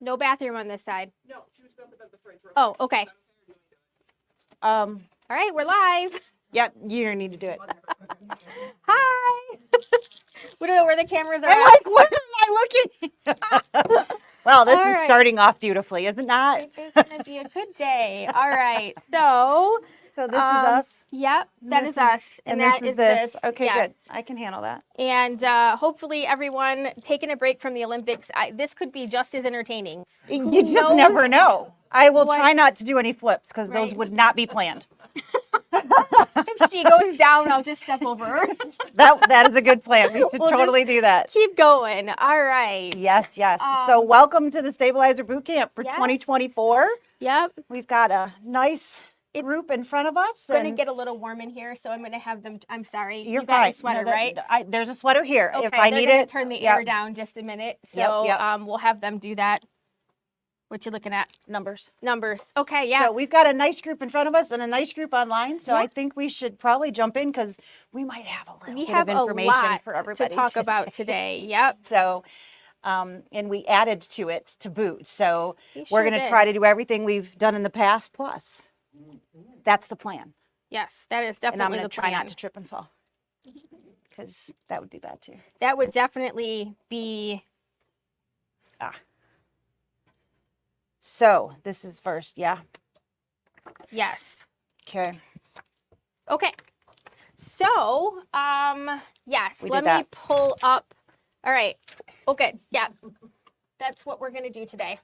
No bathroom on this side. No, she was up at the fridge. Oh, okay. All right, we're live. Yep, you don't need to do it. Hi. We don't know where the cameras are I'm at. like, where am I looking? Well, this All is right. starting off beautifully, is it not? It is going to be a good day. All right. So this is us. Yep, that is us. And that this is this. Okay, yes. good. I can handle that. And hopefully everyone taking a break from the Olympics, this could be just as entertaining. You just never know. I will try not to do any flips because those Right. would not be planned. If she goes down, I'll just step over her. That is a good plan. We should We'll totally do that. Keep going. All right. Yes, yes. So welcome to the Stabilizer Bootcamp for Yes. 2024. Yep. We've got a nice group in front of us. It's going to get a little warm in here, so I'm going to have them. I'm sorry. You're you got fine. your sweater, right? There's a sweater here. Okay, if I need it, turn the air down just a minute. So we'll have them do that. What you looking at? Numbers. Okay, yeah. So we've got a nice group in front of us and a nice group online. So I think we should probably jump in because we might have a little bit of information for everybody to talk about today. Yep. So, and we added to it to boot. So we're going to did. try to do everything we've done in the past plus. That's the plan. Yes, that is definitely the plan. And I'm going to try not to trip and fall because that would be bad too. That would definitely be. So this is first, yeah? Yes. Okay. Okay. So, yes, let me pull up. All right. Okay. Yeah. That's what we're going to do today.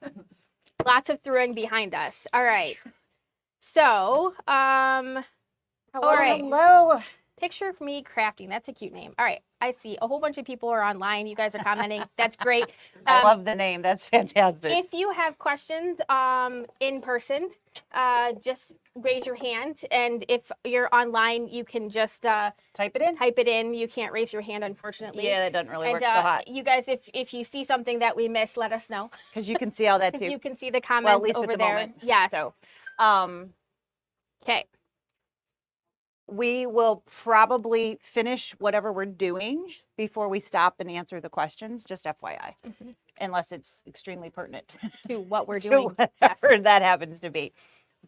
Lots of throwing behind us. All right. So, hello, all right. hello. Picture of me crafting. That's a cute name. All right. I see a whole bunch of people are online. You guys are commenting. That's great. I love the name. That's fantastic. If you have questions in person, just raise your hand. And if you're online, you can just type it in. Type it in. You can't raise your hand, unfortunately. Yeah, that doesn't really work so hot. You guys, if you see something that we missed, let us know. Because you can see all that too. You can see the comments at least over at the there. moment. Yes. So, okay. We will probably finish whatever we're doing before we stop and answer the questions, just FYI, unless it's extremely pertinent to what we're doing. Whatever that happens to be.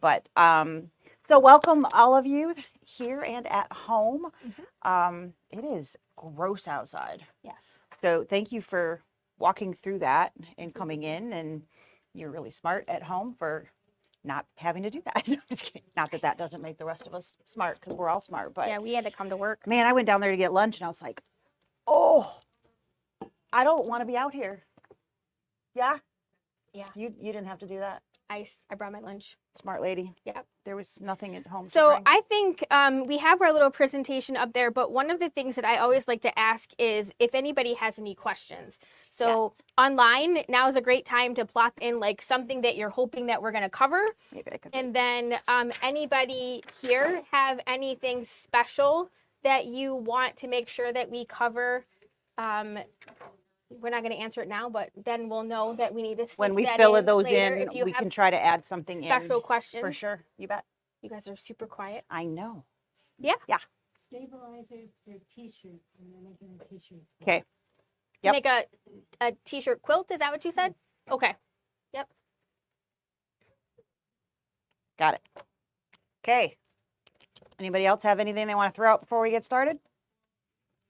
But so welcome all of you here and at home. It is gross outside. Yes. So thank you for walking through that and coming in, and you're really smart at home for not having to do that. Just kidding. Not that that doesn't make the rest of us smart, because we're all smart. But yeah, we had to come to work. Man, I went down there to get lunch and I was like, oh, I don't want to be out here. Yeah? Yeah. You didn't have to do that. I brought my lunch. Smart lady. Yeah. There was nothing at home. So I think we have our little presentation up there, but one of the things that I always like to ask is if anybody has any questions. So online, now is a great time to plop in like something that you're hoping that we're going to cover. Maybe I could. And then anybody here have anything special that you want to make sure that we cover? We're not going to answer it now, but then we'll know that we need to. When we fill those in, we can try to add something in. Special questions. For sure. You bet. You guys are super quiet. I know. Yeah. Yeah. Stabilizers for t-shirts, and they're making a t-shirt. Okay. Yep. Make a t-shirt quilt. Is that what you said? Okay. Yep. Got it. Okay. Anybody else have anything they want to throw out before we get started?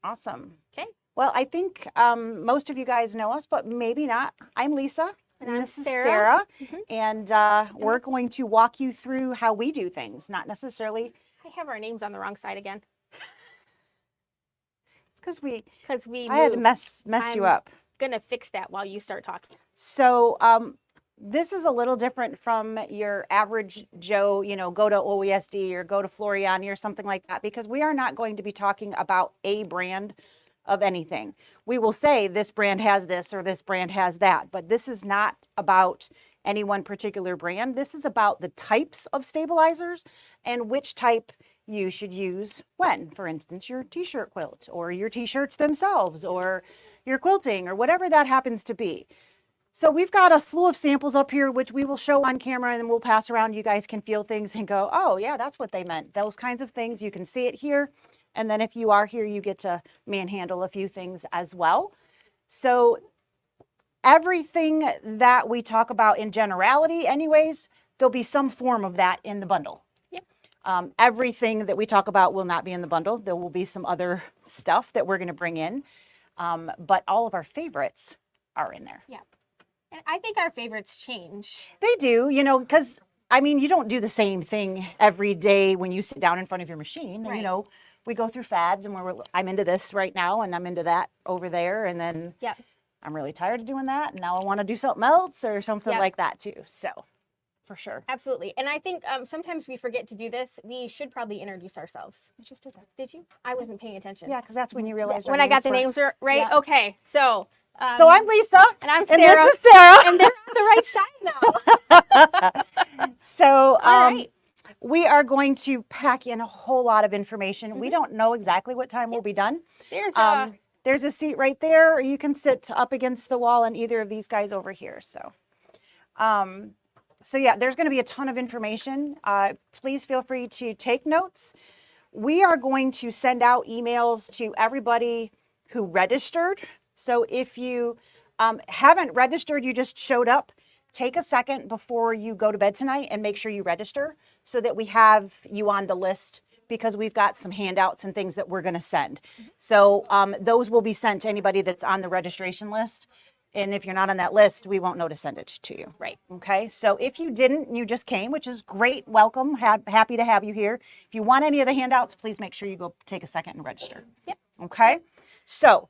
Awesome. Okay. Well, I think most of you guys know us, but maybe not. I'm Lisa. And this is Sarah. And we're going to walk you through how we do things, not necessarily. I have our names on the wrong side again. It's because we I had to mess you up. Gonna fix that while you start talking. So this is a little different from your average Joe, go to OESD or go to Floriani or something like that, because we are not going to be talking about a brand of anything. We will say this brand has this or this brand has that, but this is not about any one particular brand. This is about the types of stabilizers and which type you should use when. For instance, your t-shirt quilt or your t-shirts themselves or your quilting or whatever that happens to be. So we've got a slew of samples up here, which we will show on camera and then we'll pass around. You guys can feel things and go, oh yeah, that's what they meant. Those kinds of things. You can see it here. And then if you are here, you get to manhandle a few things as well. So everything that we talk about in generality anyways, there'll be some form of that in the bundle. Yep. Everything that we talk about will not be in the bundle. There will be some other stuff that we're going to bring in. But all of our favorites are in there. Yeah. And I think our favorites change. They do, you know, because I mean, you don't do the same thing every day when you sit down in front of your machine. Right. You know, we go through fads and I'm into this right now and I'm into that over there. And then Yeah. I'm really tired of doing that. And now I want to do something else or something Yep. like that too. So for sure. Absolutely. And I think sometimes we forget to do this. We should probably introduce ourselves. I just did that. Did you? I wasn't paying attention. Yeah, because that's when you realize When I got the names right? Yeah. Okay. So I'm Lisa. and I'm And Sarah. this is Sarah. And they're on the right side now. So All right. we are going to pack in a whole lot of information. We don't know exactly what time we'll be done. There's There's a seat right there, or you can sit up against the wall on either of these guys over here. So yeah, there's going to be a ton of information. Please feel free to take notes. We are going to send out emails to everybody who registered. So if you haven't registered, you just showed up, take a second before you go to bed tonight and make sure you register so that we have you on the list, because we've got some handouts and things that we're going to send. So those will be sent to anybody that's on the registration list. And if you're not on that list, we won't know to send it to you. Right. Okay. So if you didn't, and you just came, which is great. Welcome. Happy to have you here. If you want any of the handouts, please make sure you go take a second and register. Yep. Okay. So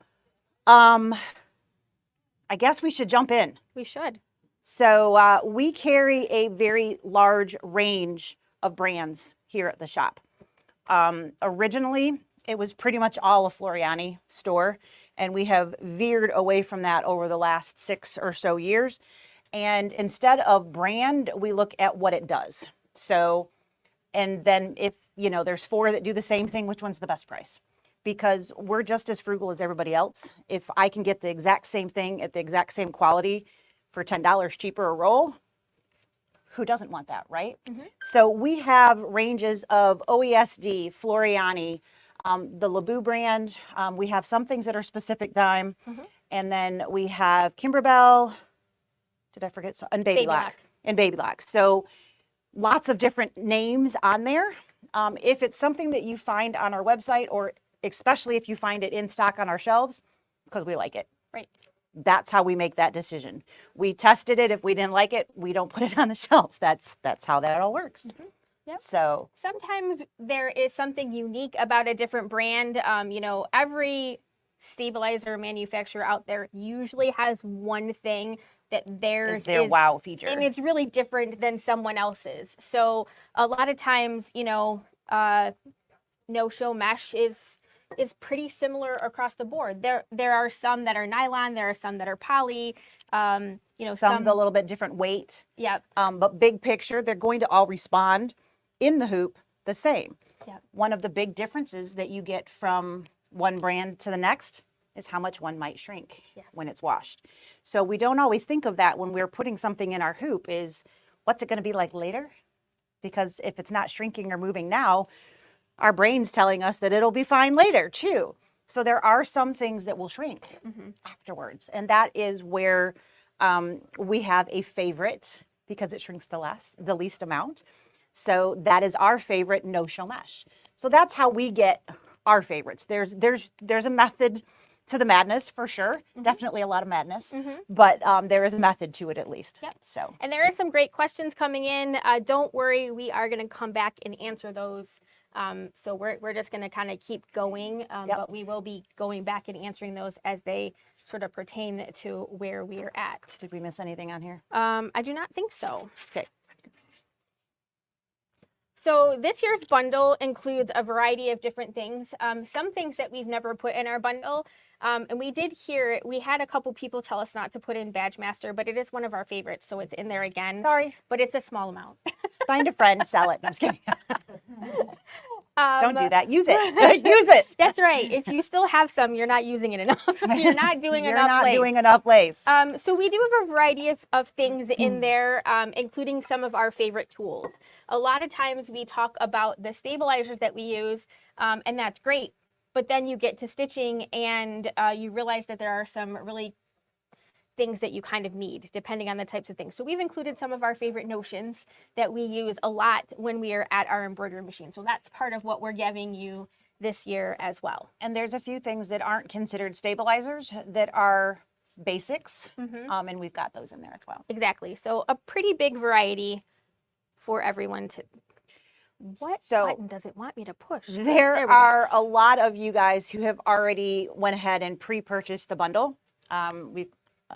I guess we should jump in. We should. So we carry a very large range of brands here at the shop. Originally, it was pretty much all a Floriani store, and we have veered away from that over the last 6 or so years. And instead of brand, we look at what it does. So, and then if, you know, there's 4 that do the same thing, which one's the best price? Because we're just as frugal as everybody else. If I can get the exact same thing at the exact same quality for $10 cheaper a roll, who doesn't want that, right? Mm-hmm. So we have ranges of OESD, Floriani, the Leabu brand. We have some things that are specific dime. Mm-hmm. And then we have Kimberbell, did I forget? And Baby Lock. And Baby Lock. So lots of different names on there. If it's something that you find on our website, or especially if you find it in stock on our shelves, because we like it. Right. That's how we make that decision. We tested it. If we didn't like it, we don't put it on the shelf. That's how that all works. Mm-hmm. Yep. So sometimes there is something unique about a different brand. You know, every stabilizer manufacturer out there usually has one thing that theirs is their wow feature, and it's really different than someone else's. So a lot of times, you know, no-show mesh is pretty similar across the board. There are some that are nylon, there are some that are poly, you know, some a little bit different weight. Yeah. But big picture, they're going to all respond in the hoop the same. Yeah. One of the big differences that you get from one brand to the next is how much one might shrink when it's washed. So we don't always think of that when we're putting something in our hoop, is what's it going to be like later? Because if it's not shrinking or moving now, our brain's telling us that it'll be fine later too. So there are some things that will shrink afterwards. And that is where we have a favorite, because it shrinks the least amount. So that is our favorite no-show mesh. So that's how we get our favorites. There's a method to the madness for sure. Definitely a lot of madness, but there is a method to it at least. Yep. So, and there are some great questions coming in. Don't worry, we are going to come back and answer those. So we're just going to kind of keep going, but we will be going back and answering those as they sort of pertain to where we are at. Did we miss anything on here? I do not think so. Okay. So this year's bundle includes a variety of different things. Some things that we've never put in our bundle. And we did hear, we had a couple people tell us not to put in Badge Master, but it is one of our favorites, so it's in there again. Sorry. But it's a small amount. Find a friend, sell it. No, I'm just kidding. Don't do that. Use it. Use it. That's right. If you still have some, you're not using it enough. You're not doing You're enough not lace. doing enough lace. So we do have a variety of things in there, including some of our favorite tools. A lot of times we talk about the stabilizers that we use, and that's great. But then you get to stitching and you realize that there are some really things that you kind of need depending on the types of things. So we've included some of our favorite notions that we use a lot when we are at our embroidery machine. So that's part of what we're giving you this year as well. And there's a few things that aren't considered stabilizers that are basics, and we've got those in there as well. Exactly. So a pretty big variety for everyone to. What button does it want me to push? There are a lot of you guys who have already went ahead and pre-purchased the bundle. We've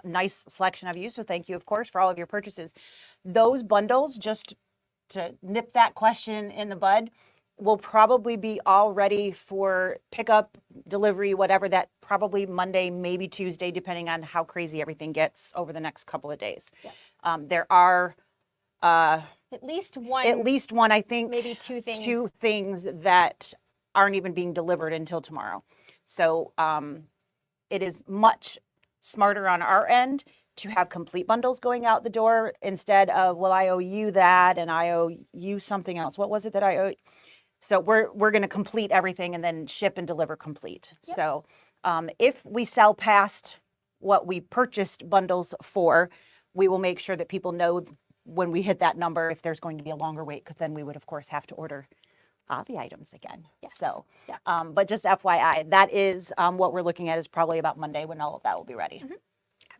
a nice selection of you, so thank you, of course, for all of your purchases. Those bundles, just to nip that question in the bud, will probably be all ready for pickup, delivery, whatever, that probably Monday, maybe Tuesday, depending on how crazy everything gets over the next couple of days. Yep. There are at least one, I think, maybe two things that aren't even being delivered until tomorrow. So it is much smarter on our end to have complete bundles going out the door instead of, well, I owe you that and I owe you something else. What was it that I owe? So we're going to complete everything and then ship and deliver complete. Yep. So if we sell past what we purchased bundles for, we will make sure that people know when we hit that number if there's going to be a longer wait, because then we would, of course, have to order the items again. Yes. So, yeah. But just FYI, that is what we're looking at is probably about Monday when all of that will be ready.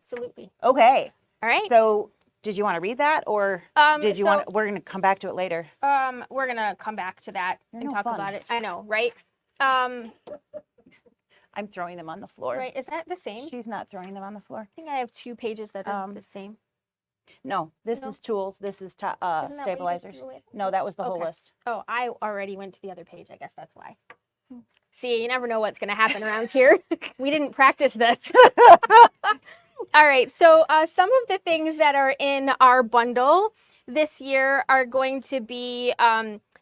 Absolutely. Okay. All right. So did you want to read that, or did you want? We're going to come back to it later. We're going to come back to that and talk about it. I know, right? I'm throwing them on the floor. Right. Is that the same? She's not throwing them on the floor. I think I have 2 pages that are the same. No, this is tools. This is stabilizers. No, that was the whole list. Oh, I already went to the other page. I guess that's why. See, you never know what's going to happen around here. We didn't practice this. All right. So some of the things that are in our bundle this year are going to be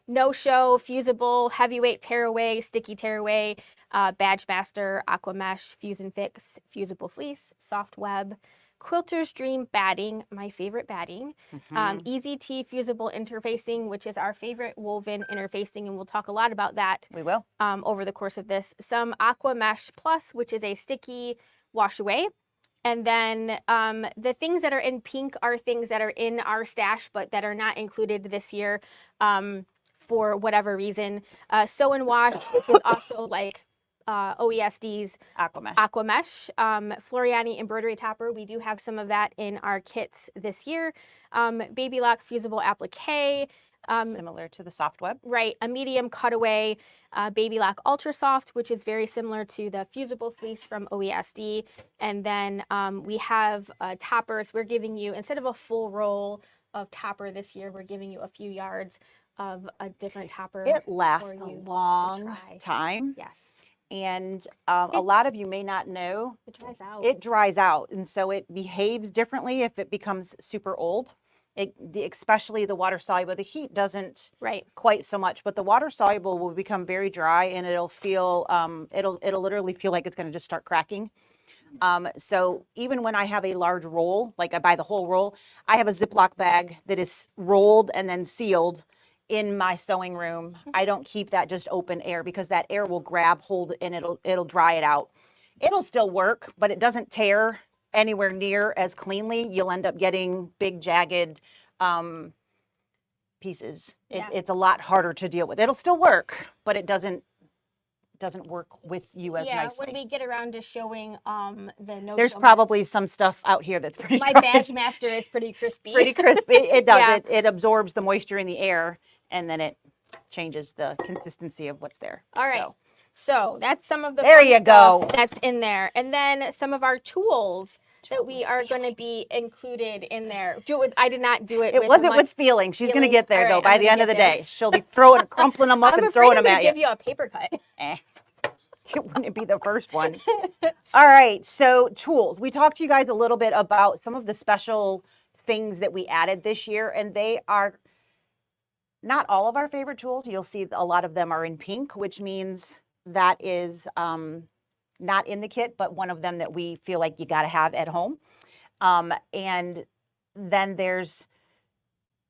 no-show, fusible, heavyweight tearaway, sticky tearaway, badge master, aqua mesh, fuse and fix, fusible fleece, soft web, Quilter's Dream batting, my favorite batting, Easy T fusible interfacing, which is our favorite woven interfacing, and we'll talk a lot about that. We will. Over the course of this. Some Aqua Mesh Plus, which is a sticky wash away. And then the things that are in pink are things that are in our stash, but that are not included this year for whatever reason. Sew and Wash, which is also like OESD's Aqua Mesh. Floriani embroidery topper, we do have some of that in our kits this year. Baby Lock fusible applique. Similar to the soft web. Right, a medium cutaway Baby Lock Ultra Soft, which is very similar to the fusible fleece from OESD. And then we have toppers. We're giving you, instead of a full roll of topper this year, we're giving you a few yards of a different topper. It lasts a long time. Yes. And a lot of you may not know. It dries out. It dries out. And so it behaves differently if it becomes super old. Especially the water soluble. The heat doesn't quite so much, but the water soluble will become very dry and it'll feel, it'll literally feel like it's going to just start cracking. So even when I have a large roll, like I buy the whole roll, I have a Ziploc bag that is rolled and then sealed in my sewing room. I don't keep that just open air because that air will grab hold and it'll dry it out. It'll still work, but it doesn't tear anywhere near as cleanly. You'll end up getting big jagged pieces. It's a lot harder to deal with. It'll still work, but it doesn't work with you as nicely. When we get around to showing the no. There's probably some stuff out here that's pretty My badge master is pretty crispy. Pretty crispy. It does. It absorbs the moisture in the air and then it changes the consistency of what's there. All right. So that's some of the there you go. That's in there. And then some of our tools that we are going to be included in there. I did not do it. It wasn't with feeling. She's going to get there though. By the end of the day, she'll be crumpling them up and throwing them at you. I'm afraid to give you a paper cut. It wouldn't be the first one. All right. So tools. We talked to you guys a little bit about some of the special things that we added this year, and they are not all of our favorite tools. You'll see a lot of them are in pink, which means that is not in the kit, but one of them that we feel like you got to have at home. And then there's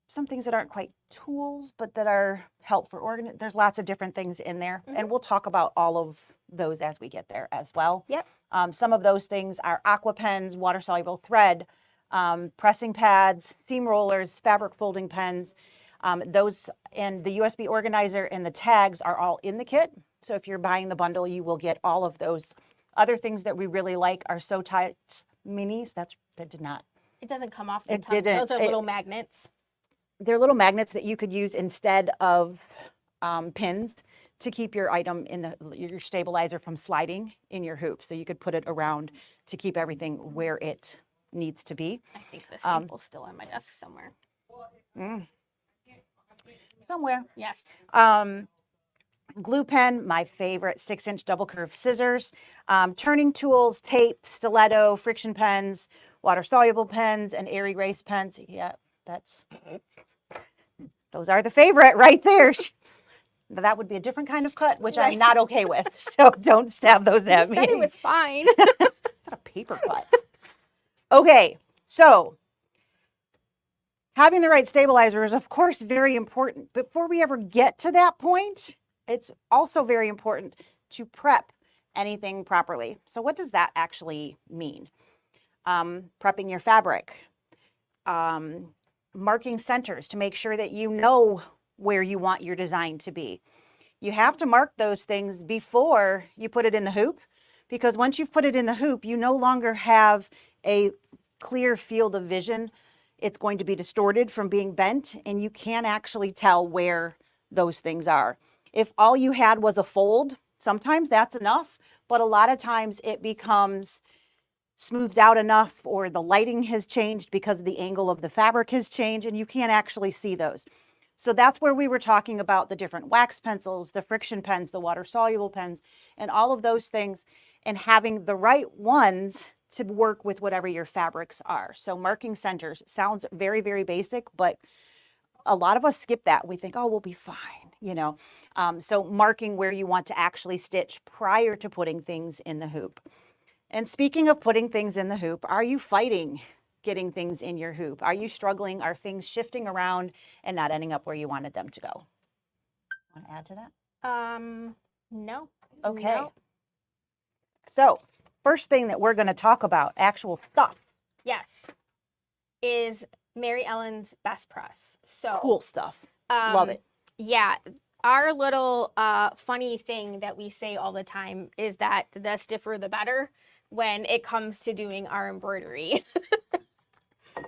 some things that aren't quite tools, but that are help for there's lots of different things in there, and we'll talk about all of those as we get there as well. Yep. Some of those things are aqua pens, water soluble thread, pressing pads, seam rollers, fabric folding pens. Those and the USB organizer and the tags are all in the kit. So if you're buying the bundle, you will get all of those. Other things that we really like are Sew Tights minis. That did not. It doesn't come off the It tongue. didn't. Those are little magnets. They're little magnets that you could use instead of pins to keep your item in your stabilizer from sliding in your hoop. So you could put it around to keep everything where it needs to be. I think the sample's still on my desk somewhere. Somewhere. Yes. Glue pen, my favorite 6-inch double curve scissors, turning tools, tape, stiletto, friction pens, water soluble pens, and air erase pens. Yeah, those are the favorite right there. That would be a different kind of cut, which I'm not okay with. So don't stab those at me. You said it was fine. It's not a paper cut. Okay, so having the right stabilizer is, of course, very important. Before we ever get to that point, it's also very important to prep anything properly. So what does that actually mean? Prepping your fabric, marking centers to make sure that you know where you want your design to be. You have to mark those things before you put it in the hoop, because once you've put it in the hoop, you no longer have a clear field of vision. It's going to be distorted from being bent, and you can't actually tell where those things are. If all you had was a fold, sometimes that's enough, but a lot of times it becomes smoothed out enough, or the lighting has changed because the angle of the fabric has changed, and you can't actually see those. So that's where we were talking about the different wax pencils, the friction pens, the water soluble pens, and all of those things, and having the right ones to work with whatever your fabrics are. So marking centers sounds very, very basic, but a lot of us skip that. We think, oh, we'll be fine, you know. So marking where you want to actually stitch prior to putting things in the hoop. And speaking of putting things in the hoop, are you fighting getting things in your hoop? Are you struggling? Are things shifting around and not ending up where you wanted them to go? Want to add to that? No. Okay. No. So first thing that we're going to talk about, actual stuff. Yes. Is Mary Ellen's Best Press. So Cool stuff. Love it. Yeah. Our little funny thing that we say all the time is that the stiffer the better when it comes to doing our embroidery.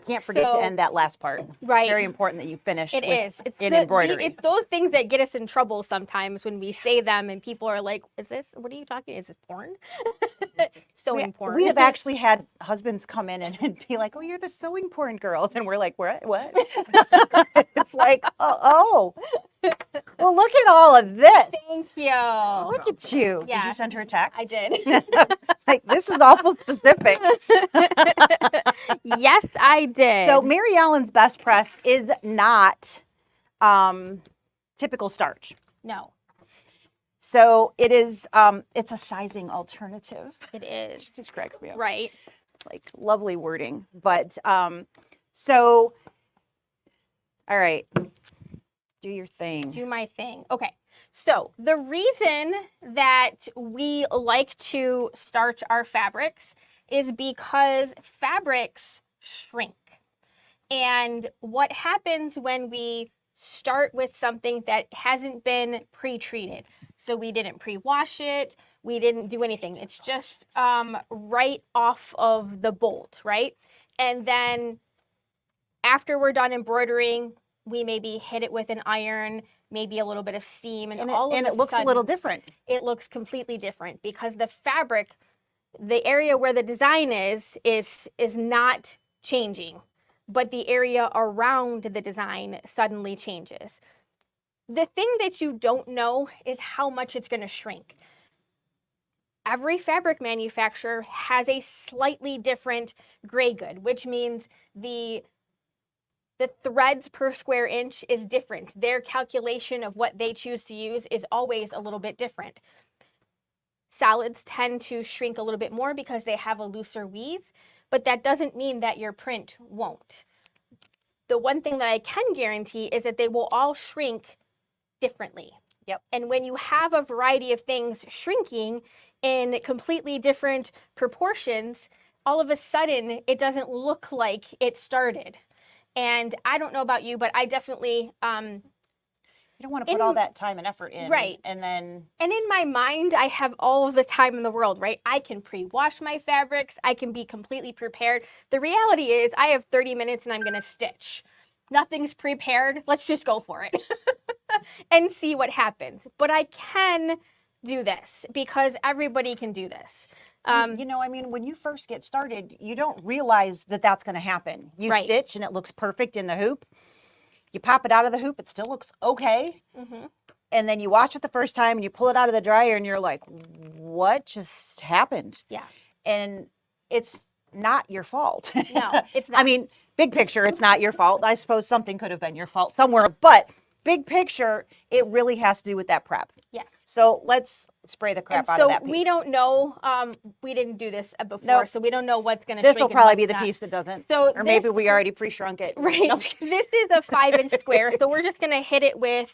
Can't forget to end that last part. Right. It's very important that you finish It's embroidery. It's those things that get us in trouble sometimes when we say them and people are like, what are you talking? Is this porn? Sewing porn. We have actually had husbands come in and be like, oh, you're the sewing porn girls. And we're like, what? It's like, oh. Well, look at all of this. Thank you. Look at you. Yeah. Did you send her a text? I did. Like, this is awful specific. Yes, I did. So Mary Ellen's Best Press is not typical starch. No. So it is, it's a sizing alternative. It is. This cracks me up. Right. It's like lovely wording. But so, all right, do your thing. Do my thing. Okay. So the reason that we like to starch our fabrics is because fabrics shrink. And what happens when we start with something that hasn't been pre-treated? So we didn't pre-wash it, we didn't do anything. It's just right off of the bolt, right? And then after we're done embroidering, we maybe hit it with an iron, maybe a little bit of steam, and all of a sudden, it looks a little different. It looks completely different because the fabric, the area where the design is not changing, but the area around the design suddenly changes. The thing that you don't know is how much it's going to shrink. Every fabric manufacturer has a slightly different gray good, which means the threads per square inch is different. Their calculation of what they choose to use is always a little bit different. Solids tend to shrink a little bit more because they have a looser weave, but that doesn't mean that your print won't. The one thing that I can guarantee is that they will all shrink differently. Yep. And when you have a variety of things shrinking in completely different proportions, all of a sudden it doesn't look like it started. And I don't know about you, but I definitely You don't want to put all that time and effort in. Right. And then. And in my mind, I have all of the time in the world, right? I can pre-wash my fabrics. I can be completely prepared. The reality is I have 30 minutes and I'm going to stitch. Nothing's prepared. Let's just go for it and see what happens. But I can do this because everybody can do this. You know, I mean, when you first get started, you don't realize that that's going to happen. You Right. stitch and it looks perfect in the hoop. You pop it out of the hoop, it still looks okay. Mm-hmm. And then you wash it the first time and you pull it out of the dryer and you're like, what just happened? Yeah. And it's not your fault. No, it's not. I mean, big picture, it's not your fault. I suppose something could have been your fault somewhere, but big picture, it really has to do with that prep. Yes. So let's spray the crap out of that piece. So we don't know, we didn't do this before, Nope. so we don't know what's going to This shrink. will and probably what's be the not. piece that doesn't. So Or maybe we already pre-shrunk it. Right. No. This is a 5-inch square, so we're just going to hit it with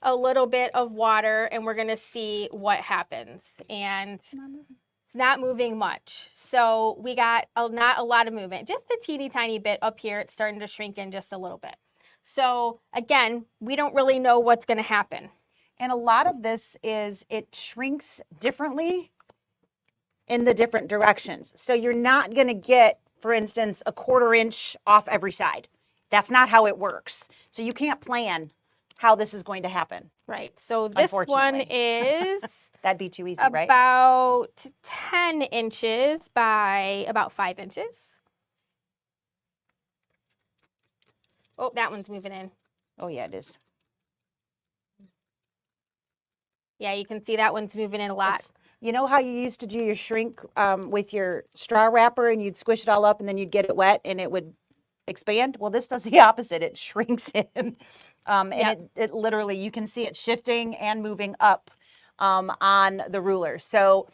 a little bit of water and we're going to see what happens. And it's not moving much. So we got not a lot of movement, just a teeny tiny bit up here. It's starting to shrink in just a little bit. So again, we don't really know what's going to happen. And a lot of this is it shrinks differently in the different directions. So you're not going to get, for instance, a 1/4 inch off every side. That's not how it works. So you can't plan how this is going to happen. Right. So this one Unfortunately. is That'd be too easy, right? about 10 inches by about 5 inches. Oh, that one's moving in. Oh, yeah, it is. Yeah, you can see that one's moving in a lot. You know how you used to do your shrink with your straw wrapper and you'd squish it all up and then you'd get it wet and it would expand? Well, this does the opposite. It shrinks in. And it literally, you can see it shifting and moving up on the ruler. So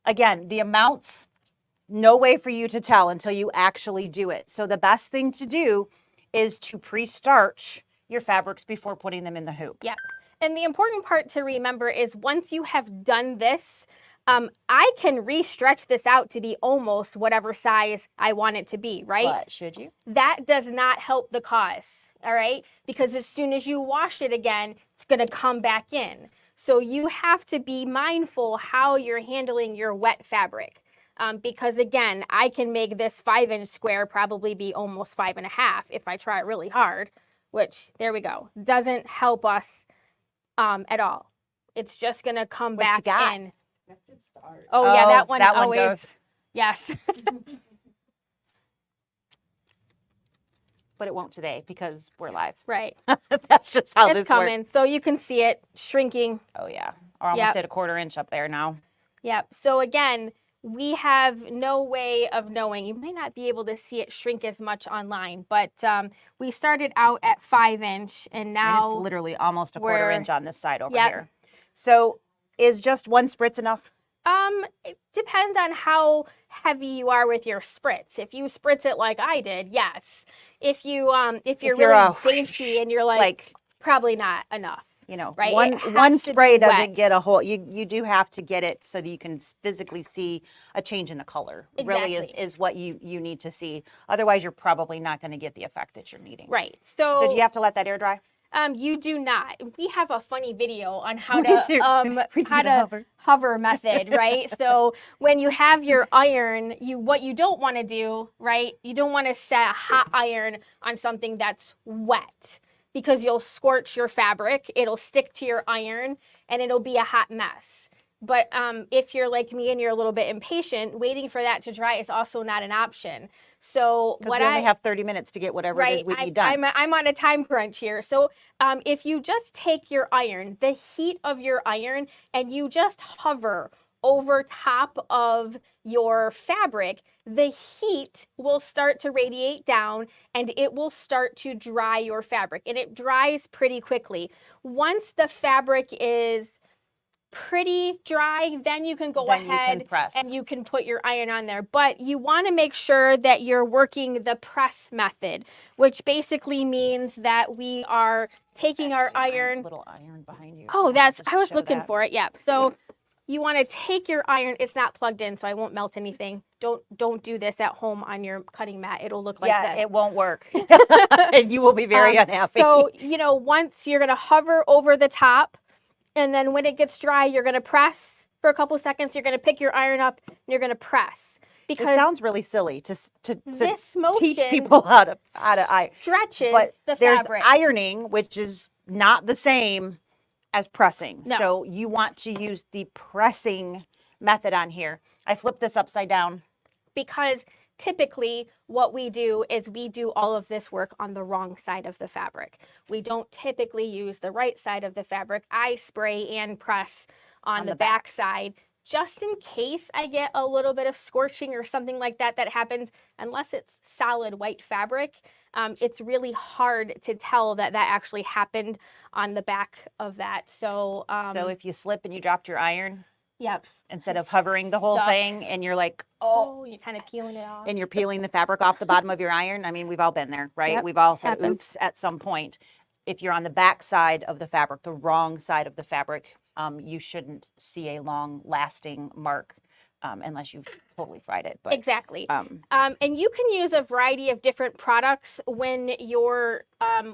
again, the amounts, no way for you to tell until you actually do it. So the best thing to do is to pre-starch your fabrics before putting them in the hoop. Yeah. And the important part to remember is once you have done this, I can re-stretch this out to be almost whatever size I want it to be, right? But should you? That does not help the cause, all right? Because as soon as you wash it again, it's going to come back in. So you have to be mindful how you're handling your wet fabric. Because again, I can make this 5-inch square probably be almost 5.5 if I try really hard, which there we go. Doesn't help us at all. It's just going to come back in. Oh, yeah, that one always goes. Yes. But it won't today because we're live. Right. That's just how It's this coming. works. So you can see it shrinking. Oh, yeah. Or almost at a 1/4 inch up there now. Yep. So again, we have no way of knowing. You may not be able to see it shrink as much online, but we started out at 5-inch and now And it's literally almost a 1/4 we're- inch on this side over Yep. here. So is just one spritz enough? it depends on how heavy you are with your spritz. If you spritz it like I did, yes. If you're really dainty and you're like probably not enough. You know, Right? one to be spray doesn't wet. get a whole, you do have to get it so that you can physically see a change in the color. Really Exactly. is what you need to see. Otherwise, you're probably not going to get the effect that you're needing. Right. So do you have to let that air dry? You do not. We have a funny video on how We to do. We do how the to hover method, right? So when you have your iron, what you don't want to do, right? You don't want to set a hot iron on something that's wet because you'll scorch your fabric. It'll stick to your iron and it'll be a hot mess. But if you're like me and you're a little bit impatient, waiting for that to dry is also not an option. So Because we only have 30 minutes to get whatever it is we need done. I'm on a time crunch here. So if you just take your iron, the heat of your iron, and you just hover over top of your fabric, the heat will start to radiate down and it will start to dry your fabric. And it dries pretty quickly. Once the fabric is pretty dry, then you can go Then you can ahead press. and you can put your iron on there. But you want to make sure that you're working the press method, which basically means that we are taking our iron. Little iron behind you. Oh, Just I was show looking that. for it. Yep. So you want to take your iron. It's not plugged in, so I won't melt anything. Don't do this at home on your cutting mat. It'll look like this. It won't work. And you will be very unhappy. So, once you're going to hover over the top, and then when it gets dry, you're going to press for a couple seconds. You're going to pick your iron up, and you're going to press. Because it sounds really silly to this motion teach people how to iron. Stretches But the there's fabric. ironing, which is not the same as pressing. No. So you want to use the pressing method on here. I flipped this upside down. Because typically what we do is we do all of this work on the wrong side of the fabric. We don't typically use the right side of the fabric. I spray and press on the back side just in case I get a little bit of scorching or something like that happens. Unless it's solid white fabric, it's really hard to tell that actually happened on the back of that. So, So if you slip and you dropped your iron, yep. instead of hovering the whole thing and you're like, Oh, you're kind of peeling it off. and you're peeling the fabric off the bottom of your iron. I mean, we've all been there, right? Yep, We've all said, happens. oops, at some point. If you're on the back side of the fabric, the wrong side of the fabric, you shouldn't see a long lasting mark unless you've totally fried it. But, exactly. And you can use a variety of different products when you're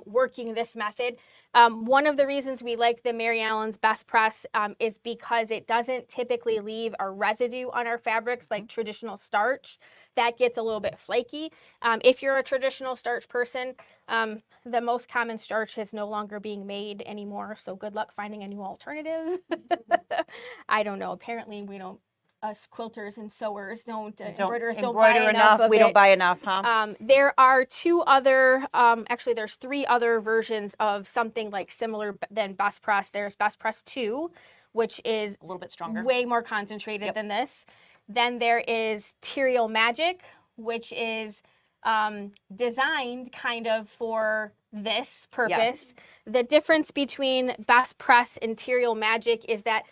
working this method. One of the reasons we like the Mary Ellen's Best Press is because it doesn't typically leave a residue on our fabrics like traditional starch. That gets a little bit flaky. If you're a traditional starch person, the most common starch is no longer being made anymore. So good luck finding a new alternative. I don't know. Apparently we don't. Us quilters and sewers embroiderers don't buy enough of we it. don't buy enough, huh? There are two other, actually there's three other versions of something like similar than Best Press. There's Best Press 2, which is A little bit stronger. way more concentrated than this. Then there is Material Magic, which is designed kind of for this purpose. Yes. The difference between Best Press and Material Magic is that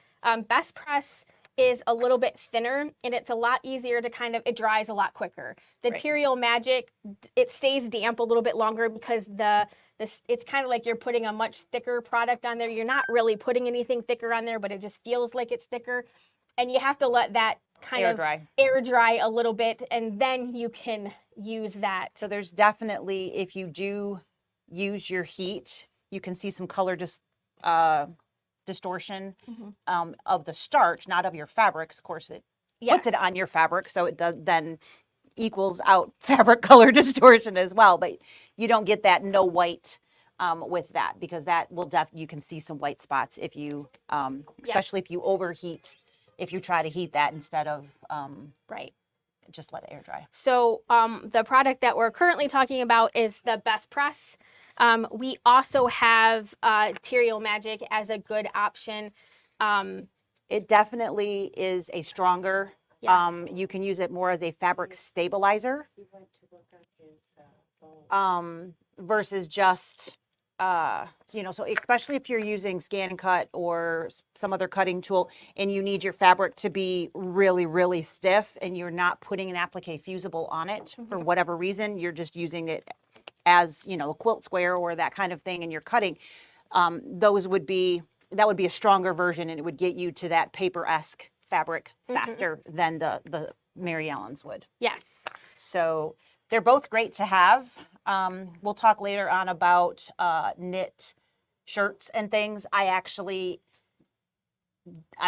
Best Press is a little bit thinner and it's a lot easier to it dries a lot quicker. The Material Magic, it stays damp a little bit longer because it's kind of like you're putting a much thicker product on there. You're not really putting anything thicker on there, but it just feels like it's thicker. And you have to let that air dry a little bit, and then you can use that. So there's definitely, if you do use your heat, you can see some color distortion of the starch, not of your fabrics. Of course, it puts it on your fabric, so it does then equals out fabric color distortion as well. But you don't get that no white with that, because that will you can see some white spots if you, especially if you overheat. If you try to heat that instead of just let it air dry. So the product that we're currently talking about is the Best Press. We also have Material Magic as a good option. It definitely is a stronger. You can use it more as a fabric stabilizer. Versus just so especially if you're using Scan and Cut or some other cutting tool and you need your fabric to be really, really stiff and you're not putting an applique fusible on it for whatever reason, you're just using it as, a quilt square or that kind of thing, and you're cutting, that would be a stronger version, and it would get you to that paper-esque fabric faster than the Mary Ellen's would. Yes. So they're both great to have. We'll talk later on about knit shirts and things. I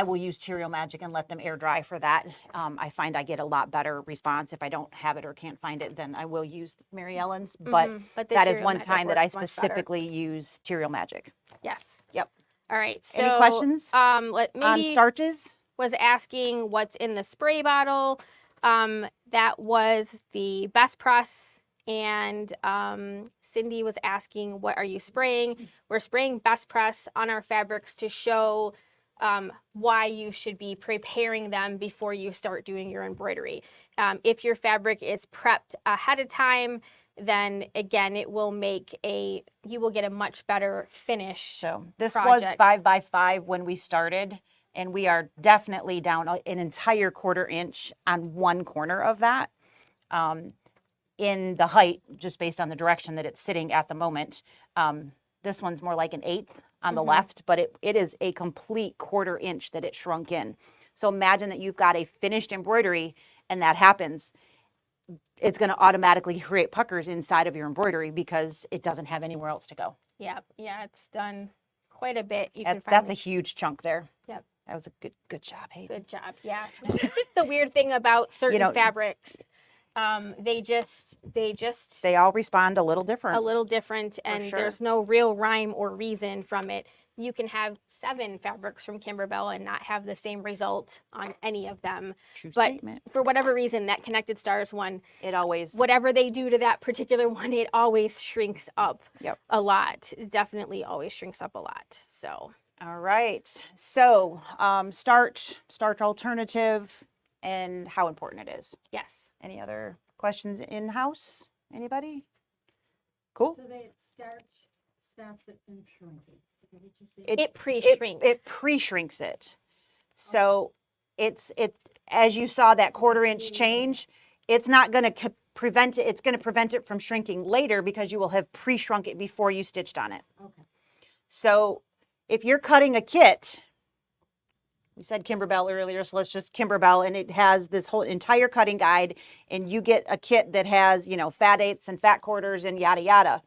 will use Material Magic and let them air dry for that. I find I get a lot better response. If I don't have it or can't find it, then I will use Mary Ellen's. But that is one time that I specifically use Material Magic. Yes. Yep. All right. So, any questions maybe on starches? Was asking what's in the spray bottle. That was the Best Press, and Cindy was asking, what are you spraying? We're spraying Best Press on our fabrics to show why you should be preparing them before you start doing your embroidery. If your fabric is prepped ahead of time, then again, you will get a much better finish. So this project. was 5x5 when we started, And we are definitely down an entire 1/4 inch on one corner of that. In the height, just based on the direction that it's sitting at the moment. This one's more like an 1/8 on the left, but it is a complete 1/4 inch that it shrunk in. So imagine that you've got a finished embroidery and that happens. It's going to automatically create puckers inside of your embroidery because it doesn't have anywhere else to go. Yeah, it's done quite a bit. That's a huge chunk there. Yep. That was a good job, Hayden. Good job. Yeah. It's just the weird thing about certain fabrics. They all respond a little different. And sure. There's no real rhyme or reason from it. You can have 7 fabrics from Kimberbell and not have the same result on any of them. True but statement. For whatever reason, that Connected Stars one, it always, whatever they do to that particular one, it always shrinks up a lot. It definitely always shrinks up a lot. So. All right. So starch alternative and how important it is. Yes. Any other questions in-house? Anybody? Cool. So that starch stops it from shrinking. Is that what you said? It pre-shrinks. It pre-shrinks it. So it's as you saw that 1/4 inch change, it's not going to prevent it. It's going to prevent it from shrinking later because you will have pre-shrunk it before you stitched on it. Okay. So if you're cutting a kit, we said Kimberbell earlier, so let's just Kimberbell, and it has this whole entire cutting guide, and you get a kit that has, fat 1/8 and fat 1/4 and yada, yada.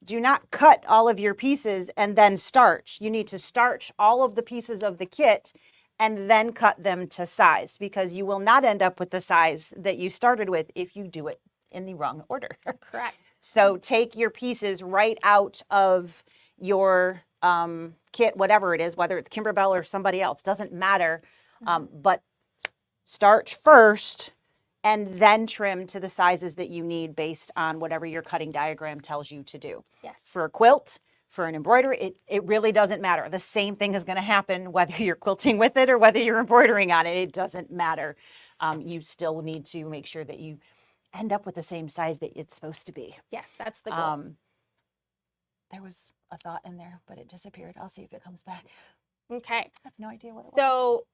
Do not cut all of your pieces and then starch. You need to starch all of the pieces of the kit and then cut them to size because you will not end up with the size that you started with if you do it in the wrong order. Correct. So take your pieces right out of your kit, whatever it is, whether it's Kimberbell or somebody else, doesn't matter. But starch first and then trim to the sizes that you need based on whatever your cutting diagram tells you to do. Yes. For a quilt, for an embroidery, it really doesn't matter. The same thing is going to happen whether you're quilting with it or whether you're embroidering on it. It doesn't matter. You still need to make sure that you end up with the same size that it's supposed to be. Yes, that's the goal. There was a thought in there, but it disappeared. I'll see if it comes back. Okay. I have no idea what it was. So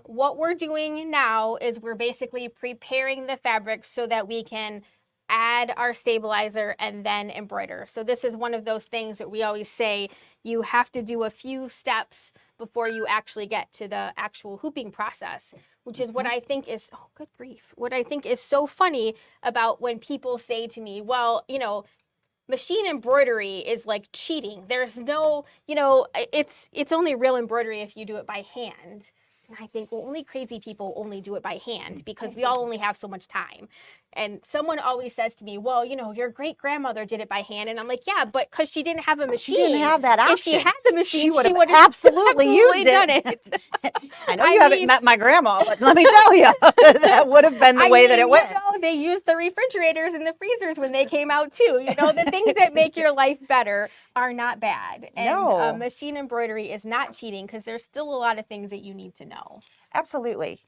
what we're doing now is we're basically preparing the fabric so that we can add our stabilizer and then embroider. So this is one of those things that we always say you have to do a few steps before you actually get to the actual hooping process, which is what I think is, oh, good grief, what I think is so funny about when people say to me, well, machine embroidery is like cheating. There's no, it's only real embroidery if you do it by hand. And I think, well, only crazy people only do it by hand because we all only have so much time. And someone always says to me, well, your great grandmother did it by hand. And I'm like, yeah, but because she didn't have a machine. She didn't have that option. If she had the machine, she would have absolutely used done it. I know you haven't met my grandma, but let me tell you, that would have been the way that it went. They used the refrigerators and the freezers when they came out too. The things that make your life better are not bad. And machine embroidery is not cheating because there's still a lot of things that you need to know. Absolutely.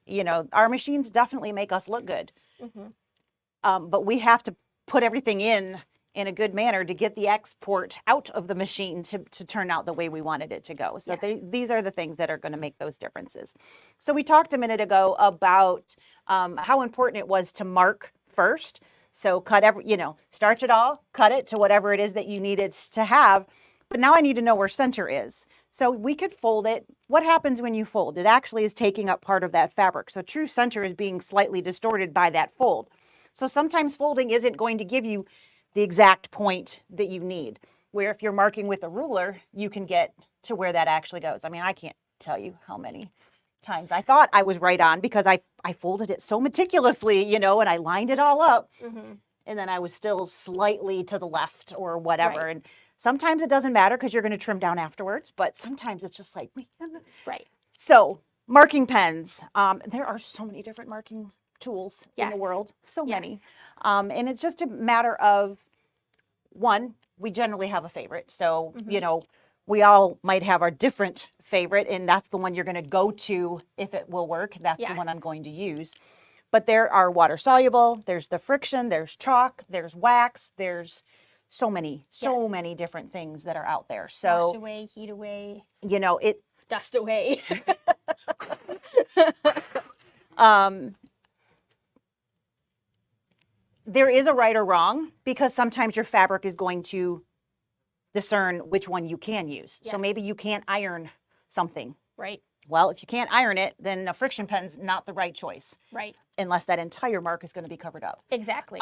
Our machines definitely make us look good. Mm-hmm. But we have to put everything in a good manner to get the export out of the machine to turn out the way we wanted it to go. So these are the things that are going to make those differences. So we talked a minute ago about how important it was to mark first. So starch it all, cut it to whatever it is that you need it to have. But now I need to know where center is. So we could fold it. What happens when you fold? It actually is taking up part of that fabric. So true center is being slightly distorted by that fold. So sometimes folding isn't going to give you the exact point that you need, where if you're marking with a ruler, you can get to where that actually goes. I mean, I can't tell you how many times I thought I was right on because I folded it so meticulously, and I lined it all up. Mm-hmm. And then I was still slightly to the left or whatever. Right. And sometimes it doesn't matter because you're going to trim down afterwards, but sometimes it's just like, right. So marking pens, there are so many different marking tools in the world, so many. And it's just a matter of, one, we generally have a favorite. So, we all might have our different favorite, and that's the one you're going to go to if it will work. That's the one I'm going to use. But there are water soluble, there's the friction, there's chalk, there's wax, there's so many different things that are out there. So wash away, heat away. dust away. There is a right or wrong because sometimes your fabric is going to discern which one you can use. So Yes. maybe you can't iron something. Right, Well, if you can't iron it, then a friction pen's not the right choice right, unless that entire mark is going to be covered up. exactly.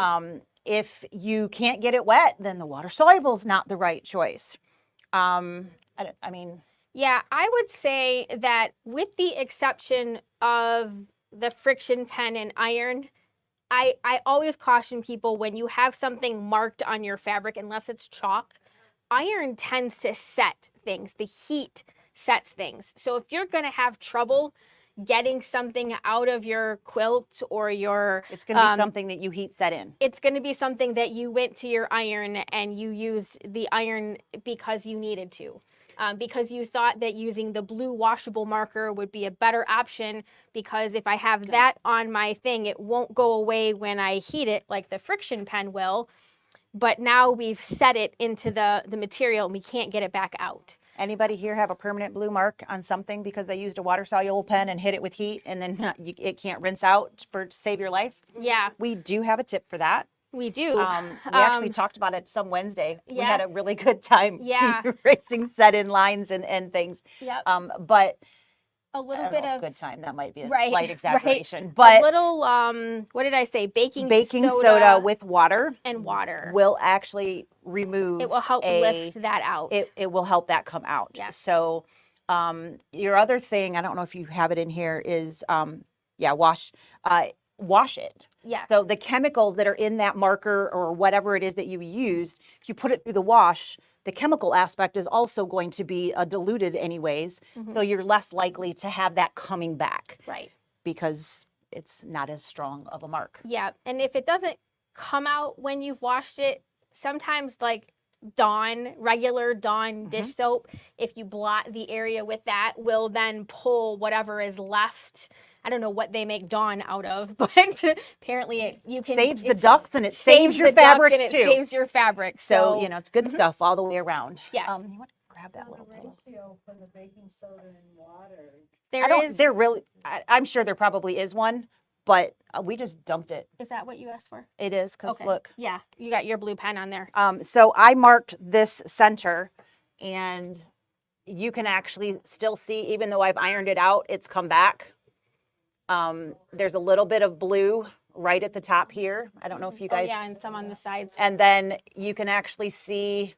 If you can't get it wet, then the water soluble is not the right choice. I mean, Yeah, I would say that with the exception of the friction pen and iron, I always caution people when you have something marked on your fabric, unless it's chalk, iron tends to set things. The heat sets things. So if you're going to have trouble getting something out of your quilt or your... it's going to be something that you heat set in. It's going to be something that you went to your iron and you used the iron because you needed to. Because you thought that using the blue washable marker would be a better option, because if I have that on my thing, it won't go away when I heat it like the friction pen will. But now we've set it into the material and we can't get it back out. Anybody here have a permanent blue mark on something because they used a water soluble pen and hit it with heat and then it can't rinse out to save your life? Yeah, We do have a tip for that. we do. We actually talked about it some Wednesday. We had yeah. a really good time Yeah. erasing set-in lines and things. Yep. But A I little don't bit know if of good time. That might be a Right, slight right. exaggeration. a But little what did I say? Baking soda with water and water. will actually remove. It will help lift that out. It will help that come out. Yes. So your other thing, I don't know if you have it in here, is wash it. Yes. So the chemicals that are in that marker or whatever it is that you used, if you put it through the wash, the chemical aspect is also going to be diluted anyways. So you're less likely to have that coming back. Right. Because it's not as strong of a mark. Yeah. And if it doesn't come out when you've washed it, sometimes like regular Dawn dish soap, if you blot the area with that, will then pull whatever is left. I don't know what they make Dawn out of, but apparently you can... Saves the ducts and it saves your fabrics and too. It saves your fabric. So, it's good stuff all the way around. Yes. You want to grab that So little the bottle? ratio for the baking soda and water. There really, I'm sure there probably is one, but we just dumped it. Is that what you asked for? It is, because look. Yeah, you got your blue pen on there. So I marked this center, and you can actually still see, even though I've ironed it out, it's come back. There's a little bit of blue right at the top here. I don't know if you guys... Oh, yeah, and some on the sides. And then you can actually see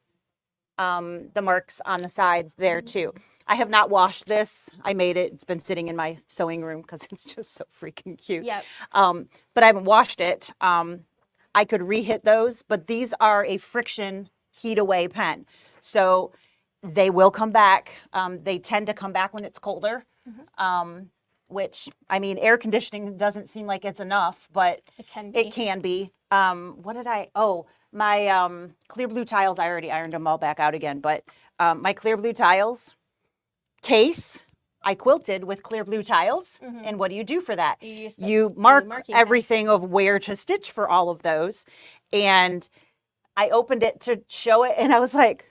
the marks on the sides there too. I have not washed this. I made it. It's been sitting in my sewing room because it's just so freaking cute. Yep. But I haven't washed it. I could re-hit those, but these are a friction heat away pen. So they will come back. They tend to come back when it's colder, which, I mean, air conditioning doesn't seem like it's enough, but It can be. it can be. My clear blue tiles, I already ironed them all back out again, but my clear blue tiles case, I quilted with clear blue tiles. And what do you do for that? You mark marking everything of where to stitch for all of those. And I opened it to show it, and I was like,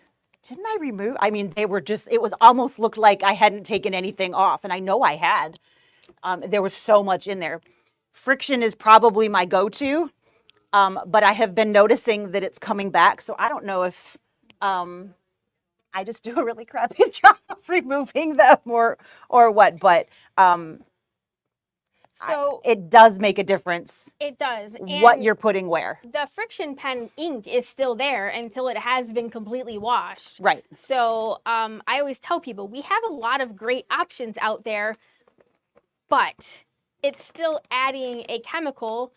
didn't I remove? I mean, they were just, it was almost looked like I hadn't taken anything off. And I know I had. There was so much in there. Friction is probably my go-to, but I have been noticing that it's coming back. So I don't know if I just do a really crappy job of removing them or what, but it does make a difference. It does. What And you're putting where. the friction pen ink is still there until it has been completely washed. Right. So I always tell people we have a lot of great options out there, but it's still adding a chemical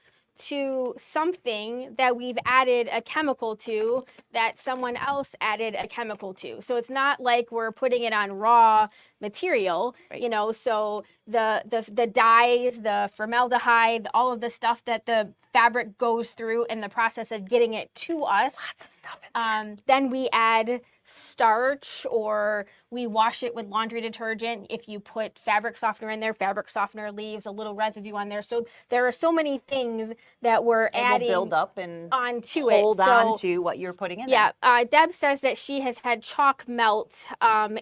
to something that we've added a chemical to that someone else added a chemical to. So it's not like we're putting it on raw material, Right. So the dyes, the formaldehyde, all of the stuff that the fabric goes through in the process of getting it to us. Lots of stuff in there. Then we add starch or we wash it with laundry detergent. If you put fabric softener in there, fabric softener leaves a little residue on there. So there are so many things that we're adding will build up and onto it. hold on to what you're putting in there. Yeah, Deb says that she has had chalk melt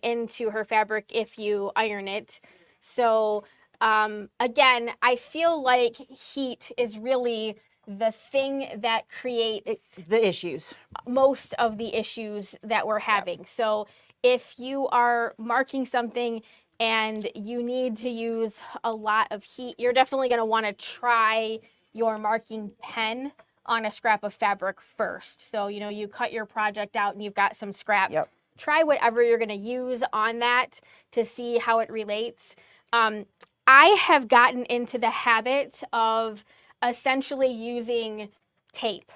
into her fabric if you iron it. So again, I feel like heat is really the thing that creates the issues. Most of the issues that we're having. So if you are marking something and you need to use a lot of heat, you're definitely going to want to try your marking pen on a scrap of fabric first. So, you know, you cut your project out and you've got some scraps. Yep. Try whatever you're going to use on that to see how it relates. I have gotten into the habit of essentially using tape.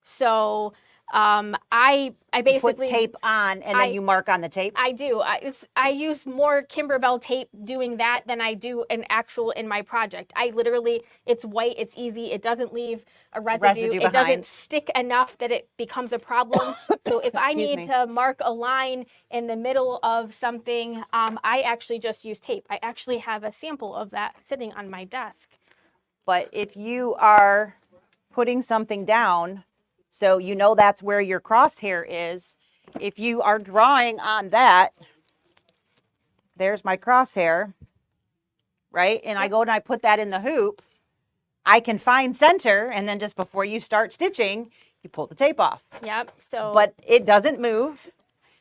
So I basically put tape on and then you mark on the tape. I do. I use more Kimberbell tape doing that than I do an actual in my project. I literally, it's white, it's easy, it doesn't leave a residue. It doesn't stick enough that it becomes a problem. So if I need to mark a line in the middle of something, I actually just use tape. I actually have a sample of that sitting on my desk. But if you are putting something down, so you know that's where your crosshair is, if you are drawing on that, there's my crosshair, right? And I go and I put that in the hoop, I can find center, and then just before you start stitching, you pull the tape off. Yep. So, but it doesn't move.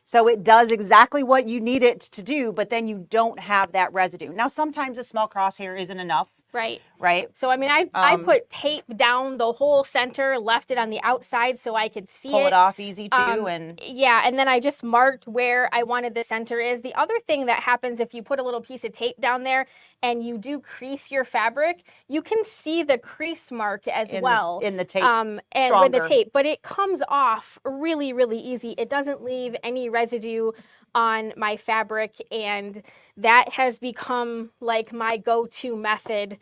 So it does exactly what you need it to do, but then you don't have that residue. Now, sometimes a small crosshair isn't enough. Right. Right. So, I mean, I put tape down the whole center, left it on the outside so I could see pull it off easy too. And yeah, and then I just marked where I wanted the center is. The other thing that happens if you put a little piece of tape down there and you do crease your fabric, you can see the crease mark as well. In the tape. And with the tape, but it comes off really, really easy. It doesn't leave any residue on my fabric, and that has become like my go-to method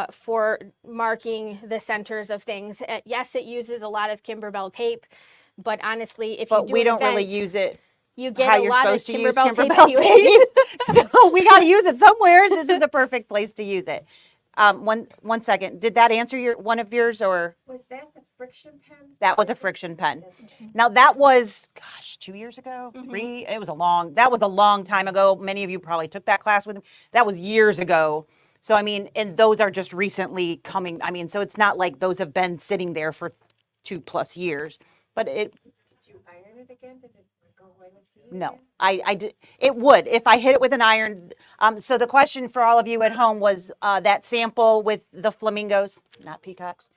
for marking the centers of things. Yes, it uses a lot of Kimberbell tape, but honestly, if you do we don't really use it. You get a lot of Kimberbell tape anyway. So we got to use it somewhere. This is the perfect place to use it. One second. Did that answer one of yours, or was that the friction pen? That was a friction pen. Now that was, gosh, 2 years ago, 3. That was a long time ago. Many of you probably took that class with me. That was years ago. So I mean, and those are just recently coming. I mean, so it's not like those have been sitting there for 2+ years. But Did you iron it again? Did it go away with heat? No, I did. It would if I hit it with an iron. So the question for all of you at home was that sample with the flamingos, not peacocks.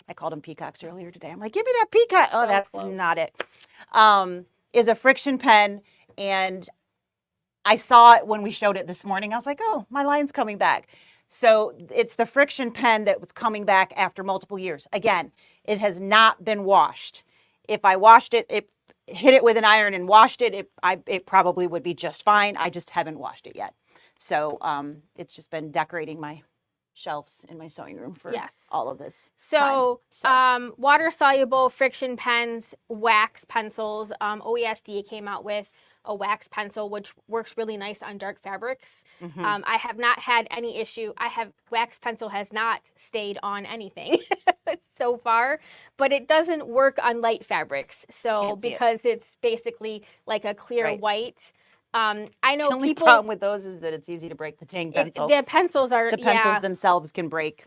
I called them peacocks earlier today. I'm like, give me that peacock. Oh, that's not it. Is a friction pen, and I saw it when we showed it this morning. I was like, oh, my line's coming back. So it's the friction pen that was coming back after multiple years. Again, it has not been washed. If I washed it, hit it with an iron and washed it, it probably would be just fine. I just haven't washed it yet. So it's just been decorating my shelves in my sewing room for all of this time. So water soluble friction pens, wax pencils. OESD came out with a wax pencil, which works really nice on dark fabrics. I have not had any issue. Wax pencil has not stayed on anything so far, but it doesn't work on light fabrics. So because it's basically like a clear white. I know the only problem with those is that it's easy to break the Tang pencil. The pencils themselves can break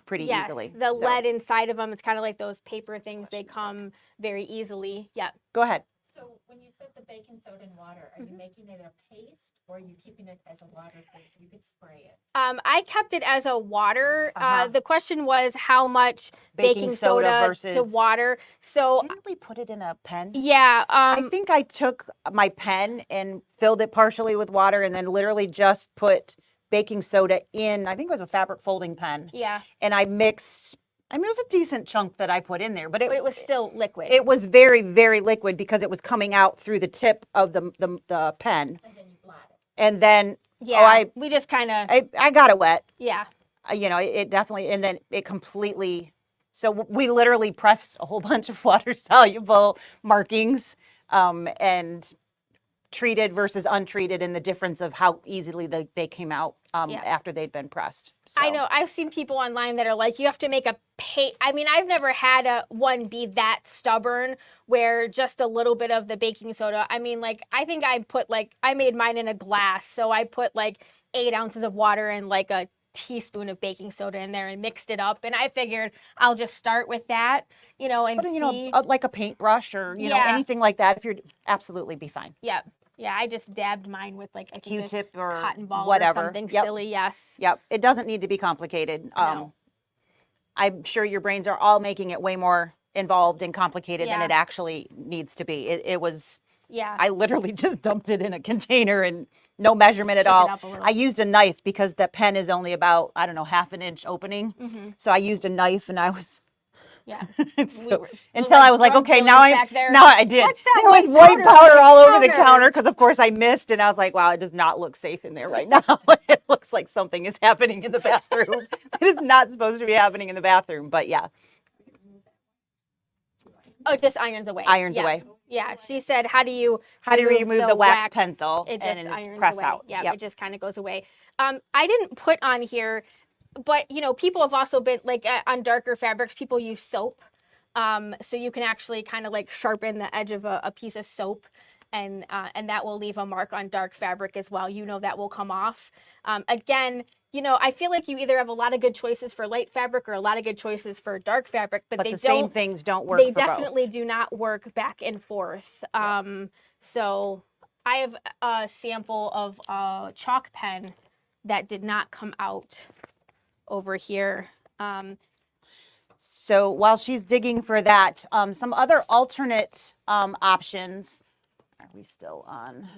pretty easily. The lead inside of them, it's kind of like those paper things. They come very easily. Yeah. Go ahead. So when you said the baking soda and water, are you making it a paste or are you keeping it as a water so you could spray it? I kept it as a water. The question was how much baking soda versus to water. So didn't we put it in a pen? Yeah. I think I took my pen and filled it partially with water and then literally just put baking soda in, I think it was a fabric folding pen. Yeah. And I mixed, I mean, it was a decent chunk that I put in there, but it was still liquid. It was very, very liquid because it was coming out through the tip of the pen. And then you blot it. And then, we just kind of. I got it wet. Yeah. It definitely, and then it completely, so we literally pressed a whole bunch of water soluble markings. And treated versus untreated and the difference of how easily they came out Yeah. after they'd been pressed. I So, know. I've seen people online that are like, you have to make a paste. I mean, I've never had one be that stubborn where just a little bit of the baking soda. I mean, like, I think I made mine in a glass. So I put like 8 ounces of water and like a teaspoon of baking soda in there and mixed it up. And I figured I'll just start with that, and but, see. like a paintbrush or, Yeah. anything like that, if you're absolutely be fine. Yeah. Yeah. I just dabbed mine with like a Q-tip or cotton ball whatever. or something Yep. silly. Yes. Yep. It doesn't need to be complicated. No. I'm sure your brains are all making it way more involved and complicated than Yeah. it actually needs to be. It was, Yeah. I literally just dumped it in a container and no measurement at Shake it all. up a little. I used a knife because the pen is only about, I don't know, half an inch opening. Mhm. So I used a knife and I was, Yeah. so, were until I was like, drug okay, dealers back there. now I did. What's that There was white white powder powder on all the over the counter? counter because of course I missed and I was like, wow, it does not look safe in there right now. It looks like something is happening in the bathroom. It is not supposed to be happening in the bathroom, but yeah, Oh, it just irons away. irons Yeah. away. Yeah. She said, how do you remove the wax pencil It and just then irons press away. out. Yeah. Yep. It just kind of goes away. I didn't put on here, but people have also been like on darker fabrics, people use soap. So you can actually kind of like sharpen the edge of a piece of soap and that will leave a mark on dark fabric as well. That will come off. Again, I feel like you either have a lot of good choices for light fabric or a lot of good choices for dark fabric, but they the same don't. things don't work They for both. definitely do not work back and forth. So I have a sample of a chalk pen that did not come out over here. So while she's digging for that, some other alternate options. Are we still on?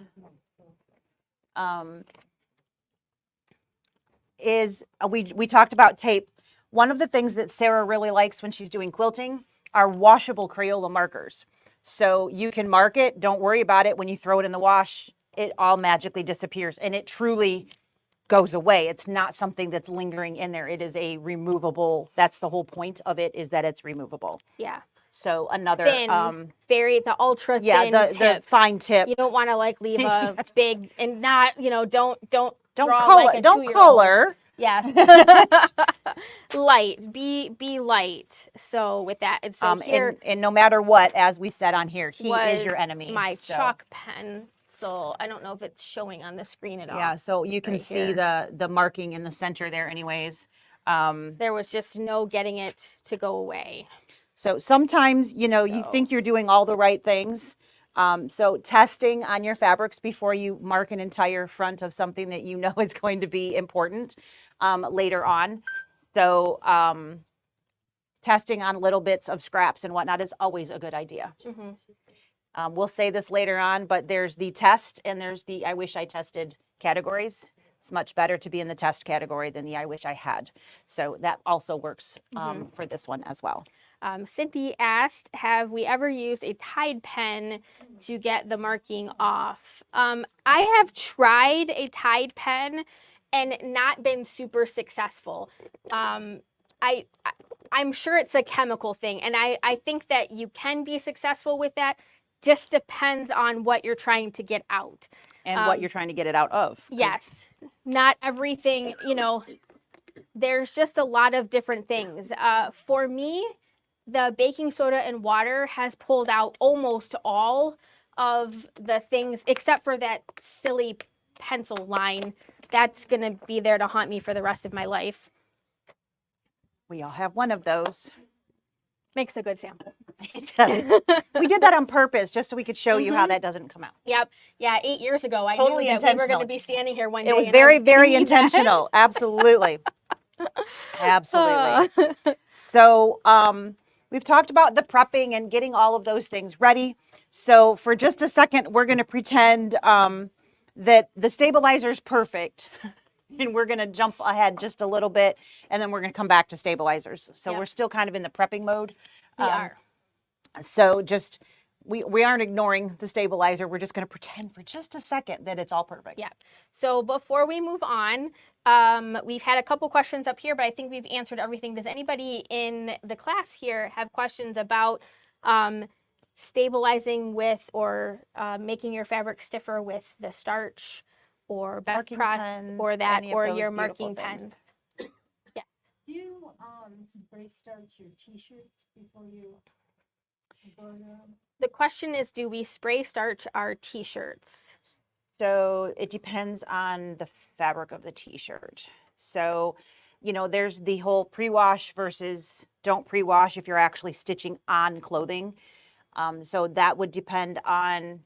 We talked about tape. One of the things that Sarah really likes when she's doing quilting are washable Crayola markers. So you can mark it. Don't worry about it. When you throw it in the wash, it all magically disappears and it truly goes away. It's not something that's lingering in there. It is a removable. That's the whole point of it, is that it's removable. Yeah. So another Thin, the ultra thin the tips. fine tip. You don't want to like leave a big and not, don't draw color. like a Don't 2-year-old. color. Yes. Light. Be light. So with that, it's so here and no matter what, as we said on here, he was is your enemy. my so. chalk pen. So I don't know if it's showing on the screen at all. Yeah, so you can Right see here. the marking in the center there anyways. There was just no getting it to go away. So sometimes, you think you're doing all the right things. So testing on your fabrics before you mark an entire front of something that you know is going to be important later on. So testing on little bits of scraps and whatnot is always a good idea. Mm-hmm. We'll say this later on, but there's the test and there's the I wish I tested categories. It's much better to be in the test category than the I wish I had. So that also works for this one as well. Cynthia asked, have we ever used a Tide pen to get the marking off? I have tried a Tide pen and not been super successful. I'm sure it's a chemical thing, and I think that you can be successful with that. Just depends on what you're trying to get out. And what you're trying to get it out of. Yes. Not everything, there's just a lot of different things. For me, the baking soda and water has pulled out almost all of the things, except for that silly pencil line. That's going to be there to haunt me for the rest of my life. We all have one of those. Makes a good sample. We did that on purpose just so we could show you how that doesn't come out. Yep. Yeah, 8 years ago, I Totally knew that we were going to intentional. be standing here one day. It was and I very, gonna very need that. intentional. Absolutely. Absolutely. So we've talked about the prepping and getting all of those things ready. So for just a second, we're going to pretend that the stabilizer is perfect. And we're going to jump ahead just a little bit, and then we're going to come back to stabilizers. So Yep. we're still kind of in the prepping mode. We are. So just, we aren't ignoring the stabilizer. We're just going to pretend for just a second that it's all perfect. Yeah. So before we move on, we've had a couple questions up here, but I think we've answered everything. Does anybody in the class here have questions about stabilizing with or making your fabric stiffer with the starch or best Marking press pens, or that any of or those your beautiful marking things. pens. Yes. Do you spray starch your t-shirts before you embroider them? The question is, do we spray starch our t-shirts? So it depends on the fabric of the t-shirt. So, you know, there's the whole pre-wash versus don't pre-wash if you're actually stitching on clothing. So that would depend on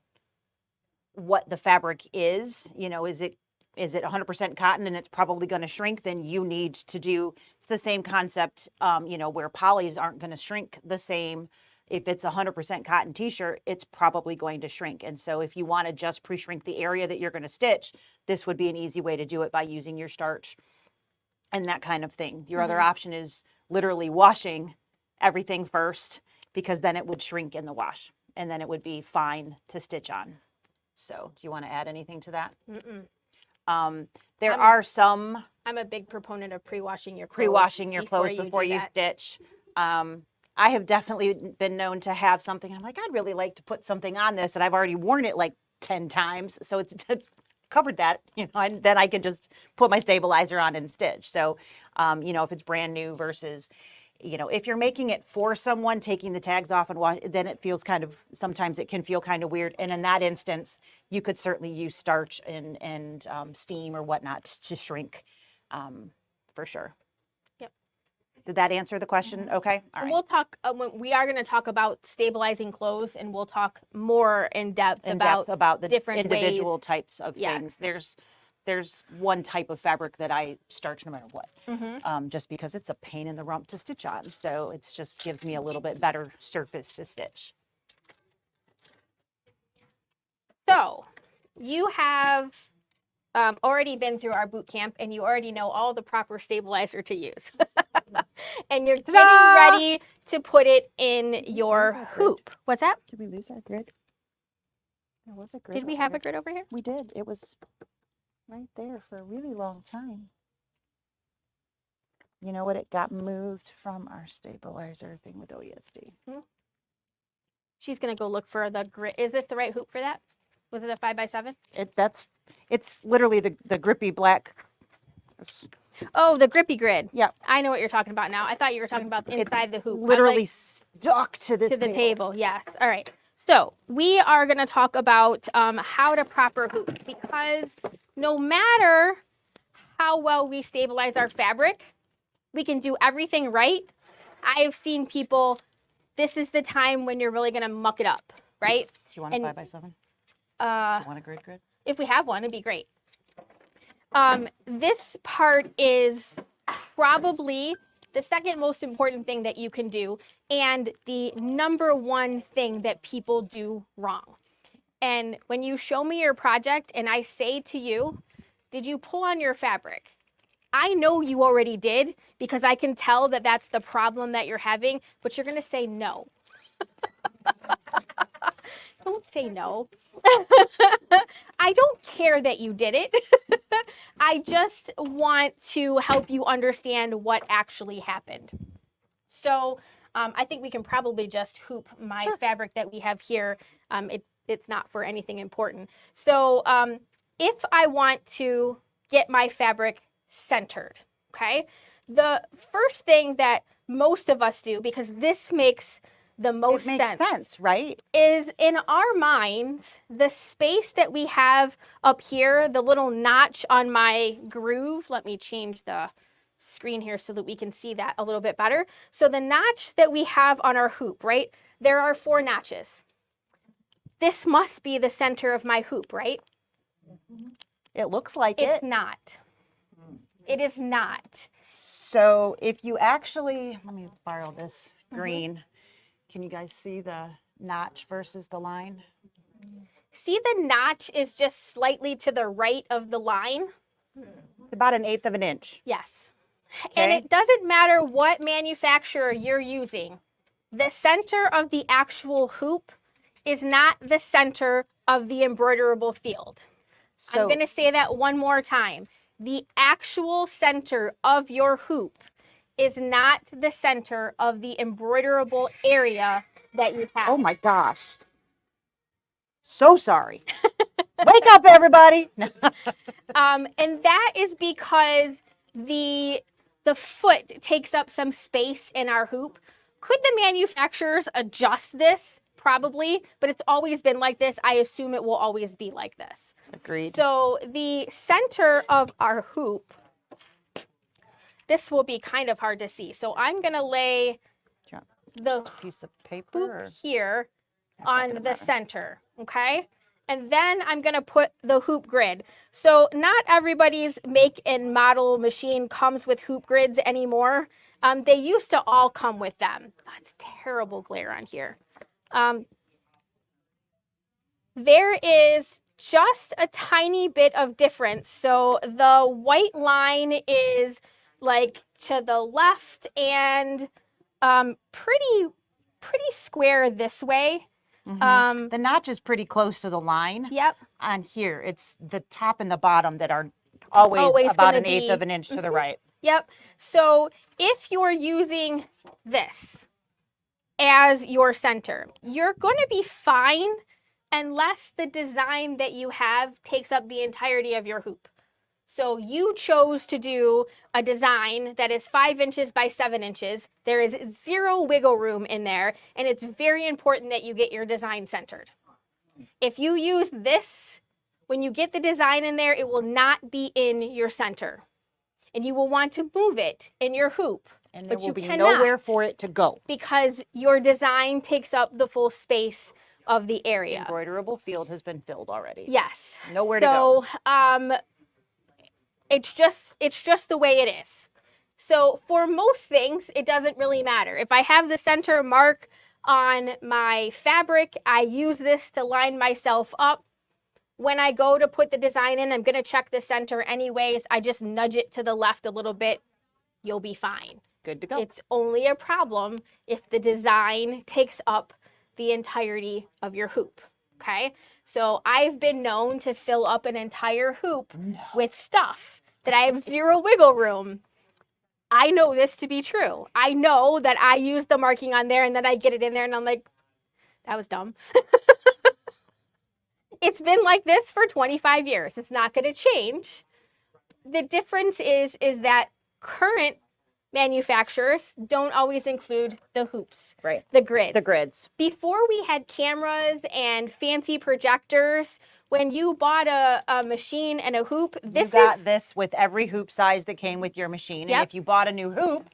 what the fabric is. You know, is it 100% cotton and it's probably going to shrink? Then you need to do, it's the same concept, you know, where polys aren't going to shrink the same. If it's 100% cotton t-shirt, it's probably going to shrink. And so if you want to just pre-shrink the area that you're going to stitch, this would be an easy way to do it by using your starch and that kind of thing. Your other option is literally washing everything first, because then it would shrink in the wash and then it would be fine to stitch on. So do you want to add anything to that? There are some. I'm a big proponent of pre-washing your clothes. Pre-washing your clothes before you that. stitch. I have definitely been known to have something. I'm like, I'd really like to put something on this, and I've already worn it like 10 times. So it's covered that, you know, and then I can just put my stabilizer on and stitch. So, you know, if it's brand new versus, you know, if you're making it for someone, taking the tags off and wash, then it feels kind of, sometimes it can feel kind of weird. And in that instance, you could certainly use starch and steam or whatnot to shrink, for sure. Yep. Did that answer the question? Okay. All And right. we'll talk, we are going to talk about stabilizing clothes, and we'll talk more in depth about the different individual ways. types of Yes. things. There's one type of fabric that I starch no matter what, just because it's a pain in the rump to stitch on. So it just gives me a little bit better surface to stitch. So you have already been through our boot camp, and you already know all the proper stabilizer to use. And you're getting ready to put it in your hoop. What's that? Did we lose our grid? There was a grid. Did we over have here. a grid over here? We did. It was right there for a really long time. You know what? It got moved from our stabilizer thing with OESD. She's going to go look for the grid. Is this the right hoop for that? Was it a 5x7? It's literally the grippy black. Oh, the grippy grid. Yep. I know what you're talking about now. I thought you were talking about inside the hoop. Literally Like, stuck to this to the table. Yes. All right. So we are going to talk about how to proper hoop, because no matter how well we stabilize our fabric, we can do everything right. I have seen people, this is the time when you're really going to muck it up, right? Do you want a 5x7? Do you want a grid? If we have one, it'd be great. This part is probably the second most important thing that you can do, and the number one thing that people do wrong. And when you show me your project and I say to you, did you pull on your fabric? I know you already did, because I can tell that that's the problem that you're having, but you're going to say no. Don't say no. I don't care that you did it. I just want to help you understand what actually happened. So I think we can probably just hoop my fabric that we have here. It's not for anything important. So if I want to get my fabric centered, okay, the first thing that most of us do, because this makes the most It makes sense, right? is in our minds, the space that we have up here, the little notch on my groove. Let me change the screen here so that we can see that a little bit better. So the notch that we have on our hoop, right? There are 4 notches. This must be the center of my hoop, right? It looks like It's it. not. It is not. So if you actually, let me borrow this green. Can you guys see the notch versus the line? See, the notch is just slightly to the right of the line. It's about 1/8 of an inch. Yes. And Okay. it doesn't matter what manufacturer you're using. The center of the actual hoop is not the center of the embroiderable field. So I'm going to say that one more time. The actual center of your hoop is not the center of the embroiderable area that you have. Oh my gosh. So sorry. Wake up, everybody. And that is because the foot takes up some space in our hoop. Could the manufacturers adjust this? Probably, but it's always been like this. I assume it will always be like this. Agreed. So the center of our hoop, this will be kind of hard to see. So I'm going to lay the Piece of paper. hoop Or? here That's not on gonna the matter. center, okay? And then I'm gonna put the hoop grid. So not everybody's make and model machine comes with hoop grids anymore. They used to all come with them. That's terrible glare on here. There is just a tiny bit of difference. So the white line is like to the left and pretty square this way. The notch is pretty close to the line. Yep. On here, it's the top and the bottom that are always about gonna an eighth be- of an inch to the right. Yep. So if you're using this as your center, you're going to be fine unless the design that you have takes up the entirety of your hoop. So you chose to do a design that is 5 inches by 7 inches. There is zero wiggle room in there, and it's very important that you get your design centered. If you use this, when you get the design in there, it will not be in your center. And you will want to move it in your hoop. And there But will you be cannot. nowhere for it to go. Because your design takes up the full space of the area. Embroiderable field has been filled already. Yes. Nowhere to go. So it's just the way it is. So for most things, it doesn't really matter. If I have the center mark on my fabric, I use this to line myself up. When I go to put the design in, I'm going to check the center anyways. I just nudge it to the left a little bit. You'll be fine. Good to go. It's only a problem if the design takes up the entirety of your hoop, okay? So I've been known to fill up an entire hoop with stuff that I have zero wiggle room. I know this to be true. I know that I use the marking on there and then I get it in there and I'm like, that was dumb. It's been like this for 25 years. It's not going to change. The difference is that current manufacturers don't always include the hoops, Right. the grids. The grids. Before we had cameras and fancy projectors, when you bought a machine and a hoop, this you got is this with every hoop size that came with your machine. Yep. And if you bought a new hoop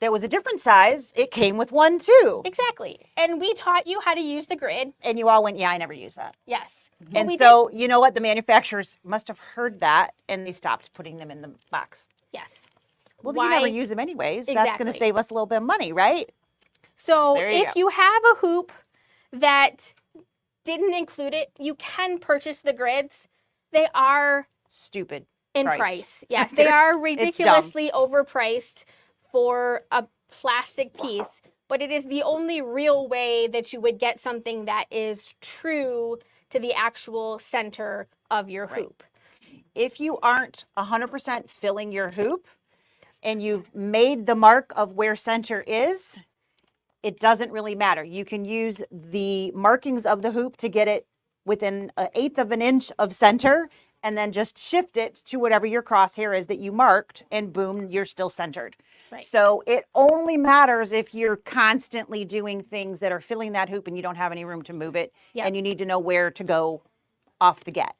that was a different size, it came with one too. exactly. And we taught you how to use the grid. And you all went, yeah, I never use that. Yes. But And we so, you know what? The manufacturers must have heard that and they stopped putting them in the box. did. Yes. Well, Why? you never use them anyways. That's going to Exactly. save us a little bit of money, right? So There you if go. you have a hoop that didn't include it, you can purchase the grids. They are Stupid. in priced. price. Yes, they They're- are it's dumb. ridiculously overpriced for a plastic piece, but it is the only real way that you would get something that is true to the actual center of your Right. hoop. If you aren't 100% filling your hoop and you've made the mark of where center is, it doesn't really matter. You can use the markings of the hoop to get it within an eighth of an inch of center and then just shift it to whatever your crosshair is that you marked and boom, you're still centered. Right. So it only matters if you're constantly doing things that are filling that hoop and you don't have any room to move it Yep. and you need to know where to go off the get.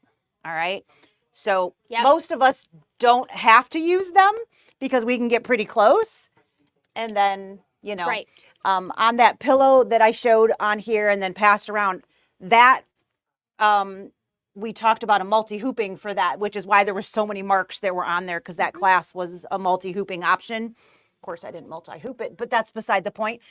All right. So Yep. most of us don't have to use them because we can get pretty close. And then, you know, Right. on that pillow that I showed on here and then passed around, that we talked about a multi-hooping for that, which is why there were so many marks that were on there because that class was a multi-hooping option. Of course, I didn't multi-hoop it, but that's beside the point.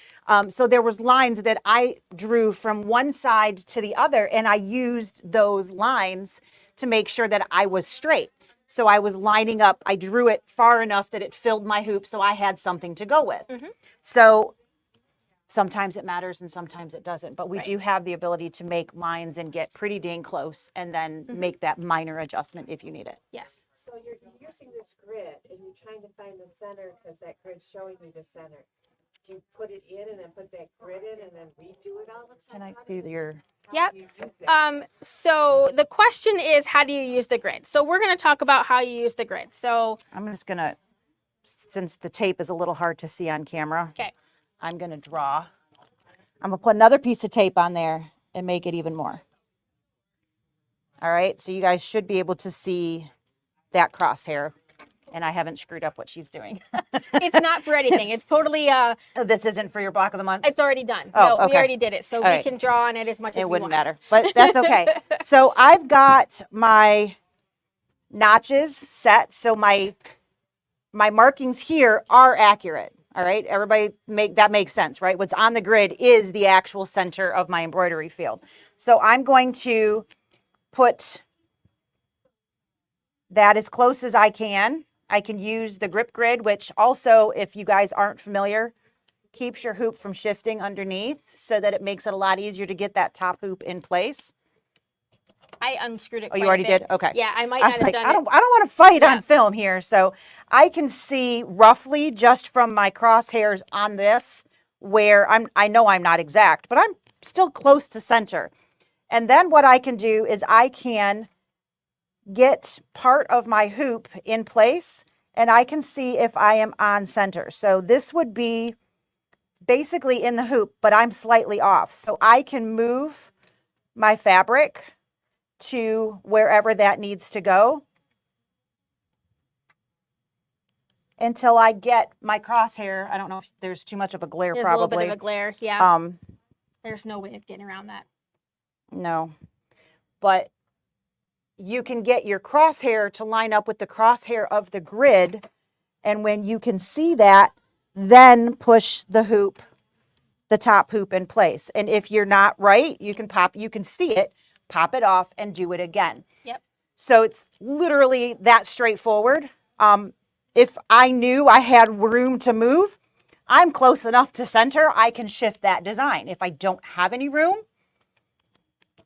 So there was lines that I drew from one side to the other, and I used those lines to make sure that I was straight. So I was lining up, I drew it far enough that it filled my hoop so I had something to go with. Mhm. So sometimes it matters and sometimes it doesn't, but we Right. do have the ability to make lines and get pretty dang close and then make that minor adjustment if you need it. Yes. So you're using this grid and you're trying to find the center because that grid's showing you the center. Do you put it in and then put that grid in and then redo it all the time? Can I see your? Yep. So the question is, how do you use the grid? So we're going to talk about how you use the grid. So I'm just gonna, since the tape is a little hard to see on camera, okay. I'm gonna draw. I'm gonna put another piece of tape on there and make it even more. All right, so you guys should be able to see that crosshair, and I haven't screwed up what she's doing. It's not for anything. It's totally This isn't for your block of the month? it's already done. Oh, No, we okay. already did it. So All we right. can draw on it as much as It we wouldn't want. matter, but that's okay. So I've got my notches set, so my markings here are accurate. All right, everybody that makes sense, right? What's on the grid is the actual center of my embroidery field. So I'm going to put that as close as I can. I can use the grip grid, which also, if you guys aren't familiar, keeps your hoop from shifting underneath so that it makes it a lot easier to get that top hoop in place. I unscrewed it. Oh, you quite a already bit. did? Okay. Yeah, I might I not was have like, done I it. don't want to fight Yeah. on film here. So I can see roughly just from my crosshairs on this where I know I'm not exact, but I'm still close to center. And then what I can do is I can get part of my hoop in place and I can see if I am on center. So this would be basically in the hoop, but I'm slightly off. So I can move my fabric to wherever that needs to go until I get my crosshair. I don't know if there's too much of a glare. There's probably a little bit of a glare. Yeah. um There's no way of getting around that. no, but you can get your crosshair to line up with the crosshair of the grid, and when you can see that, then push the top hoop in place. And if you're not right, you can see it, pop it off and do it again. Yep. So it's literally that straightforward. If I knew I had room to move, I'm close enough to center, I can shift that design. If I don't have any room,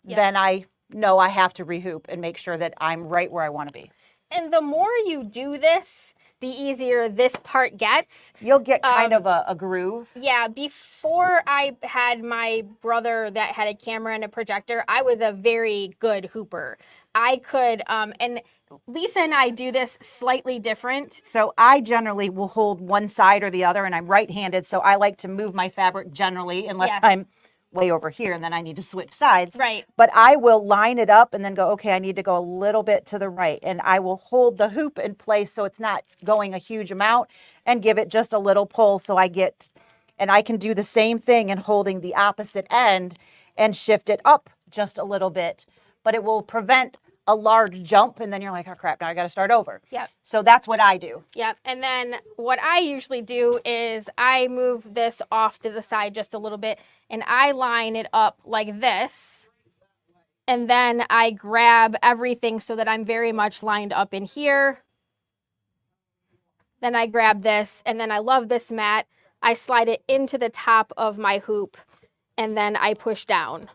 then I know I have to rehoop and make sure that I'm right where I want to be. And the more you do this, the easier this part gets. You'll get kind of a groove. Yeah, before I had my brother that had a camera and a projector, I was a very good hooper. I could, and Lisa and I do this slightly different. So I generally will hold one side or the other, and I'm right-handed, so I like to move my fabric generally, unless Yes. I'm way over here and then I need to switch sides. Right. But I will line it up and then go, okay, I need to go a little bit to the right, and I will hold the hoop in place so it's not going a huge amount and give it just a little pull so I get, and I can do the same thing in holding the opposite end and shift it up just a little bit, but it will prevent a large jump and then you're like, oh crap, now I got to start over. Yep. So that's what I do. Yep. And then what I usually do is I move this off to the side just a little bit and I line it up like this. And then I grab everything so that I'm very much lined up in here. Then I grab this, and then I love this mat. I slide it into the top of my hoop and then I push down.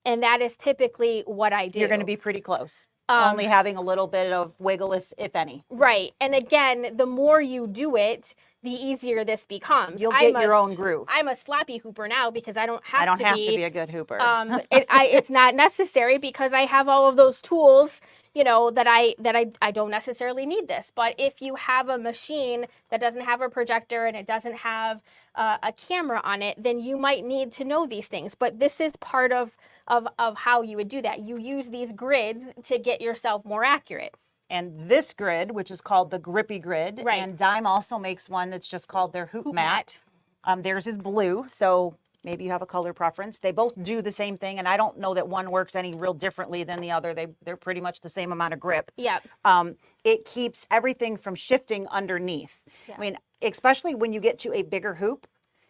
And that is typically what I do. You're going to be pretty close. Only having a little bit of wiggle, if any. Right. And again, the more you do it, the easier this becomes. You'll get your own groove. I'm a sloppy hooper now because I don't have to be a good hooper. It's not necessary because I have all of those tools, you know, that I don't necessarily need this. But if you have a machine that doesn't have a projector and it doesn't have a camera on it, then you might need to know these things. But this is part of how you would do that. You use these grids to get yourself more accurate. And this grid, which is called the Grippy Grid, Right. and Dime also makes one that's just called their Hoop Mat. Theirs is blue, so maybe you have a color preference. They both do the same thing, and I don't know that one works any real differently than the other. They're pretty much the same amount of grip. Yep. It keeps everything from shifting underneath. Yeah. I mean, especially when you get to a bigger hoop,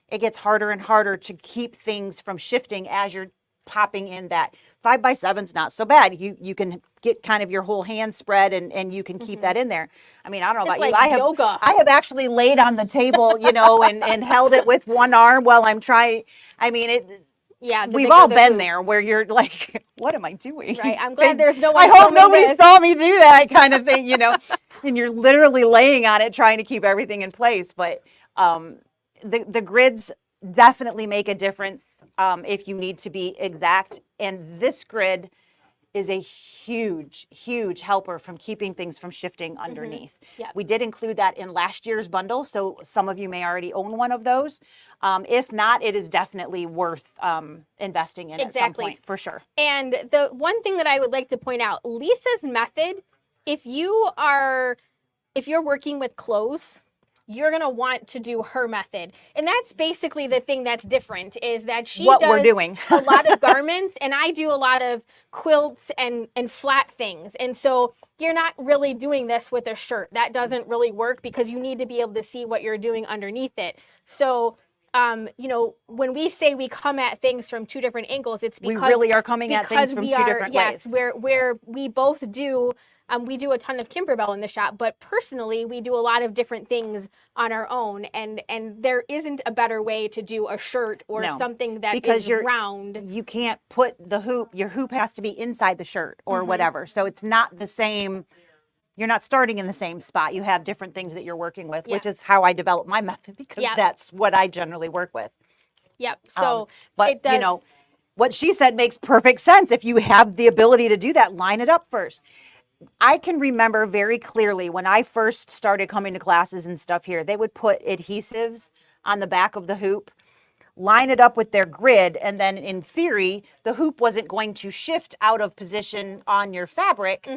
it gets harder and harder to keep things from shifting as you're popping in that 5x7's not so bad. You can get kind of your whole hand spread and you can keep that in there. I mean, I don't know It's about like you. yoga. I have actually laid on the table, you know, and held it with one arm while I'm trying. I mean, Yeah. the we've bigger all the been hoop. there where you're like, what am I doing? Right. I'm glad there's no one I hope filming nobody this. saw me do that kind of thing, you know. And you're literally laying on it trying to keep everything in place. But the grids definitely make a difference if you need to be exact. And this grid is a huge, huge helper from keeping things from shifting underneath. Yep. We did include that in last year's bundle, so some of you may already own one of those. If not, it is definitely worth investing in at some Exactly. point, for sure. And the one thing that I would like to point out, Lisa's method, if you're working with clothes, you're going to want to do her method. And that's basically the thing that's different, is that she What does we're doing. a lot of garments and I do a lot of quilts and flat things. And so you're not really doing this with a shirt. That doesn't really work because you need to be able to see what you're doing underneath it. So when we say we come at things from two different angles, it's because we really are coming at things from we two are, different yes, ways. where we both do. We do a ton of Kimberbell in the shop, but personally, we do a lot of different things on our own, and there isn't a better way to do a shirt or No, something that because is round. You can't put the hoop, your hoop has to be inside the shirt or whatever. So it's not the same. You're not starting in the same spot. You have different things that you're working with, which is how I develop my method, because that's what I generally work with. Yep. So but it does, what she said makes perfect sense. If you have the ability to do that, line it up first. I can remember very clearly when I first started coming to classes and stuff here, they would put adhesives on the back of the hoop, line it up with their grid, and then in theory, the hoop wasn't going to shift out of position on your fabric,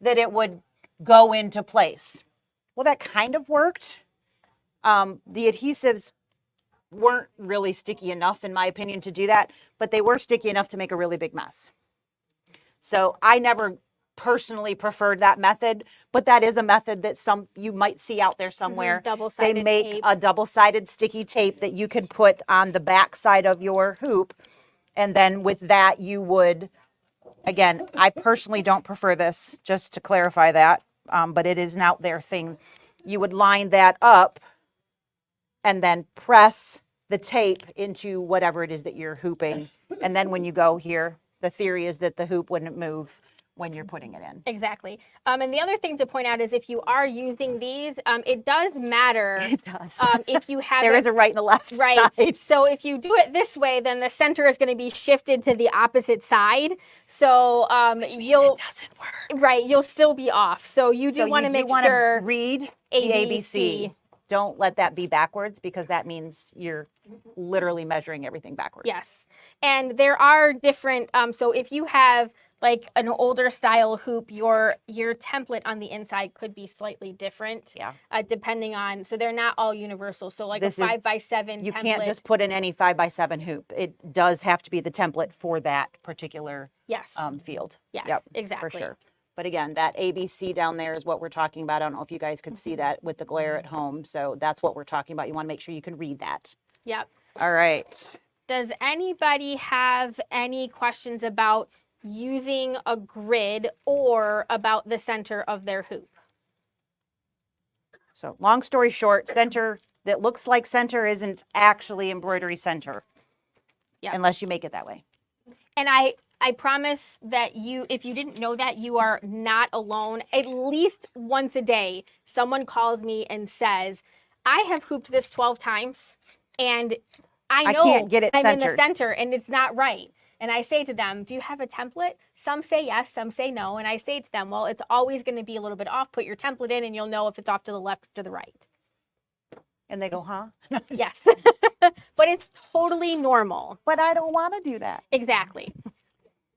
that it would go into place. Well, that kind of worked. The adhesives weren't really sticky enough, in my opinion, to do that, but they were sticky enough to make a really big mess. So I never personally preferred that method, but that is a method that you might see out there somewhere. double-sided They make tape. a double-sided sticky tape that you could put on the back side of your hoop, and then with that you would, again, I personally don't prefer this, just to clarify that, but it is an out there thing. You would line that up and then press the tape into whatever it is that you're hooping, and then when you go here, the theory is that the hoop wouldn't move when you're putting it in. Exactly. And the other thing to point out is if you are using these, it does matter. It does. If you have There is a right and a left side. So if you do it this way, then the center is going to be shifted to the opposite side. So It doesn't work. Right, you'll still be off. So you do want to make sure read the ABC. ABC. Don't let that be backwards, because that means you're literally measuring everything backwards. Yes. And there are different, so if you have like an older style hoop, your template on the inside could be slightly different. Yeah. Depending on, so they're not all universal. So like This a is- 5x7 You template. can't just put in any 5x7 hoop. It does have to be the template for that particular Yes. field. Yes, Yep, exactly. for sure. But again, that ABC down there is what we're talking about. I don't know if you guys could see that with the glare at home. So that's what we're talking about. You want to make sure you can read that. Yep. All right. Does anybody have any questions about using a grid or about the center of their hoop? So long story short, center that looks like center isn't actually embroidery center. Yep. Unless you make it that way. And I promise that if you didn't know that, you are not alone. At least once a day, someone calls me and says, I have hooped this 12 times and I know can't get it I'm in the centered." center and it's not right. And I say to them, do you have a template? Some say yes, some say no. And I say to them, well, it's always going to be a little bit off. Put your template in and you'll know if it's off to the left or to the right. And they go, huh? Yes. But it's totally normal. But I don't want to do that. Exactly.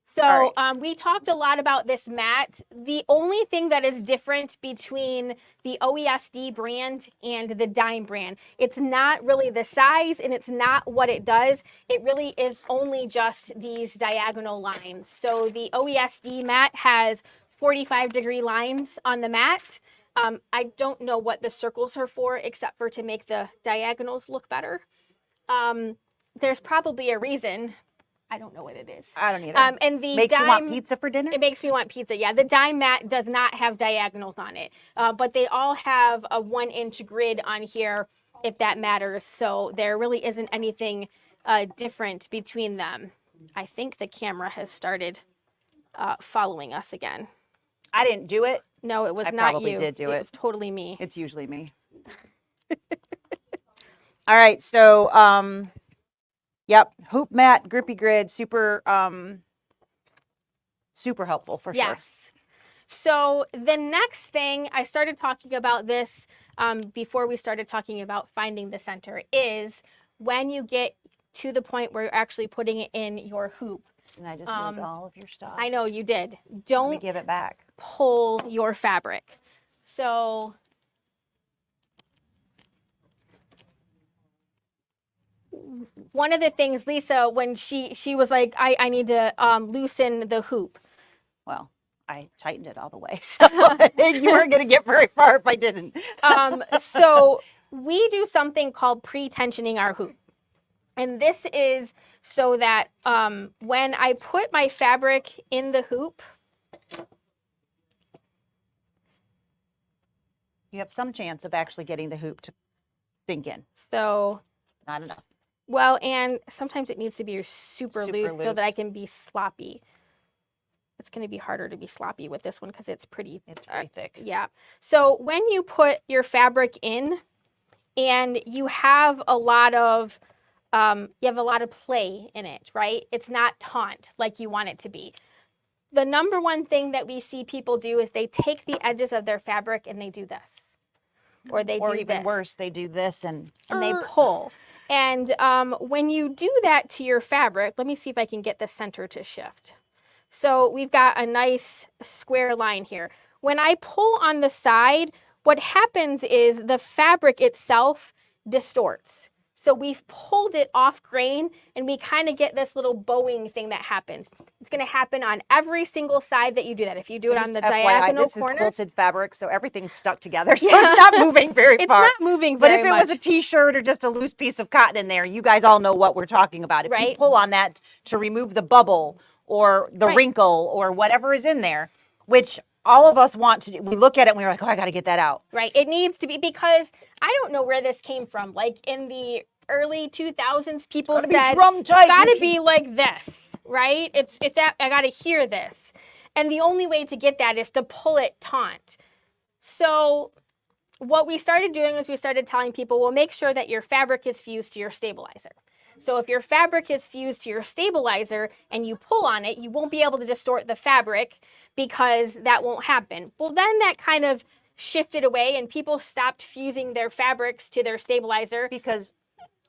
So All we talked a lot about this mat. The only thing that is different between the OESD brand and the Dime brand, it's not really the size and it's not what it does. It really is only just these diagonal lines. So the OESD mat has 45-degree lines on the mat. I don't know what the circles are for, except for to make the diagonals look better. There's probably a reason. I don't know what it is. I don't either. And the Makes you want Dime, pizza for dinner? it makes me want pizza. Yeah, the Dime mat does not have diagonals on it, but they all have a 1-inch grid on here, if that matters. So there really isn't anything different between them. I think the camera has started following us again. I didn't do it. No, it was I not probably you. did do it. It was totally me. It's usually me. All right, so yep, hoop mat, grippy grid, super super helpful for sure. Yes. So the next thing, I started talking about this before we started talking about finding the center, is when you get to the point where you're actually putting it in your hoop. And I just moved all of your stuff. I know you did. Let me Don't give it back. pull your fabric. So one of the things, Lisa, when she was like, I need to loosen the hoop. Well, I tightened it all the way, so you weren't going to get very far if I didn't. So we do something called pre-tensioning our hoop. And this is so that when I put my fabric in the hoop, You have some chance of actually getting the hoop to sink in. so, Not enough. well, and sometimes it needs to be super Super loose so that I loose. can be sloppy. It's going to be harder to be sloppy with this one because it's pretty thick. Yeah. So when you put your fabric in and you have a lot of play in it, right? It's not taut like you want it to be. The number one thing that we see people do is they take the edges of their fabric and they do this. Or they do even this. worse, they do this and They pull. And when you do that to your fabric, let me see if I can get the center to shift. So we've got a nice square line here. When I pull on the side, what happens is the fabric itself distorts. So we've pulled it off grain and we kind of get this little bowing thing that happens. It's going to happen on every single side that you do that. If you do it on the diagonal this corners. is quilted fabric, so everything's stuck together, so it's not moving very It's far. not moving But very if it much. was a t-shirt or just a loose piece of cotton in there, you guys all know what we're talking about. If you Right. pull on that to remove the bubble or the Right. wrinkle or whatever is in there, which all of us want to do, we look at it and we're like, oh, I got to get that out. Right. It needs to be, because I don't know where this came from. Like in the early 2000s, people Gotta be said drum it's tight. got to be like this, right? I got to hear this. And the only way to get that is to pull it taut. So what we started doing was we started telling people, well, make sure that your fabric is fused to your stabilizer. So if your fabric is fused to your stabilizer and you pull on it, you won't be able to distort the fabric because that won't happen. Well, then that kind of shifted away and people stopped fusing their fabrics to their stabilizer. Because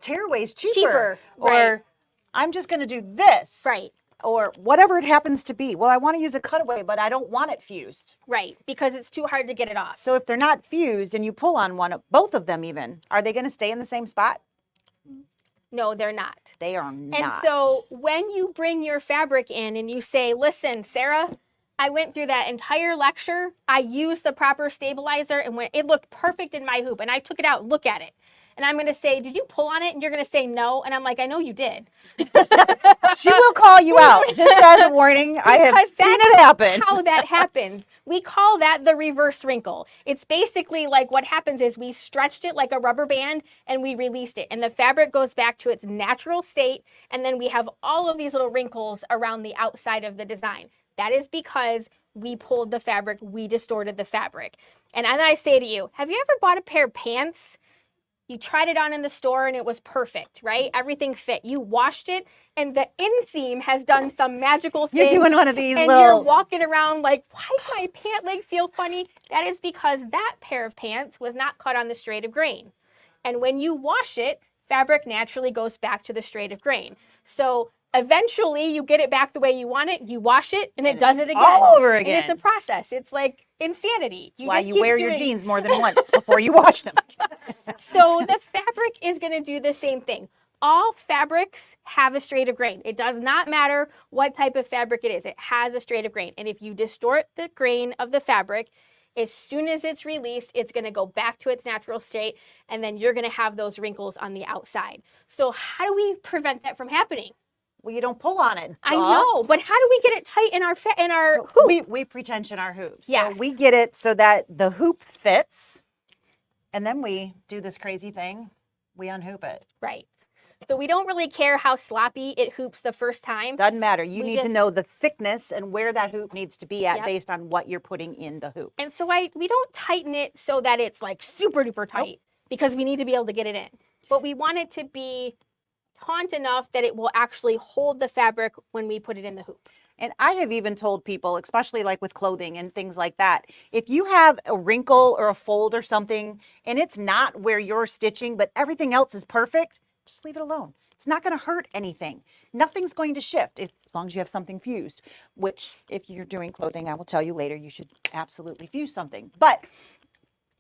tearaway's cheaper. Cheaper, Or right. I'm just going to do this. Right. Or whatever it happens to be. Well, I want to use a cutaway, but I don't want it fused. Right, because it's too hard to get it off. So if they're not fused and you pull on both of them even, are they going to stay in the same spot? No, they're not. They are not. And so when you bring your fabric in and you say, listen, Sarah, I went through that entire lecture. I used the proper stabilizer and it looked perfect in my hoop. And I took it out, look at it. And I'm going to say, did you pull on it? And you're going to say no. And I'm like, I know you did. She will call you out. Just as a warning, I have Because seen that's it happen. how that happens. We call that the reverse wrinkle. It's basically like what happens is we stretched it like a rubber band and we released it. And the fabric goes back to its natural state. And then we have all of these little wrinkles around the outside of the design. That is because we pulled the fabric, we distorted the fabric. And then I say to you, have you ever bought a pair of pants? You tried it on in the store and it was perfect, right? Everything fit. You washed it and the inseam has done some magical thing. You're doing one of these and little... you're walking around like, why does my pant leg feel funny? That is because that pair of pants was not cut on the straight of grain. And when you wash it, fabric naturally goes back to the straight of grain. So eventually you get it back the way you want it, you wash it, and it does it again. All over again. And it's a process. It's like insanity. That's why just you keep wear your doing- jeans more than once before you wash them. So the fabric is going to do the same thing. All fabrics have a straight of grain. It does not matter what type of fabric it is. It has a straight of grain. And if you distort the grain of the fabric, as soon as it's released, it's going to go back to its natural state, and then you're going to have those wrinkles on the outside. So how do we prevent that from happening? Well, you don't pull on it. Duh. I know, but how do we get it tight in our So hoop? we pretension our hoops. Yes. So we get it so that the hoop fits, and then we do this crazy thing. We unhoop it. Right. So we don't really care how sloppy it hoops the first time. Doesn't matter. You We need to just- know the thickness and where that hoop needs to be at Yep. based on what you're putting in the hoop. And so we don't tighten it so that it's like super duper tight because we need to be able to get it in. but we want it to be taut enough that it will actually hold the fabric when we put it in the hoop. And I have even told people, especially like with clothing and things like that, if you have a wrinkle or a fold or something and it's not where you're stitching, but everything else is perfect, just leave it alone. It's not going to hurt anything. Nothing's going to shift as long as you have something fused, which if you're doing clothing, I will tell you later, you should absolutely fuse something. But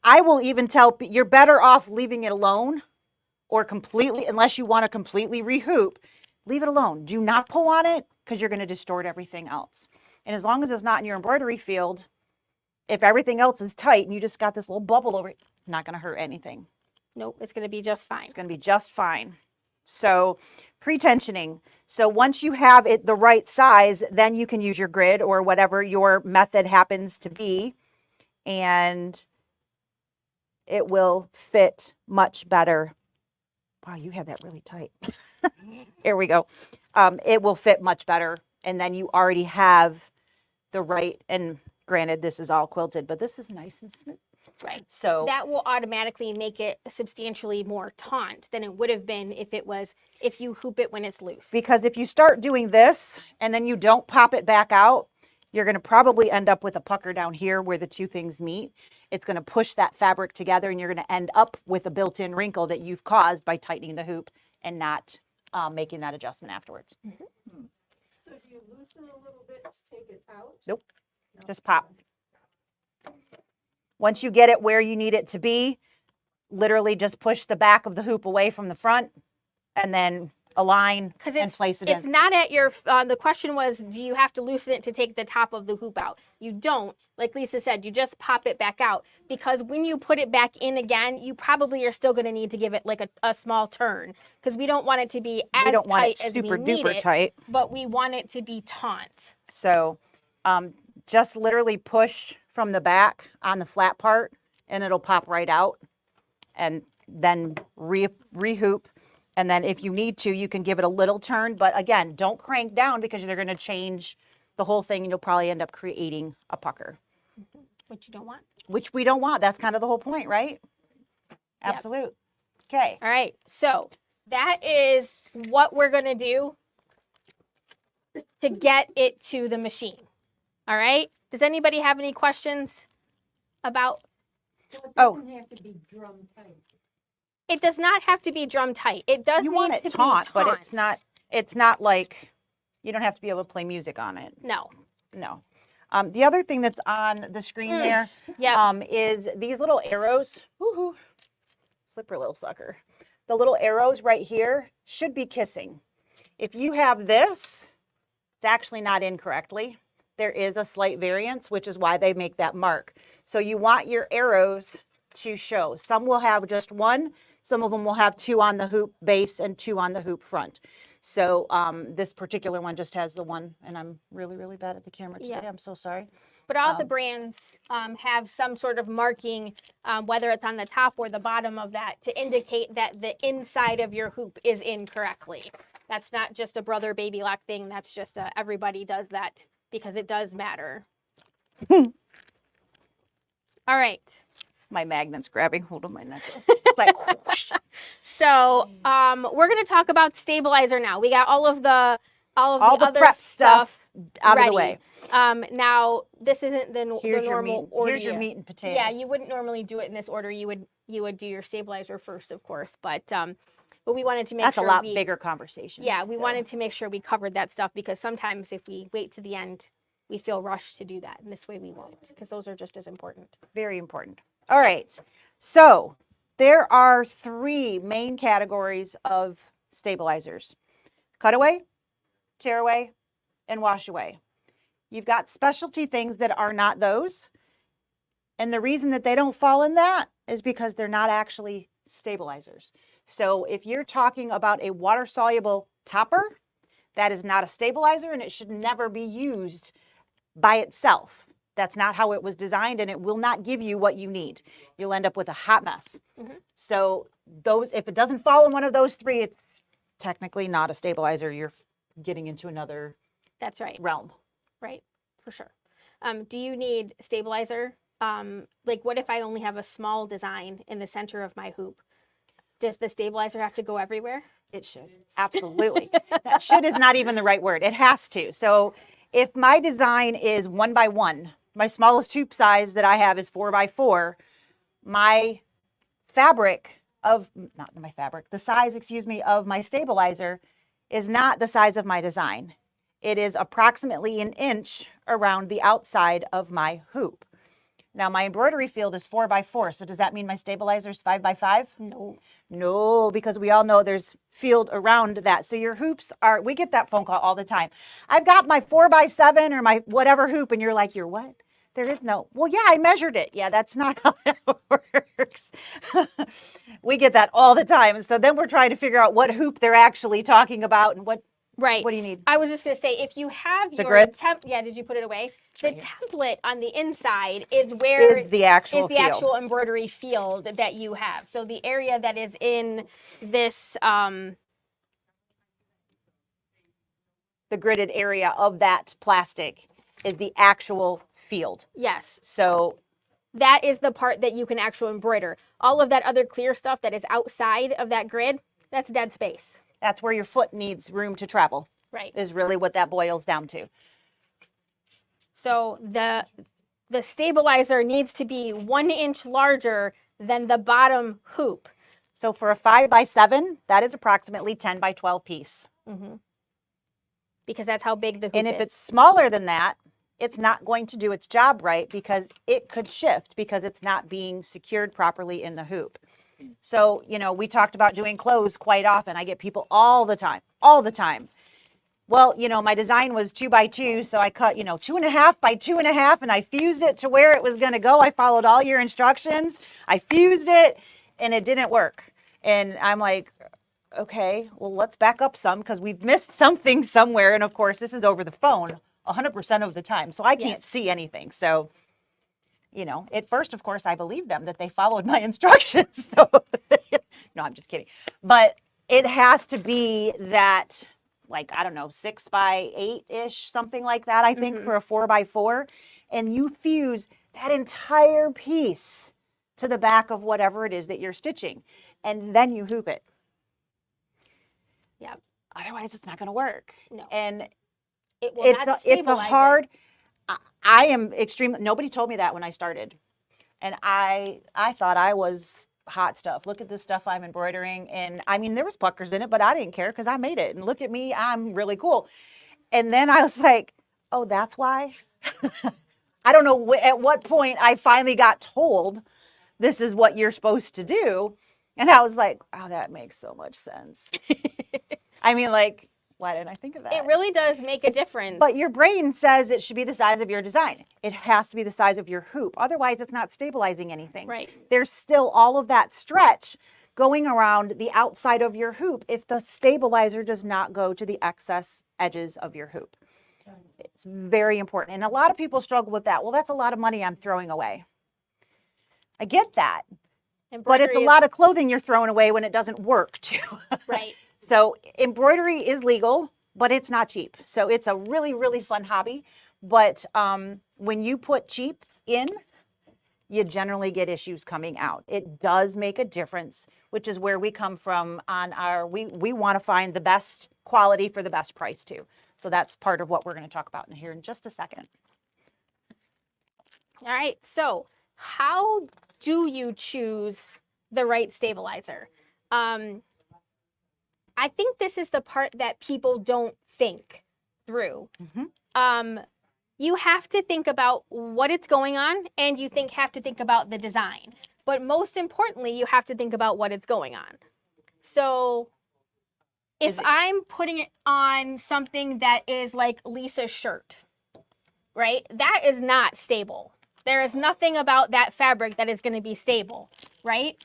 I will even tell you're better off leaving it alone or completely, unless you want to completely rehoop, leave it alone. Do not pull on it because you're going to distort everything else. And as long as it's not in your embroidery field, if everything else is tight and you just got this little bubble over it, it's not going to hurt anything. Nope, it's going to be just fine. It's going to be just fine. So pre-tensioning. So once you have it the right size, then you can use your grid or whatever your method happens to be, and it will fit much better. Wow, you had that really tight. Here we go. It will fit much better. And then you already have the right, and granted, this is all quilted, but this is nice and smooth. Right. So that will automatically make it substantially more taut than it would have been if you hoop it when it's loose. because if you start doing this and then you don't pop it back out, you're going to probably end up with a pucker down here where the two things meet. It's going to push that fabric together and you're going to end up with a built-in wrinkle that you've caused by tightening the hoop and not making that adjustment afterwards. So do you loosen a little bit to take it out? Nope. Just pop. Once you get it where you need it to be, literally just push the back of the hoop away from the front and then align and place it it's in. not at your, the question was, do you have to loosen it to take the top of the hoop out? You don't. Like Lisa said, you just pop it back out, because when you put it back in again, you probably are still going to need to give it like a small turn, because we don't want it to be as We don't want it tight as super we need duper it, tight. but we want it to be taut. So just literally push from the back on the flat part and it'll pop right out, and then rehoop. And then if you need to, you can give it a little turn, but again, don't crank down because they're going to change the whole thing and you'll probably end up creating a pucker. Which you don't want. Which we don't want. That's kind of the whole point, right? Absolute. Okay. All right, so that is what we're going to do to get it to the machine. All right, does anybody have any questions about? So it Oh. doesn't have to be drum tight. It does not have to be drum tight. It does You need want to it be taut, but taut. it's not like, you don't have to be able to play music on it. No. No. The other thing that's on the screen there Yep. is these little arrows. Woohoo. Slippery little sucker. The little arrows right here should be kissing. If you have this, it's actually not in correctly. There is a slight variance, which is why they make that mark. So you want your arrows to show. Some will have just one. Some of them will have two on the hoop base and two on the hoop front. So this particular one just has the one, and I'm really, really bad at the camera today. Yeah. I'm so sorry. But all the brands have some sort of marking, whether it's on the top or the bottom of that, to indicate that the inside of your hoop is in correctly. That's not just a brother baby lock thing. That's just everybody does that because it does matter. All right. My magnet's grabbing hold of my necklace. It's like, whoosh. So we're going to talk about stabilizer now. We got all the other prep stuff out ready. of the way. Now this isn't the normal order. Here's your meat and potatoes. Yeah, you wouldn't normally do it in this order. You would do your stabilizer first, of course, but we wanted to make That's sure a lot bigger conversation. Yeah, we wanted to make sure we covered that stuff, because sometimes if we wait to the end, we feel rushed to do that, and this way we won't, because those are just as important. Very important. All right. So there are three main categories of stabilizers: cutaway, tear away, and wash away. You've got specialty things that are not those. And the reason that they don't fall in that is because they're not actually stabilizers. So if you're talking about a water-soluble topper, that is not a stabilizer, and it should never be used by itself. That's not how it was designed, and it will not give you what you need. You'll end up with a hot mess. So if it doesn't fall in one of those three, it's technically not a stabilizer. You're getting into another That's right. realm. Right, for sure. Do you need stabilizer? Like, what if I only have a small design in the center of my hoop? Does the stabilizer have to go everywhere? It should. Absolutely. That should is not even the right word. It has to. So if my design is 1 by 1, my smallest hoop size that I have is 4 by 4, my fabric of, not my fabric, the size, excuse me, of my stabilizer is not the size of my design. It is approximately an inch around the outside of my hoop. Now my embroidery field is 4 by 4. So does that mean my stabilizer is 5 by 5? No. No, because we all know there's field around that. So your hoops are, we get that phone call all the time. I've got my 4 by 7 or my whatever hoop. And you're like, you're what? There is no, well, yeah, I measured it. Yeah, that's not how that works. We get that all the time. And so then we're trying to figure out what hoop they're actually talking about and what Right. do you need? I was just going to say, if you have The your grid? yeah, did you put it away? The template on the inside is where Is the actual field. actual embroidery field that you have. So the area that is in this, The gridded area of that plastic is the actual field. yes, So that is the part that you can actually embroider. All of that other clear stuff that is outside of that grid, that's dead space. that's where your foot needs room to travel, Right. is really what that boils down to. So the stabilizer needs to be 1 inch larger than the bottom hoop. So for a 5 by 7, that is approximately 10 by 12 piece. Because that's how big the hoop And if is. it's smaller than that, it's not going to do its job right because it could shift because it's not being secured properly in the hoop. So, you know, we talked about doing clothes quite often. I get people all the time. Well, you know, my design was 2 by 2, so I cut, 2.5 by 2.5, and I fused it to where it was going to go. I followed all your instructions. I fused it, and it didn't work. And I'm like, okay, well, let's back up some because we've missed something somewhere. And of course, this is over the phone 100% of the time, so I can't see anything. So, at first, of course, I believed them that they followed my instructions. So, no, I'm just kidding. But it has to be that, like, I don't know, 6 by 8-ish, something like that, I think, for a 4 by 4. And you fuse that entire piece to the back of whatever it is that you're stitching. And then you hoop it. Yep. Otherwise, it's not going to work. No. And It will it's not a stabilize hard, I am extremely, nobody told me that when I started. And I thought I was hot stuff. Look at this stuff I'm embroidering. And I mean, there was puckers in it, but I didn't care because I made it. And look at me, I'm really cool. And then I was like, oh, that's why? I don't know at what point I finally got told this is what you're supposed to do. And I was like, oh, that makes so much sense. I mean, like, why didn't I think of that? It really does make a difference. But your brain says it should be the size of your design. It has to be the size of your hoop. Otherwise, it's not stabilizing anything. Right. There's still all of that stretch going around the outside of your hoop if the stabilizer does not go to the excess edges of your hoop. It's very important. And a lot of people struggle with that. Well, that's a lot of money I'm throwing away. I get that. But it's a lot of clothing you're throwing away when it doesn't work too. Right. So embroidery is legal, but it's not cheap. So it's a really, really fun hobby. But when you put cheap in, you generally get issues coming out. It does make a difference, which is where we come from on our, we want to find the best quality for the best price too. So that's part of what we're going to talk about in here in just a second. All right. So how do you choose the right stabilizer? I think this is the part that people don't think through. You have to think about what it's going on, and you have to think about the design. But most importantly, you have to think about what it's going on. So if I'm putting it on something that is like Lisa's shirt, right? That is not stable. There is nothing about that fabric that is going to be stable, right?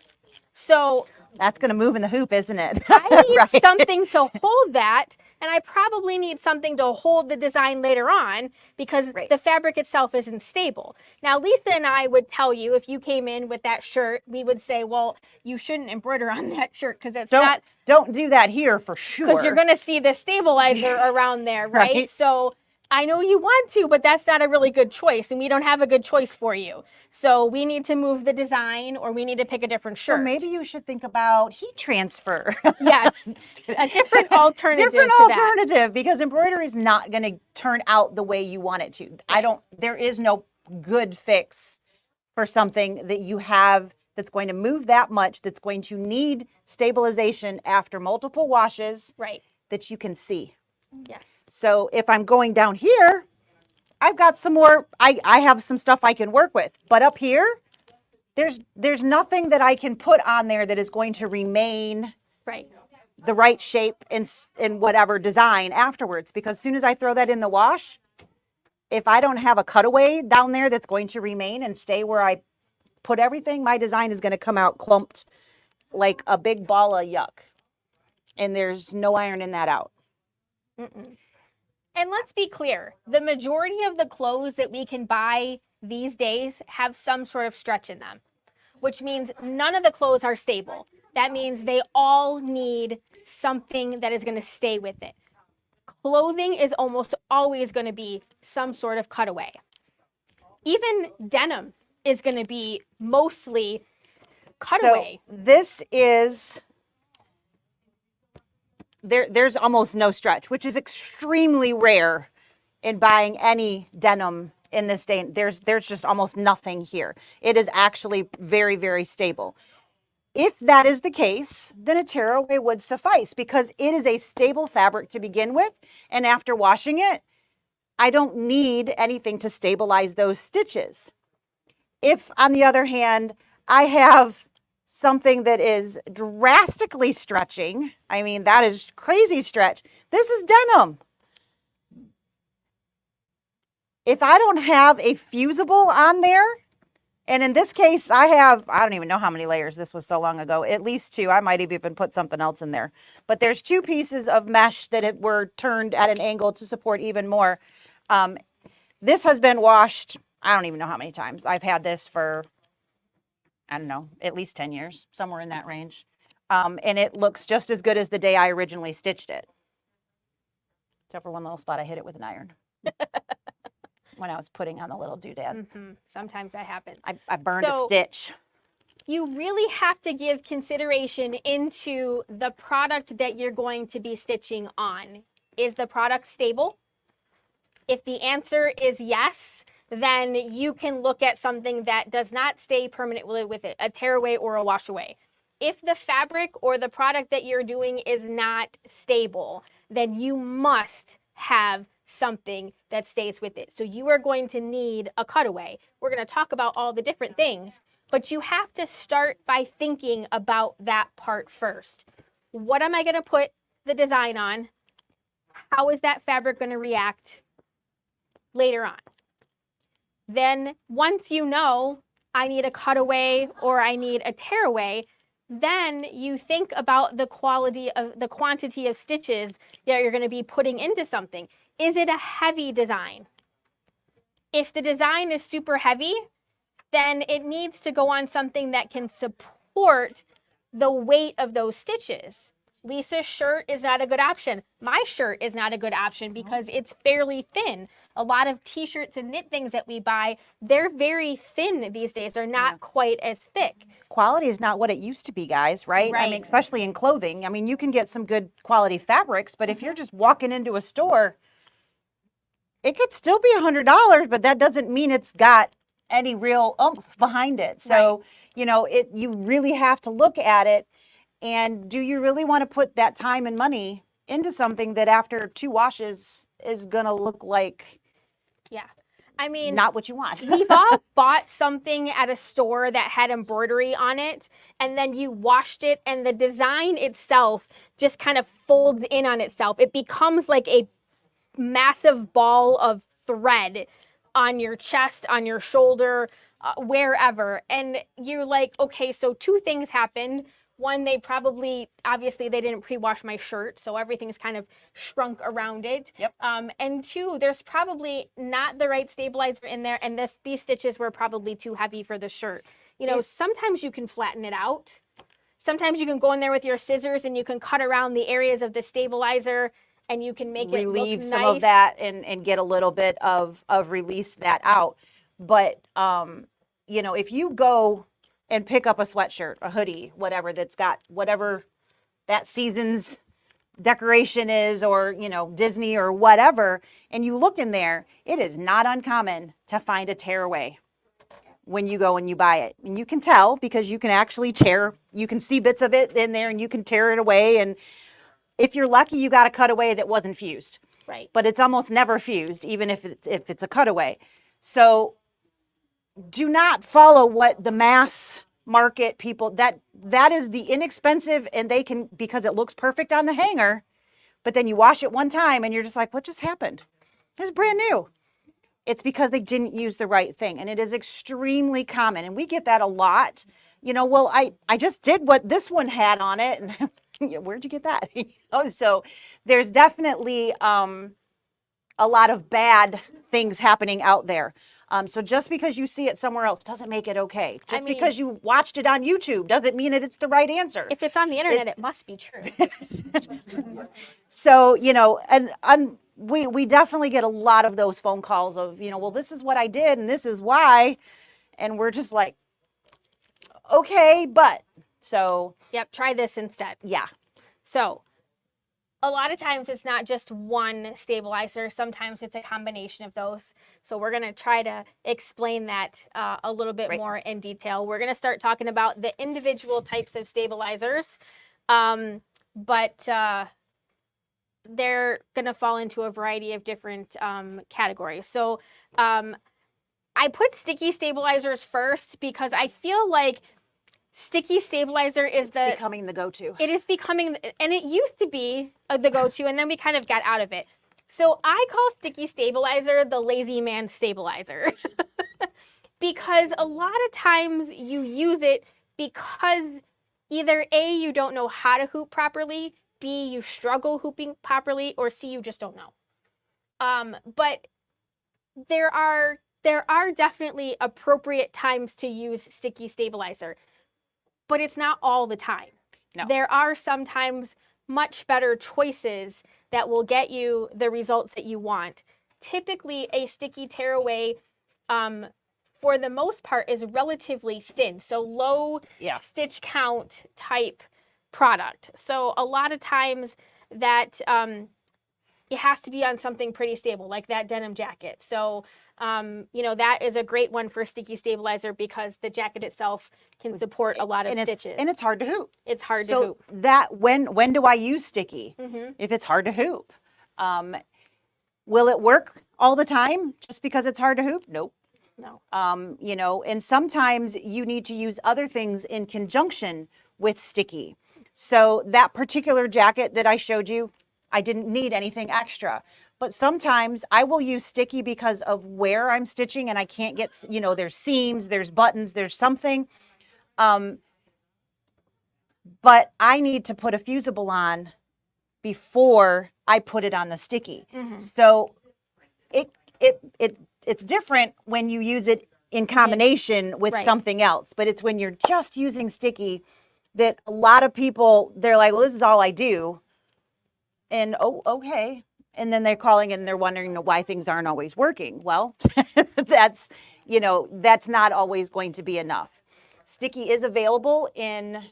So that's going to move in the hoop, isn't it? I need something to hold that, and I probably need something to hold the design later on because the fabric itself isn't stable. Now, Lisa and I would tell you, if you came in with that shirt, we would say, well, you shouldn't embroider on that shirt because it's not. Don't do that here for sure. Because you're going to see the stabilizer around there, right? So I know you want to, but that's not a really good choice, and we don't have a good choice for you. So we need to move the design, or we need to pick a different shirt. So maybe you should think about heat transfer. Yes, a different alternative Different to that. alternative, because embroidery is not going to turn out the way you want it to. There is no good fix for something that you have that's going to move that much, that's going to need stabilization after multiple washes, Right. that you can see. Yes. So if I'm going down here, I've got some more, I have some stuff I can work with. But up here, there's nothing that I can put on there that is going to remain Right. the right shape in whatever design afterwards. Because as soon as I throw that in the wash, if I don't have a cutaway down there that's going to remain and stay where I put everything, my design is going to come out clumped like a big ball of yuck. And there's no ironing that out. Mm-mm. And let's be clear, the majority of the clothes that we can buy these days have some sort of stretch in them, which means none of the clothes are stable. That means they all need something that is going to stay with it. Clothing is almost always going to be some sort of cutaway. Even denim is going to be mostly cutaway. So this is, there's almost no stretch, which is extremely rare in buying any denim in this day. There's just almost nothing here. It is actually very, very stable. If that is the case, then a tearaway would suffice, because it is a stable fabric to begin with. And after washing it, I don't need anything to stabilize those stitches. If, on the other hand, I have something that is drastically stretching, I mean, that is crazy stretch. This is denim. If I don't have a fusible on there, and in this case, I don't even know how many layers, this was so long ago, at least 2. I might have even put something else in there. But there's 2 pieces of mesh that were turned at an angle to support even more. This has been washed, I don't even know how many times. I've had this for, I don't know, at least 10 years, somewhere in that range. And it looks just as good as the day I originally stitched it. Except for one little spot I hit it with an iron. When I was putting on the little doodads. Mm-hmm. Sometimes that happens. I burned a stitch. You really have to give consideration into the product that you're going to be stitching on. Is the product stable? If the answer is yes, then you can look at something that does not stay permanently with it, a tearaway or a wash away. If the fabric or the product that you're doing is not stable, then you must have something that stays with it. So you are going to need a cutaway. We're going to talk about all the different things, but you have to start by thinking about that part first. What am I going to put the design on? How is that fabric going to react later on? Then once you know I need a cutaway or I need a tearaway, then you think about the quantity of stitches that you're going to be putting into something. Is it a heavy design? If the design is super heavy, then it needs to go on something that can support the weight of those stitches. Lisa's shirt is not a good option. My shirt is not a good option because it's fairly thin. A lot of t-shirts and knit things that we buy, they're very thin these days. They're not quite as thick. Quality is not what it used to be, guys, right? I mean, especially in clothing. I mean, you can get some good quality fabrics, but if you're just walking into a store, it could still be $100, but that doesn't mean it's got any real oomph behind it. So, you know, you really have to look at it. And do you really want to put that time and money into something that after 2 washes is going to look like I mean, not what you want? We've all bought something at a store that had embroidery on it, and then you washed it, and the design itself just kind of folds in on itself. It becomes like a massive ball of thread on your chest, on your shoulder, wherever. And you're like, okay, so 2 things happened. One, obviously they didn't pre-wash my shirt, so everything's kind of shrunk around it. Yep. And 2, there's probably not the right stabilizer in there, and these stitches were probably too heavy for the shirt. You know, sometimes you can flatten it out. Sometimes you can go in there with your scissors and you can cut around the areas of the stabilizer and you can make it look relieve nice. some of that and get a little bit of release that out. But, you know, if you go and pick up a sweatshirt, a hoodie, whatever, that's got whatever that season's decoration is, or, you know, Disney or whatever, and you look in there, it is not uncommon to find a tearaway when you go and you buy it. And you can tell because you can actually tear, you can see bits of it in there and you can tear it away. And if you're lucky, you got a cutaway that wasn't fused. Right. But it's almost never fused, even if it's a cutaway. So do not follow what the mass market people, that is the inexpensive, and they can, because it looks perfect on the hanger, but then you wash it one time and you're just like, what just happened? It's brand new. It's because they didn't use the right thing. And it is extremely common. And we get that a lot. You know, well, I just did what this one had on it. And where'd you get that? You know, so there's definitely a lot of bad things happening out there. So just because you see it somewhere else doesn't make it okay. Just because you watched it on YouTube doesn't mean that it's the right answer. If it's on the internet, it must be true. So, you know, and we definitely get a lot of those phone calls of, you know, well, this is what I did and this is why. And we're just like, okay, but so. Yep, try this instead. Yeah. So a lot of times it's not just one stabilizer. Sometimes it's a combination of those. So we're going to try to explain that a little bit more in detail. We're going to start talking about the individual types of stabilizers, but they're going to fall into a variety of different categories. So I put sticky stabilizers first because I feel like sticky stabilizer is becoming the go-to. It is becoming, and it used to be the go-to, and then we kind of got out of it. So I call sticky stabilizer the lazy man stabilizer because a lot of times you use it because either A, you don't know how to hoop properly, B, you struggle hooping properly, or C, you just don't know. But there are definitely appropriate times to use sticky stabilizer, but it's not all the time. No. There are sometimes much better choices that will get you the results that you want. Typically, a sticky tearaway, for the most part, is relatively thin, so low stitch count type product. So a lot of times that it has to be on something pretty stable, like that denim jacket. So you know, that is a great one for sticky stabilizer because the jacket itself can support a lot of stitches. And it's hard to hoop. It's hard to hoop. So that, when do I use sticky? Mm-hmm. If it's hard to hoop. Will it work all the time just because it's hard to hoop? Nope. No. You know, and sometimes you need to use other things in conjunction with sticky. So that particular jacket that I showed you, I didn't need anything extra. But sometimes I will use sticky because of where I'm stitching and I can't get, you know, there's seams, there's buttons, there's something. But I need to put a fusible on before I put it on the sticky. Mm-hmm. So it's different when you use it in combination with something else. But it's when you're just using sticky that a lot of people, they're like, well, this is all I do. And, oh, okay. And then they're calling and they're wondering why things aren't always working. Well, that's, you know, that's not always going to be enough. Sticky is available in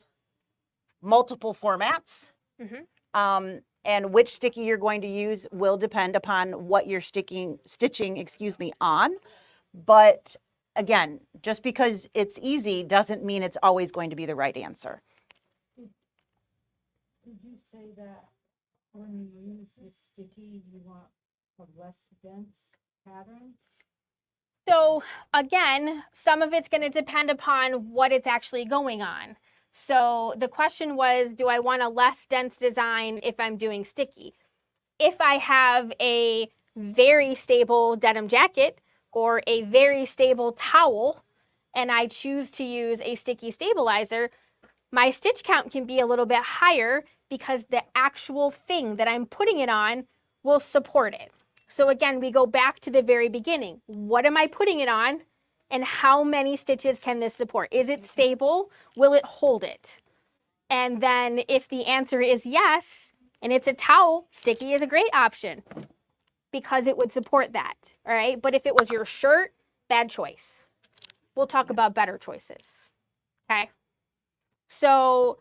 multiple formats. Mm-hmm. And which sticky you're going to use will depend upon what you're stitching, on. But again, just because it's easy doesn't mean it's always going to be the right answer. Did you say that when you use the sticky, you want a less dense pattern? So again, some of it's going to depend upon what it's actually going on. So the question was, do I want a less dense design if I'm doing sticky? If I have a very stable denim jacket or a very stable towel and I choose to use a sticky stabilizer, my stitch count can be a little bit higher because the actual thing that I'm putting it on will support it. So again, we go back to the very beginning. What am I putting it on? And how many stitches can this support? Is it stable? Will it hold it? And then if the answer is yes, and it's a towel, sticky is a great option because it would support that. All right. But if it was your shirt, bad choice. We'll talk about better choices. Okay. So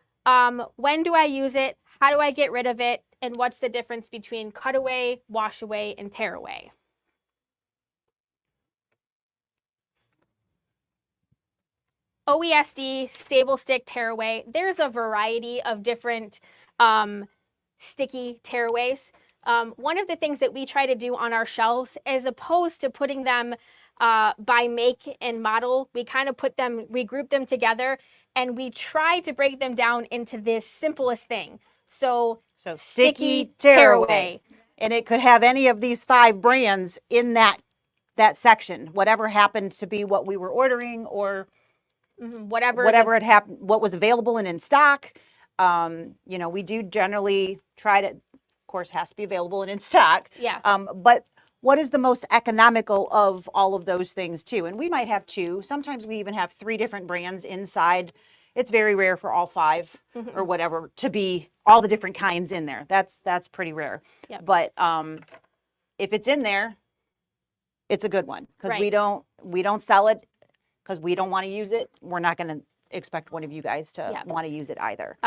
when do I use it? How do I get rid of it? And what's the difference between cutaway, wash away, and tear away? OESD, stable stick, tearaway. There's a variety of different sticky tearaways. One of the things that we try to do on our shelves, as opposed to putting them by make and model, we kind of we group them together, and we try to break them down into this simplest thing. So sticky tearaway. And it could have any of these 5 brands in that section, whatever happened to be what we were ordering, or whatever had happened, what was available and in stock. You know, we do generally try to, of course, has to be available and in stock. Yeah. But what is the most economical of all of those things too? And we might have 2. Sometimes we even have 3 different brands inside. It's very rare for all 5 or whatever to be all the different kinds in there. That's pretty rare. Yep. But if it's in there, it's a good one, because Right. we don't sell it because we don't want to use it. We're not going to expect one of you guys to Yep. want to use it either.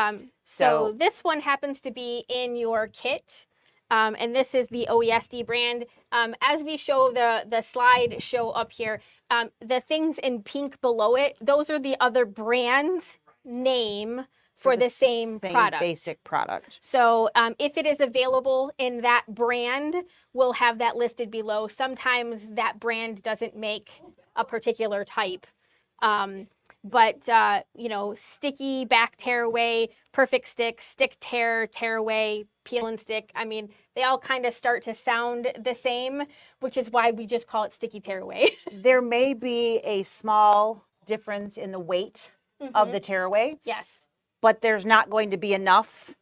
So this one happens to be in your kit. And this is the OESD brand. As we show the slide show up here, the things in pink below it, those are the other brands name for the same product. Basic product. So if it is available in that brand, we'll have that listed below. Sometimes that brand doesn't make a particular type. But you know, sticky, back tearaway, perfect stick, stick tear, tearaway, peel and stick. I mean, they all kind of start to sound the same, which is why we just call it sticky tearaway. There may be a small difference in the weight of the tearaway, Yes. but there's not going to be enough.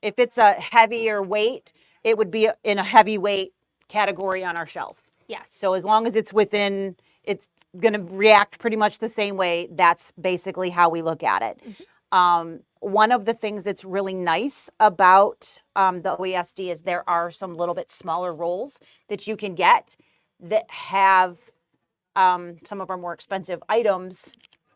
If it's a heavier weight, it would be in a heavyweight category on our shelf. Yes. So as long as it's within, it's going to react pretty much the same way. That's basically how we look at it. One of the things that's really nice about the OESD is there are some little bit smaller rolls that you can get that have some of our more expensive items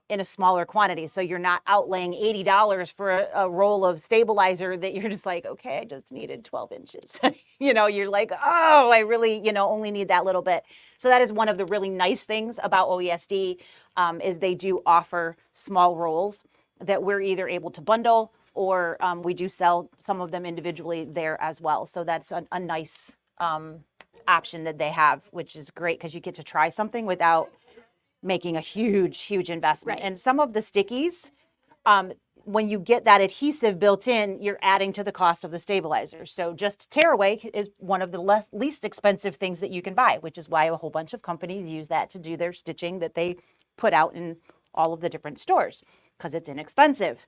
in a smaller quantity. So you're not outlaying $80 for a roll of stabilizer that you're just like, okay, I just needed 12 inches. You know, you're like, oh, I really, you know, only need that little bit. So that is one of the really nice things about OESD is they do offer small rolls that we're either able to bundle, or we do sell some of them individually there as well. So that's a nice option that they have, which is great because you get to try something without making a huge investment. Right. And some of the stickies, when you get that adhesive built in, you're adding to the cost of the stabilizer. So just tearaway is one of the least expensive things that you can buy, which is why a whole bunch of companies use that to do their stitching that they put out in all of the different stores, because it's inexpensive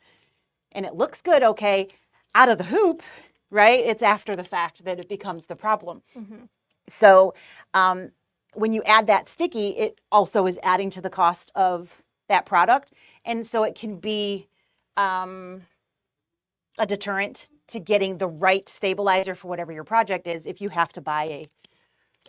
and it looks good. Okay, out of the hoop, right? It's after the fact that it becomes the problem. So when you add that sticky, it also is adding to the cost of that product. And so it can be a deterrent to getting the right stabilizer for whatever your project is if you have to buy a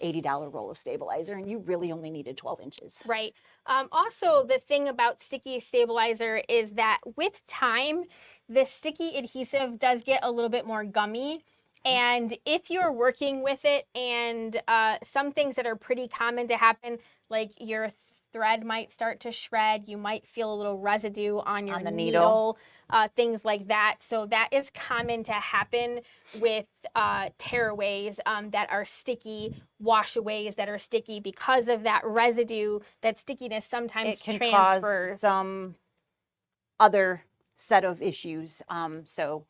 $80 roll of stabilizer and you really only needed 12 inches. Right. Also, the thing about sticky stabilizer is that with time, the sticky adhesive does get a little bit more gummy. And if you're working with it, and some things that are pretty common to happen, like your thread might start to shred, you might feel a little residue on your needle, things like that. So that is common to happen with tearaways that are sticky, washaways that are sticky, because of that residue. That stickiness sometimes it can transfers. cause some other set of issues. So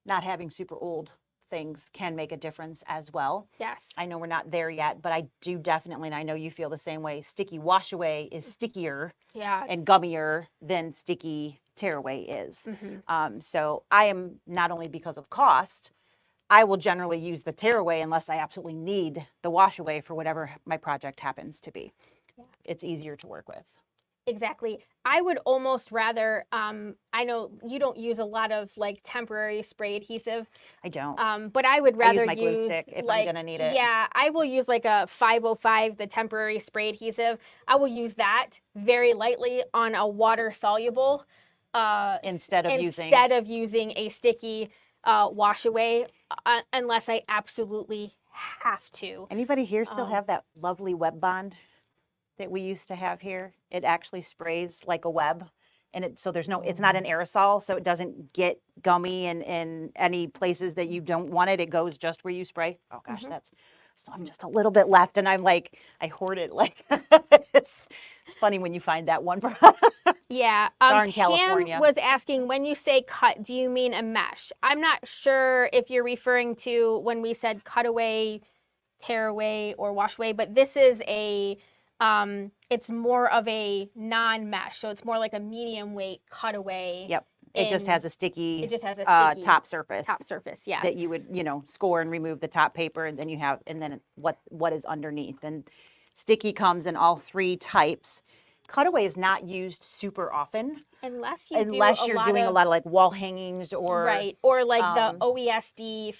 not having super old things can make a difference as well. Yes. I know we're not there yet, but I do definitely, and I know you feel the same way, sticky washaway is stickier and gummier than sticky tearaway is. So I am, not only because of cost, I will generally use the tearaway unless I absolutely need the washaway for whatever my project happens to be. It's easier to work with. Exactly. I would almost rather, I know you don't use a lot of like temporary spray adhesive, I don't. but I would I use rather my glue use stick if I'm like, gonna need it. yeah, I will use like a 505, the temporary spray adhesive. I will use that very lightly on a water soluble, Instead of using, a sticky wash away, unless I absolutely have to. anybody here still Um, have that lovely web bond that we used to have here? It actually sprays like a web. And so there's no, it's not an aerosol, so it doesn't get gummy and any places that you don't want it. It goes just where you spray. Oh gosh, that's, so I'm just a little bit left and I'm like, I hoard it like, it's funny when you find that one product. Yeah. Darn Pam California. was asking, when you say cut, do you mean a mesh? I'm not sure if you're referring to when we said cutaway, tear away, or wash away, but this is a, it's more of a non-mesh. So it's more like a medium weight cutaway. Yep. It just has a sticky, It just has a sticky top surface. top surface. Yes. That you would, score and remove the top paper, and then you have, and then what is underneath. And sticky comes in all 3 types. Cutaway is not used super often Unless you're doing a lot of like wall hangings or right, or like the OESD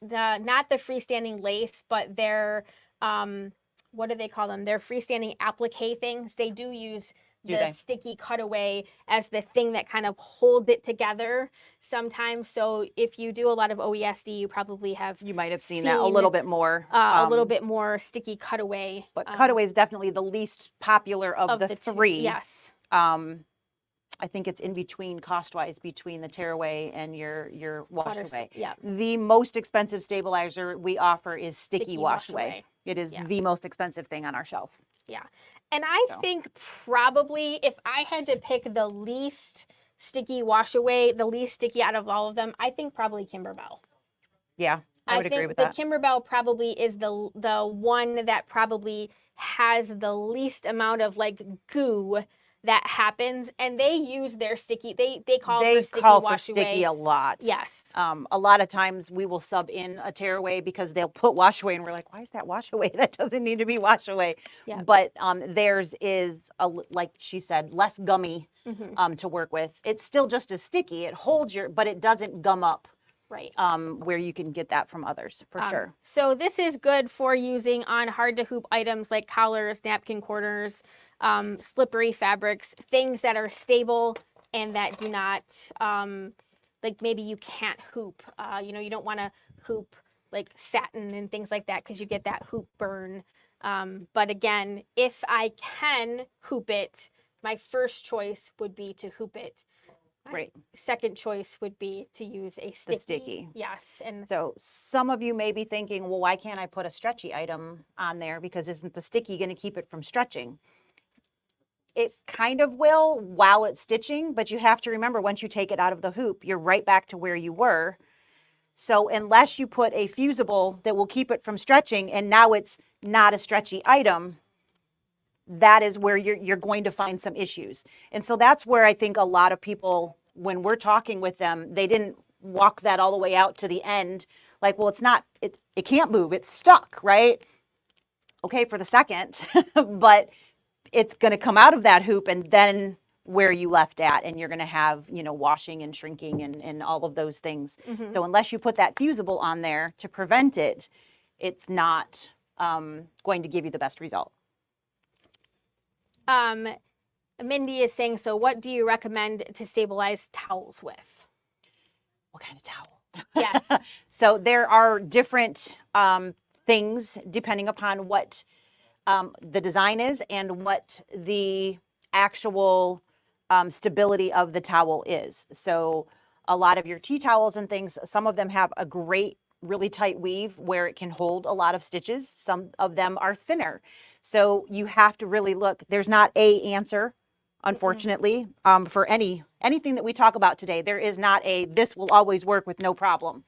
not the freestanding lace, but their what do they call them? Their freestanding applique things. They do use the sticky cutaway as the thing that kind of holds it together sometimes. So if you do a lot of OESD, you probably have you might have seen that a little bit more. A little bit more sticky cutaway. But cutaway is definitely the least popular of the 3. Yes. I think it's in between cost-wise between the tearaway and your wash away. Yeah. The most expensive stabilizer we offer is sticky wash away. away. It is the most expensive thing on our shelf. Yeah. And I think probably if I had to pick the least sticky wash away, the least sticky out of all of them, I think probably Kimberbell. Yeah, I would agree with that. that. The Kimberbell probably is the one that probably has the least amount of like goo that happens, and they use their sticky. They call for sticky a lot. Yes. A lot of times we will sub in a tearaway because they'll put wash away, and we're like, why is that wash away? That doesn't need to be wash away. Yeah. But theirs is like she said, less gummy to work with. It's still just as sticky. It holds but it doesn't gum up. Right. Where you can get that from others, for sure. So this is good for using on hard to hoop items like collars, napkin corners, slippery fabrics, things that are stable and that do not, like maybe you can't hoop. You don't want to hoop like satin and things like that because you get that hoop burn. But again, if I can hoop it, my first choice would be to hoop it. Right. Second choice would be to use a sticky. The sticky. Yes. And so some of you may be thinking, well, why can't I put a stretchy item on there? Because isn't the sticky going to keep it from stretching? It kind of will while it's stitching, but you have to remember once you take it out of the hoop, you're right back to where you were. So unless you put a fusible that will keep it from stretching and now it's not a stretchy item, that is where you're going to find some issues. And so that's where I think a lot of people, when we're talking with them, they didn't walk that all the way out to the end. Like, well, it can't move. It's stuck, right? Okay, for the second, but it's going to come out of that hoop and then where you left at, and you're going to have, washing and shrinking and all of those things. So unless you put that fusible on there to prevent it, it's not going to give you the best result. Mindy is saying, so what do you recommend to stabilize towels with? What kind of towel? Yes. So there are different things depending upon what the design is and what the actual stability of the towel is. So a lot of your tea towels and things, some of them have a great, really tight weave where it can hold a lot of stitches. Some of them are thinner. So you have to really look. There's not a answer, unfortunately, for anything that we talk about today. There is not this will always work with no problem.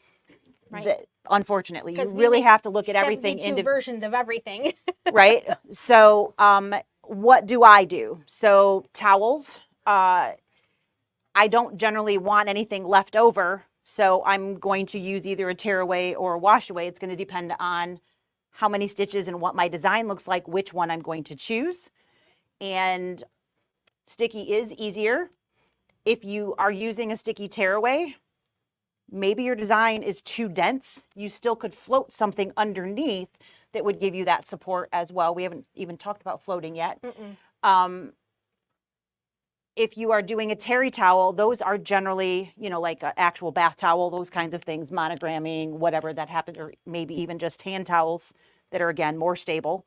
Right. Unfortunately, you really have to look at everything. 72 versions of everything. Right. So what do I do? So towels, I don't generally want anything left over. So I'm going to use either a tear away or a wash away. It's going to depend on how many stitches and what my design looks like, which one I'm going to choose. And Sticky is easier. If you are using a sticky tearaway, maybe your design is too dense. You still could float something underneath that would give you that support as well. We haven't even talked about floating yet. If you are doing a terry towel, those are generally, you know, like an actual bath towel, those kinds of things, monogramming, whatever that happens, or maybe even just hand towels that are, again, more stable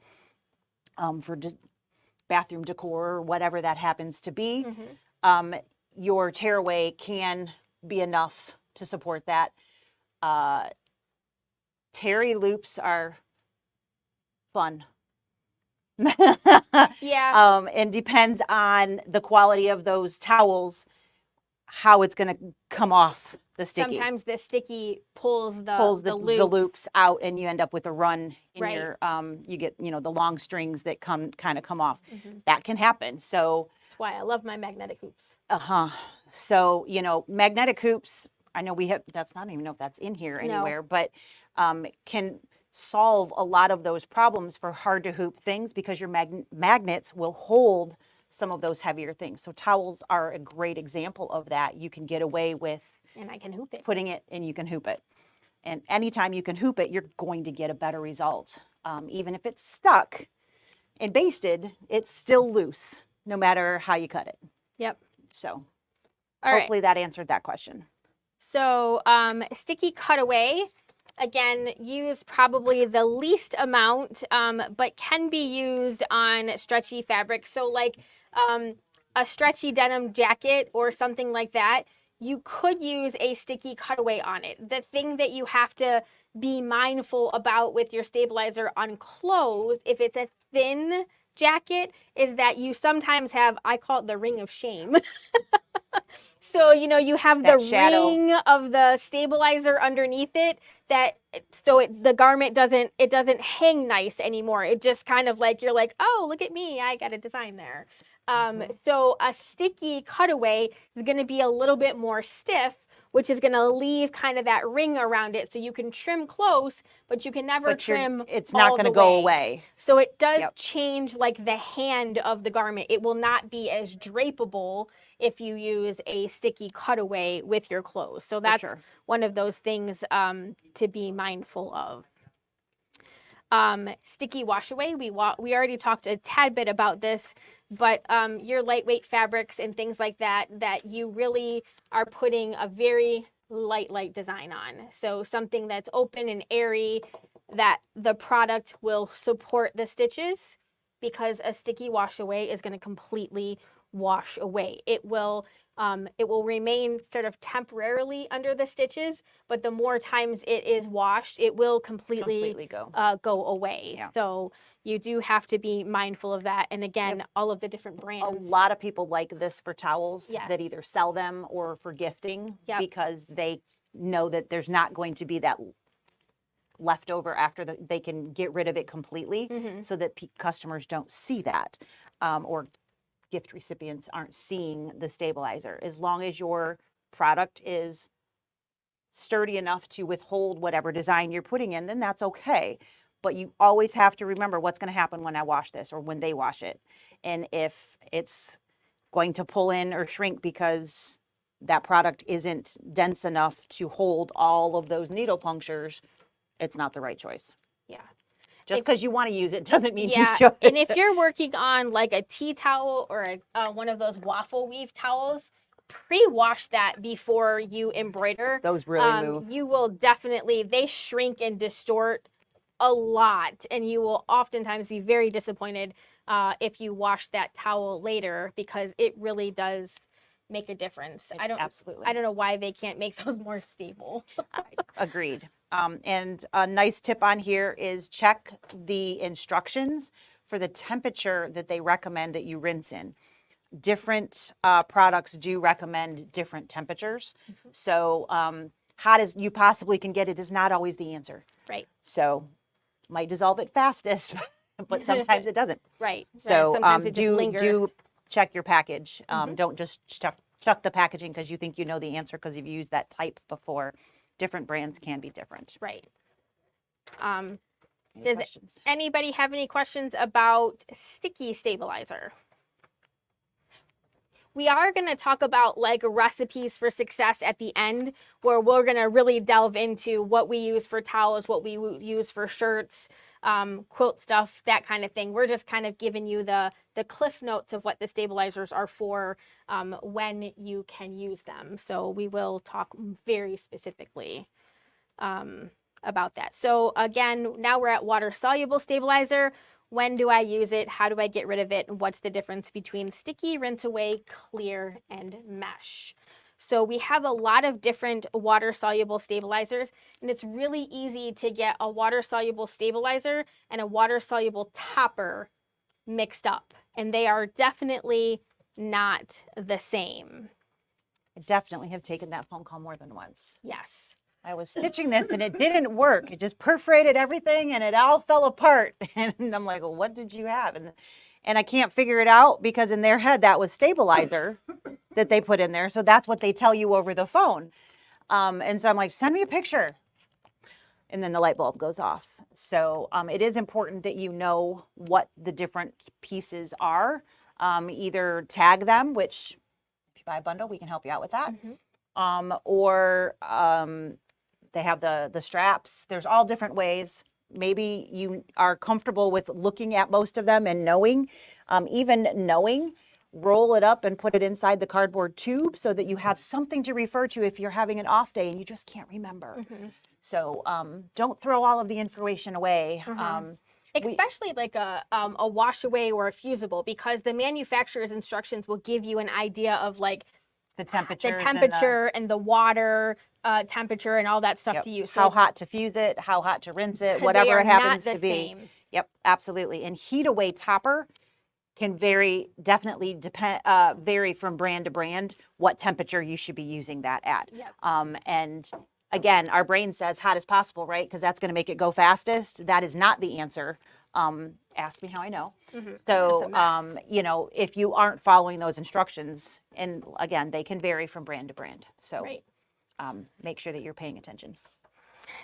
for just bathroom decor or whatever that happens to be. Your tearaway can be enough to support that. Terry loops are fun. Yeah. And depends on the quality of those towels, how it's going to come off the sticky. Sometimes the sticky pulls the loop. loops out, and you end up with a run in Right. your you get, you know, the long strings that come off. That can happen. So That's why I love my magnetic hoops. so, you know, magnetic hoops, I know we have, that's not even know if that's in here No. anywhere, but can solve a lot of those problems for hard to hoop things, because your magnets will hold some of those heavier things. So towels are a great example of that. You can get away with And I can hoop it. putting it, and you can hoop it. And anytime you can hoop it, you're going to get a better result. Even if it's stuck and basted, it's still loose, no matter how you cut it. Yep. So All right. hopefully that answered that question. So sticky cutaway, again, use probably the least amount, but can be used on stretchy fabric. So like a stretchy denim jacket or something like that, you could use a sticky cutaway on it. The thing that you have to be mindful about with your stabilizer on clothes, if it's a thin jacket, is that you sometimes have, I call it the ring of shame. So, you know, you have That the shadow. ring of the stabilizer underneath it, that so the garment doesn't hang nice anymore. It just kind of like, you're like, oh, look at me, I got a design there. So a sticky cutaway is going to be a little bit more stiff, which is going to leave kind of that ring around it, so you can trim close, but you can never trim it's not going to go away. So it does change like the hand of the garment. It will not be as drapable if you use a sticky cutaway with your clothes. So that's one of those things to be mindful of. Sticky wash away, we already talked a tad bit about this, but your lightweight fabrics and things like that you really are putting a very light design on. So something that's open and airy, that the product will support the stitches, because a sticky wash away is going to completely wash away. It will remain sort of temporarily under the stitches, but the more times it is washed, it will completely go away. Yeah. So you do have to be mindful of that. And again, all of the different brands. A lot of people like this for towels Yes. that either sell them or for gifting, Yep. because they know that there's not going to be that leftover after they can get rid of it completely, so that customers don't see that, or gift recipients aren't seeing the stabilizer. As long as your product is sturdy enough to withhold whatever design you're putting in, then that's okay. But you always have to remember what's going to happen when I wash this, or when they wash it. And if it's going to pull in or shrink because that product isn't dense enough to hold all of those needle punctures, it's not the right choice. Yeah. Just because you want to use it doesn't mean Yeah, you should. and if you're working on like a tea towel or one of those waffle weave towels, pre-wash that before you embroider. Those really move. You will definitely, they shrink and distort a lot, and you will oftentimes be very disappointed if you wash that towel later, because it really does make a difference. Absolutely. I don't know why they can't make those more stable. Agreed. And a nice tip on here is check the instructions for the temperature that they recommend that you rinse in. Different products do recommend different temperatures. So hot as you possibly can get it is not always the answer. Right. So might dissolve it fastest, but sometimes it doesn't. Right. So sometimes it just lingers. do check your package. Don't just chuck the packaging because you think you know the answer because you've used that type before. Different brands can be different. Right. Any questions? Anybody have any questions about sticky stabilizer? we are going to talk about like recipes for success at the end, where we're going to really delve into what we use for towels, what we use for shirts, quilt stuff, that kind of thing. We're just kind of giving you the cliff notes of what the stabilizers are for, when you can use them. So we will talk very specifically about that. So again, now we're at water soluble stabilizer. When do I use it? How do I get rid of it? And what's the difference between sticky, rinse away, clear, and mesh? So we have a lot of different water soluble stabilizers, and it's really easy to get a water soluble stabilizer and a water soluble topper mixed up, and they are definitely not the same. I definitely have taken that phone call more than once. Yes. I was stitching this and it didn't work. It just perforated everything and it all fell apart. And I'm like, well, what did you have? And I can't figure it out because in their head that was stabilizer that they put in there. So that's what they tell you over the phone. And so I'm like, send me a picture. And then the light bulb goes off. So it is important that you know what the different pieces are. Either tag them, which if you buy a bundle, we can help you out with that. Or they have the straps. There's all different ways. Maybe you are comfortable with looking at most of them and knowing, roll it up and put it inside the cardboard tube so that you have something to refer to if you're having an off day and you just can't remember. So don't throw all of the information away. Especially like a wash away or a fusible, because the manufacturer's instructions will give you an idea of like the temperature and the water temperature and all that stuff to use. So how hot to fuse it, how hot to rinse it, whatever it happens to be. Same. Yep, absolutely. And heat away topper can definitely vary from brand to brand what temperature you should be using that at. Yep. And again, our brain says hot as possible, right? Because that's going to make it go fastest. That is not the answer. Ask me how I know. So, if you aren't following those instructions, and again, they can vary from brand to brand. So make sure that you're paying attention.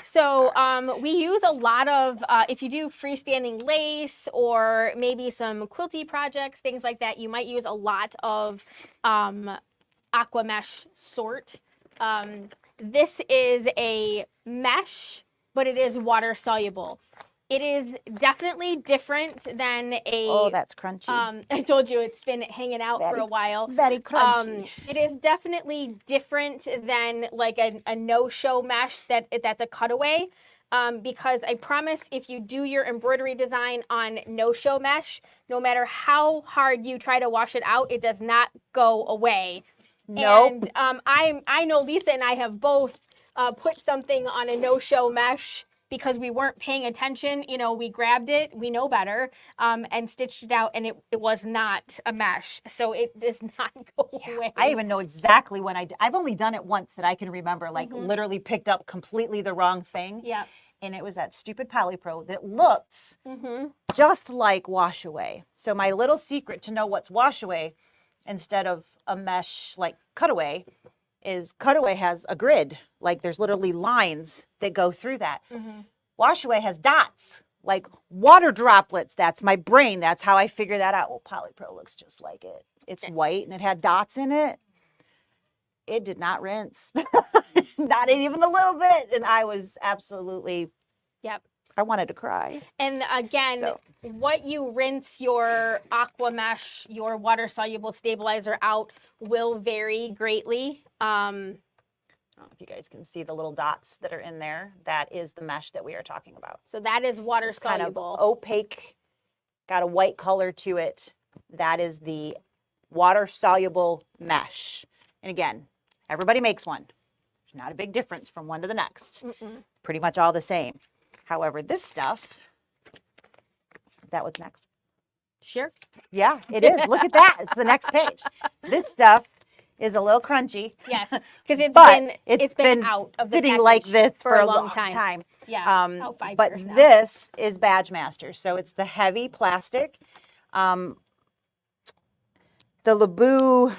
So we use a lot of, if you do freestanding lace or maybe some quilty projects, things like that, you might use a lot of aqua mesh sort. This is a mesh, but it is water soluble. It is definitely different than a... Oh, that's crunchy. I told you it's been hanging out for a while. Very crunchy. It is definitely different than like a no-show mesh that's a cutaway. Because I promise if you do your embroidery design on no-show mesh, no matter how hard you try to wash it out, it does not go away. Nope. And I know Lisa and I have both put something on a no-show mesh because we weren't paying attention. We grabbed it, we know better, and stitched it out, and it was not a mesh. So it does not go away. I even know exactly when I've only done it once that I can remember, like literally picked up completely the wrong thing. Yeah. And it was that stupid Polypro that looks just like wash away. So my little secret to know what's wash away instead of a mesh like cutaway is cutaway has a grid. Like there's literally lines that go through that. Wash away has dots, like water droplets. That's my brain. That's how I figure that out. Well, Polypro looks just like it. It's white and it had dots in it. It did not rinse, not even a little bit. And I was absolutely, I wanted to cry. And again, what you rinse your aqua mesh, your water soluble stabilizer out will vary greatly. I don't know if you guys can see the little dots that are in there. That is the mesh that we are talking about. So that is water It's kind soluble. of opaque, got a white color to it. That is the water soluble mesh. And again, everybody makes one. There's not a big difference from one to the next. Pretty much all the same. However, this stuff, is that what's next? Sure. Yeah, it is. Look at that. It's the next page. This stuff is a little crunchy. Yes, because it's been out of the sitting package like this for a long time. time. Yeah, about 5 but years now. this is Badge Master, so it's the heavy plastic. The Leabu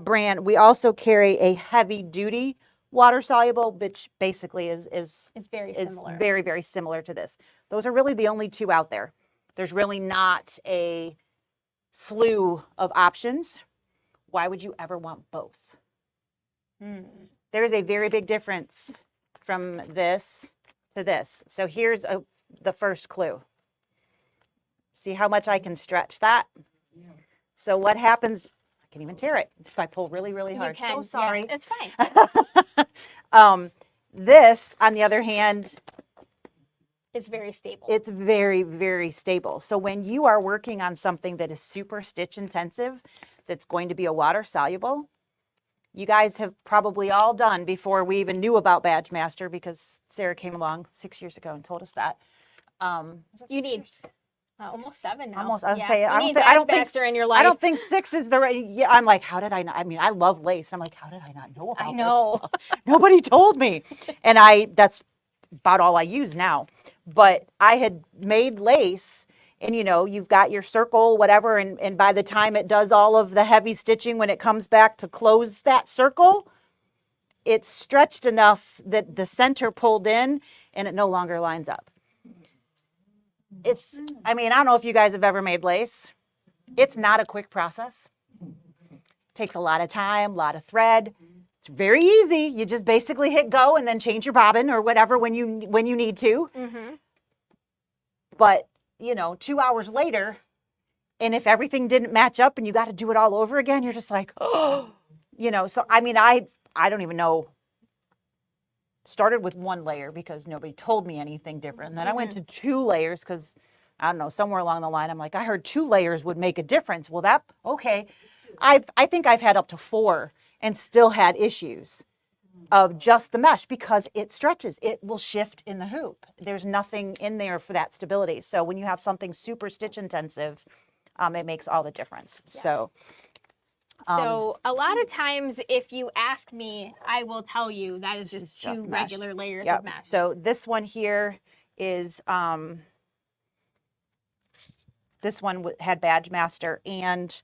brand. We also carry a heavy duty water soluble, which basically is very similar. Very, very similar to this. Those are really the only two out there. There's really not a slew of options. why would you ever want both? Hmm. There is a very big difference from this to this. So here's the first clue. See how much I can stretch that? So what happens, I can even tear it if I pull really, really hard. You can. So sorry. Yeah, it's fine. This, on the other hand, It's very stable. it's very, very stable. So when you are working on something that is super stitch intensive, that's going to be a water soluble, you guys have probably all done before we even knew about Badge Master, because Sarah came along 6 years ago and told us that. You need almost 7 now. Almost, I was Yeah. saying, You I don't need think, I don't Badge think, Master in your life. I don't think 6 is the right. Yeah, I'm like, how did I not? I mean, I love lace. I'm like, how did I not know about I know. this? Nobody told me. And that's about all I use now. But I had made lace, and you've got your circle, whatever, and by the time it does all of the heavy stitching, when it comes back to close that circle, it's stretched enough that the center pulled in and it no longer lines up. I mean, I don't know if you guys have ever made lace. It's not a quick process. Takes a lot of time, a lot of thread. It's very easy. You just basically hit go and then change your bobbin or whatever when you need to. Mm-hmm. But 2 hours later, and if everything didn't match up and you got to do it all over again, you're just like, oh, So I mean, I don't even know. Started with 1 layer because nobody told me anything different. And then I went to 2 layers because, I don't know, somewhere along the line, I'm like, I heard 2 layers would make a difference. Well, okay. I think I've had up to 4 and still had issues of just the mesh because it stretches. It will shift in the hoop. There's nothing in there for that stability. So when you have something super stitch intensive, it makes all the difference. Yeah. So a lot of times, if you ask me, I will tell you that is just 2 mesh. regular layers Yep. of mesh. So this one here is, this one had Badge Master, and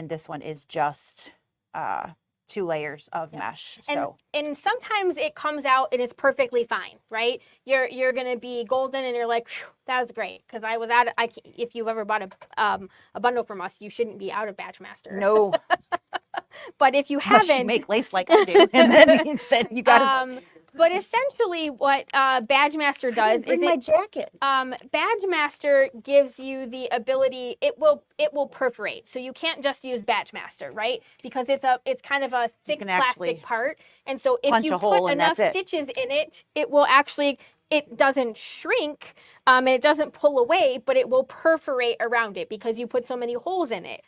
this one is just 2 layers of mesh. So and sometimes it comes out and it's perfectly fine, right? You're gonna be golden and you're like, that was great, because I was if you've ever bought a bundle from us, you shouldn't be out of Badge Master. no. But if you haven't, you make lace like I do, and then you got to. But essentially, what Badge Master does bring is my jacket. Badge Master gives you the ability. It will perforate, so you can't just use Badge Master, right? Because it's kind of a thick plastic part, and so if you put enough stitches in it, it will actually. It doesn't shrink, and it doesn't pull away, but it will perforate around it because you put so many holes in it.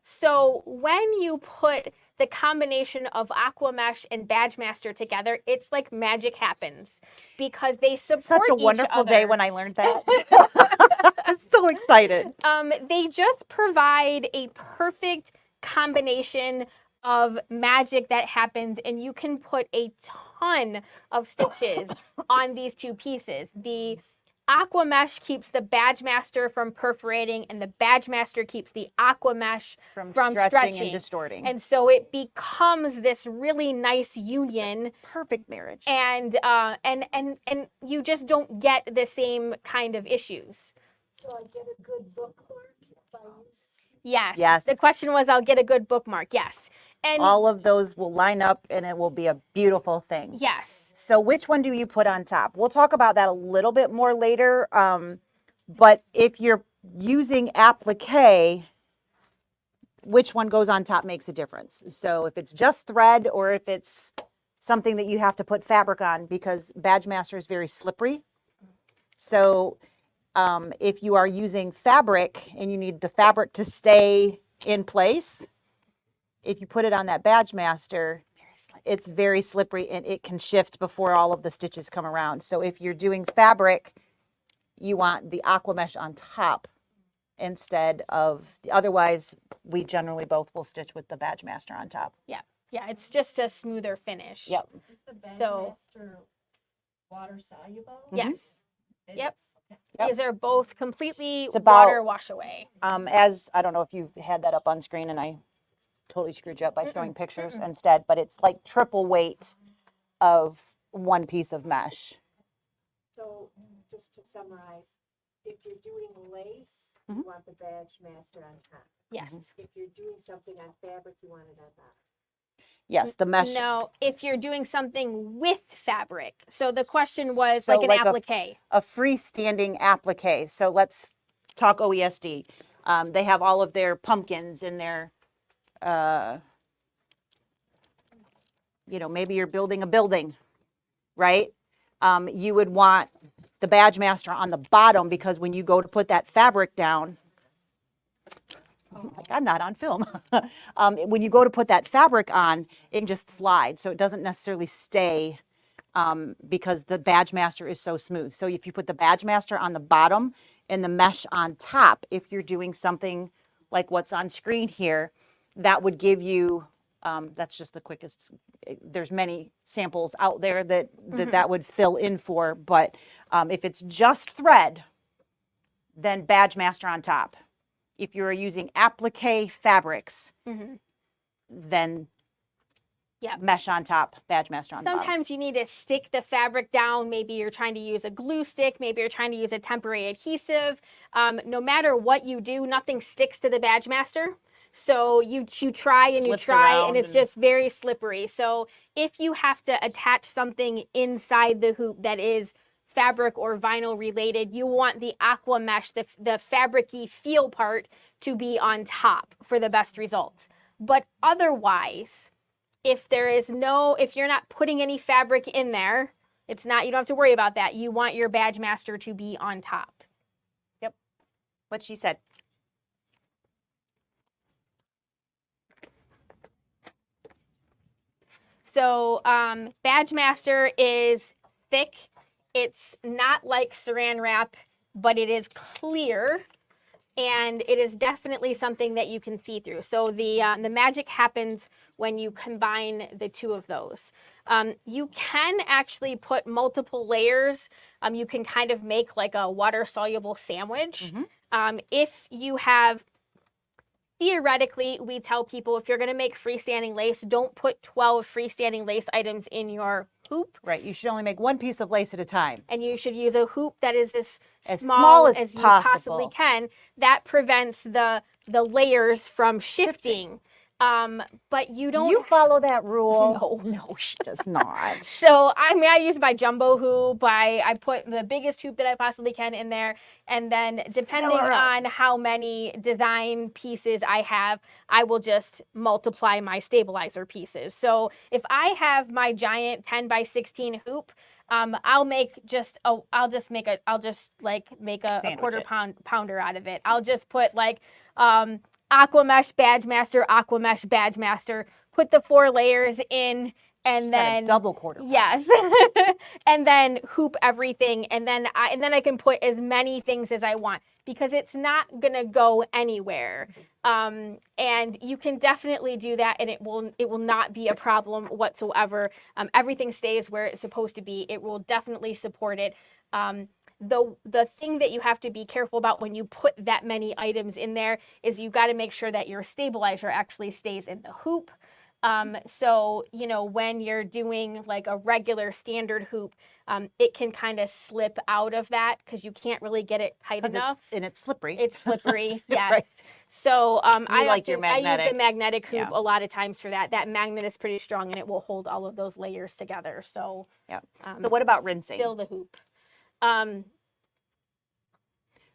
So when you put the combination of Aqua Mesh and Badge Master together, it's like magic happens because they support each other. Such a wonderful day when I learned that. I'm so excited. They just provide a perfect combination of magic that happens, and you can put a ton of stitches on these 2 pieces. The Aqua Mesh keeps the Badge Master from perforating, and the Badge Master keeps the Aqua Mesh from stretching and distorting. And so it becomes this really nice union. Perfect marriage. And you just don't get the same kind of issues. So I get a good bookmark if I use. Yes. Yes. The question was, I'll get a good bookmark. Yes. And all of those will line up and it will be a beautiful thing. Yes. So which one do you put on top? We'll talk about that a little bit more later. But if you're using applique, which one goes on top makes a difference. So if it's just thread or if it's something that you have to put fabric on, because Badge Master is very slippery. So if you are using fabric and you need the fabric to stay in place, if you put it on that Badge Master, it's very slippery and it can shift before all of the stitches come around. So if you're doing fabric, you want the Aqua Mesh on top instead of, otherwise we generally both will stitch with the Badge Master on top. Yeah. Yeah, it's just a smoother finish. Yep. Is the Badge Master water soluble? Yes. It Yep. is? Okay. Yep. These are both completely about- water wash away. As, I don't know if you had that up on screen and I totally screwed you up by showing pictures instead, but it's like triple weight of 1 piece of mesh. So just to summarize, if you're doing lace, you Mhm. want the badge master on top. Yes. If you're doing something on fabric, you want it on bottom. Yes, the mesh. No, if you're doing something with fabric. So the question was So like an like applique. a freestanding applique. So let's talk OESD. They have all of their pumpkins in their, maybe you're building a building, right? You would want the badge master on the bottom because when you go to put that fabric down, like I'm not on film. When you go to put that fabric on, it can just slide. So it doesn't necessarily stay because the badge master is so smooth. So if you put the badge master on the bottom and the mesh on top, if you're doing something like what's on screen here, that would give you, that's just the quickest, there's many samples out there that would fill in for, but if it's just thread, then badge master on top. If you're using applique fabrics, then Yep. mesh on top, badge master on the bottom. Sometimes you need to stick the fabric down. Maybe you're trying to use a glue stick. Maybe you're trying to use a temporary adhesive. No matter what you do, nothing sticks to the badge master. So you try and you Slips try around and it's and- just very slippery. So if you have to attach something inside the hoop that is fabric or vinyl related, you want the aqua mesh, the fabric-y feel part, to be on top for the best results. But otherwise, if you're not putting any fabric in there, you don't have to worry about that. You want your badge master to be on top. Yep. What she said. So badge master is thick. It's not like saran wrap, but it is clear. And it is definitely something that you can see through. So the magic happens when you combine the two of those. You can actually put multiple layers. You can kind of make like a water-soluble sandwich. If you have, theoretically, we tell people if you're going to make freestanding lace, don't put 12 freestanding lace items in your hoop. Right. You should only make one piece of lace at a time. And you should use a hoop that is as small small as as you possibly possible. can. That prevents the layers from shifting. But you don't. Do you follow that rule? No, she does not. So I use my jumbo hoop. I put the biggest hoop that I possibly can in there, and then depending on how many design pieces I have, I will just multiply my stabilizer pieces. So if I have my giant 10 by 16 hoop, I'll just make a quarter pounder out of it. I'll just put like aqua mesh badge master, aqua mesh badge master, put the 4 layers in, and then double quarter. Yes. And then hoop everything, and then I can put as many things as I want because it's not gonna go anywhere. And you can definitely do that, and it will not be a problem whatsoever. Everything stays where it's supposed to be. It will definitely support it. The thing that you have to be careful about when you put that many items in there is you got to make sure that your stabilizer actually stays in the hoop. So, when you're doing like a regular standard hoop, it can kind of slip out of that because you can't really get it tight enough. It's slippery. It's slippery, yes. Right. So I use the magnetic hoop a lot of times for that. That magnet is pretty strong and it will hold all of those layers together. So, yeah. So what about rinsing? Fill the hoop.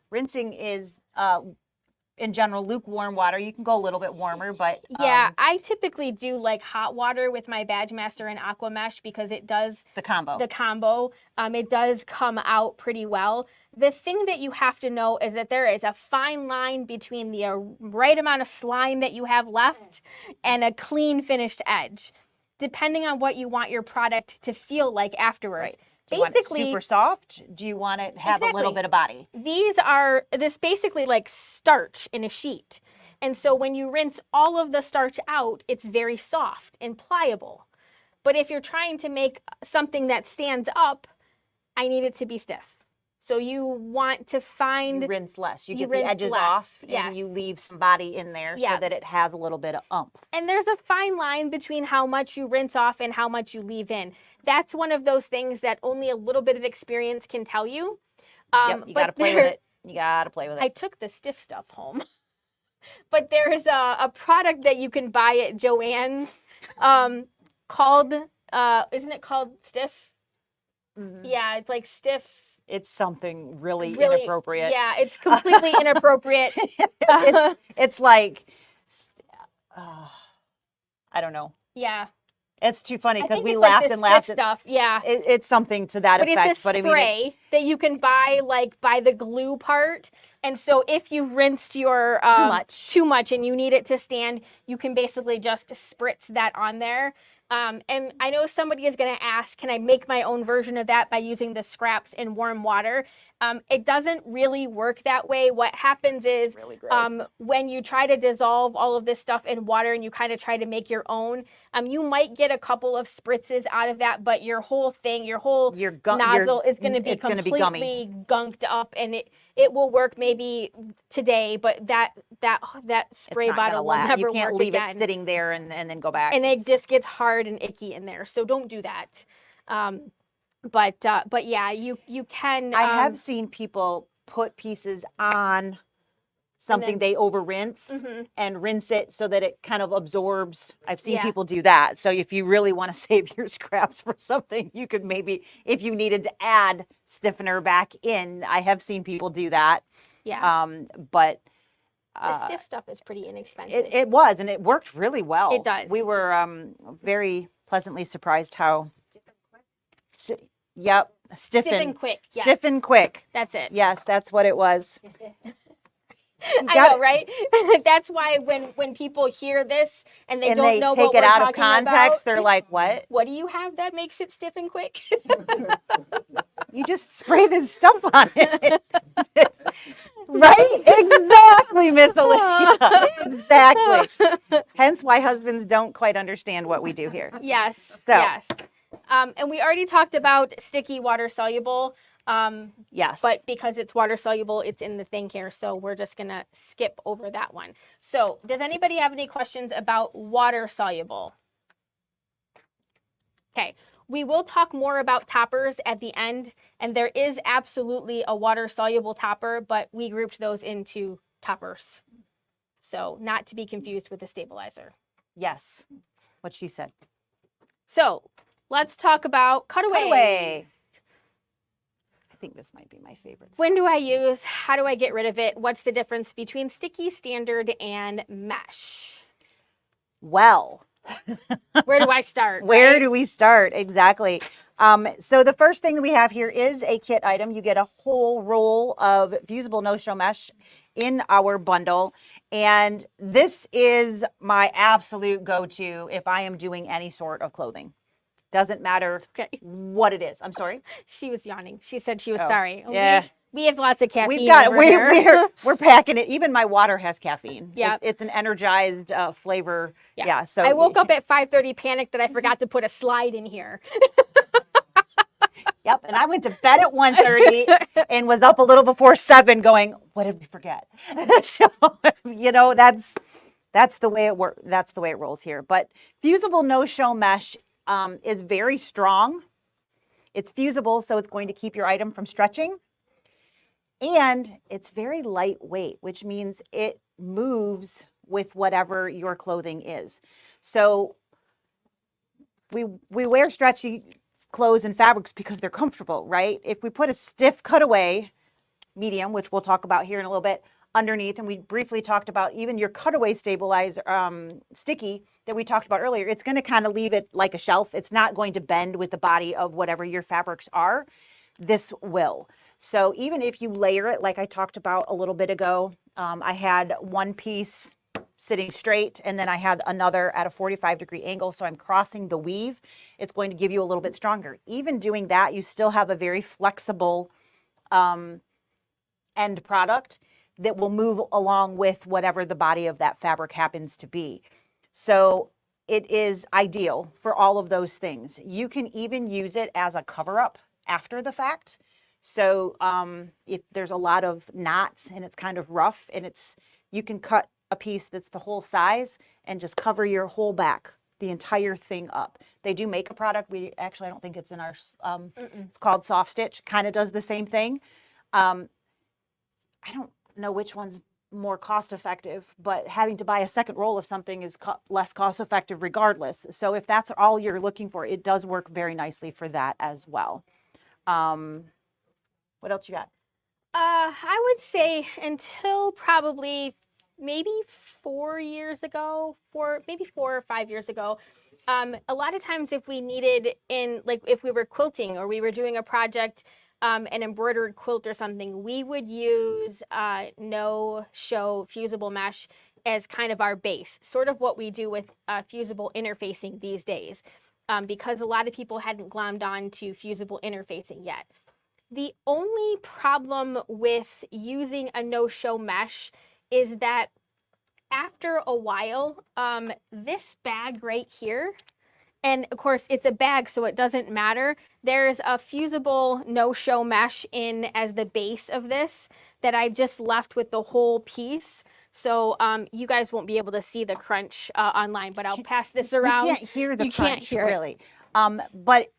Rinsing is, in general, lukewarm water. You can go a little bit warmer, but yeah, I typically do like hot water with my badge master and aqua mesh because it does the combo. It does come out pretty well. The thing that you have to know is that there is a fine line between the right amount of slime that you have left and a clean finished edge, depending on what you want your product to feel like afterwards. Right. Do you want it super soft? Do you want it to have a little bit of body? This basically like starch in a sheet. And so when you rinse all of the starch out, it's very soft and pliable. But if you're trying to make something that stands up, I need it to be stiff. So you want to find... You rinse less. You get the edges off and you leave some body in there so that it has a little bit of oomph. And there's a fine line between how much you rinse off and how much you leave in. That's one of those things that only a little bit of experience can tell you. You got to play with it. You gotta play with it. I took the stiff stuff home. But there's a product that you can buy at Joann's called, isn't it called Stiff? Yeah, it's like Stiff. It's something really inappropriate. Yeah, it's completely inappropriate. It's like, I don't know. Yeah. It's too funny I because think we it's like laughed the and laughed. stiff stuff. Yeah. It's something to that But effect. it's a spray that you can buy like by the glue part. And so if you rinsed your too much and you need it to stand, you can basically just spritz that on there. And I know somebody is going to ask, can I make my own version of that by using the scraps in warm water? It doesn't really work that way. What happens is when you try to dissolve all of this stuff in water and you kind of try to make your own, you might get a couple of spritzes out of that, but your whole thing, your whole nozzle is going to be completely gunked up, and it will work maybe today, but that spray bottle will never work again. You can't leave it sitting there and then go back. And it just gets hard and icky in there, so don't do that. But yeah, you can. I have seen people put pieces on something they over rinse and rinse it so that it kind of absorbs. I've seen people do that. So if you really want to save your scraps for something, you could maybe, if you needed to add stiffener back in, I have seen people do that. Yeah. But the stiff stuff is pretty inexpensive. It was, and it worked really well. It does. We were very pleasantly surprised how. Yep. Stiff and quick. Yeah. Stiff and quick. That's it. Yes, that's what it was. I know, right? That's why when people hear this and they don't know what we're talking about, take it out of context, they're like, what? What do you have that makes it stiff and quick? You just spray this stuff on it. Right? Exactly, Miss Olivia. Exactly. Hence why husbands don't quite understand what we do here. Yes. Yes. And we already talked about sticky water soluble. Yes. But because it's water soluble, it's in the thing here. So we're just going to skip over that one. So does anybody have any questions about water soluble? Okay. We will talk more about toppers at the end. And there is absolutely a water soluble topper, but we grouped those into toppers. So not to be confused with the stabilizer. Yes. What she said. So let's talk about cutaways. Cutaway. I think this might be my favorite. When do I use? How do I get rid of it? What's the difference between sticky, standard, and mesh? Well, where do I start? Where do we start? Exactly. So the first thing that we have here is a kit item. You get a whole roll of fusible no-show mesh in our bundle. And this is my absolute go-to if I am doing any sort of clothing. Doesn't matter what it is. I'm sorry. She was yawning. She said she was sorry. Yeah. We have lots of caffeine. We're packing it. Even my water has caffeine. Yeah. It's an energized flavor. Yeah. So I woke up at 5:30, panicked that I forgot to put a slide in here. Yep. And I went to bed at 1:30 and was up a little before 7 going, what did we forget? So, that's the way it works. That's the way it rolls here. But fusible no-show mesh is very strong. It's fusible, so it's going to keep your item from stretching. And it's very lightweight, which means it moves with whatever your clothing is. So we wear stretchy clothes and fabrics because they're comfortable, right? If we put a stiff cutaway medium, which we'll talk about here in a little bit, underneath, and we briefly talked about even your cutaway stabilizer sticky that we talked about earlier, it's going to kind of leave it like a shelf. It's not going to bend with the body of whatever your fabrics are. This will. So even if you layer it, like I talked about a little bit ago, I had one piece sitting straight and then I had another at a 45-degree angle. So I'm crossing the weave. It's going to give you a little bit stronger. Even doing that, you still have a very flexible end product that will move along with whatever the body of that fabric happens to be. So it is ideal for all of those things. You can even use it as a cover-up after the fact. So if there's a lot of knots and it's kind of rough and you can cut a piece that's the whole size and just cover your whole back, the entire thing up. They do make a product. I don't think it's in our, it's called Soft Stitch, kind of does the same thing. I don't know which one's more cost effective, but having to buy a second roll of something is less cost effective regardless. So if that's all you're looking for, it does work very nicely for that as well. What else you got? I would say until probably maybe 4 years ago, maybe 4 or 5 years ago, a lot of times if we needed if we were quilting or we were doing a project, an embroidered quilt or something, we would use no-show fusible mesh as kind of our base, sort of what we do with fusible interfacing these days, because a lot of people hadn't glommed on to fusible interfacing yet. The only problem with using a no-show mesh is that after a while, this bag right here, and of course it's a bag so it doesn't matter, there's a fusible no-show mesh in as the base of this that I just left with the whole piece. So you guys won't be able to see the crunch online, but I'll pass this around. You can't hear the You crunch, can't hear it. really. But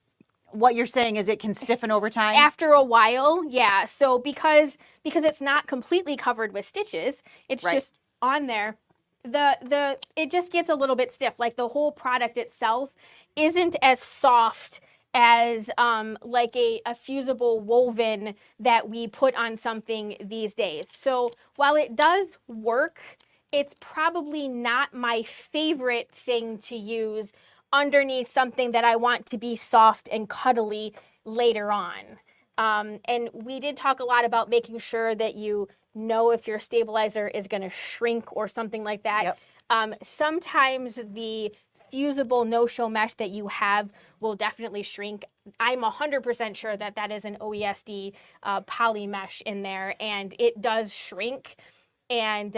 what you're saying is it can stiffen over time? After a while, yeah. So because it's not completely covered with stitches, it's Right. just on there. It just gets a little bit stiff. Like the whole product itself isn't as soft as like a fusible woven that we put on something these days. So while it does work, it's probably not my favorite thing to use underneath something that I want to be soft and cuddly later on. And we did talk a lot about making sure that you know if your stabilizer is going to shrink or something like that. Yep. Sometimes the fusible no-show mesh that you have will definitely shrink. I'm 100% sure that that is an OESD poly mesh in there, and it does shrink. And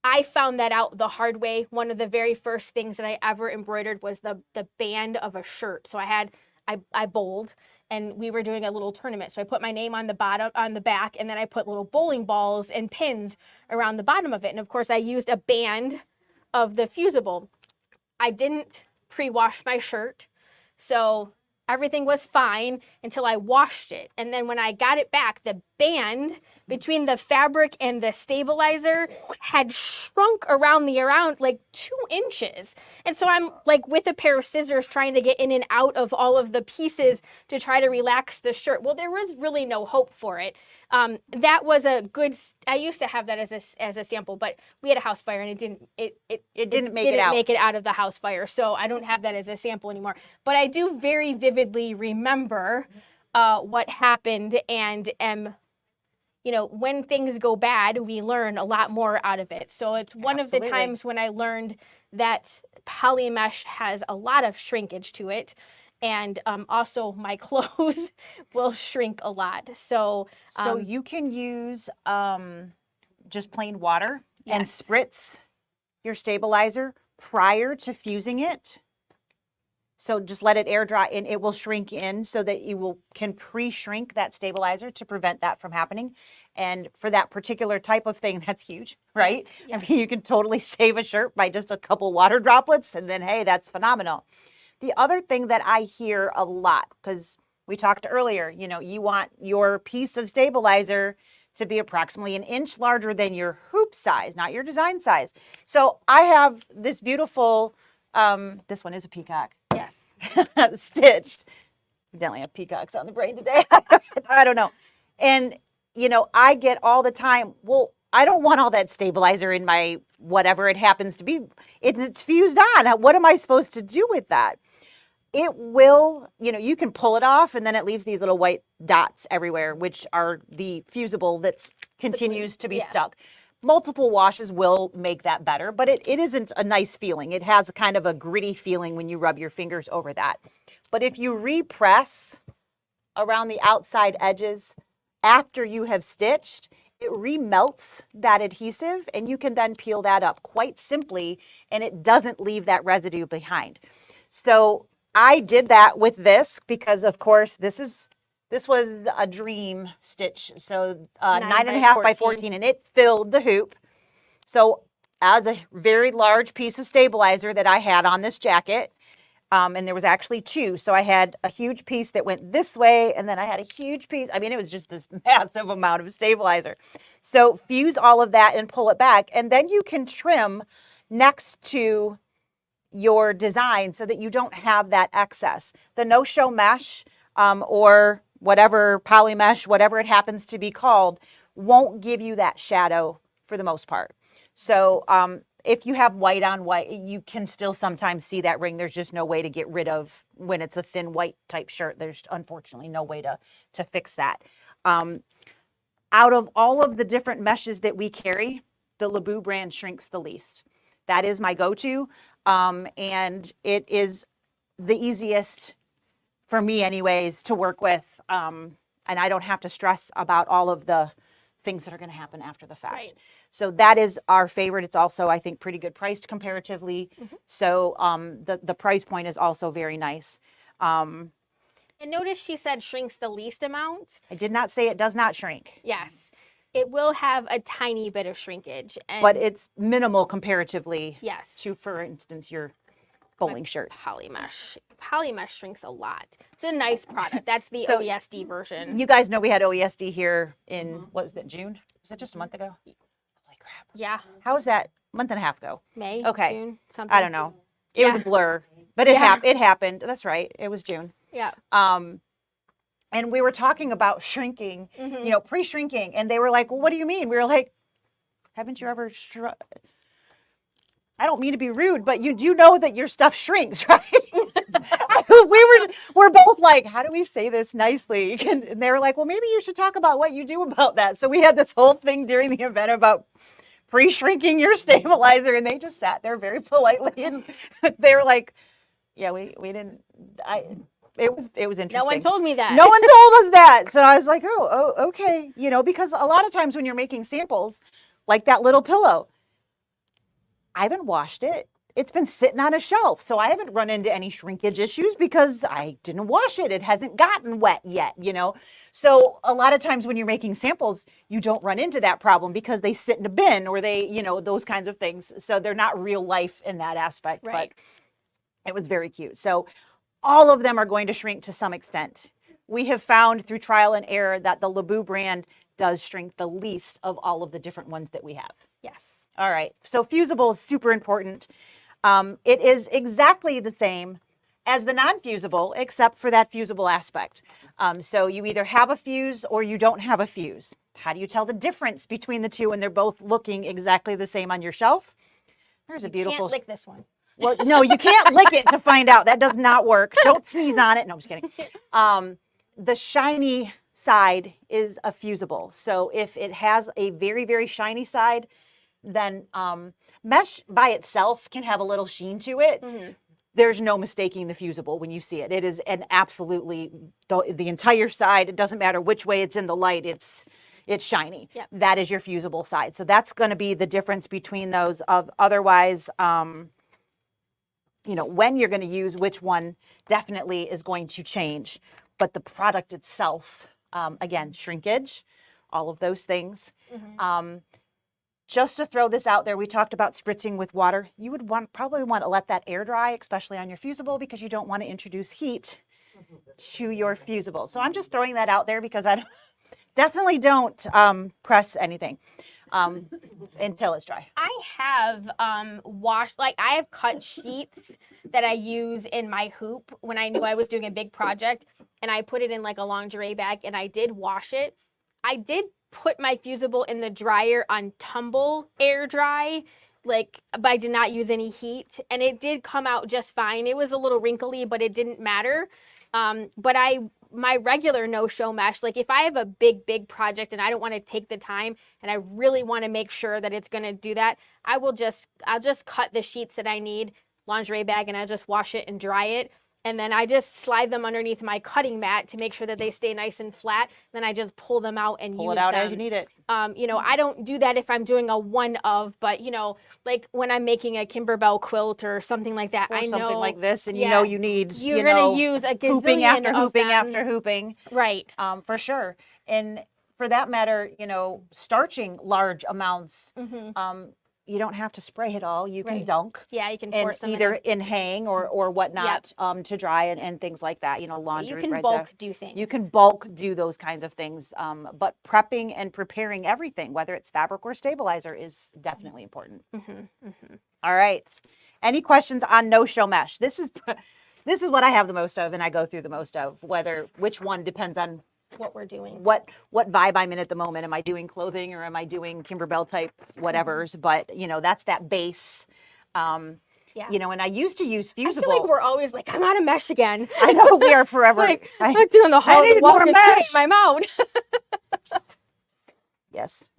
I found that out the hard way. One of the very first things that I ever embroidered was the band of a shirt. So I bowled, and we were doing a little tournament. So I put my name on the back, and then I put little bowling balls and pins around the bottom of it. And of course I used a band of the fusible. I didn't pre-wash my shirt, so everything was fine until I washed it. And then when I got it back, the band between the fabric and the stabilizer had shrunk around like 2 inches. And so I'm like with a pair of scissors trying to get in and out of all of the pieces to try to relax the shirt. Well, there was really no hope for it. That was a good, I used to have that as a sample, but we had a house fire and it didn't make it out of the house fire. So I don't have that as a sample anymore, but I do very vividly remember what happened, and when things go bad, we learn a lot more out of it. So it's one of the times when I learned that poly mesh has a lot of shrinkage to it. And also my clothes will shrink a lot. So you can use just plain water and Yes. spritz your stabilizer prior to fusing it. So just let it air dry and it will shrink in so that you can pre-shrink that stabilizer to prevent that from happening. And for that particular type of thing, that's huge, right? Yes. I mean, you can totally save a shirt by just a couple water droplets, and then, hey, that's phenomenal. The other thing that I hear a lot, because we talked earlier, you want your piece of stabilizer to be approximately 1 inch larger than your hoop size, not your design size. So I have this beautiful, this one is a peacock. Yes. Stitched. Evidently have peacocks on the brain today. I don't know. And, I get all the time, well, I don't want all that stabilizer in my whatever it happens to be. It's fused on. What am I supposed to do with that? It will, you can pull it off and then it leaves these little white dots everywhere, which are the fusible that continues to be stuck. Multiple washes will make that better, but it isn't a nice feeling. It has kind of a gritty feeling when you rub your fingers over that. But if you repress around the outside edges after you have stitched, it remelts that adhesive and you can then peel that up quite simply and it doesn't leave that residue behind. So I did that with this because, of course, this was a dream stitch. So 9.5 by 14, and it filled the hoop. So as a very large piece of stabilizer that I had on this jacket, And there was actually 2. So I had a huge piece that went this way, and then I had a huge piece. I mean, it was just this massive amount of stabilizer. So fuse all of that and pull it back, and then you can trim next to your design so that you don't have that excess. The no-show mesh or whatever poly mesh, whatever it happens to be called, won't give you that shadow for the most part. So if you have white on white, you can still sometimes see that ring. There's just no way to get rid of when it's a thin white type shirt. There's unfortunately no way to fix that. Out of all of the different meshes that we carry, the Leabu brand shrinks the least. That is my go-to. And it is the easiest for me anyways to work with. And I don't have to stress about all of the things that are going to happen after the fact. Right. So that is our favorite. It's also, I think, pretty good priced comparatively. So the price point is also very nice. And notice she said shrinks the least amount. I did not say it does not shrink. Yes. It will have a tiny bit of shrinkage. But it's minimal comparatively yes. to, for instance, your bowling shirt. Polymesh. Polymesh shrinks a lot. It's a nice product. That's the So, OESD version. You guys know we had OESD here in, what was that, June? Was it just a month ago? Holy crap. Yeah. How was that? Month and a half ago. May, Okay. June, something. I don't know. It was a blur, but it happened. That's right. It was June. Yeah. And we were talking about shrinking, you know, pre-shrinking. And they were like, well, what do you mean? We were like, haven't you ever I don't mean to be rude, but you do know that your stuff shrinks, right? we're both like, how do we say this nicely? And they were like, well, maybe you should talk about what you do about that. So we had this whole thing during the event about pre-shrinking your stabilizer, and they just sat there very politely, and they were like, yeah, we didn't. It was interesting. No one told me that. No one told us that. So I was like, oh, okay. You know, because a lot of times when you're making samples, like that little pillow, I haven't washed it. It's been sitting on a shelf. So I haven't run into any shrinkage issues because I didn't wash it. It hasn't gotten wet yet, you know. So a lot of times when you're making samples, you don't run into that problem because they sit in a bin or they, you know, those kinds of things. So they're not real life in that aspect. Right. But it was very cute. So all of them are going to shrink to some extent. We have found through trial and error that the Leabu brand does shrink the least of all of the different ones that we have. Yes. All right. So fusible is super important. It is exactly the same as the non-fusible, except for that fusible aspect. So you either have a fuse or you don't have a fuse. How do you tell the difference between the two when they're both looking exactly the same on your shelf? There's a beautiful. Can't lick this one. Well, no, you can't lick it to find out. That does not work. Don't sneeze on it. No, I'm just kidding. The shiny side is a fusible. So if it has a very, very shiny side, then mesh by itself can have a little sheen to it. There's no mistaking the fusible when you see it. It is an absolutely, the entire side, it doesn't matter which way it's in the light, it's shiny. Yep. That is your fusible side. So that's going to be the difference between those. Otherwise, you know, when you're going to use which one definitely is going to change. But the product itself, again, shrinkage, all of those things. Just to throw this out there, we talked about spritzing with water. You would probably want to let that air dry, especially on your fusible, because you don't want to introduce heat to your fusible. So I'm just throwing that out there because definitely don't press anything until it's dry. I have I have cut sheets that I use in my hoop when I knew I was doing a big project, and I put it in like a lingerie bag and I did wash it. I did put my fusible in the dryer on tumble air dry, but I did not use any heat, and it did come out just fine. It was a little wrinkly, but it didn't matter. But my regular no-show mesh, like if I have a big project and I don't want to take the time and I really want to make sure that it's going to do that, I'll just cut the sheets that I need, lingerie bag, and I just wash it and dry it. And then I just slide them underneath my cutting mat to make sure that they stay nice and flat. Then I just pull them out and Pull use it out them. as you need it. You know, I don't do that if I'm doing a one of, but you know, like when I'm making a Kimberbell quilt or something like that, Or I know something like this, and you know you need, you're gonna use a hooping gazillion after of hooping them. after hooping. Right. For sure. And for that matter, you know, starching large amounts, you don't have to spray it all. You can Right. dunk Yeah, you can and force them either in hang or whatnot to dry and things like that. You know, laundry. You can right bulk there. do things. You can bulk do those kinds of things. But prepping and preparing everything, whether it's fabric or stabilizer, is definitely important. All right. Any questions on no-show mesh? This is what I have the most of, and I go through the most of. Which one depends on what we're doing. what vibe I'm in at the moment. Am I doing clothing or am I doing Kimberbell type whatevers? But you know, that's that base. Yeah. You know, and I used to use fusible. I feel like we're always like, I'm out of mesh again. I know we are forever. Like, I'm doing the need more longest thing mesh. in my mouth. Yes.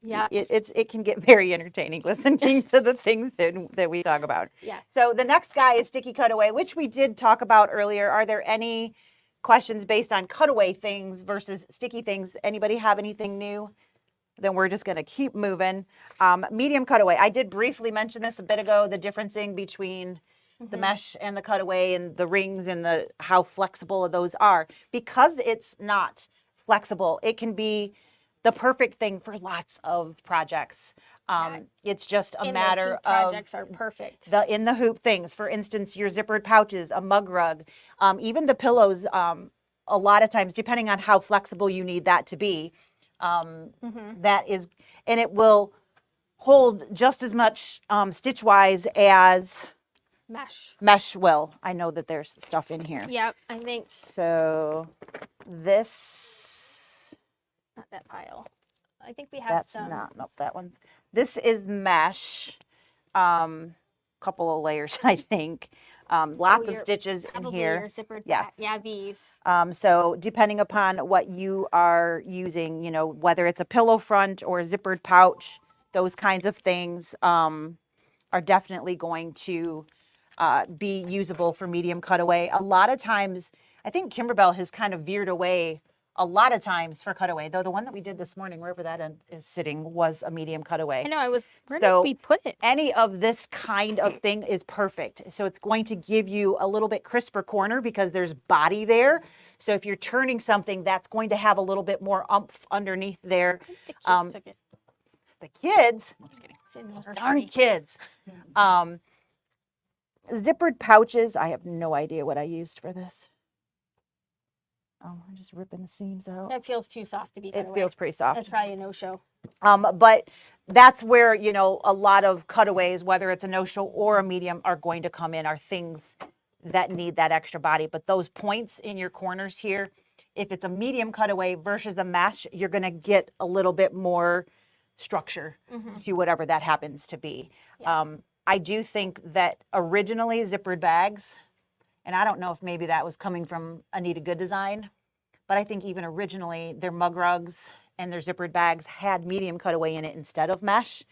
Yeah. It can get very entertaining listening to the things that we talk about. Yeah. So the next guy is sticky cutaway, which we did talk about earlier. Are there any questions based on cutaway things versus sticky things? Anybody have anything new? Then we're just going to keep moving. Medium cutaway. I did briefly mention this a bit ago, the differencing between the mesh and the cutaway and the rings and how flexible those are. Because it's not flexible, it can be the perfect thing for lots of projects. It's just a matter of projects are perfect. In the hoop things. For instance, your zippered pouches, a mug rug, even the pillows. A lot of times, depending on how flexible you need that to be, that is, and it will hold just as much stitch wise as mesh will. I know that there's stuff in here. Yep, I think. So this. Not that pile. I think we have That's some. not that one. This is mesh. Couple of layers, I think. Lots of stitches in here. Your zippered Yes. Yeah, these. So depending upon what you are using, you know, whether it's a pillow front or a zippered pouch, those kinds of things are definitely going to be usable for medium cutaway. A lot of times, I think Kimberbell has kind of veered away a lot of times for cutaway, though the one that we did this morning, wherever that end is sitting, was a medium cutaway. I know, where So did we put it? Any of this kind of thing is perfect. So it's going to give you a little bit crisper corner because there's body there. So if you're turning something, that's going to have a little bit more oomph underneath there. The kids took it. The kids, I'm just kidding. It's in Those the darn nursery. kids. Zippered pouches, I have no idea what I used for this. Oh, I'm just ripping the seams out. That feels too soft to be cut It away. feels pretty soft. That's probably a no-show. But that's where, you know, a lot of cutaways, whether it's a no-show or a medium, are going to come in, are things that need that extra body. But those points in your corners here, if it's a medium cutaway versus a mesh, you're going to get a little bit more structure to whatever that happens to be. Yeah. I do think that originally zippered bags, and I don't know if maybe that was coming from Anita Good Design, but I think even originally their mug rugs and their zippered bags had medium cutaway in it instead of mesh,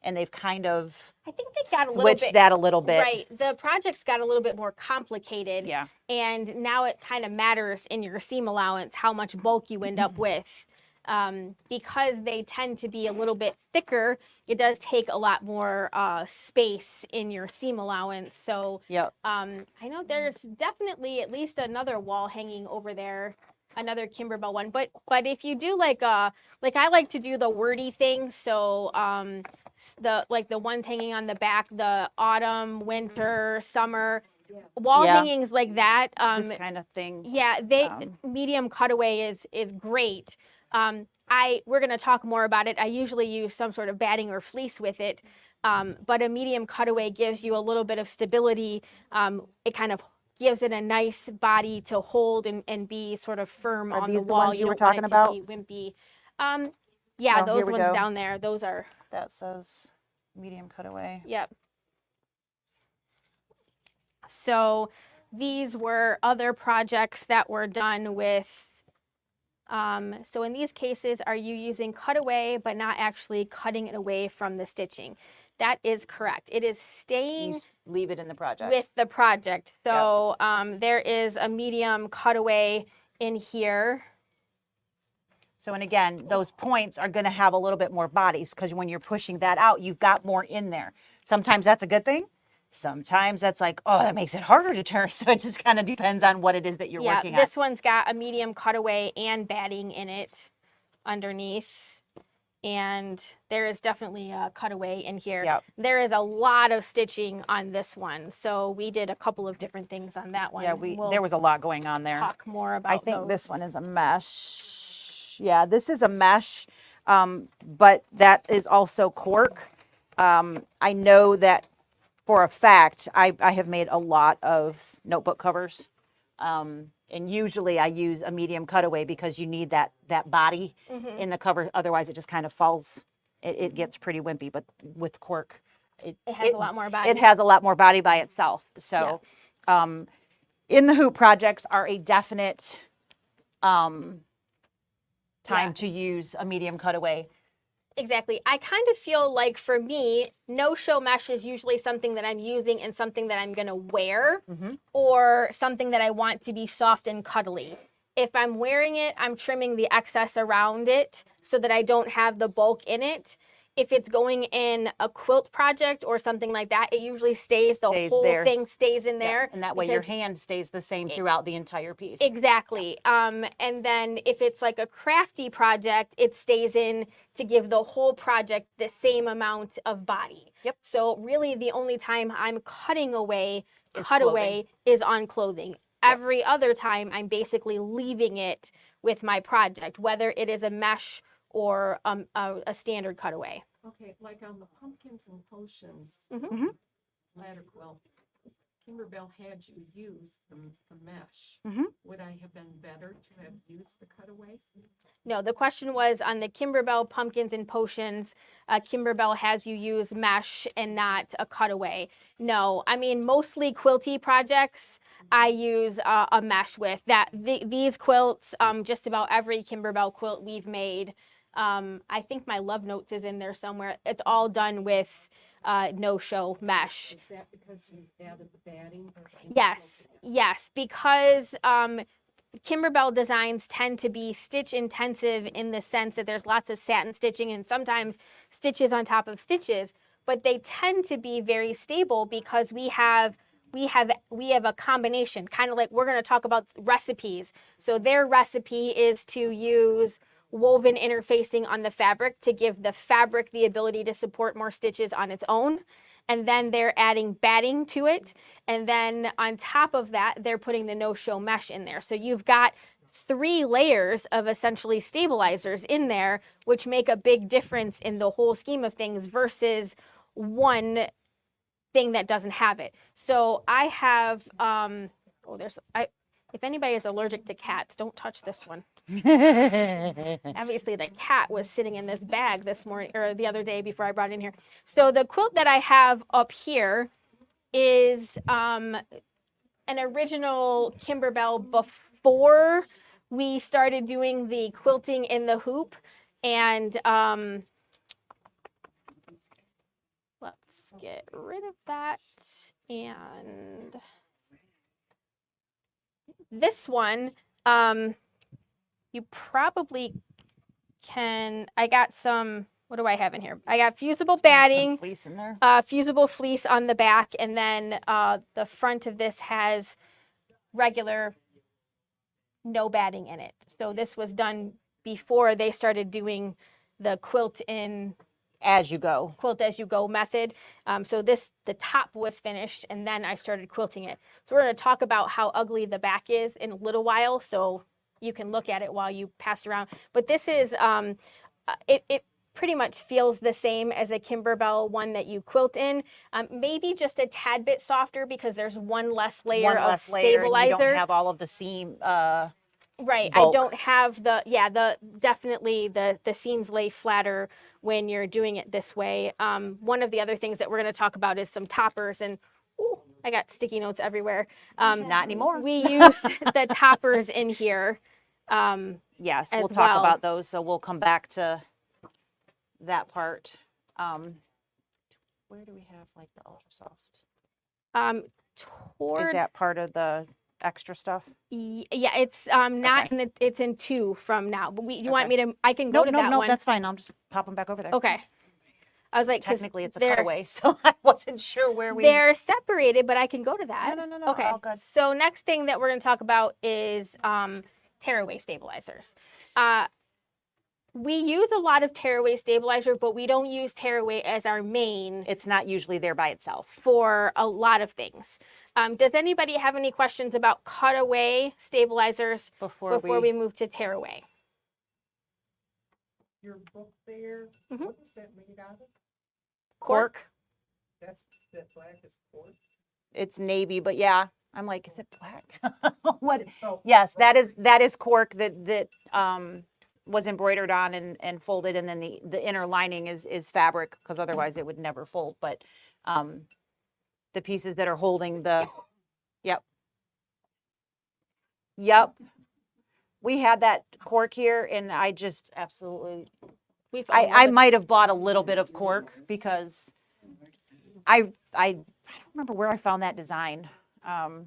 and they've kind of I think they got a little switched bit. that a little bit. Right. The projects got a little bit more complicated. Yeah. And now it kind of matters in your seam allowance how much bulk you end up with. Because they tend to be a little bit thicker, it does take a lot more space in your seam allowance. So Yep. I know there's definitely at least another wall hanging over there, another Kimberbell one. But if you do like I like to do the wordy thing. So the ones hanging on the back, the autumn, winter, summer. Wall Yeah. hangings like that. This kind of thing. Yeah, medium cutaway is great. We're going to talk more about it. I usually use some sort of batting or fleece with it, but a medium cutaway gives you a little bit of stability. It kind of gives it a nice body to hold and be sort of firm Are on these the the wall. ones you were don't want talking it to be wimpy. Yeah, Oh, those here we ones go. down there. Those are. That says medium cutaway. Yep. So these were other projects that were done with. So in these cases, are you using cutaway but not actually cutting it away from the stitching? That is correct. It is staying Leave it in the project. with the project. So there is a medium cutaway in here. So, and again, those points are going to have a little bit more bodies because when you're pushing that out, you've got more in there. Sometimes that's a good thing. Sometimes that's like, oh, that makes it harder to turn. So it just kind of depends on what it is that you're working on. This one's got a medium cutaway and batting in it underneath. and there is definitely a cutaway in here. Yep. There is a lot of stitching on this one, so we did a couple of different things on that one. Yeah, We'll there was a lot going on there. talk more about I think those. this one is a mesh. Yeah, this is a mesh, but that is also cork. I know that for a fact, I have made a lot of notebook covers. And usually I use a medium cutaway because you need that body Mhm. in the cover. Otherwise, it just kind of falls. It gets pretty wimpy, but with cork, It has a lot more body. It has a lot more body by itself. So, in the hoop projects are a definite time to use a medium cutaway. Exactly. I kind of feel like for me, no-show mesh is usually something that I'm using and something that I'm going to wear or something that I want to be soft and cuddly. If I'm wearing it, I'm trimming the excess around it so that I don't have the bulk in it. If it's going in a quilt project or something like that, it usually stays, the whole thing stays in there. And that way your hand stays the same throughout the entire piece. Exactly. And then if it's like a crafty project, it stays in to give the whole project the same amount of body. Yep. So really the only time I'm cutting away, clothing. is on clothing. Every other time I'm basically leaving it with my project, whether it is a mesh or a standard cutaway. Okay, like on the pumpkins and potions Mhm. ladder quilt, Kimberbell had you use the mesh. Would I have been better to have used the cutaways? No, the question was on the Kimberbell pumpkins and potions, Kimberbell has you use mesh and not a cutaway. No, I mean, mostly quilty projects, I use a mesh with. These quilts, just about every Kimberbell quilt we've made, I think my Love Notes is in there somewhere. It's all done with no-show mesh. Is that because you added the batting? Yes, because Kimberbell designs tend to be stitch intensive in the sense that there's lots of satin stitching and sometimes stitches on top of stitches, but they tend to be very stable because we have a combination, kind of like we're going to talk about recipes. So their recipe is to use woven interfacing on the fabric to give the fabric the ability to support more stitches on its own. And then they're adding batting to it. And then on top of that, they're putting the no-show mesh in there. So you've got 3 layers of essentially stabilizers in there, which make a big difference in the whole scheme of things versus one thing that doesn't have it. So I have, if anybody is allergic to cats, don't touch this one. Obviously the cat was sitting in this bag this morning or the other day before I brought it in here. So the quilt that I have up here is an original Kimberbell before we started doing the quilting in the hoop. And let's get rid of that. And this one, you probably can, I got some, what do I have in here? I got fusible batting, Some fleece in there. fusible fleece on the back, and then the front of this has regular no batting in it. So this was done before they started doing the quilt as you go method. So the top was finished and then I started quilting it. So we're going to talk about how ugly the back is in a little while, so you can look at it while you pass it around. But this is, it pretty much feels the same as a Kimberbell one that you quilt in. Maybe just a tad bit softer because there's one less layer of stabilizer. And you don't have all of the seam. Right, bulk. I don't have definitely the seams lay flatter when you're doing it this way. One of the other things that we're going to talk about is some toppers, and ooh, I got sticky notes everywhere. Not anymore. We used the toppers in here. Yes, as we'll talk well. about those. So we'll come back to that part. Where do we have like the ultra soft? Towards Is that part of the extra stuff? yeah, it's not in it's in 2 from now. But you want me to? I can go to that one. That's fine. I'll just pop them back over there. Okay. I was like, 'cause Technically, it's a cutaway, so I wasn't sure where we. They're separated, but I can go to that. No. Okay. All good. So next thing that we're going to talk about is tearaway stabilizers. We use a lot of tearaway stabilizer, but we don't use tearaway as our main It's not usually there by itself. for a lot of things. Does anybody have any questions about cutaway stabilizers Before we move to tearaway? Your book there, Mhm. what is that made out of? cork, That black is cork? it's navy, but yeah, I'm like, is it black? What? Oh, Yes, that is cork that was embroidered on and folded, and then the inner lining is fabric, because otherwise it would never fold. But the pieces that are holding the, yep, we had that cork here, and I just absolutely, We fell in love I with- might have bought a little bit of cork because I don't remember where I found that design. I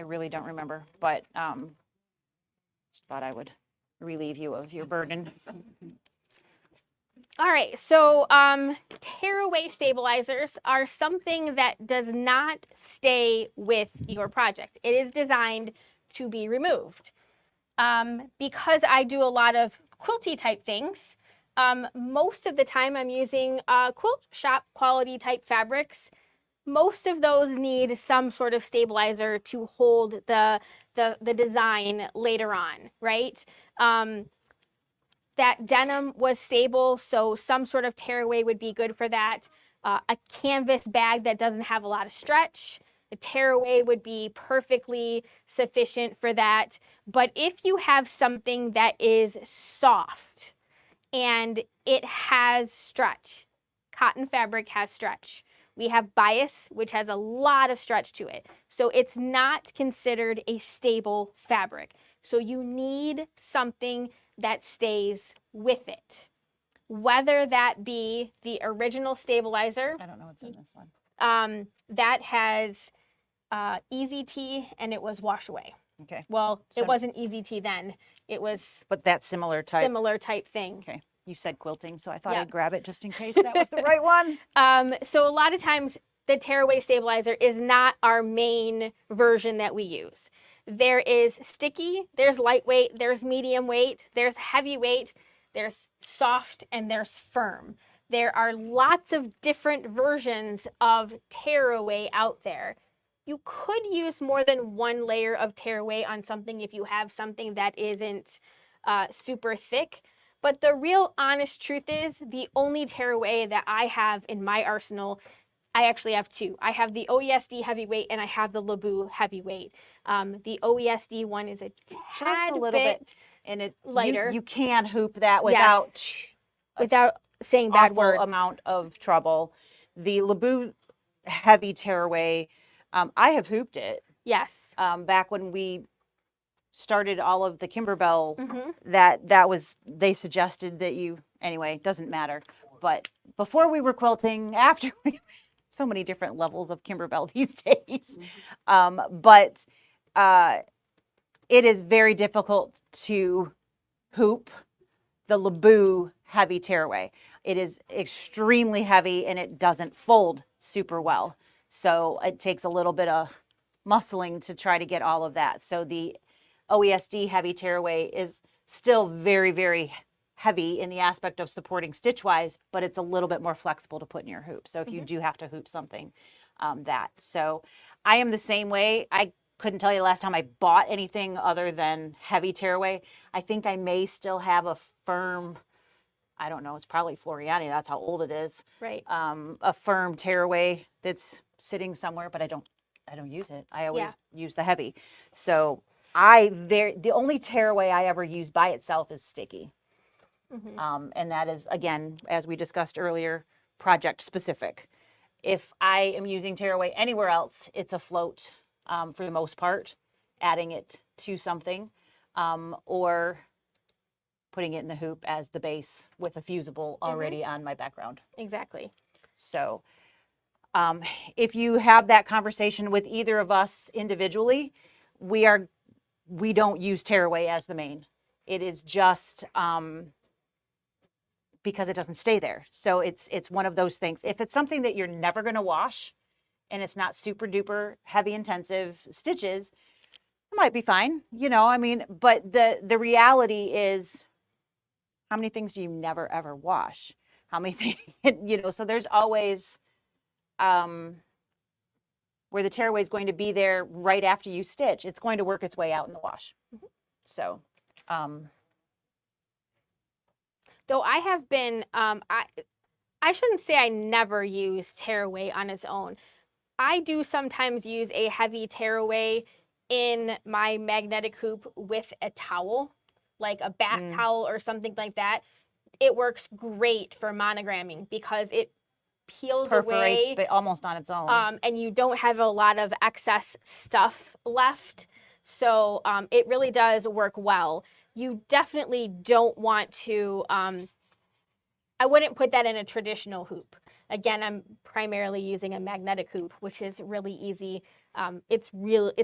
really don't remember, but just thought I would relieve you of your burden. All right, so tearaway stabilizers are something that does not stay with your project. It is designed to be removed. Because I do a lot of quilty type things, most of the time I'm using quilt shop quality type fabrics. Most of those need some sort of stabilizer to hold the design later on, right? That denim was stable, so some sort of tearaway would be good for that. A canvas bag that doesn't have a lot of stretch, a tearaway would be perfectly sufficient for that. But if you have something that is soft and it has stretch, cotton fabric has stretch. We have bias, which has a lot of stretch to it. So it's not considered a stable fabric. So you need something that stays with it. Whether that be the original stabilizer, I don't know what's in this one. that has Easy Tea and it was wash away. Okay, Well, So- it wasn't Easy Tea then. It was but that similar type. similar type thing. Okay, you said quilting, so I thought Yeah. I'd grab it just in case that was the right one. So a lot of times the tearaway stabilizer is not our main version that we use. There is sticky, there's lightweight, there's medium weight, there's heavyweight, there's soft, and there's firm. There are lots of different versions of tearaway out there. You could use more than one layer of tearaway on something if you have something that isn't super thick. But the real honest truth is the only tearaway that I have in my arsenal, I actually have two. I have the OESD heavyweight and I have the Leabu heavyweight. The OESD one is a tad a little bit, bit and it lighter. You can hoop that Yes. without saying bad awful words. amount of trouble. The Leabu heavy tearaway, I have hooped it Yes. back when we started all of the Kimberbell. hmm That was, they suggested that you, anyway, doesn't matter. But before we were quilting, after we, so many different levels of Kimberbell these days. But it is very difficult to hoop the Leabu heavy tearaway. It is extremely heavy and it doesn't fold super well. So it takes a little bit of muscling to try to get all of that. So the OESD heavy tearaway is still very, very heavy in the aspect of supporting stitch-wise, but it's a little bit more flexible to put in your hoop. So if you do have to hoop something, that. So I am the same way. I couldn't tell you the last time I bought anything other than heavy tearaway. I think I may still have a firm, I don't know, it's probably Floriani, that's how old it is. Right. A firm tearaway that's sitting somewhere, but I don't use it. I always use the heavy. So the only tearaway I ever use by itself is sticky. Mhm. And that is, again, as we discussed earlier, project specific. If I am using tearaway anywhere else, it's a float for the most part, adding it to something, or putting it in the hoop as the base with a fusible already on my background. Exactly. So if you have that conversation with either of us individually, we don't use tearaway as the main. It is just because it doesn't stay there. So it's one of those things. If it's something that you're never going to wash and it's not super duper heavy intensive stitches, might be fine, you know, I mean, but the reality is, how many things do you never ever wash? How many things, you know, so there's always where the tearaway is going to be there right after you stitch, it's going to work its way out in the wash. So, Though I have been, I shouldn't say I never use tearaway on its own. I do sometimes use a heavy tearaway in my magnetic hoop with a towel, like a bath towel or something like that. It works great for monogramming because it peels perforates away but almost on its own. and you don't have a lot of excess stuff left. So it really does work well. You definitely don't want to, I wouldn't put that in a traditional hoop. Again, I'm primarily using a magnetic hoop, which is really easy. It's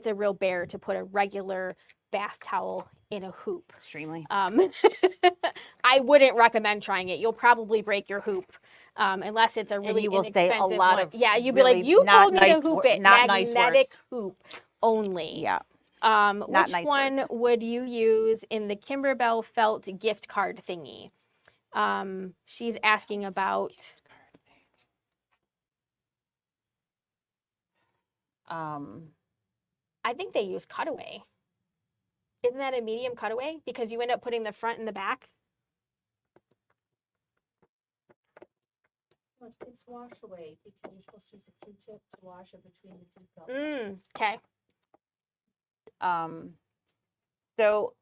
a real bear to put a regular bath towel in a hoop. Extremely. I wouldn't recommend trying it. You'll probably break your hoop unless it's a really And you will say a inexpensive lot one. of Yeah, you'd be really like, you not told me to nice hoop wor- it. not nice Magnetic words. hoop only. Yeah. Which nice one words. would you use in the Kimberbell felt gift card thingy? She's asking about. I think they use cutaway. Isn't that a medium cutaway? Because you end up putting the front and the back. It's wash away because you're supposed to use a Q-tip to wash it between the two felt meshes. Okay. So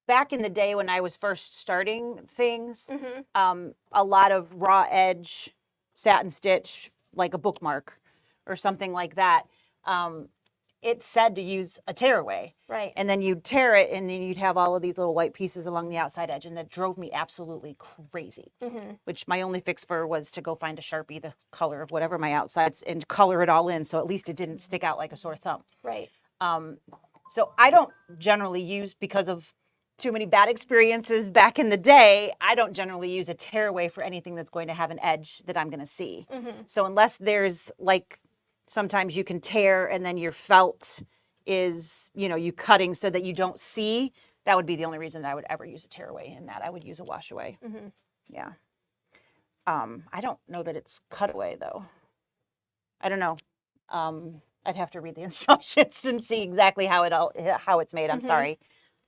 back in the day when I was first starting things, Mm-hmm. a lot of raw edge satin stitch, like a bookmark or something like that, it said to use a tearaway. Right. And then you'd tear it and then you'd have all of these little white pieces along the outside edge. And that drove me absolutely crazy, which my only fix for was to go find a Sharpie, the color of whatever my outsides, and color it all in. So at least it didn't stick out like a sore thumb. Right. So I don't generally use, because of too many bad experiences back in the day, I don't generally use a tearaway for anything that's going to have an edge that I'm going to see. So unless there's like, sometimes you can tear and then your felt is, you know, you cutting so that you don't see, that would be the only reason that I would ever use a tearaway in that. I would use a wash away. Yeah. I don't know that it's cutaway though. I don't know. I'd have to read the instructions and see exactly how it's made. I'm sorry.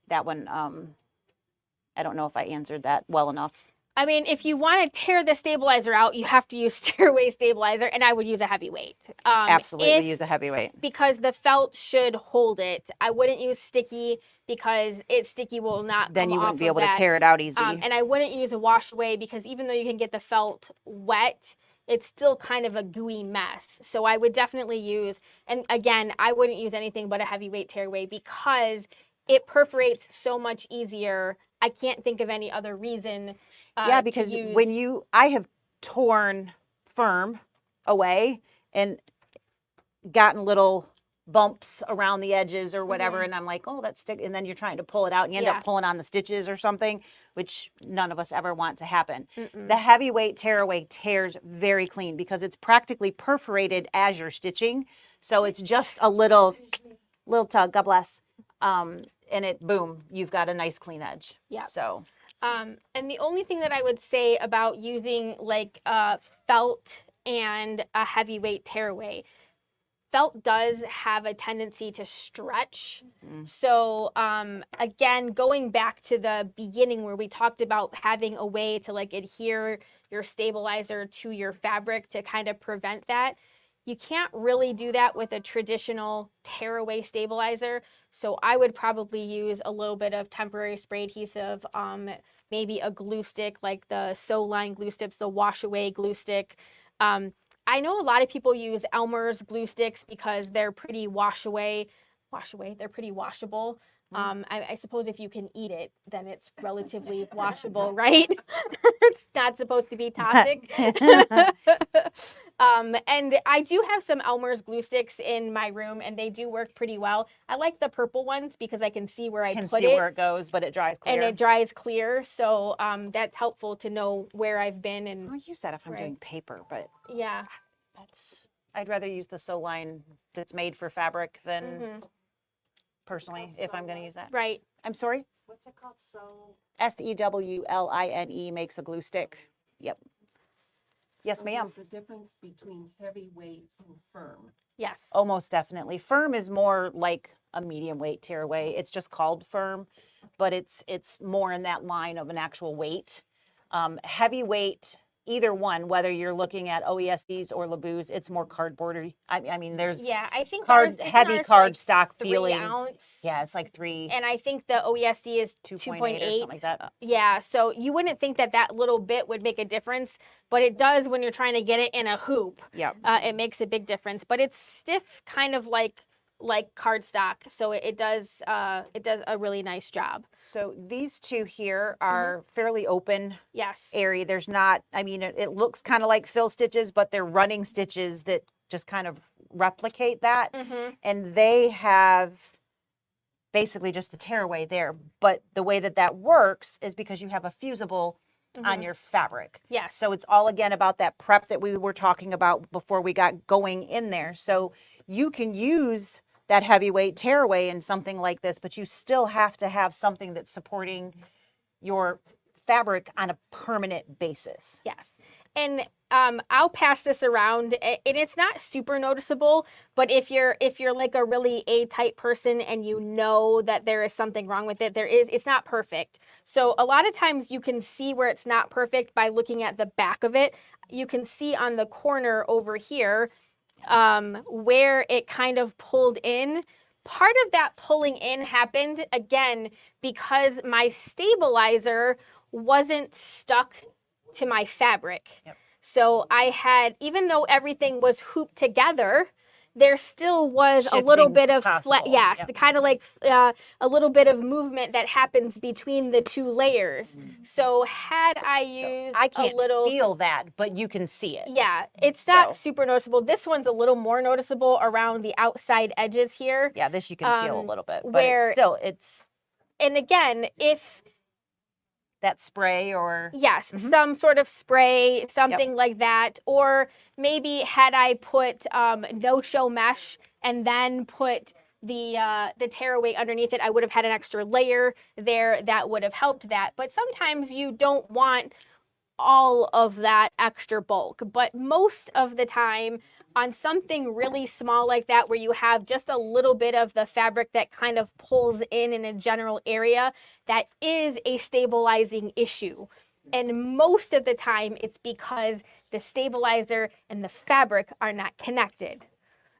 That one, I don't know if I answered that well enough. I mean, if you want to tear the stabilizer out, you have to use tearaway stabilizer, and I would use a heavyweight. Absolutely use a heavyweight. Because the felt should hold it. I wouldn't use sticky because sticky will not Then come you off wouldn't be of able to that. tear it out easy. And I wouldn't use a wash away because even though you can get the felt wet, it's still kind of a gooey mess. So I would definitely use, and again, I wouldn't use anything but a heavyweight tearaway because it perforates so much easier. I can't think of any other reason. Yeah, because I have torn firm away and gotten little bumps around the edges or whatever, and I'm like, oh, that's stick, and then you're trying to pull it out and you end up pulling on the stitches or something, which none of us ever want to happen. The heavyweight tearaway tears very clean because it's practically perforated as you're stitching, so it's just a little tug, God bless, and it, boom, you've got a nice clean edge. Yeah. So and the only thing that I would say about using like felt and a heavyweight tearaway, felt does have a tendency to stretch. So again, going back to the beginning where we talked about having a way to like adhere your stabilizer to your fabric to kind of prevent that, you can't really do that with a traditional tearaway stabilizer. So I would probably use a little bit of temporary spray adhesive, maybe a glue stick like the Soline glue sticks, the wash away glue stick. I know a lot of people use Elmer's glue sticks because they're pretty they're pretty washable. I suppose if you can eat it, then it's relatively washable, right? It's not supposed to be toxic. And I do have some Elmer's glue sticks in my room, and they do work pretty well. I like the purple ones because I can see where I put it. where it goes, but it dries clear. And it dries clear, so that's helpful to know where I've been. And I'll use that if I'm doing paper, but yeah, I'd rather use the Soline that's made for fabric than personally, if I'm going to use that. Right. I'm sorry? What's it called? So, SEWLINE makes a glue stick. Yep. Yes, So ma'am. there's a difference between heavyweight and firm. Yes. Oh, most definitely. Firm is more like a medium weight tearaway. It's just called firm, but it's more in that line of an actual weight. Heavyweight, either one, whether you're looking at OESDs or Leabu's, it's more cardboardy. I mean, there's Yeah, I think heavy ours card like stock 3 feeling. ounce. Yeah, it's like 3. And I think the OESD is 2.8 2.8 or something like that. Yeah, so you wouldn't think that that little bit would make a difference, but it does when you're trying to get it in a hoop. Yep. It makes a big difference, but it's stiff, kind of like cardstock, so it does a really nice job. So these two here are fairly open Yes. area. There's not, I mean, it looks kind of like fill stitches, but they're running stitches that just kind of replicate that. And they have basically just a tearaway there. But the way that that works is because you have a fusible on your fabric. Yes. So it's all again about that prep that we were talking about before we got going in there. So you can use that heavyweight tearaway in something like this, but you still have to have something that's supporting your fabric on a permanent basis. Yes. And I'll pass this around, and it's not super noticeable, but if you're like a really A-type person and you know that there is something wrong with it, it's not perfect. So a lot of times you can see where it's not perfect by looking at the back of it. You can see on the corner over here where it kind of pulled in. Part of that pulling in happened, again, because my stabilizer wasn't stuck to my fabric. Yep. So I had, even though everything was hooped together, there still was a little Shifting bit of possible. yes, Yep. kind of like a little bit of movement that happens between the two layers. So had I used I can't a little feel that, but you can see it. yeah, it's not So- super noticeable. This one's a little more noticeable around the outside edges here. Yeah, this you can feel a little bit, but where- it's And again, if that spray or yes, some sort of spray, something like that, or maybe had I put no-show mesh and then put the tearaway underneath it, I would have had an extra layer there that would have helped that. But sometimes you don't want all of that extra bulk, but most of the time on something really small like that where you have just a little bit of the fabric that kind of pulls in a general area, that is a stabilizing issue. And most of the time it's because the stabilizer and the fabric are not connected.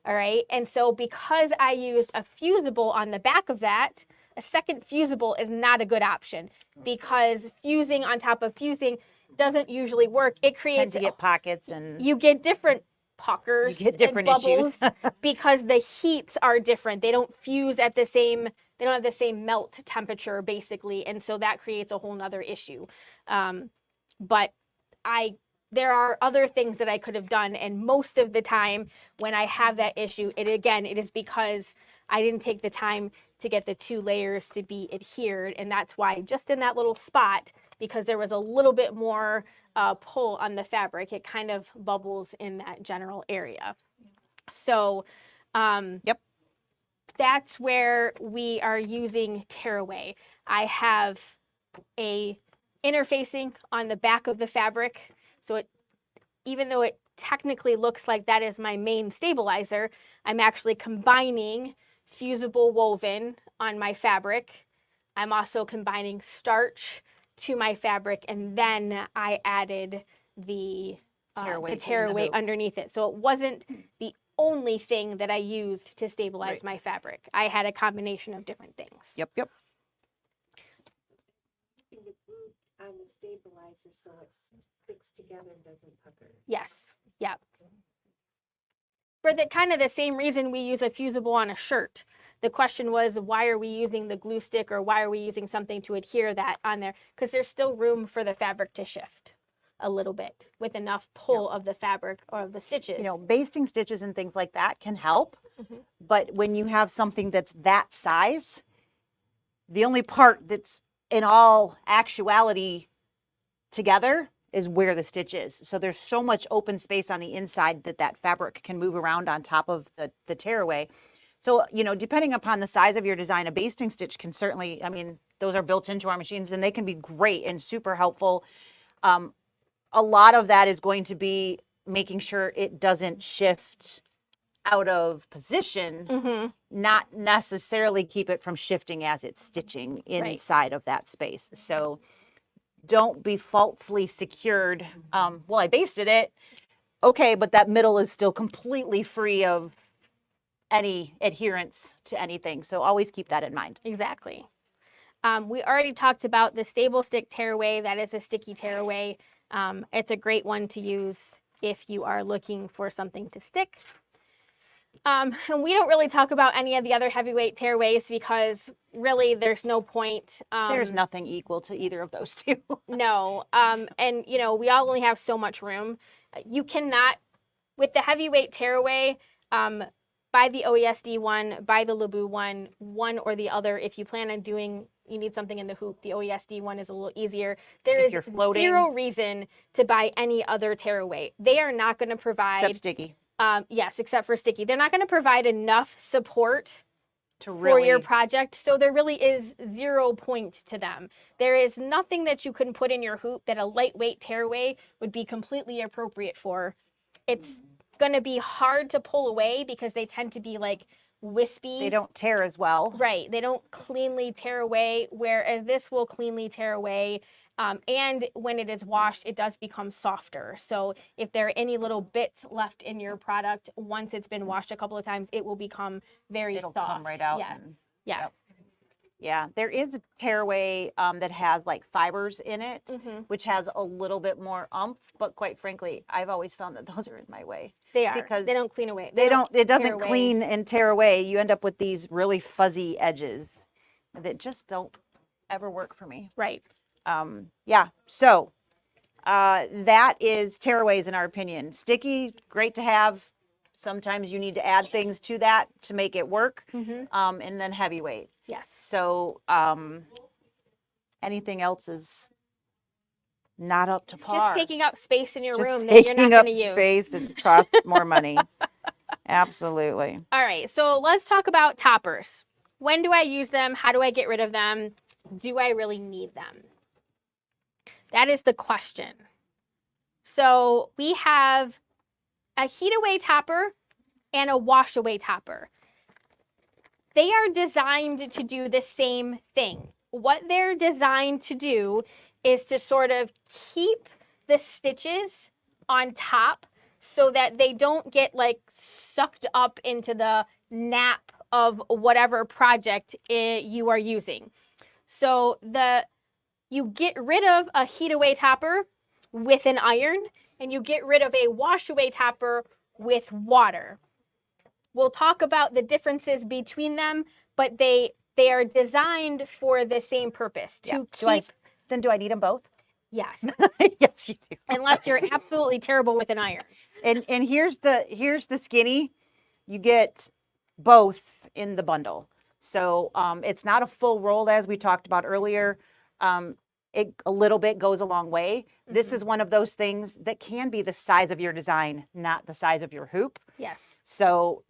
All right, and so because I used a fusible on the back of that, a second fusible is not a good option, because fusing on top of fusing doesn't usually work. It tend creates to get pockets and you get different puckers, You get different and issues. bubbles because the heats are different. They don't fuse at the same. They don't have the same melt temperature basically, and so that creates a whole nother issue. But there are other things that I could have done, and most of the time when I have that issue, it is because I didn't take the time to get the two layers to be adhered, and that's why just in that little spot, because there was a little bit more pull on the fabric, it kind of bubbles in that general area. So Yep. that's where we are using tearaway. I have a interfacing on the back of the fabric, so even though it technically looks like that is my main stabilizer, I'm actually combining fusible woven on my fabric. I'm also combining starch to my fabric, and then I added the tearaway underneath it. So it wasn't the only thing that I used to stabilize my fabric. I had a combination of different things. Yep. the glue on the stabilizer so it sticks together and doesn't pucker. Yes. Yep. For the kind of the same reason we use a fusible on a shirt. The question was, why are we using the glue stick, or why are we using something to adhere that on there? Because there's still room for the fabric to shift a little bit with enough pull of the fabric or of the stitches. You know, basting stitches and things like that can help, but when you have something that's that size, the only part that's in all actuality together is where the stitch is. So there's so much open space on the inside that fabric can move around on top of the tearaway. So, you know, depending upon the size of your design, a basting stitch can certainly, I mean, those are built into our machines and they can be great and super helpful. A lot of that is going to be making sure it doesn't shift out of position, Mm-hmm. not necessarily keep it from shifting as it's stitching inside of that space. So don't be falsely secured. Well, I basted it. Okay, but that middle is still completely free of any adherence to anything. So always keep that in mind. Exactly. We already talked about the stable stick tearaway. That is a sticky tearaway. It's a great one to use if you are looking for something to stick. And we don't really talk about any of the other heavyweight tearaways because really there's no point. There's nothing equal to either of those two. No. And, you know, we all only have so much room. You cannot, with the heavyweight tearaway, buy the OESD one, buy the Leabu one or the other. If you plan on doing, you need something in the hoop, the OESD one is a little easier. There If is you're floating. zero reason to buy any other tearaway. They are not going to provide. Except sticky. Yes, except for sticky. They're not going to provide enough support To for really, your project. So there really is 0 point to them. There is nothing that you can put in your hoop that a lightweight tearaway would be completely appropriate for. It's going to be hard to pull away because they tend to be like wispy. they don't tear as well. Right. They don't cleanly tear away, whereas this will cleanly tear away. And when it is washed, it does become softer. So if there are any little bits left in your product, once it's been washed a couple of times, it will become very It'll soft. come right out. Yes. and- Yes. Yep. Yeah, there is a tearaway that has like fibers in it, Mhm. which has a little bit more oomph. But quite frankly, I've always found that those are in my way. They are. Because they don't clean away. They don't. It tear doesn't away. clean and tear away. You end up with these really fuzzy edges that just don't ever work for me. Right. Yeah. So that is tearaways in our opinion. Sticky, great to have. Sometimes you need to add things to that to make it work. Mhm. And then heavyweight. Yes. So anything else is not up to It's par. just taking up space in your Just room that you're not taking up going to use. space that costs more money. Absolutely. All right, so let's talk about toppers. When do I use them? How do I get rid of them? Do I really need them? That is the question. So we have a heat away topper and a wash away topper. They are designed to do the same thing. What they're designed to do is to sort of keep the stitches on top so that they don't get like sucked up into the nap of whatever project you are using. So you get rid of a heat away topper with an iron and you get rid of a wash away topper with water. We'll talk about the differences between them, but they are designed for the same purpose to keep. Then do I need them both? Yes, Yes, you do. unless you're absolutely terrible with an iron. And here's the skinny. You get both in the bundle. So it's not a full roll as we talked about earlier. It a little bit goes a long way. This is one of those things that can be the size of your design, not the size of your hoop. Yes. So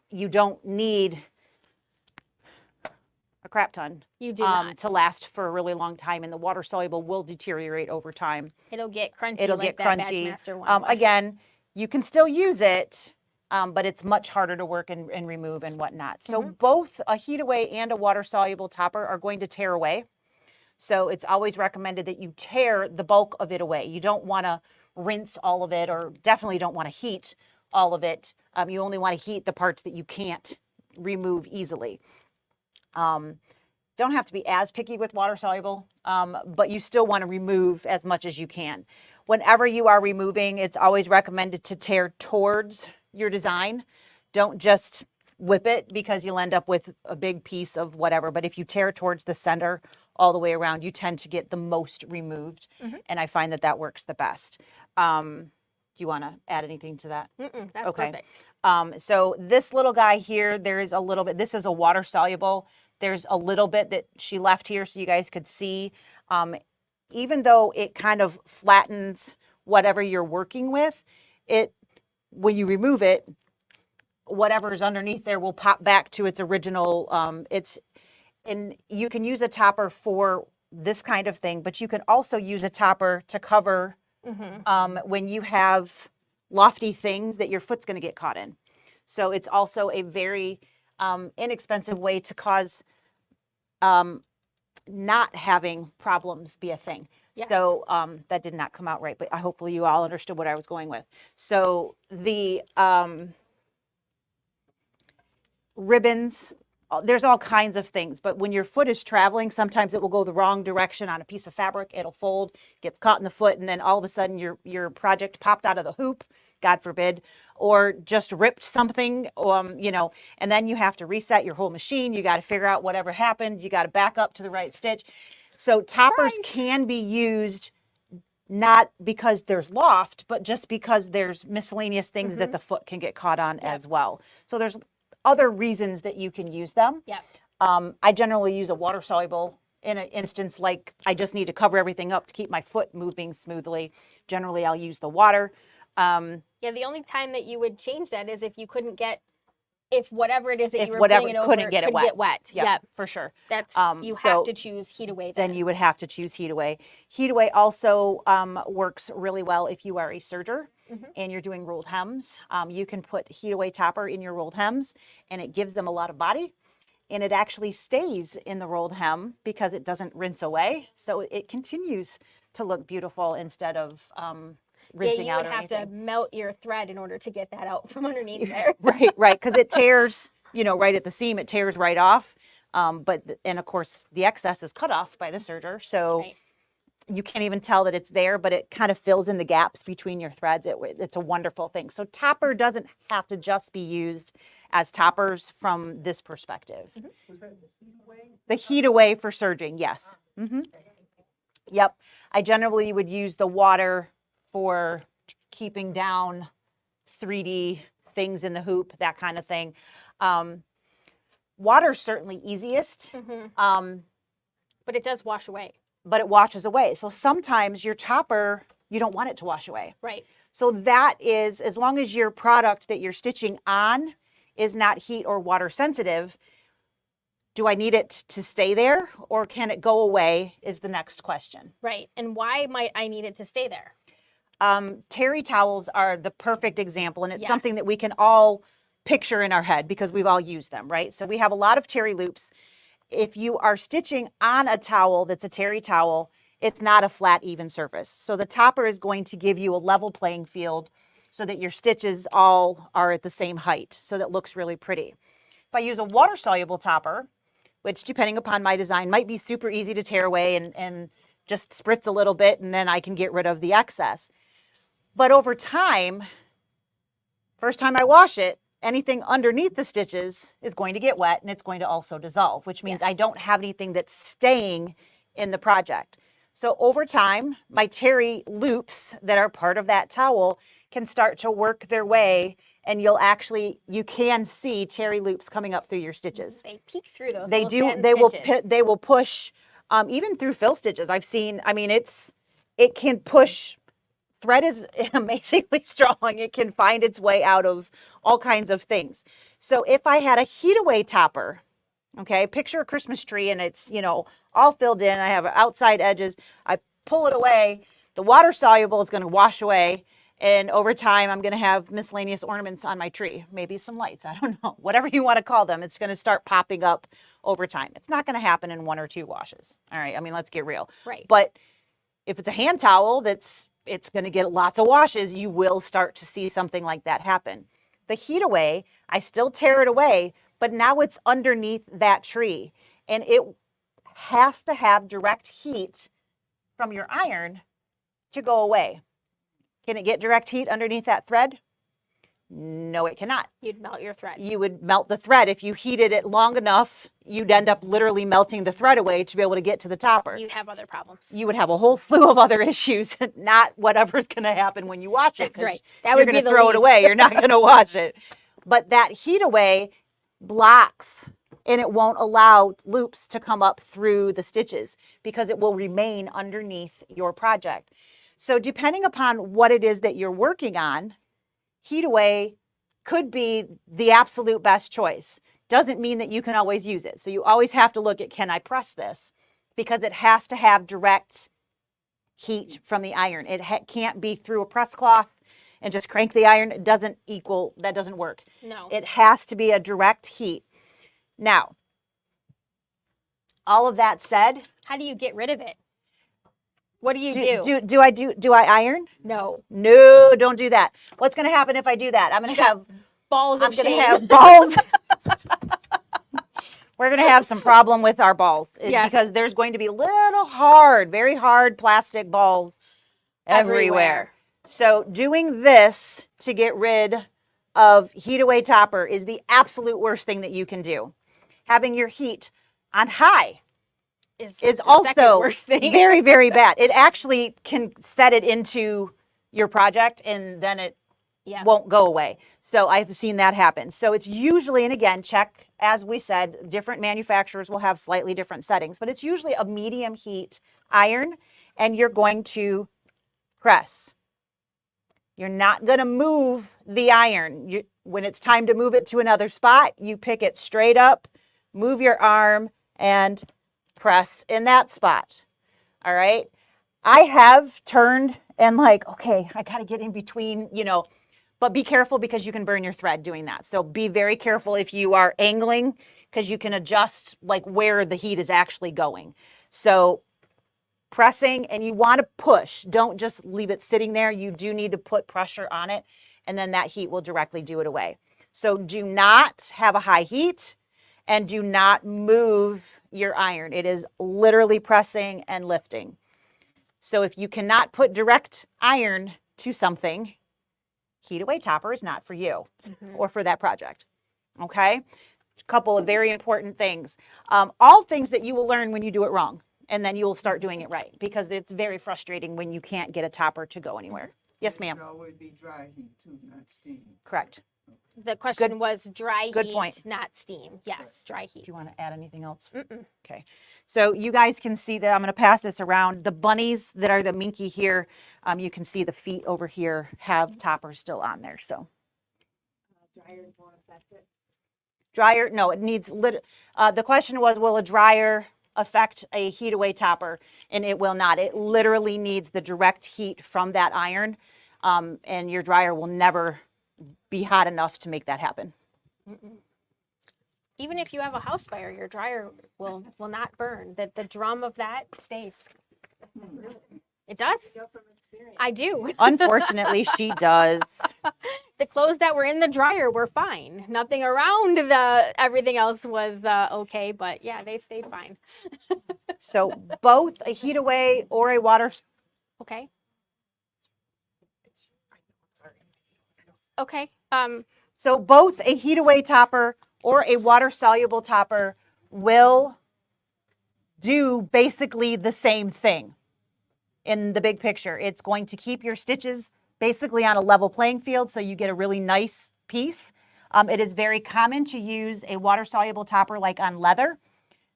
you don't need a crap ton You do not. to last for a really long time, and the water soluble will deteriorate over time. It'll get crunchy. It'll like get that crunchy. Bassmaster one was. Again, you can still use it, but it's much harder to work and remove and whatnot. So both a heat away and a water soluble topper are going to tear away. So it's always recommended that you tear the bulk of it away. You don't want to rinse all of it, or definitely don't want to heat all of it. You only want to heat the parts that you can't remove easily. Don't have to be as picky with water soluble, but you still want to remove as much as you can. Whenever you are removing, it's always recommended to tear towards your design. Don't just whip it because you'll end up with a big piece of whatever. But if you tear towards the center all the way around, you tend to get the most removed. And I find that that works the best. Do you want to add anything to that? That's Okay. perfect. So this little guy here, there is a little bit, this is a water soluble. There's a little bit that she left here so you guys could see. Even though it kind of flattens whatever you're working with, when you remove it, whatever's underneath there will pop back to its original, and you can use a topper for this kind of thing, but you can also use a topper to cover when you have lofty things that your foot's going to get caught in. So it's also a very inexpensive way to cause not having problems be a thing. Yes. So that did not come out right, but hopefully you all understood what I was going with. So the ribbons, there's all kinds of things, but when your foot is traveling, sometimes it will go the wrong direction on a piece of fabric. It'll fold, gets caught in the foot, and then all of a sudden your project popped out of the hoop, God forbid, or just ripped something, you know, and then you have to reset your whole machine. You got to figure out whatever happened. You got to back up to the right stitch. So toppers can be used not because there's loft, but just because there's miscellaneous things that the foot can get caught on as well. So there's other reasons that you can use them. Yeah. I generally use a water soluble in an instance like I just need to cover everything up to keep my foot moving smoothly. Generally, I'll use the water. Yeah, the only time that you would change that is if you couldn't get, if whatever it is that If you were whatever putting it over couldn't get it wet. Yep. Yeah, for sure. That's, you so have to choose heat away then you would have to choose heat away. Heat away also works really well if you are a serger and you're doing rolled hems. You can put heat away topper in your rolled hems and it gives them a lot of body, and it actually stays in the rolled hem because it doesn't rinse away. So it continues to look beautiful instead of rinsing out or anything. You would have to melt your thread in order to get that out from underneath there. Right, because it tears, you know, right at the seam, it tears right off. And of course, the excess is cut off by the serger, so you can't even tell that it's there, but it kind of fills in the gaps between your threads. It's a wonderful thing. So topper doesn't have to just be used as toppers from this perspective. Was that the heat away? The heat away for serging, yes. Yep. I generally would use the water for keeping down 3D things in the hoop, that kind of thing. Water's certainly easiest, but it does wash away. but it washes away. So sometimes your topper, you don't want it to wash away. Right. So that is, as long as your product that you're stitching on is not heat or water sensitive, do I need it to stay there or can it go away is the next question. Right. And why might I need it to stay there? Terry towels are the perfect example, and it's Yes. something that we can all picture in our head because we've all used them, right? So we have a lot of terry loops. If you are stitching on a towel that's a terry towel, it's not a flat, even surface. So the topper is going to give you a level playing field so that your stitches all are at the same height. So that looks really pretty. If I use a water soluble topper, which depending upon my design might be super easy to tear away and just spritz a little bit and then I can get rid of the excess. But over time, first time I wash it, anything underneath the stitches is going to get wet and it's going to also dissolve, which means I don't have anything that's staying in the project. So over time, my terry loops that are part of that towel can start to work their way, and you can see terry loops coming up through your stitches. They peek through those. They little do. satin They will push even through fill stitches. I've seen. I mean, it can push. Thread is amazingly strong. It can find its way out of all kinds of things. So if I had a heat away topper, okay, picture a Christmas tree and it's, you know, all filled in. I have outside edges. I pull it away. The water soluble is going to wash away. And over time, I'm going to have miscellaneous ornaments on my tree. Maybe some lights. I don't know. Whatever you want to call them. It's going to start popping up over time. It's not going to happen in 1 or 2 washes. All right. I mean, let's get real. Right. But if it's a hand towel it's going to get lots of washes, you will start to see something like that happen. The heat away, I still tear it away, but now it's underneath that tree. And it has to have direct heat from your iron to go away. Can it get direct heat underneath that thread? No, it cannot. You'd melt your thread. You would melt the thread. If you heated it long enough, you'd end up literally melting the thread away to be able to get to the topper. You'd have other problems. You would have a whole slew of other issues, not whatever's going to happen when you wash it. That's right. That would be the throw it away. You're not going to wash it. But that heat away blocks, and it won't allow loops to come up through the stitches because it will remain underneath your project. So depending upon what it is that you're working on, heat away could be the absolute best choice. Doesn't mean that you can always use it. So you always have to look at, can I press this? Because it has to have direct heat from the iron. It can't be through a press cloth and just crank the iron. It doesn't equal, that doesn't work. No. It has to be a direct heat. Now, all of that said, How do you get rid of it? What do you do? Do I iron? No. No, don't do that. What's going to happen if I do that? I'm going to have Balls of I'm going to shame. have balls. We're going to have some problem with our balls Yes. because there's going to be little hard, very hard plastic balls everywhere. So doing this to get rid of heat away topper is the absolute worst thing that you can do. Having your heat on high is the second also worst thing. very, very bad. It actually can set it into your project and then it won't go away. So I've seen that happen. So it's usually, and again, check, as we said, different manufacturers will have slightly different settings, but it's usually a medium heat iron and you're going to press. You're not going to move the iron. When it's time to move it to another spot, you pick it straight up, move your arm, and press in that spot. All right. I have turned and like, okay, I got to get in between, but be careful because you can burn your thread doing that. So be very careful if you are angling because you can adjust like where the heat is actually going. So pressing, and you want to push. Don't just leave it sitting there. You do need to put pressure on it, and then that heat will directly do it away. So do not have a high heat and do not move your iron. It is literally pressing and lifting. So if you cannot put direct iron to something, heat away topper is not for you or for that project. Okay? A couple of very important things. All things that you will learn when you do it wrong. And then you'll start doing it right because it's very frustrating when you can't get a topper to go anywhere. Yes, ma'am. It should always be dry heat too, not steam. Correct. The question was dry Good heat, point. not steam. Yes, dry Do heat. you want to add anything else? Mm-mm. Okay. So you guys can see that I'm going to pass this around. The bunnies that are the minky here, you can see the feet over here have toppers still on there. So Dryer won't affect it. dryer, no, it needs the question was, will a dryer affect a heat away topper? And it will not. It literally needs the direct heat from that iron, and your dryer will never be hot enough to make that happen. Mm-mm. Even if you have a house fire, your dryer will not burn. The drum of that stays. It does. Go from experience. I do. Unfortunately, she does. The clothes that were in the dryer were fine. Nothing around everything else was okay, but yeah, they stayed fine. So both a heat away or a water. Okay. Okay. So both a heat away topper or a water soluble topper will do basically the same thing in the big picture. It's going to keep your stitches basically on a level playing field so you get a really nice piece. It is very common to use a water soluble topper like on leather.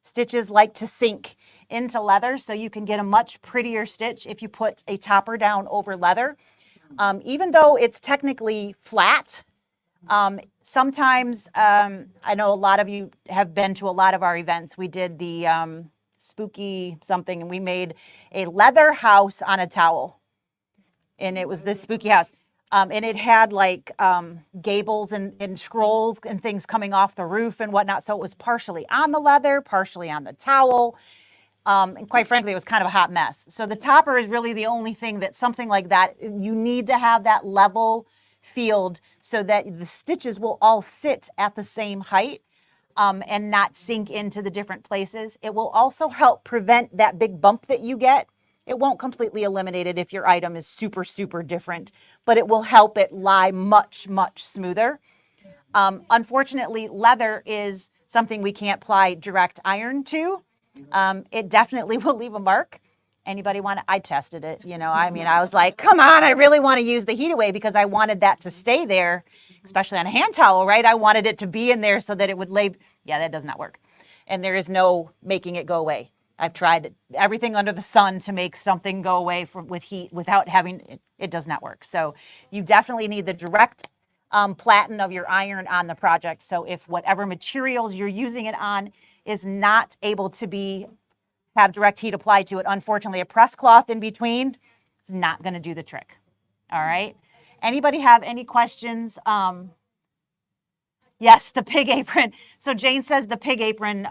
Stitches like to sink into leather, so you can get a much prettier stitch if you put a topper down over leather. Even though it's technically flat, sometimes, I know a lot of you have been to a lot of our events. We did the spooky something, and we made a leather house on a towel. And it was this spooky house. And it had like gables and scrolls and things coming off the roof and whatnot. So it was partially on the leather, partially on the towel. And quite frankly, it was kind of a hot mess. So the topper is really the only thing that something like that, you need to have that level field so that the stitches will all sit at the same height and not sink into the different places. It will also help prevent that big bump that you get. It won't completely eliminate it if your item is super, super different, but it will help it lie much, much smoother. Unfortunately, leather is something we can't apply direct iron to. It definitely will leave a mark. Anybody want to? I tested it, I was like, come on, I really want to use the heat away because I wanted that to stay there, especially on a hand towel, right? I wanted it to be in there so that it would lay. Yeah, that does not work. And there is no making it go away. I've tried everything under the sun to make something go away with heat without having it. It does not work. So you definitely need the direct platen of your iron on the project. So if whatever materials you're using it on is not able to have direct heat applied to it, unfortunately, a press cloth in between is not going to do the trick. All right. Anybody have any questions? Yes, the pig apron. So Jane says the pig apron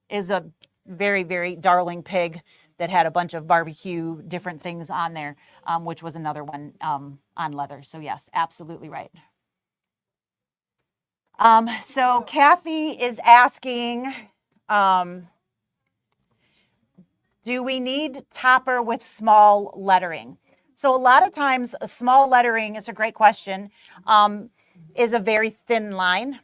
is a very, very darling pig that had a bunch of barbecue different things on there, which was another one on leather. So yes, absolutely right. So Kathy is asking, do we need topper with small lettering? So a lot of times a small lettering, it's a great question, is a very thin line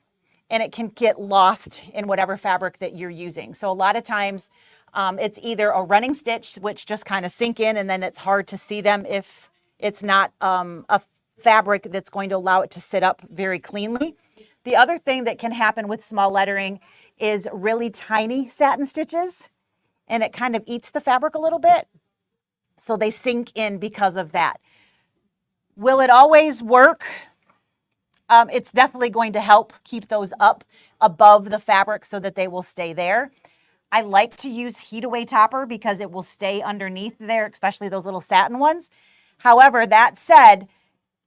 and it can get lost in whatever fabric that you're using. So a lot of times it's either a running stitch, which just kind of sink in and then it's hard to see them if it's not a fabric that's going to allow it to sit up very cleanly. The other thing that can happen with small lettering is really tiny satin stitches, and it kind of eats the fabric a little bit. So they sink in because of that. Will it always work? It's definitely going to help keep those up above the fabric so that they will stay there. I like to use heat away topper because it will stay underneath there, especially those little satin ones. However, that said,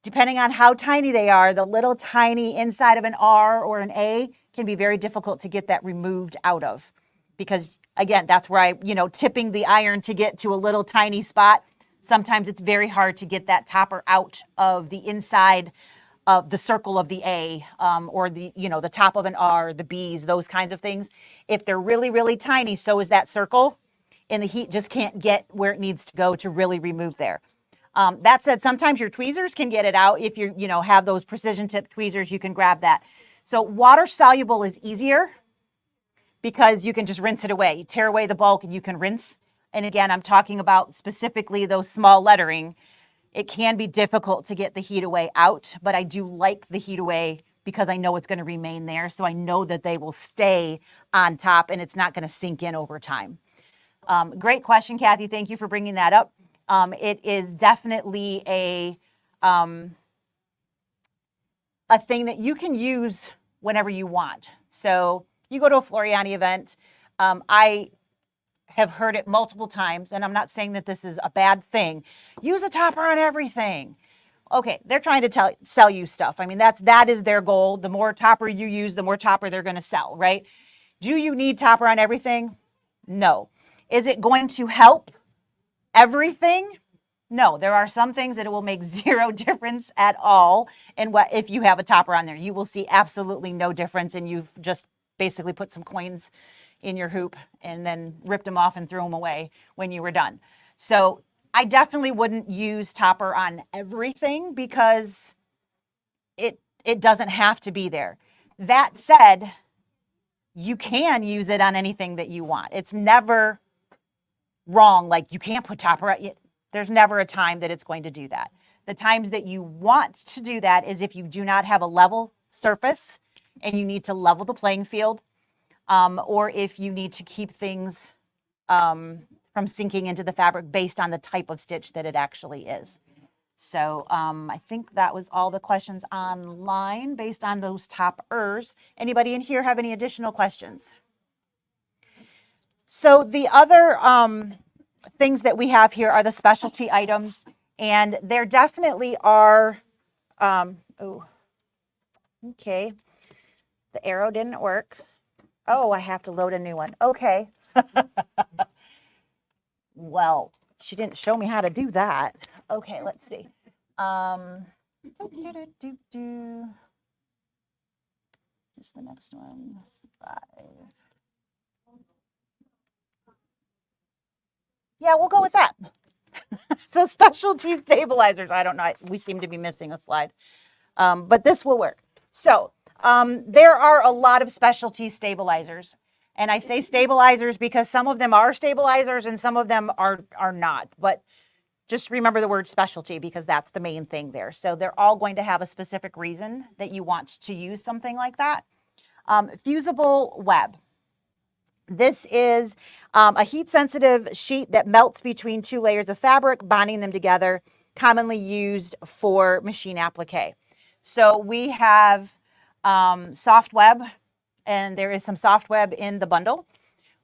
depending on how tiny they are, the little tiny inside of an R or an A can be very difficult to get that removed out of. Because again, that's where tipping the iron to get to a little tiny spot, sometimes it's very hard to get that topper out of the inside of the circle of the A or the top of an R, the B's, those kinds of things. If they're really, really tiny, so is that circle, and the heat just can't get where it needs to go to really remove there. That said, sometimes your tweezers can get it out. If you have those precision tip tweezers, you can grab that. So water soluble is easier because you can just rinse it away. You tear away the bulk and you can rinse. And again, I'm talking about specifically those small lettering. It can be difficult to get the heat away out, but I do like the heat away because I know it's going to remain there. So I know that they will stay on top and it's not going to sink in over time. Great question, Kathy. Thank you for bringing that up. It is definitely a thing that you can use whenever you want. So you go to a Floriani event. I have heard it multiple times, and I'm not saying that this is a bad thing. Use a topper on everything. Okay, they're trying to sell you stuff. I mean, that is their goal. The more topper you use, the more topper they're going to sell, right? Do you need topper on everything? No. Is it going to help everything? No, there are some things that it will make zero difference at all. And if you have a topper on there, you will see absolutely no difference. And you've just basically put some coins in your hoop and then ripped them off and threw them away when you were done. So I definitely wouldn't use topper on everything because it doesn't have to be there. That said, you can use it on anything that you want. It's never wrong. Like you can't put topper on. There's never a time that it's going to do that. The times that you want to do that is if you do not have a level surface and you need to level the playing field, or if you need to keep things from sinking into the fabric based on the type of stitch that it actually is. So I think that was all the questions online based on those toppers. Anybody in here have any additional questions? So the other things that we have here are the specialty items, and there definitely are, okay, the arrow didn't work. Oh, I have to load a new one. Okay. Well, she didn't show me how to do that. Okay, let's see. Just the next one, 5. Yeah, we'll go with that. So specialty stabilizers. I don't know. We seem to be missing a slide, but this will work. So there are a lot of specialty stabilizers. And I say stabilizers because some of them are stabilizers and some of them are not. But just remember the word specialty because that's the main thing there. So they're all going to have a specific reason that you want to use something like that. Fusible web. This is a heat-sensitive sheet that melts between 2 layers of fabric, bonding them together, commonly used for machine applique. So we have soft web, and there is some soft web in the bundle.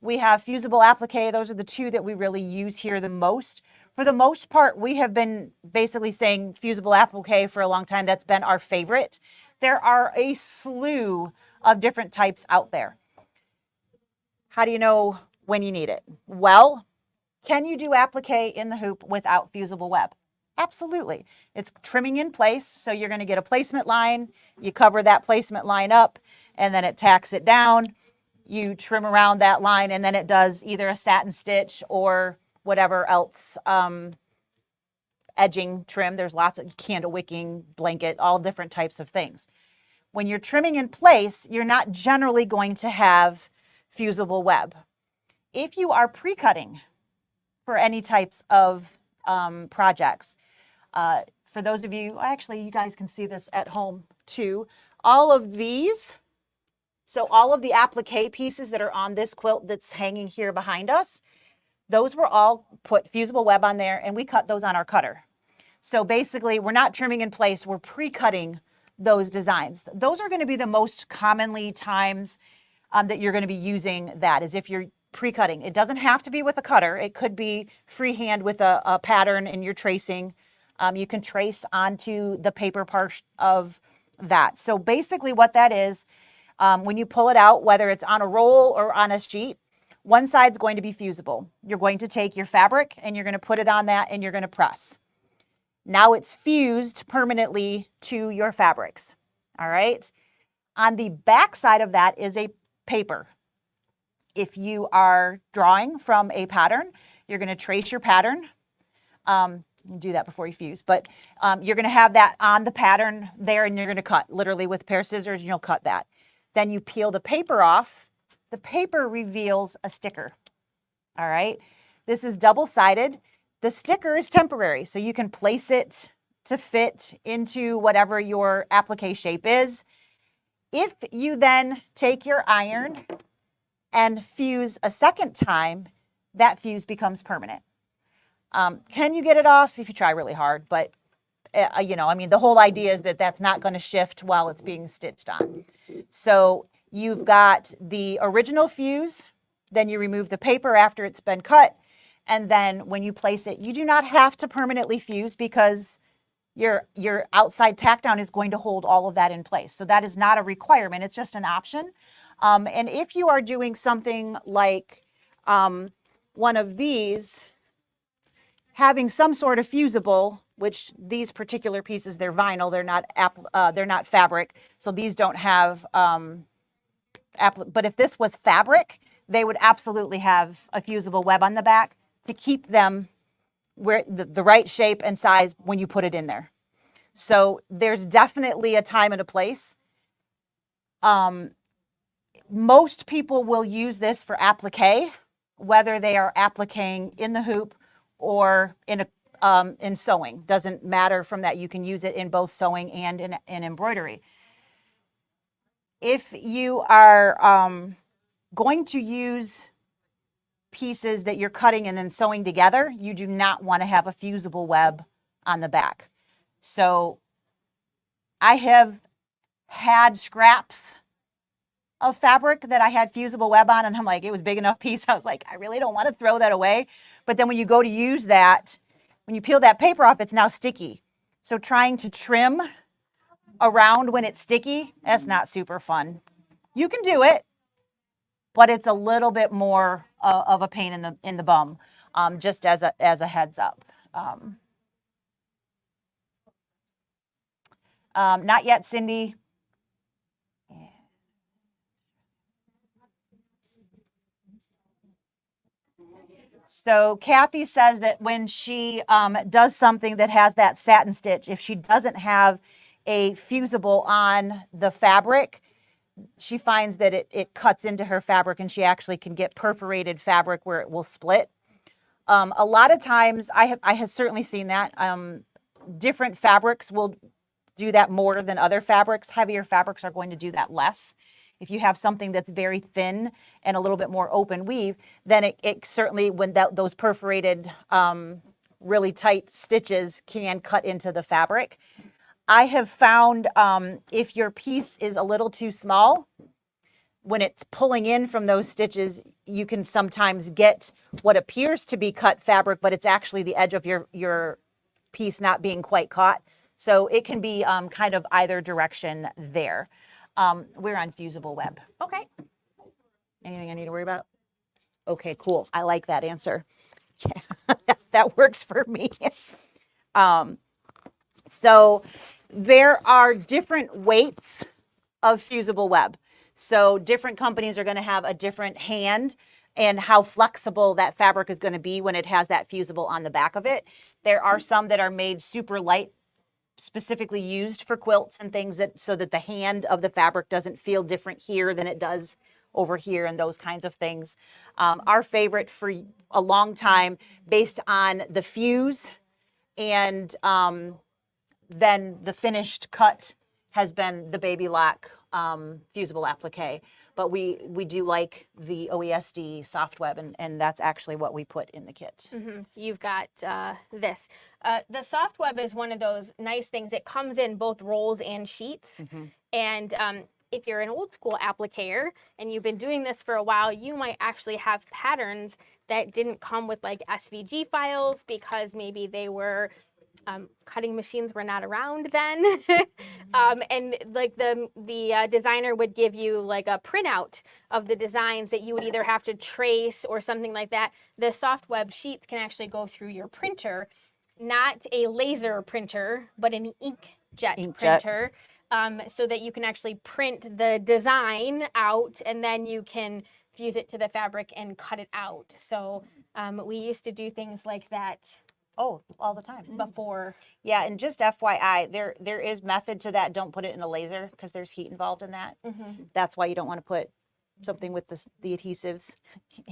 We have fusible applique. Those are the two that we really use here the most. For the most part, we have been basically saying fusible applique for a long time. That's been our favorite. There are a slew of different types out there. How do you know when you need it? Well, can you do applique in the hoop without fusible web? Absolutely. It's trimming in place. So you're going to get a placement line. You cover that placement line up, and then it tacks it down. You trim around that line, and then it does either a satin stitch or whatever else edging trim. There's lots of candle wicking, blanket, all different types of things. When you're trimming in place, you're not generally going to have fusible web. If you are pre-cutting for any types of projects, for those of you, actually you guys can see this at home too, all of these, so all of the applique pieces that are on this quilt that's hanging here behind us, those were all put fusible web on there, and we cut those on our cutter. So basically, we're not trimming in place, we're pre-cutting those designs. Those are going to be the most commonly times that you're going to be using that, is if you're pre-cutting. It doesn't have to be with a cutter. It could be freehand with a pattern and you're tracing. You can trace onto the paper part of that. So basically what that is, when you pull it out, whether it's on a roll or on a sheet, one side's going to be fusible. You're going to take your fabric and you're going to put it on that and you're going to press. Now it's fused permanently to your fabrics. All right. On the back side of that is a paper. If you are drawing from a pattern, you're going to trace your pattern. Do that before you fuse, but you're going to have that on the pattern there, and you're going to cut literally with a pair of scissors, and you'll cut that. Then you peel the paper off. The paper reveals a sticker. All right. This is double-sided. The sticker is temporary, so you can place it to fit into whatever your applique shape is. If you then take your iron and fuse a second time, that fuse becomes permanent. Can you get it off? If you try really hard, but the whole idea is that that's not going to shift while it's being stitched on. So you've got the original fuse, then you remove the paper after it's been cut, and then when you place it, you do not have to permanently fuse because your outside tack down is going to hold all of that in place. So that is not a requirement. It's just an option. And if you are doing something like one of these, having some sort of fusible, which these particular pieces, they're vinyl, they're not fabric, so these don't have, but if this was fabric, they would absolutely have a fusible web on the back to keep them where the right shape and size when you put it in there. So there's definitely a time and a place. Most people will use this for applique, whether they are appliquing in the hoop or in sewing. Doesn't matter from that. You can use it in both sewing and in embroidery. If you are going to use pieces that you're cutting and then sewing together, you do not want to have a fusible web on the back. So I have had scraps of fabric that I had fusible web on, and I'm like, it was big enough piece. I was like, I really don't want to throw that away. But then when you go to use that, when you peel that paper off, it's now sticky. So trying to trim around when it's sticky, that's not super fun. You can do it, but it's a little bit more of a pain in the bum, just as a heads up. Not yet, Cindy. So Kathy says that when she does something that has that satin stitch, if she doesn't have a fusible on the fabric, she finds that it cuts into her fabric, and she actually can get perforated fabric where it will split. A lot of times, I have certainly seen that. Different fabrics will do that more than other fabrics. Heavier fabrics are going to do that less. If you have something that's very thin and a little bit more open weave, then it certainly, when those perforated, really tight stitches can cut into the fabric. I have found if your piece is a little too small, when it's pulling in from those stitches, you can sometimes get what appears to be cut fabric, but it's actually the edge of your piece not being quite caught. So it can be kind of either direction there. We're on fusible web. Okay. Anything I need to worry about? Okay, cool. I like that answer. Yeah, that works for me. So there are different weights of fusible web. So different companies are going to have a different hand and how flexible that fabric is going to be when it has that fusible on the back of it. There are some that are made super light, specifically used for quilts and things, that so that the hand of the fabric doesn't feel different here than it does over here, and those kinds of things. Our favorite for a long time, based on the fuse and then the finished cut, has been the Baby Lock fusible applique. But we do like the OESD soft web, and that's actually what we put in the kit. You've got this. The soft web is one of those nice things. It comes in both rolls and sheets. And if you're an old school appliquer and you've been doing this for a while, you might actually have patterns that didn't come with like SVG files because maybe they were cutting machines were not around then. And like the designer would give you like a printout of the designs that you would either have to trace or something like that. The soft web sheets can actually go through your printer, not a laser printer, but an inkjet printer, so that you can actually print the design out and then you can fuse it to the fabric and cut it out. So we used to do things like that. Oh, all the time. Before. Yeah, and just FYI, there is method to that. Don't put it in a laser because there's heat involved in that. That's why you don't want to put something with the adhesives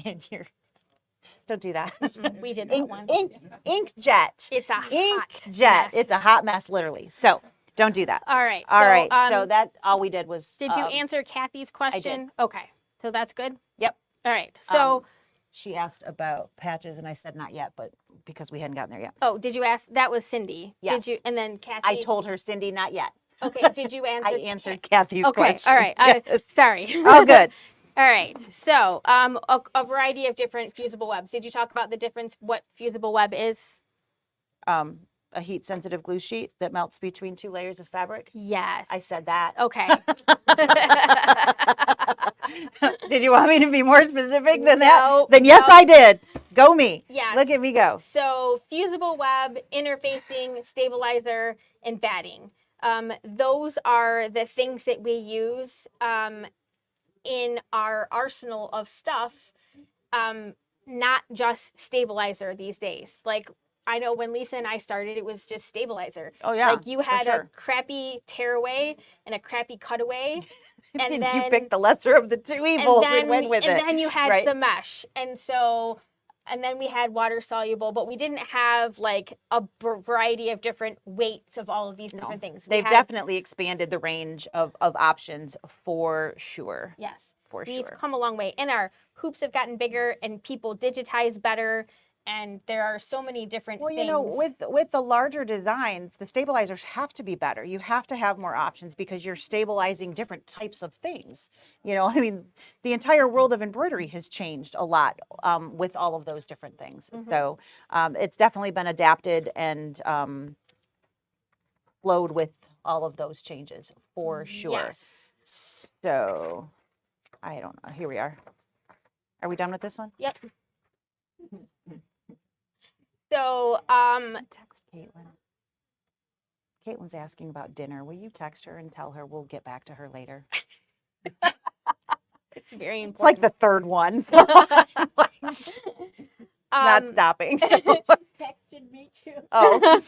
in your. Don't do that. We did that once. Inkjet. It's a hot inkjet. mess. It's a hot mess, literally. So don't do that. All right. All right. So that all we did was. Did you answer Kathy's question? Okay. So that's good. Yep. All right. So. She asked about patches, and I said not yet, but because we hadn't gotten there yet. Oh, did you ask? That was Cindy. Yes. Did you? And then Kathy. I told her, Cindy, not yet. Okay. Did you answer? I answered Kathy's okay. question. All right. Yes. Sorry. Oh, good. All right. So, a variety of different fusible webs. Did you talk about the difference? What fusible web is? A heat-sensitive glue sheet that melts between two layers of fabric. Yes. I said that. Okay. Did you want me to be more specific than that? No, Then yes, no. I did. Go me. Yes. Look at me go. So fusible web, interfacing, stabilizer, and batting. Those are the things that we use in our arsenal of stuff, not just stabilizer these days. Like, I know when Lisa and I started, it was just stabilizer. Oh, yeah. Like you had sure. a crappy tearaway and a crappy cutaway. And then you picked the lesser of the two evils and went with it. And then you had right? the mesh. And so, and then we had water soluble, but we didn't have like a variety of different weights of all of these different things. They've definitely expanded the range of options for sure. Yes. For We've sure. come a long way. And our hoops have gotten bigger and people digitize better. And there are so many different things. Well, you know, with the larger designs, the stabilizers have to be better. You have to have more options because you're stabilizing different types of things. You know, I mean, the entire world of embroidery has changed a lot with all of those different things. So it's definitely been adapted and flowed with all of those changes for sure. Yes. So I don't know. Here we are. Are we done with this one? Yep. So, Text Caitlin. Caitlin's asking about dinner. Will you text her and tell her we'll get back to her later? it's very important. It's like the third one. So not stopping. She's texted me too. Oh.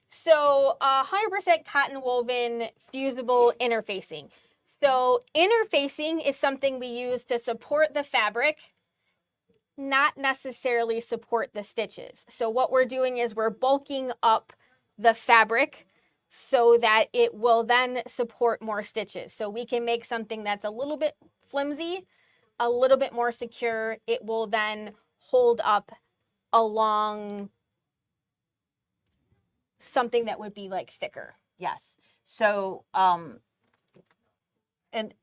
So 100% cotton woven fusible interfacing. So interfacing is something we use to support the fabric, not necessarily support the stitches. So what we're doing is we're bulking up the fabric so that it will then support more stitches. So we can make something that's a little bit flimsy, a little bit more secure. It will then hold up along something that would be like thicker. Yes. So, and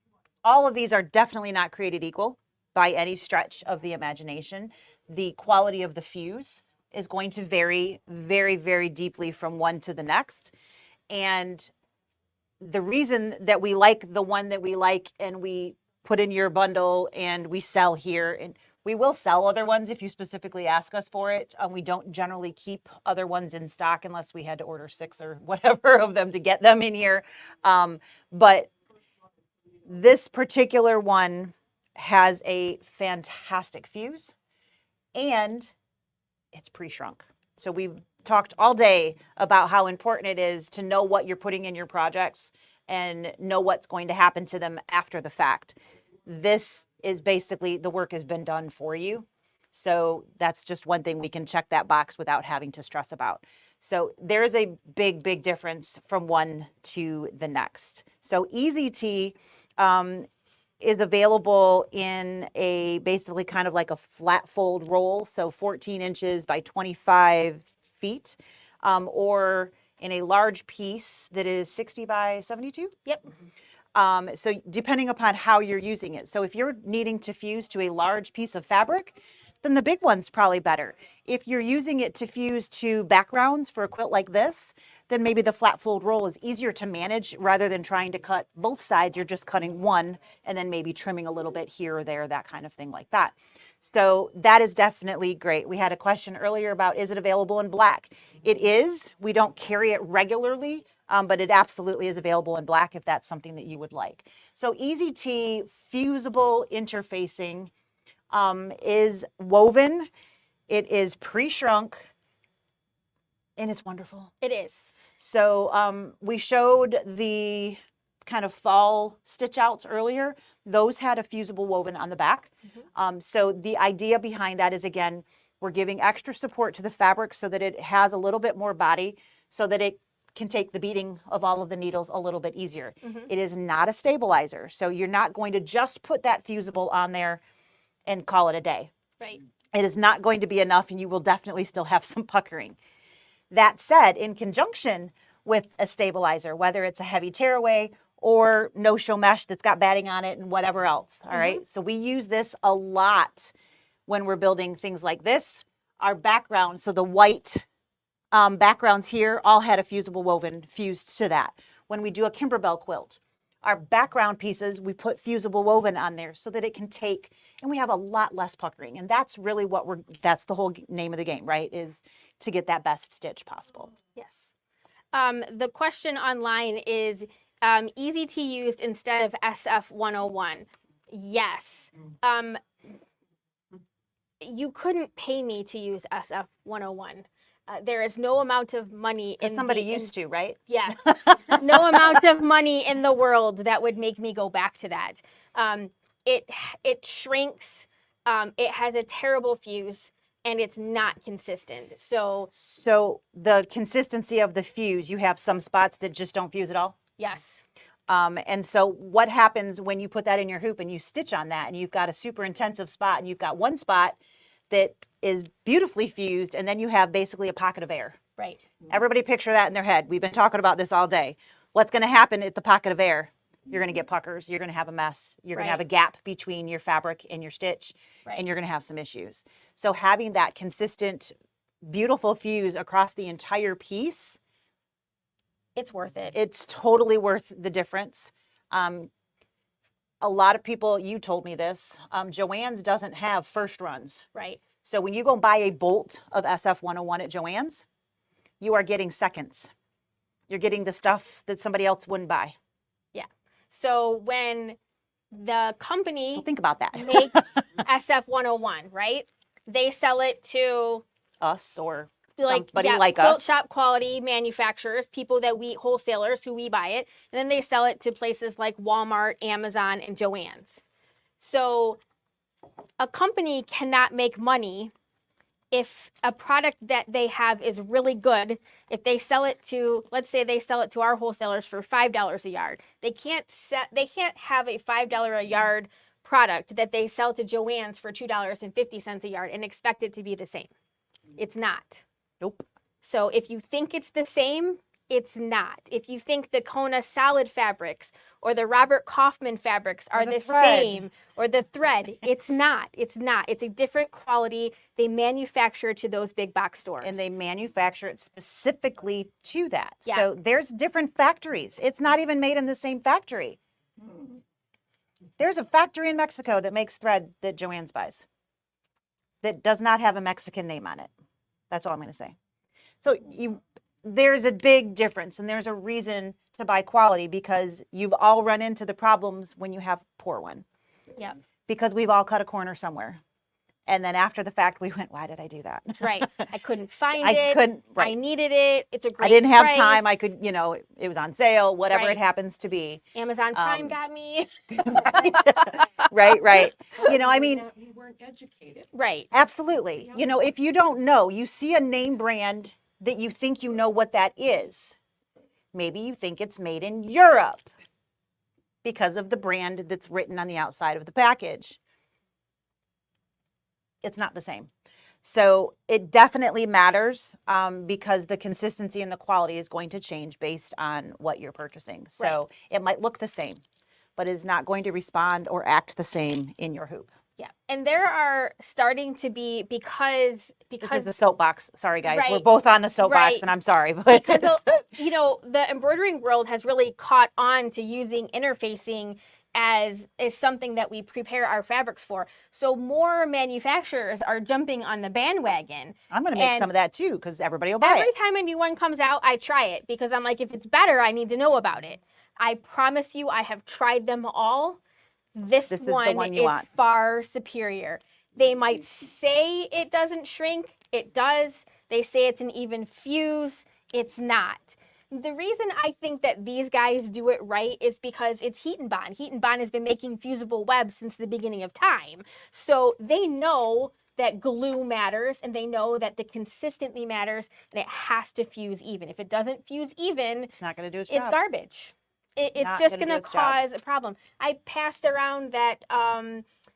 all of these are definitely not created equal by any stretch of the imagination. The quality of the fuse is going to vary very, very deeply from one to the next. And the reason that we like the one that we like and we put in your bundle and we sell here, and we will sell other ones if you specifically ask us for it. We don't generally keep other ones in stock unless we had to order 6 or whatever of them to get them in here. But this particular one has a fantastic fuse and it's pre-shrunk. So we've talked all day about how important it is to know what you're putting in your projects and know what's going to happen to them after the fact. This is basically the work has been done for you. So that's just one thing we can check that box without having to stress about. So there's a big, big difference from one to the next. So Easy T is available in a basically kind of like a flat fold roll, so 14 inches by 25 feet, or in a large piece that is 60 by 72. Yep. So depending upon how you're using it. So if you're needing to fuse to a large piece of fabric, then the big one's probably better. If you're using it to fuse to backgrounds for a quilt like this, then maybe the flat fold roll is easier to manage rather than trying to cut both sides. You're just cutting one and then maybe trimming a little bit here or there, that kind of thing like that. So that is definitely great. We had a question earlier about, is it available in black? It is. We don't carry it regularly, but it absolutely is available in black if that's something that you would like. So Easy T fusible interfacing is woven. It is pre-shrunk and it's wonderful. It is. So we showed the kind of fall stitch outs earlier. Those had a fusible woven on the back. So the idea behind that is, again, we're giving extra support to the fabric so that it has a little bit more body so that it can take the beating of all of the needles a little bit easier. It is not a stabilizer. So you're not going to just put that fusible on there and call it a day. Right. It is not going to be enough and you will definitely still have some puckering. That said, in conjunction with a stabilizer, whether it's a heavy tearaway or no-show mesh that's got batting on it and whatever else, all right? So we use this a lot when we're building things like this. Our background, so the white backgrounds here all had a fusible woven fused to that. When we do a Kimberbell quilt, our background pieces, we put fusible woven on there so that it can take, and we have a lot less puckering. And that's really what that's the whole name of the game, right? Is to get that best stitch possible. Yes. The question online is, Easy T used instead of SF 101? Yes. You couldn't pay me to use SF 101. There is no amount of money in somebody used to, right? Yes. No amount of money in the world that would make me go back to that. It shrinks. It has a terrible fuse. And it's not consistent. So the consistency of the fuse, you have some spots that just don't fuse at all. Yes. And so what happens when you put that in your hoop and you stitch on that and you've got a super intensive spot and you've got one spot that is beautifully fused and then you have basically a pocket of air. Right. Everybody picture that in their head. We've been talking about this all day. What's going to happen at the pocket of air? You're going to get puckers. You're going to have a mess. You're going to have a gap between your fabric and your stitch, and you're going to have some issues. So having that consistent, beautiful fuse across the entire piece, it's worth it. It's totally worth the difference. A lot of people, you told me this, Joann's doesn't have first runs. Right. So when you go buy a bolt of SF 101 at Joann's, you are getting seconds. You're getting the stuff that somebody else wouldn't buy. So when the company think about that makes SF 101, right? They sell it to us or somebody like quilt us. Shop quality manufacturers, people that wholesalers who we buy it, and then they sell it to places like Walmart, Amazon, and Joann's. So a company cannot make money if a product that they have is really good. If they sell it to, let's say they sell it to our wholesalers for $5 a yard, they can't have a $5 a yard product that they sell to Joann's for $2.50 a yard and expect it to be the same. It's not. Nope. So if you think it's the same, it's not. If you think the Kona solid fabrics or the Robert Kaufman fabrics are the same, or the thread, it's not. It's not. It's a different quality. They manufacture to those big box stores. And they manufacture it specifically to that. Yeah. So there's different factories. It's not even made in the same factory. There's a factory in Mexico that makes thread that Joann's buys that does not have a Mexican name on it. That's all I'm going to say. So there's a big difference, and there's a reason to buy quality, because you've all run into the problems when you have poor one. Yeah. Because we've all cut a corner somewhere. And then after the fact, we went, why did I do that? Right. I couldn't find I it. couldn't, I right. needed it. It's a great I didn't have price. time. I could, it was on sale, whatever Right. it happens to be. Amazon Prime got me. Right. We weren't educated. Right. Absolutely. If you don't know, you see a name brand that you think you know what that is. Maybe you think it's made in Europe because of the brand that's written on the outside of the package. It's not the same. So it definitely matters, because the consistency and the quality is going to change based on what you're purchasing. So it might look the same, but is not going to respond or act the same in your hoop. Yeah. And there are starting to be, because This is the soapbox. Sorry, guys. We're Right. both on the soapbox, Right. and I'm sorry. But because the embroidering world has really caught on to using interfacing as something that we prepare our fabrics for. So more manufacturers are jumping on the bandwagon. I'm going to make And some of that too, because everybody will buy Every it. time a new one comes out, I try it, because I'm like, if it's better, I need to know about it. I promise you, I have tried them all. This is the one one you is want. far superior. They might say it doesn't shrink. It does. They say it's an even fuse. It's not. The reason I think that these guys do it right is because it's Heat and Bond. Heat and Bond has been making fusible webs since the beginning of time. So they know that glue matters, and they know that the consistently matters, and it has to fuse even. If it doesn't fuse even, It's not going to do its it's job. garbage. It's Not just gonna going do to its job. cause a problem. I passed around that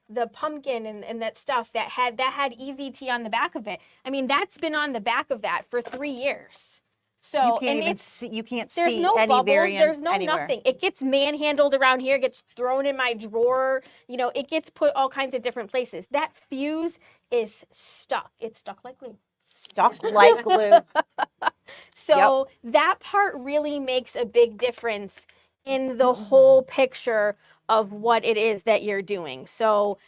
the pumpkin and that stuff that had Easy Tea on the back of it. I mean, that's been on the back of that for 3 years. So You can't and even it's see. You can't there's see no any bubbles, variance there's no anywhere. nothing. It gets manhandled around here, gets thrown in my drawer. It gets put all kinds of different places. That fuse is stuck. It's stuck like glue. Stuck like glue. So that part really makes a big difference in the whole picture of what it is that you're doing. So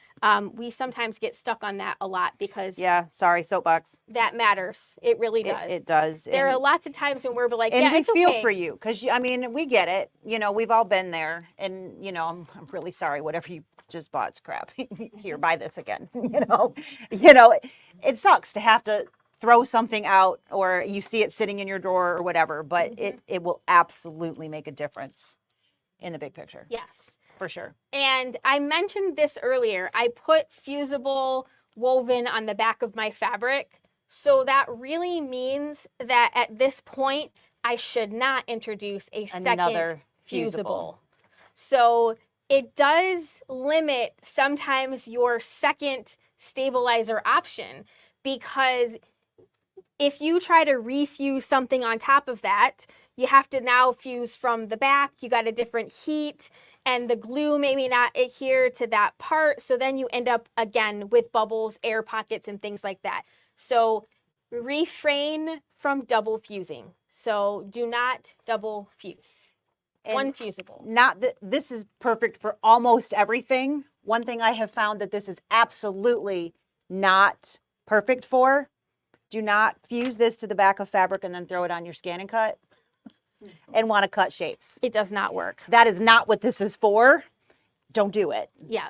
we sometimes get stuck on that a lot, because Yeah. Sorry, soapbox. that matters. It really does. It does. There And- are lots of times when we're like, and yeah, we it's feel okay. for you, because we get it. We've all been there, and I'm really sorry. Whatever you just bought's crap. Here, buy this again. It sucks to have to throw something out, or you see it sitting in your drawer or whatever. But it will absolutely make a difference in the big picture, Yes. for sure. And I mentioned this earlier. I put fusible woven on the back of my fabric. So that really means that at this point, I should not introduce a second Another fusible. So it does limit sometimes your second stabilizer option, because if you try to refuse something on top of that, you have to now fuse from the back. You got a different heat, and the glue maybe not adhere to that part. So then you end up again with bubbles, air pockets, and things like that. So refrain from double fusing. So do not double fuse. And One fusible. not that this is perfect for almost everything. One thing I have found that this is absolutely not perfect for: do not fuse this to the back of fabric and then throw it on your scan and cut and want to cut shapes. It does not work. That is not what this is for. Don't do it. Yeah.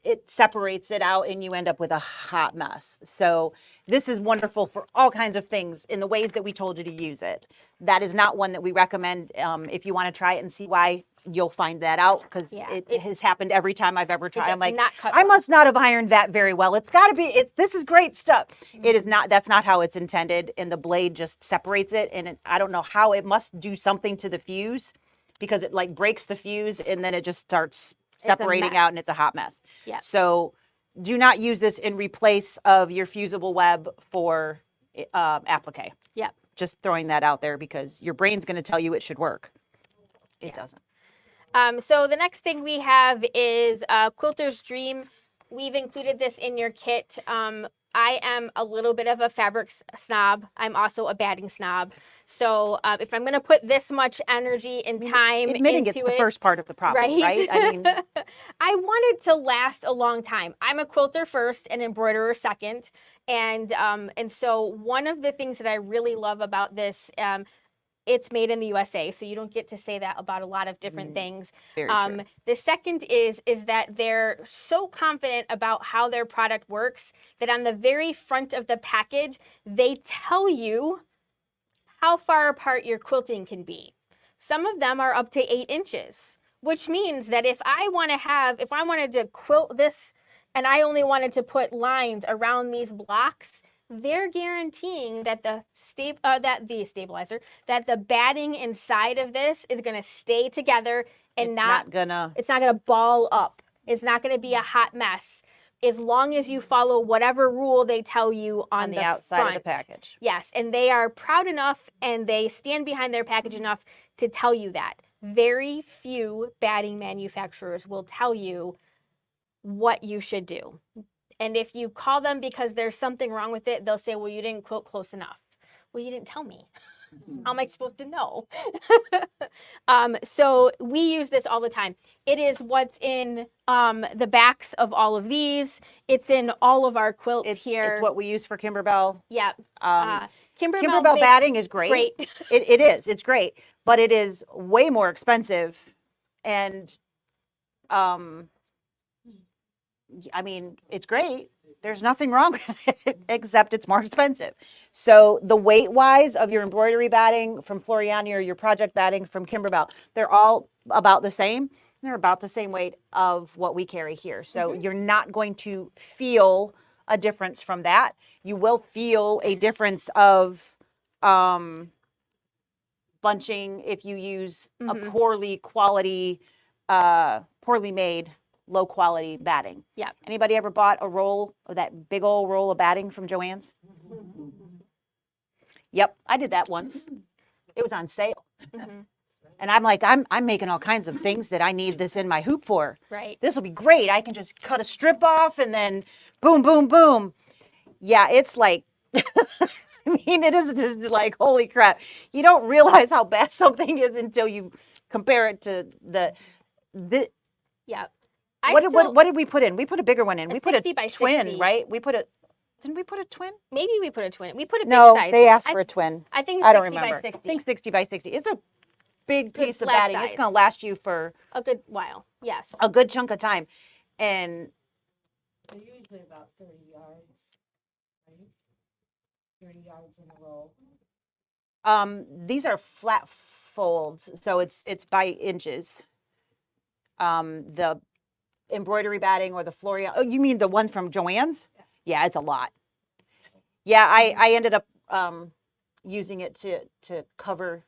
It separates it out, and you end up with a hot mess. So this is wonderful for all kinds of things in the ways that we told you to use it. That is not one that we recommend. If you want to try it and see why, you'll find that out, because it has happened every time I've ever tried. I'm like, I must not have ironed that very well. It's got to be, this is great stuff. It is not, that's not how it's intended. And the blade just separates it. And I don't know how, it must do something to the fuse, because it like breaks the fuse and then it just starts separating out, and it's a hot mess. Yeah. So do not use this in replace of your fusible web for applique. Yep. just throwing that out there because your brain's going to tell you it should work. It doesn't. So the next thing we have is Quilter's Dream. We've included this in your kit. I am a little bit of a fabric snob. I'm also a batting snob. So if I'm going to put this much energy and time Admitting into it's the first part of the problem, right? I mean, I want it to last a long time. I'm a quilter first and embroiderer second. And so one of the things that I really love about this, it's made in the USA, so you don't get to say that about a lot of different things. very true. The second is that they're so confident about how their product works that on the very front of the package, they tell you how far apart your quilting can be. Some of them are up to 8 inches, which means that if I wanted to quilt this and I only wanted to put lines around these blocks, they're guaranteeing that the batting inside of this is going to stay together and It's not gonna ball up. It's not going to be a hot mess as long as you follow whatever rule they tell you on the outside front of the package. Yes, and they are proud enough and they stand behind their package enough to tell you that. Very few batting manufacturers will tell you what you should do. And if you call them because there's something wrong with it, they'll say, well, you didn't quilt close enough. Well, you didn't tell me. How am I supposed to know? So we use this all the time. It is what's in the backs of all of these. It's in all of our quilts here. It's what we use for Kimberbell. Yeah. Kimberbell batting is great. It is. It's great. But it is way more expensive. And I mean, it's great. There's nothing wrong with it, except it's more expensive. So the weight-wise of your embroidery batting from Floriani or your project batting from Kimberbell, they're all about the same. They're about the same weight of what we carry here. So you're not going to feel a difference from that. You will feel a difference of bunching if you use a poorly made, low quality batting. Yeah. Anybody ever bought a roll of that big old roll of batting from Joann's? Yep, I did that once. It was on sale. And I'm like, I'm making all kinds of things that I need this in my hoop for. Right. This will be great. I can just cut a strip off and then boom, boom, boom. Yeah, it's like, I mean, it is just like, holy crap. You don't realize how bad something is until you compare it to the yeah. What did we put in? We put a bigger one in. We put a 60 by twin, 60. right? Didn't we put a twin? Maybe we put a twin. We put a big No, size. they asked for a twin. I think it's I don't 60 remember. by 60. I think 60 by 60. It's a big Good piece of flat batting. size. It's going to last you for A good while. Yes. a good chunk of time. And They're usually about 30 yards, right? 30 yards in a row. these are flat folds, so it's by inches. The embroidery batting or the Florian. Oh, you mean the one from Joann's? Yeah, it's a lot. Yeah, I ended up using it to cover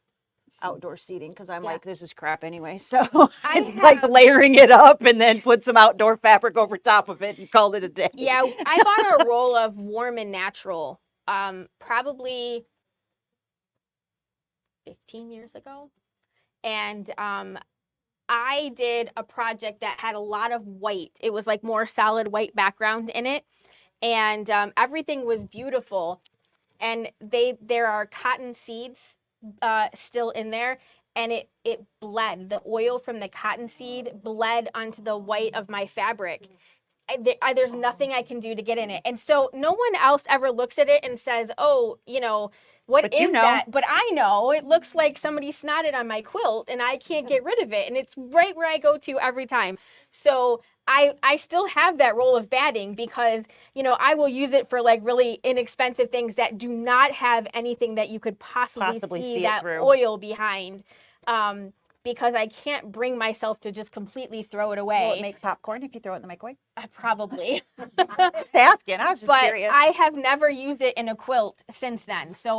outdoor seating because I'm like, this is crap anyway. So it's like layering it up and then put some outdoor fabric over top of it and called it a day. Yeah, I bought a roll of Warm and Natural probably 15 years ago. And I did a project that had a lot of white. It was like more solid white background in it. And everything was beautiful. And there are cotton seeds still in there. And it bled. The oil from the cotton seed bled onto the white of my fabric. There's nothing I can do to get in it. And so no one else ever looks at it and says, oh, what is that? But I know it looks like somebody snotted on my quilt and I can't get rid of it. And it's right where I go to every time. So I still have that roll of batting because, I will use it for like really inexpensive things that do not have anything that you could possibly see that oil behind. Because I can't bring myself to just completely throw it away. Will it make popcorn if you throw it in the microwave? Probably. Just asking. I was just curious. I have never used it in a quilt since then. So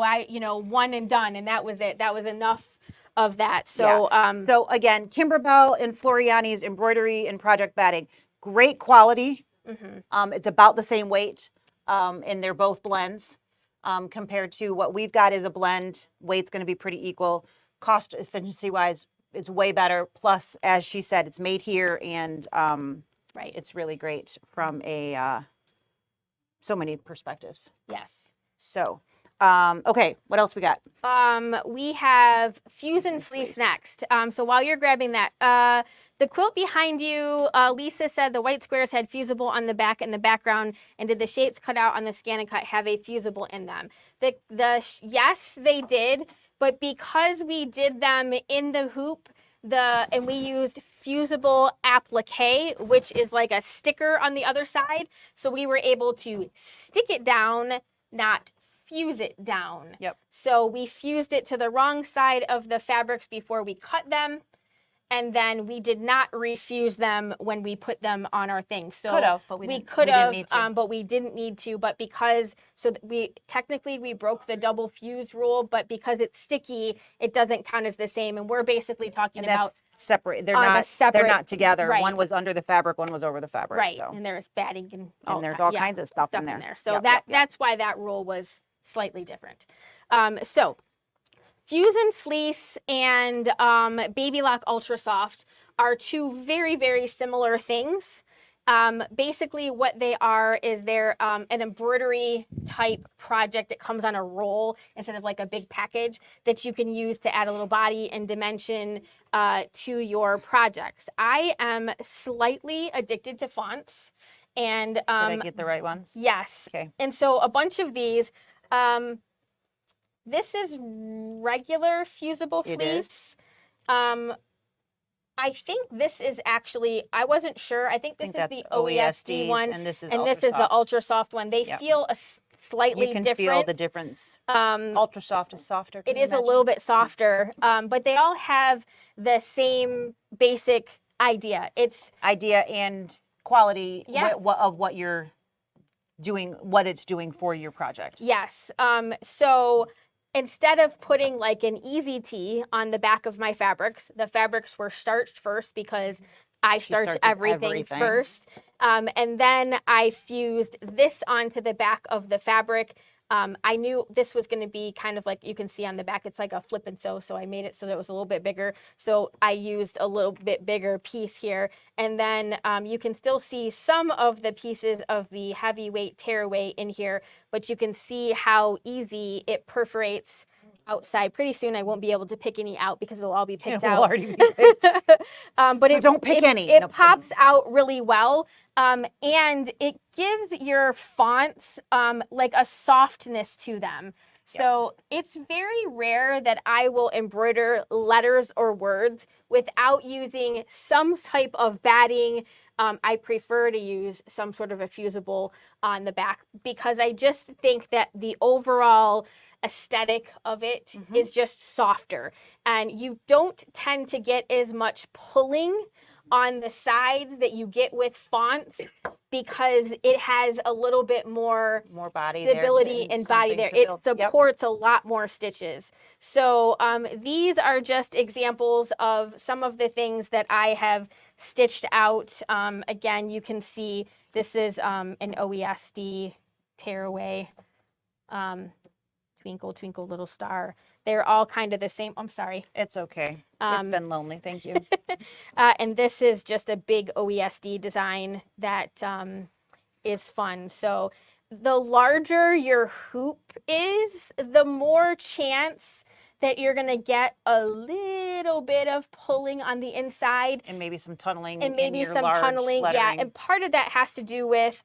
one and done, and that was it. That was enough of that. So, so again, Kimberbell and Floriani's embroidery and project batting, great quality. It's about the same weight, and they're both blends. compared to what we've got is a blend. Weight's going to be pretty equal. Cost efficiency wise, it's way better. Plus, as she said, it's made here, and Right. it's really great from a so many perspectives. Yes. So, okay, what else we got? We have Fuse and and Fleece Fleece. next. So while you're grabbing that, the quilt behind you, Lisa said the white squares had fusible on the back and the background, and did the shapes cut out on the Scan and Cut have a fusible in them? Yes, they did, but because we did them in the hoop, and we used fusible applique, which is like a sticker on the other side, so we were able to stick it down, not fuse it down. Yep. So we fused it to the wrong side of the fabrics before we cut them, and then we did not refuse them when we put them on our thing. So Could have, but we could didn't have, need to. but we didn't need to. But because we broke the double fuse rule, but because it's sticky, it doesn't count as the same. And we're basically talking And that's about separate. They're on a not. separate- They're not together. right. One was under the fabric. One was over the fabric. right, So. and there's batting and And there's all yeah, kinds of stuff in stuff there. So Yep, yep. that's why that rule was slightly different. So Fuse and Fleece and Baby Lock Ultra Soft are two very, very similar things. Basically what they are is they're an embroidery type project that comes on a roll instead of like a big package that you can use to add a little body and dimension to your projects. I am slightly addicted to fonts, and Did I get the right ones? yes. Okay. And so a bunch of these, this is regular fusible It fleece. I think this is actually, I wasn't sure. I think this is the OESD one, and this is and this is the ultra soft one. They Yep. feel slightly You can different. feel the difference. Ultra soft is softer. It is a little bit softer, but they all have the same basic idea. It's idea and quality Yes. of what you're doing, what it's doing for your project. yes. So instead of putting like an easy tee on the back of my fabrics, the fabrics were starched first because I She starched starches everything first. And then I fused this onto the back of the fabric. I knew this was going to be kind of like, you can see on the back, it's like a flip and sew. So I made it so that it was a little bit bigger. So I used a little bit bigger piece here. And then you can still see some of the pieces of the heavyweight tearaway in here, but you can see how easy it perforates outside. Pretty soon I won't be able to pick any out because it'll all be picked It'll out. already be picked. But So don't pick any. It No. pops out really well, and it gives your fonts like a softness to them. So it's very rare that I will embroider letters or words without using some type of batting. I prefer to use some sort of a fusible on the back because I just think that the overall aesthetic of it is just softer, and you don't tend to get as much pulling on the sides that you get with fonts because it has a little bit more body stability there and body there. It supports a lot more stitches. So these are just examples of some of the things that I have stitched out. Again, you can see this is an OESD tearaway. Twinkle, twinkle, little star. They're all kind of the same. I'm sorry. It's okay. It's been lonely. Thank you. And this is just a big OESD design that is fun. So the larger your hoop is, the more chance that you're going to get a little bit of pulling on the inside. And maybe some tunneling. And maybe in your some large tunneling. Yeah. lettering. And part of that has to do with,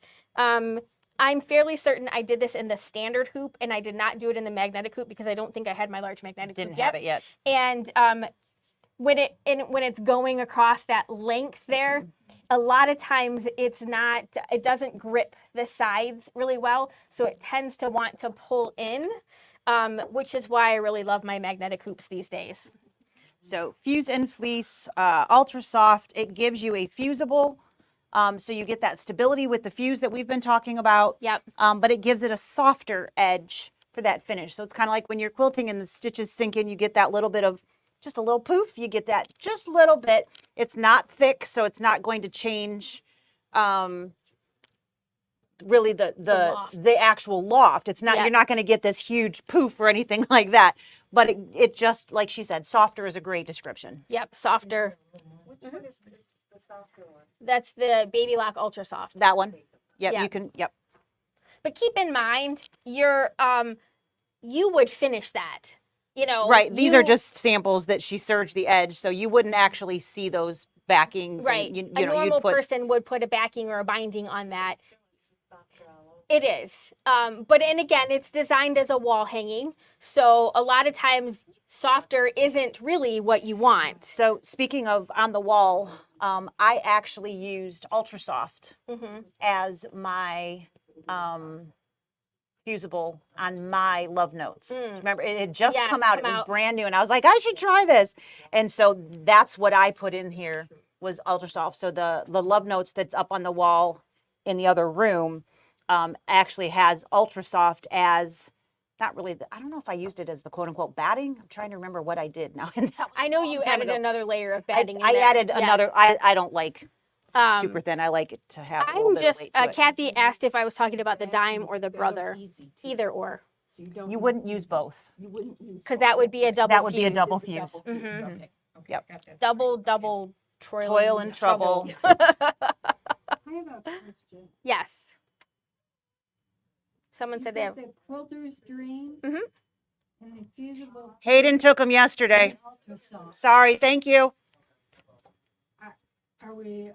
I'm fairly certain I did this in the standard hoop and I did not do it in the magnetic hoop because I don't think I had my large magnetic Didn't hoop have it yet. And when it's going across that length there, a lot of times it doesn't grip the sides really well. So it tends to want to pull in, which is why I really love my magnetic hoops these days. So Fuse and Fleece, ultra soft. It gives you a fusible. So you get that stability with the fuse that we've been talking about. Yep. But it gives it a softer edge for that finish. So it's kind of like when you're quilting and the stitches sink in, you get that little bit of just a little poof. You get that just a little bit. It's not thick, so it's not going to change really loft. the actual loft. It's not, Yeah. you're not going to get this huge poof or anything like that. But it just, like she said, softer is a great description. Yep, softer. Which one is the softer one? That's the Baby Lock Ultra Soft. That one. Yep, Yeah. you can, yep. But keep in mind, you would finish that. You know, Right. These are you- just samples that she serged the edge, so you wouldn't actually see those backings. right. And, you A know, normal you'd put, person would put a backing or a binding on that. It's softer all over. It is. But and again, it's designed as a wall hanging. So a lot of times softer isn't really what you want. So speaking of on the wall, I actually used Ultra Soft Mm-hmm. as my fusible on my Love Notes. Remember, it had just Yes, come out. It come was out. brand new, and I was like, I should try this. And so that's what I put in here was Ultra Soft. So the Love Notes that's up on the wall in the other room actually has Ultra Soft as not really. I don't know if I used it as the quote unquote batting. I'm trying to remember what I did now. And that was I know a you long time added ago. another layer of batting. I in there. added Yes. another. I don't like super Um, thin. I like it to have a little I'm bit just. of weight to it. Kathy asked if I was talking about the dime or the Instead of brother. easy too. Either or, So you don't You wouldn't use both. You wouldn't use. because that would be a double. That would be a fuse. double It's a fuse. double fuse, Mhm. okay, okay, Yep. got that Double, straight, okay. double Toil and trouble. I have a question. Yes. Someone You said they got have. the Quilter's Dream. Mhm. And the fusible. Hayden took them yesterday. Ultra soft. Sorry. Thank you. Are we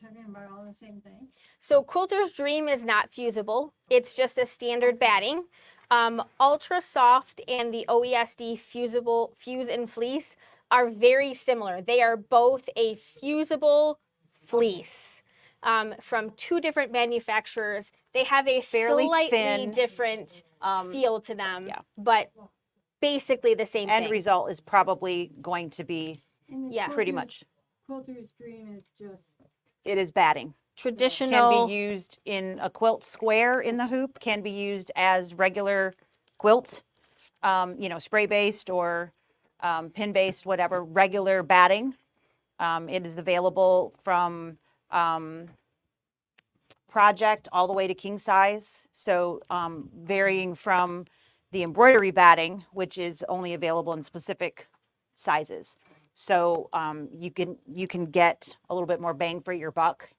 talking about all the same thing? So Quilter's Dream is not fusible. It's just a standard batting. Ultra Soft and the OESD fusible fuse and fleece are very similar. They are both a fusible fleece from two different manufacturers. They have a Fairly slightly thin, different feel to them, but basically the same End thing. result is probably going to be And the Yeah. pretty much. Quilter's Dream is just. It is batting. Can Traditional. be used in a quilt square in the hoop. Can be used as regular quilt. You know, spray based or pin based, whatever. Regular batting. It is available from project all the way to king size. So varying from the embroidery batting, which is only available in specific sizes. So you can get a little bit more bang for your buck.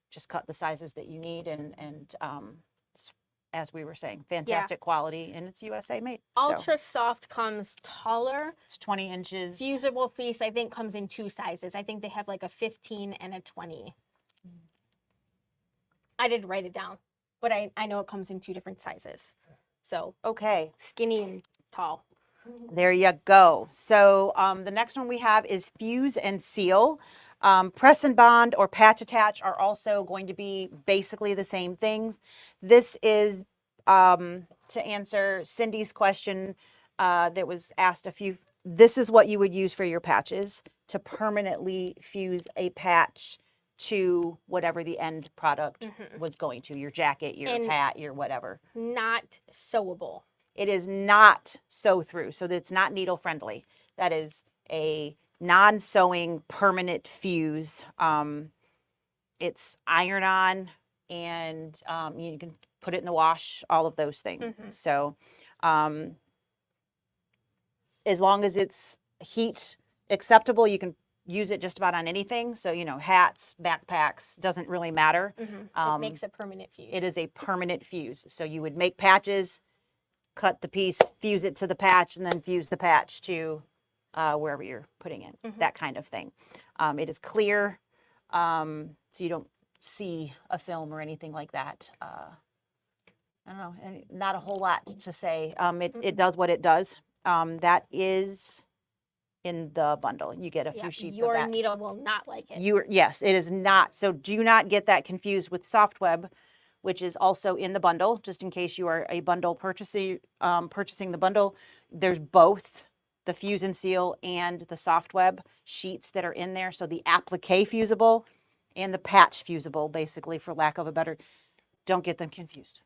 Just cut the sizes that you need, and as we were saying, fantastic quality, and it's USA made. So Ultra Soft comes taller. it's 20 inches. Fusible fleece, I think, comes in two sizes. I think they have like a 15 and a 20. I didn't write it down, but I know it comes in two different sizes. So Okay, skinny and tall. there you go. So the next one we have is Fuse and Seal. Press and bond or patch attach are also going to be basically the same things. This is to answer Cindy's question that was asked this is what you would use for your patches to permanently fuse a patch to whatever the end product was going to, your jacket, your And- hat, your whatever. Not sewable. It is not sew through, so that's not needle friendly. That is a non-sewing permanent fuse. It's iron on, and you can put it in the wash, all of those things. So as long as it's heat acceptable, you can use it just about on anything. So, you know, hats, backpacks, doesn't really matter. It makes a permanent fuse. It is a permanent fuse. So you would make patches, cut the piece, fuse it to the patch, and then fuse the patch to wherever you're putting it, that kind of thing. It is clear, so you don't see a film or anything like that. I don't know, and not a whole lot to say. It does what it does. That is in the bundle. You get a few sheets of your that. needle will not like it. Yes, it is not. So do not get that confused with Softweb, which is also in the bundle, just in case you are a bundle purchasing the bundle. There's both the Fuse and Seal and the Softweb sheets that are in there. So the applique fusible and the patch fusible, basically, for lack of a better, don't get them confused.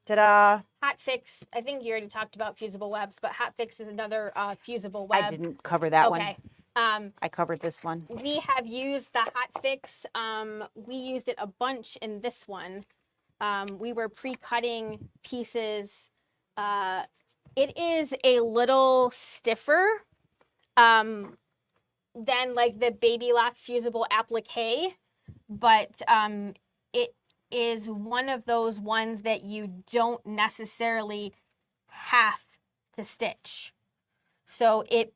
Ta-da! Hot Fix, I think you already talked about fusible webs, but Hot Fix is another fusible web. I didn't cover that one. Okay. I covered this one. We have used the hot fix. We used it a bunch in this one. We were pre-cutting pieces. It is a little stiffer than like the Baby Lock fusible applique, but it is one of those ones that you don't necessarily have to stitch. So it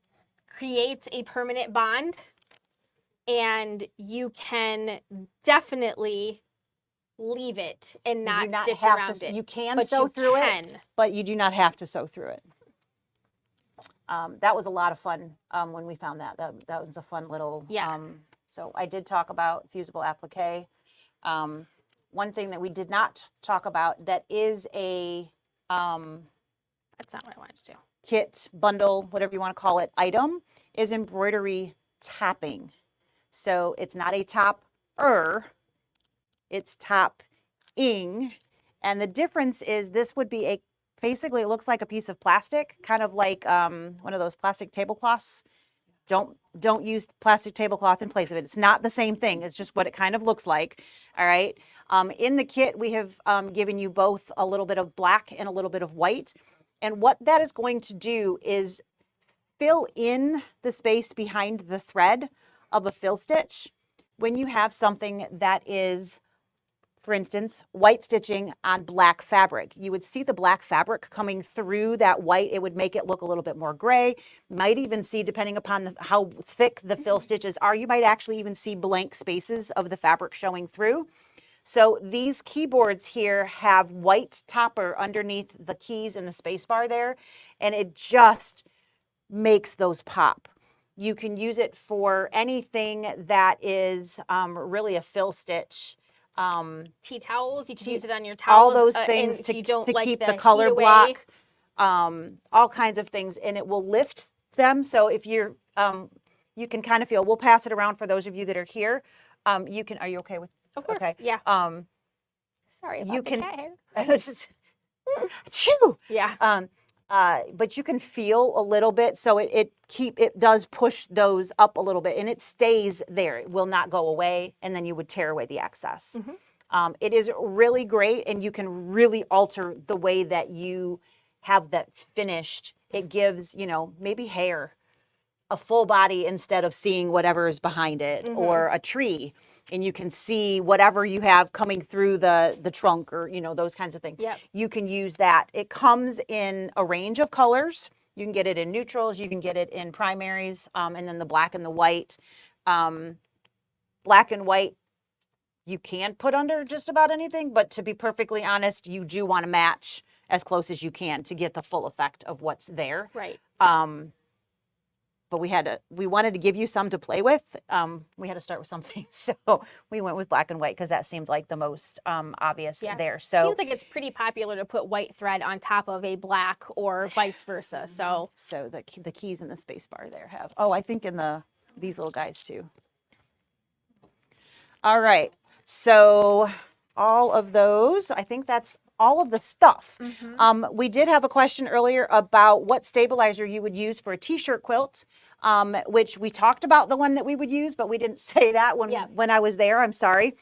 creates a permanent bond, and you can definitely leave it and You not, do not stitch have around to, it. you can but sew you through can. it, but you do not have to sew through it. That was a lot of fun when we found that. That was a fun little, Yes. So I did talk about fusible applique. One thing that we did not talk about that is a That's not what I wanted to do. kit, bundle, whatever you want to call it, item is embroidery topping. So it's not a topper, it's topping. And the difference is this would be a, basically it looks like a piece of plastic, kind of like one of those plastic tablecloths. Don't use plastic tablecloth in place of it. It's not the same thing. It's just what it kind of looks like. All right. In the kit, we have given you both a little bit of black and a little bit of white. And what that is going to do is fill in the space behind the thread of a fill stitch. When you have something that is, for instance, white stitching on black fabric, you would see the black fabric coming through that white. It would make it look a little bit more gray. Might even see, depending upon how thick the fill stitches are, you might actually even see blank spaces of the fabric showing through. So these keyboards here have white topper underneath the keys and the space bar there, and it just makes those pop. You can use it for anything that is really a fill stitch. Tea towels, you can use it on your All towels. those and things if to you don't like keep the heat color away. block, all kinds of things, and it will lift them. So if you're, you can kind of feel, we'll pass it around for those of you that are here. You can, are you okay with? Of course, Okay. yeah. Sorry about You the can, cat hair. Achoo! Yeah. But you can feel a little bit, so it does push those up a little bit, and it stays there. It will not go away, and then you would tear away the excess. It is really great, and you can really alter the way that you have that finished. It gives, you know, maybe hair a full body instead of seeing whatever is behind it, or a tree, and you can see whatever you have coming through the trunk, or, you know, those kinds of things. Yep. You can use that. It comes in a range of colors. You can get it in neutrals, you can get it in primaries, and then the black and the white. Black and white you can put under just about anything, but to be perfectly honest, you do want to match as close as you can to get the full effect of what's there. Right. But we wanted to give you some to play with. We had to start with something, so we went with black and white because that seemed like the most obvious there. So seems like it's pretty popular to put white thread on top of a black or vice versa. So the keys in the space bar there have. Oh, I think in these little guys too. All right. So all of those, I think that's all of the stuff. We did have a question earlier about what stabilizer you would use for a t-shirt quilt, which we talked about the one that we would use, but we didn't say that when I was there. I'm sorry.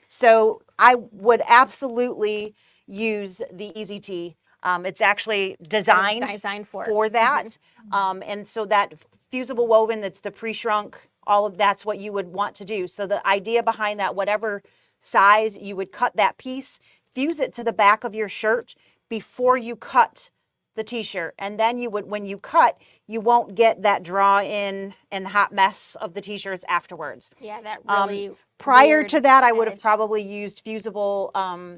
So I would absolutely use the Easy Tee. It's actually designed for that. And so that fusible woven, that's the pre-shrunk, all of that's what you would want to do. So the idea behind that, whatever size, you would cut that piece, fuse it to the back of your shirt before you cut the t-shirt. And then you would, when you cut, you won't get that draw in and the hot mess of the t-shirts afterwards. Yeah, that really prior to that, I would have probably used fusible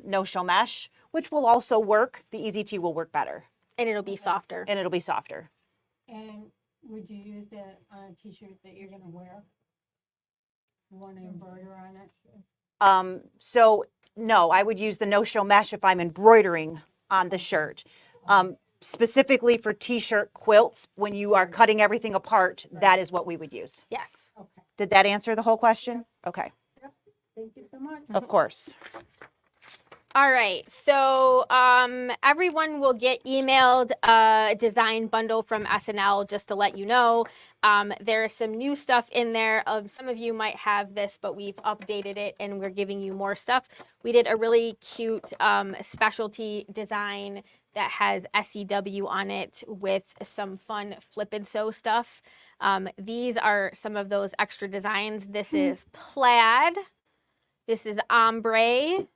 no-show mesh, which will also work. The Easy Tee will work better. And it'll be softer. And it'll be softer. And would you use that on a t-shirt that you're gonna wear? You want to embroider on it? So no, I would use the no-show mesh if I'm embroidering on the shirt. Specifically for t-shirt quilts, when you are cutting everything apart, that is what we would use. Yes. Okay. Did that answer the whole question? Okay. Thank you so much. Of course. All right, so everyone will get emailed a design bundle from SNL just to let you know. There's some new stuff in there. Some of you might have this, but we've updated it and we're giving you more stuff. We did a really cute specialty design that has SEW on it with some fun flip and sew stuff. These are some of those extra designs. This is plaid. This is ombre.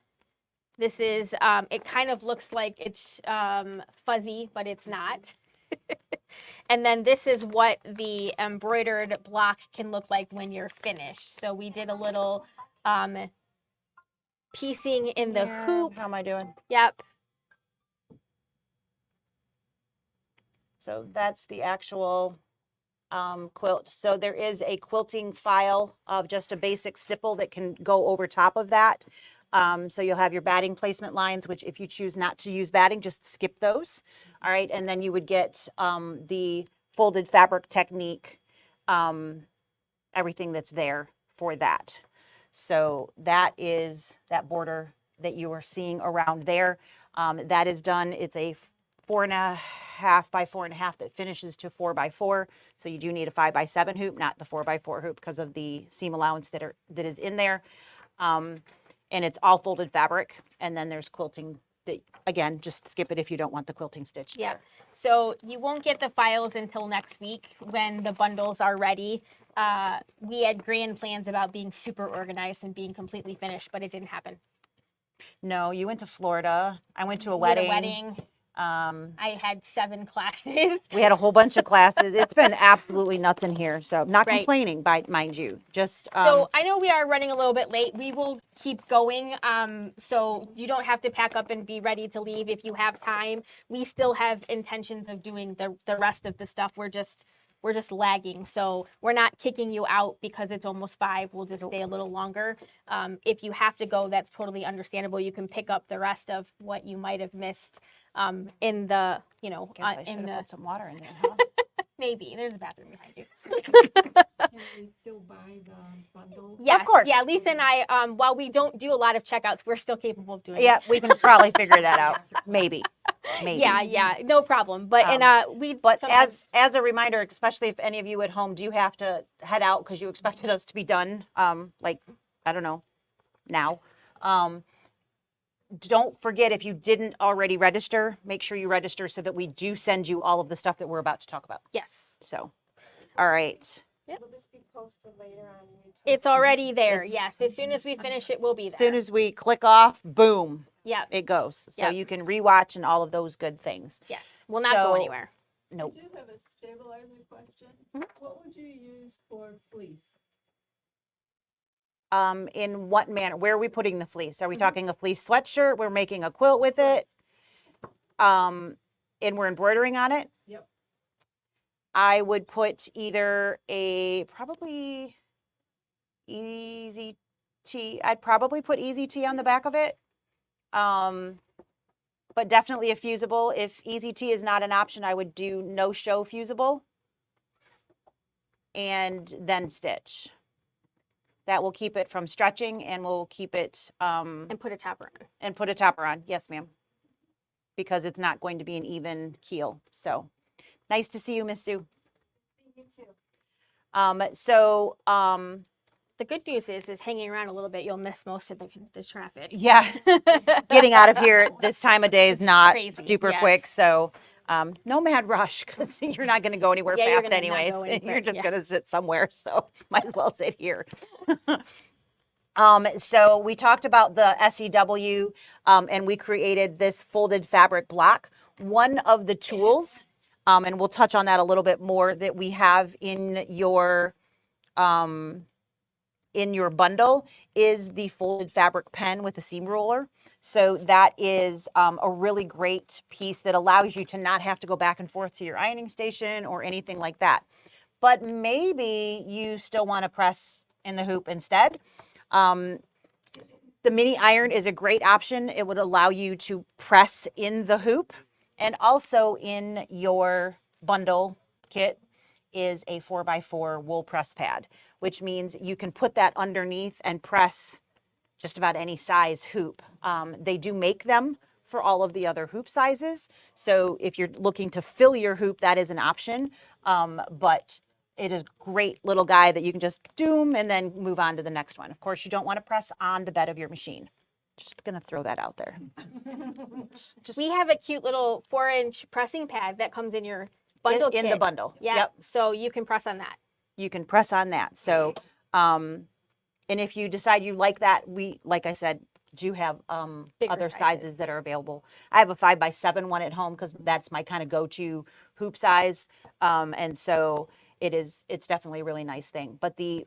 This is, it kind of looks like it's fuzzy, but it's not. And then this is what the embroidered block can look like when you're finished. So we did a little piecing in the hoop. How am I doing? Yep. So that's the actual quilt. So there is a quilting file of just a basic stipple that can go over top of that. So you'll have your batting placement lines, which if you choose not to use batting, just skip those. All right. And then you would get the folded fabric technique, everything that's there for that. So that is that border that you are seeing around there. That is done. It's a 4.5 by 4.5 that finishes to 4 by 4. So you do need a 5 by 7 hoop, not the 4 by 4 hoop because of the seam allowance that is in there. And it's all folded fabric. And then there's quilting that, again, just skip it if you don't want the quilting stitch. Yeah. There. So you won't get the files until next week when the bundles are ready. We had grand plans about being super organized and being completely finished, but it didn't happen. No, you went to Florida. I went to a We had wedding. a wedding. I had 7 classes. We had a whole bunch of classes. It's been absolutely nuts in here. So not Right. complaining, mind you. Just So I know we are running a little bit late. We will keep going. So you don't have to pack up and be ready to leave if you have time. We still have intentions of doing the rest of the stuff. We're just lagging. So we're not kicking you out because it's almost 5. We'll just stay a little longer. If you have to go, that's totally understandable. You can pick up the rest of what you might have missed in the, guess I should in have the, put some water in there, huh? maybe there's a bathroom behind you. Can we still buy the bundles? Yes, Of course. yeah, Lisa and I, while we don't do a lot of checkouts, we're still capable of doing Yeah, it. we can probably figure that out. Maybe. Yeah, no problem. But But sometimes, as a reminder, especially if any of you at home do have to head out because you expected us to be done, like I don't know, now. Don't forget, if you didn't already register, make sure you register so that we do send you all of the stuff that we're about to talk about. yes, So, all right. Will this be posted later on YouTube? it's already there. It's- Yes, as soon as we finish it, we'll be As there. soon as we click off, boom, Yep, it goes. So Yep. you can rewatch and all of those good things. yes, we'll not go So- anywhere. Nope. I do have a stabilizer question. Mhm. What would you use for fleece? In what manner? Where are we putting the fleece? Are we talking a fleece sweatshirt? We're making a quilt with it. And we're embroidering on it. Yep. I would put either probably easy tee. I'd probably put easy tee on the back of it. But definitely a fusible. If easy tee is not an option, I would do no show fusible and then stitch. That will keep it from stretching and will keep it And put a topper on. and put a topper on. Yes, ma'am. Because it's not going to be an even keel. So nice to see you, Miss Sue. You too. The good news is hanging around a little bit, you'll miss most of the traffic. Yeah, getting out of here at this time of day is not Crazy, super yeah. quick. So no mad rush because you're not going to go anywhere Yeah, you're fast gonna not anyways. go anywhere, You're just yeah. going to sit somewhere. So might as well sit here. So we talked about the SEW and we created this folded fabric block. One of the tools, and we'll touch on that a little bit more, that we have in your bundle is the folded fabric pen with a seam roller. So that is a really great piece that allows you to not have to go back and forth to your ironing station or anything like that. But maybe you still want to press in the hoop instead. The mini iron is a great option. It would allow you to press in the hoop. And also in your bundle kit is a 4x4 wool press pad, which means you can put that underneath and press just about any size hoop. They do make them for all of the other hoop sizes. So if you're looking to fill your hoop, that is an option. But it is a great little guy that you can just doom and then move on to the next one. Of course, you don't want to press on the bed of your machine. Just going to throw that out there. We have a cute little 4-inch pressing pad that comes in your bundle kit. In the bundle. Yeah. Yep. So you can press on that. You can press on that. So, and if you decide you like that, we, like I said, do have other sizes that are available. I have a 5x7 one at home because that's my kind of go-to hoop size. And so it's definitely a really nice thing. But the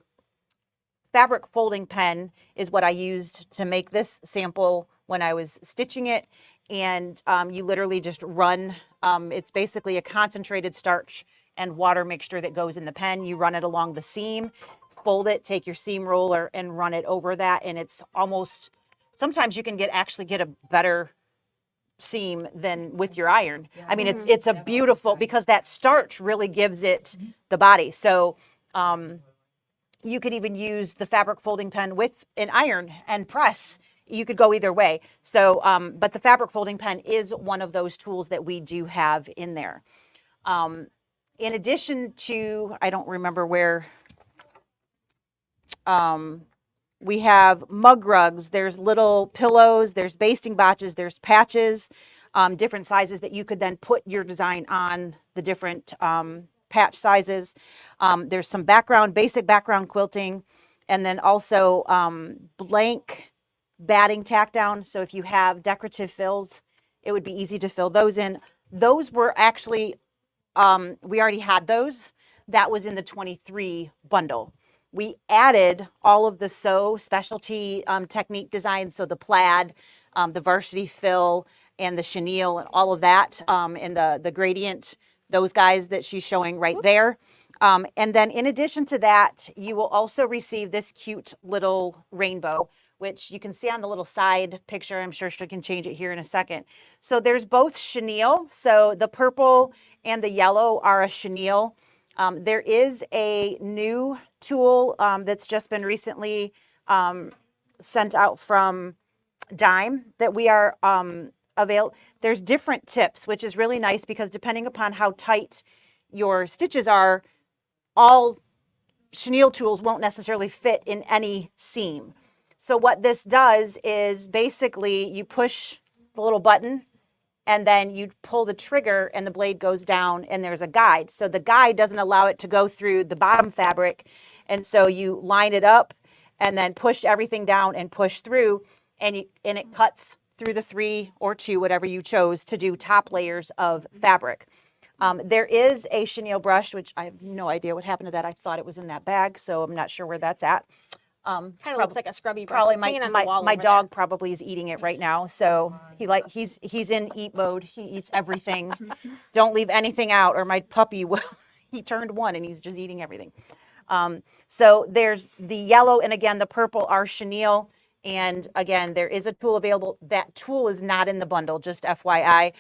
fabric folding pen is what I used to make this sample when I was stitching it. And you literally just run, it's basically a concentrated starch and water mixture that goes in the pen. You run it along the seam, fold it, take your seam roller and run it over that. And it's almost, sometimes you can actually get a better seam than with your iron. I mean, it's a beautiful, because that starch really gives it the body. So you could even use the fabric folding pen with an iron and press. You could go either way. So, but the fabric folding pen is one of those tools that we do have in there. In addition to, I don't remember where, we have mug rugs, there's little pillows, there's basting botches, there's patches, different sizes that you could then put your design on the different patch sizes. There's some basic background quilting, and then also blank batting tack down. So if you have decorative fills, it would be easy to fill those in. Those were actually, we already had those. That was in the 23 bundle. We added all of the specialty technique designs, so the plaid, the varsity fill, and the chenille, and all of that, and the gradient, those guys that she's showing right there. And then in addition to that, you will also receive this cute little rainbow, which you can see on the little side picture. I'm sure she can change it here in a second. So there's both chenille, so the purple and the yellow are a chenille. There is a new tool that's just been recently sent out from Dime that we are available. There's different tips, which is really nice because depending upon how tight your stitches are, all chenille tools won't necessarily fit in any seam. So what this does is basically you push the little button and then you pull the trigger and the blade goes down and there's a guide. So the guide doesn't allow it to go through the bottom fabric. And so you line it up and then push everything down and push through, and it cuts through the 3 or 2, whatever you chose, to do top layers of fabric. There is a chenille brush, which I have no idea what happened to that. I thought it was in that bag, so I'm not sure where that's at. Kind of looks like a scrubby brush. Probably It's hanging on the wall my over dog there. probably is eating it right now. So he's in eat mode. He eats everything. Don't leave anything out, or my puppy will. He turned 1 and he's just eating everything. So there's the yellow and again the purple are chenille. And again, there is a tool available. That tool is not in the bundle, just FYI.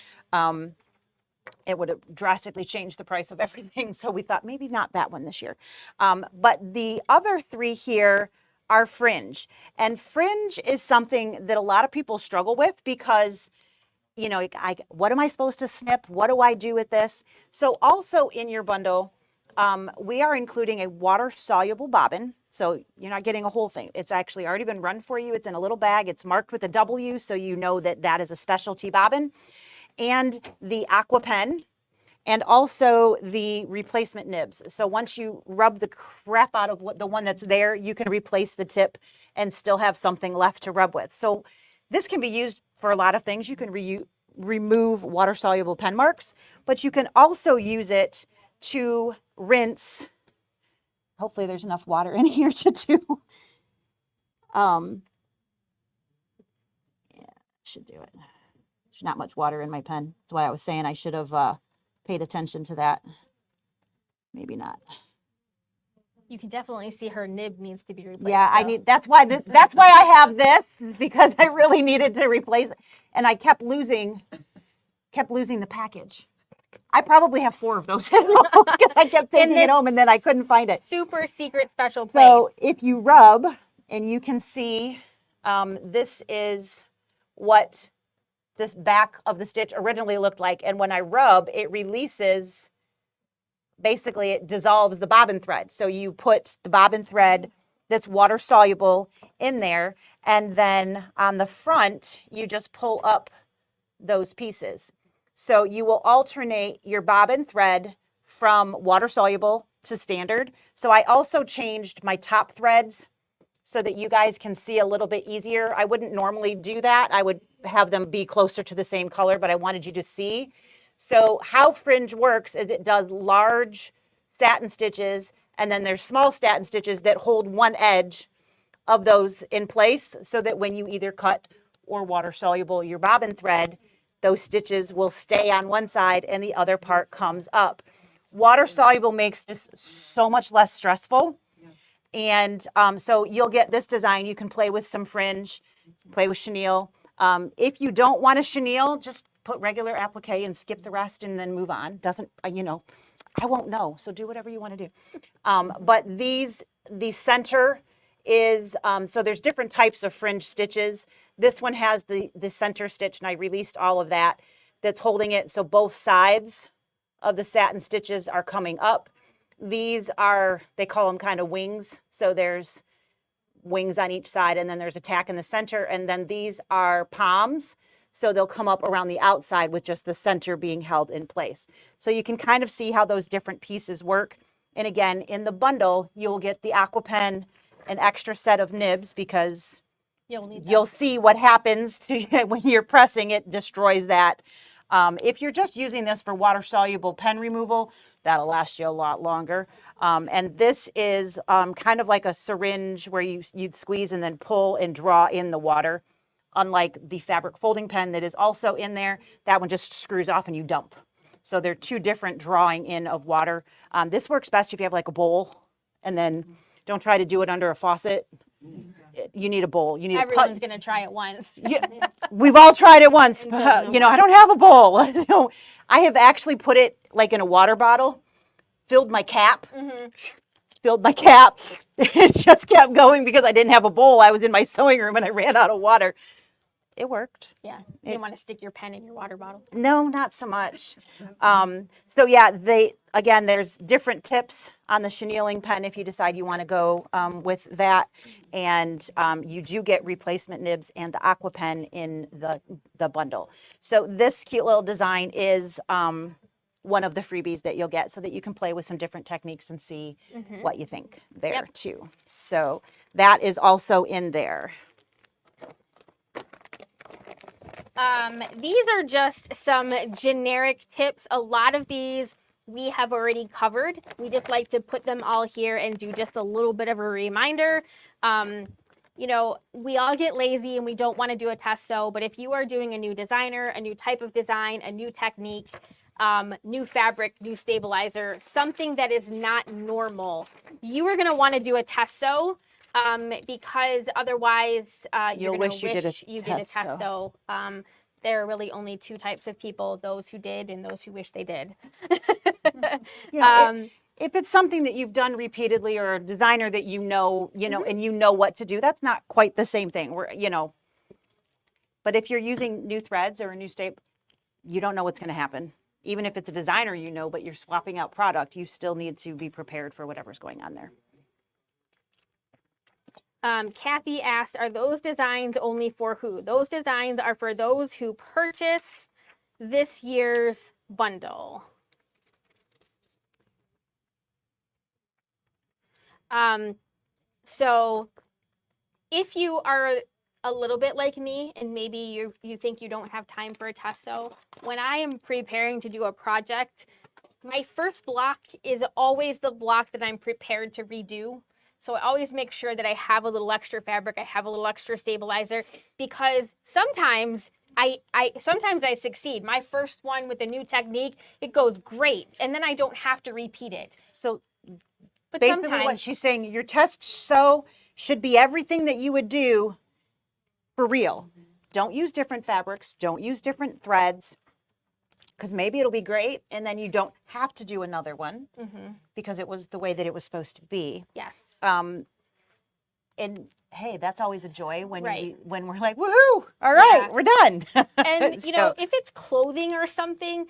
It would have drastically changed the price of everything. So we thought maybe not that one this year. But the other 3 here are fringe. And fringe is something that a lot of people struggle with because, you know, what am I supposed to snip? What do I do with this? So also in your bundle, we are including a water-soluble bobbin. So you're not getting a whole thing. It's actually already been run for you. It's in a little bag. It's marked with a W, so you know that that is a specialty bobbin. And the aqua pen, and also the replacement nibs. So once you rub the crap out of the one that's there, you can replace the tip and still have something left to rub with. So this can be used for a lot of things. You can remove water-soluble pen marks, but you can also use it to rinse. Hopefully there's enough water in here to do. Yeah, should do it. There's not much water in my pen. That's why I was saying I should have paid attention to that. Maybe not. You can definitely see her nib needs to be replaced. Yeah, I though. need. That's why I have this, because I really needed to replace it, and I kept losing the package. I probably have 4 of those at home because I kept taking it home and then I couldn't find it. Super secret special place. So if you rub, and you can see This is what this back of the stitch originally looked like. And when I rub, it releases, basically it dissolves the bobbin thread. So you put the bobbin thread that's water soluble in there. And then on the front, you just pull up those pieces. So you will alternate your bobbin thread from water soluble to standard. So I also changed my top threads so that you guys can see a little bit easier. I wouldn't normally do that. I would have them be closer to the same color, but I wanted you to see. So how fringe works is it does large satin stitches, and then there's small satin stitches that hold one edge of those in place so that when you either cut or water soluble your bobbin thread, those stitches will stay on one side and the other part comes up. Water soluble makes this so much less stressful. And so you'll get this design. You can play with some fringe, play with chenille. If you don't want a chenille, just put regular applique and skip the rest and then move on. Doesn't, you know, I won't know. So do whatever you want to do. But the center is, so there's different types of fringe stitches. This one has the center stitch, and I released all of that that's holding it. So both sides of the satin stitches are coming up. These are, they call them kind of wings. So there's wings on each side, and then there's a tack in the center. And then these are palms. So they'll come up around the outside with just the center being held in place. So you can kind of see how those different pieces work. And again, in the bundle, you'll get the aqua pen, an extra set of nibs, because you'll see what happens to, when you're pressing, it destroys that. If you're just using this for water soluble pen removal, that'll last you a lot longer. And this is kind of like a syringe where you'd squeeze and then pull and draw in the water. Unlike the fabric folding pen that is also in there, that one just screws off and you dump. So they're two different drawing in of water. This works best if you have like a bowl, and then don't try to do it under a faucet. You need a bowl. You need Everyone's going to try it once. Yeah, we've all tried it once, but you know, I don't have a bowl. I have actually put it like in a water bottle, filled my cap, it just kept going because I didn't have a bowl. I was in my sewing room and I ran out of water. It worked. Yeah. You didn't want to stick your pen in your water bottle. No, not so much. So yeah, again, there's different tips on the chenilling pen if you decide you want to go with that. And you do get replacement nibs and the aqua pen in the bundle. So this cute little design is one of the freebies that you'll get so that you can play with some different techniques and see what you think there too. So that is also in there. These are just some generic tips. A lot of these we have already covered. We just like to put them all here and do just a little bit of a reminder. You know, we all get lazy and we don't want to do a test sew, but if you are doing a new designer, a new type of design, a new technique, new fabric, new stabilizer, something that is not normal, you are going to want to do a test sew. Because otherwise you're going to wish you did a test sew. There are really only two types of people, those who did and those who wish they did. If it's something that you've done repeatedly or a designer that you know, and you know what to do, that's not quite the same thing. But if you're using new threads or a new staple, you don't know what's going to happen. Even if it's a designer, but you're swapping out product, you still need to be prepared for whatever's going on there. Kathy asked, are those designs only for who? Those designs are for those who purchase this year's bundle. So if you are a little bit like me and maybe you think you don't have time for a test sew, when I am preparing to do a project, my first block is always the block that I'm prepared to redo. So I always make sure that I have a little extra fabric, I have a little extra stabilizer, because sometimes I succeed. My first one with a new technique, it goes great, and then I don't have to repeat it. So basically what she's saying, your test sew should be everything that you would do for real. Don't use different fabrics, don't use different threads, because maybe it'll be great, and then you don't have to do another one because it was the way that it was supposed to be. Yes. and hey, that's always a joy when Right. when we're like, woohoo, all right, Yeah. we're done. And you know, So, if it's clothing or something,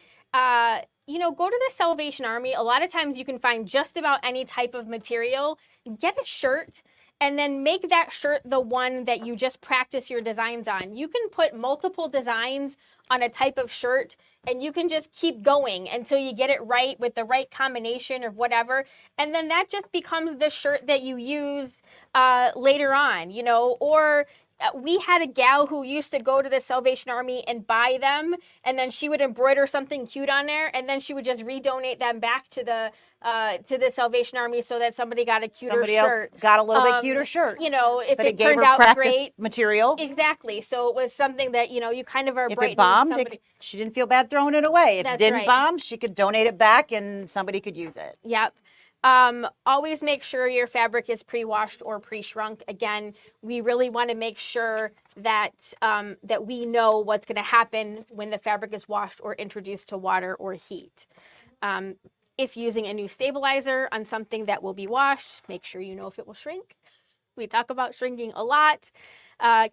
you know, go to the Salvation Army. A lot of times you can find just about any type of material. Get a shirt and then make that shirt the one that you just practice your designs on. You can put multiple designs on a type of shirt and you can just keep going until you get it right with the right combination of whatever. And then that just becomes the shirt that you use later on, you know, or we had a gal who used to go to the Salvation Army and buy them, and then she would embroider something cute on there, and then she would just redonate them back to the Salvation Army so that somebody got a cuter somebody shirt. else got a little bit cuter shirt. You know, if But it it gave turned her out practice great. material. Exactly. So it was something that, you know, you kind of are If it brightening bombed, somebody. she didn't feel bad throwing it away. If That's it didn't right. bomb, she could donate it back and somebody could use it. Yep. Always make sure your fabric is pre-washed or pre-shrunk. Again, we really want to make sure that that we know what's going to happen when the fabric is washed or introduced to water or heat. If using a new stabilizer on something that will be washed, make sure you know if it will shrink. We talk about shrinking a lot.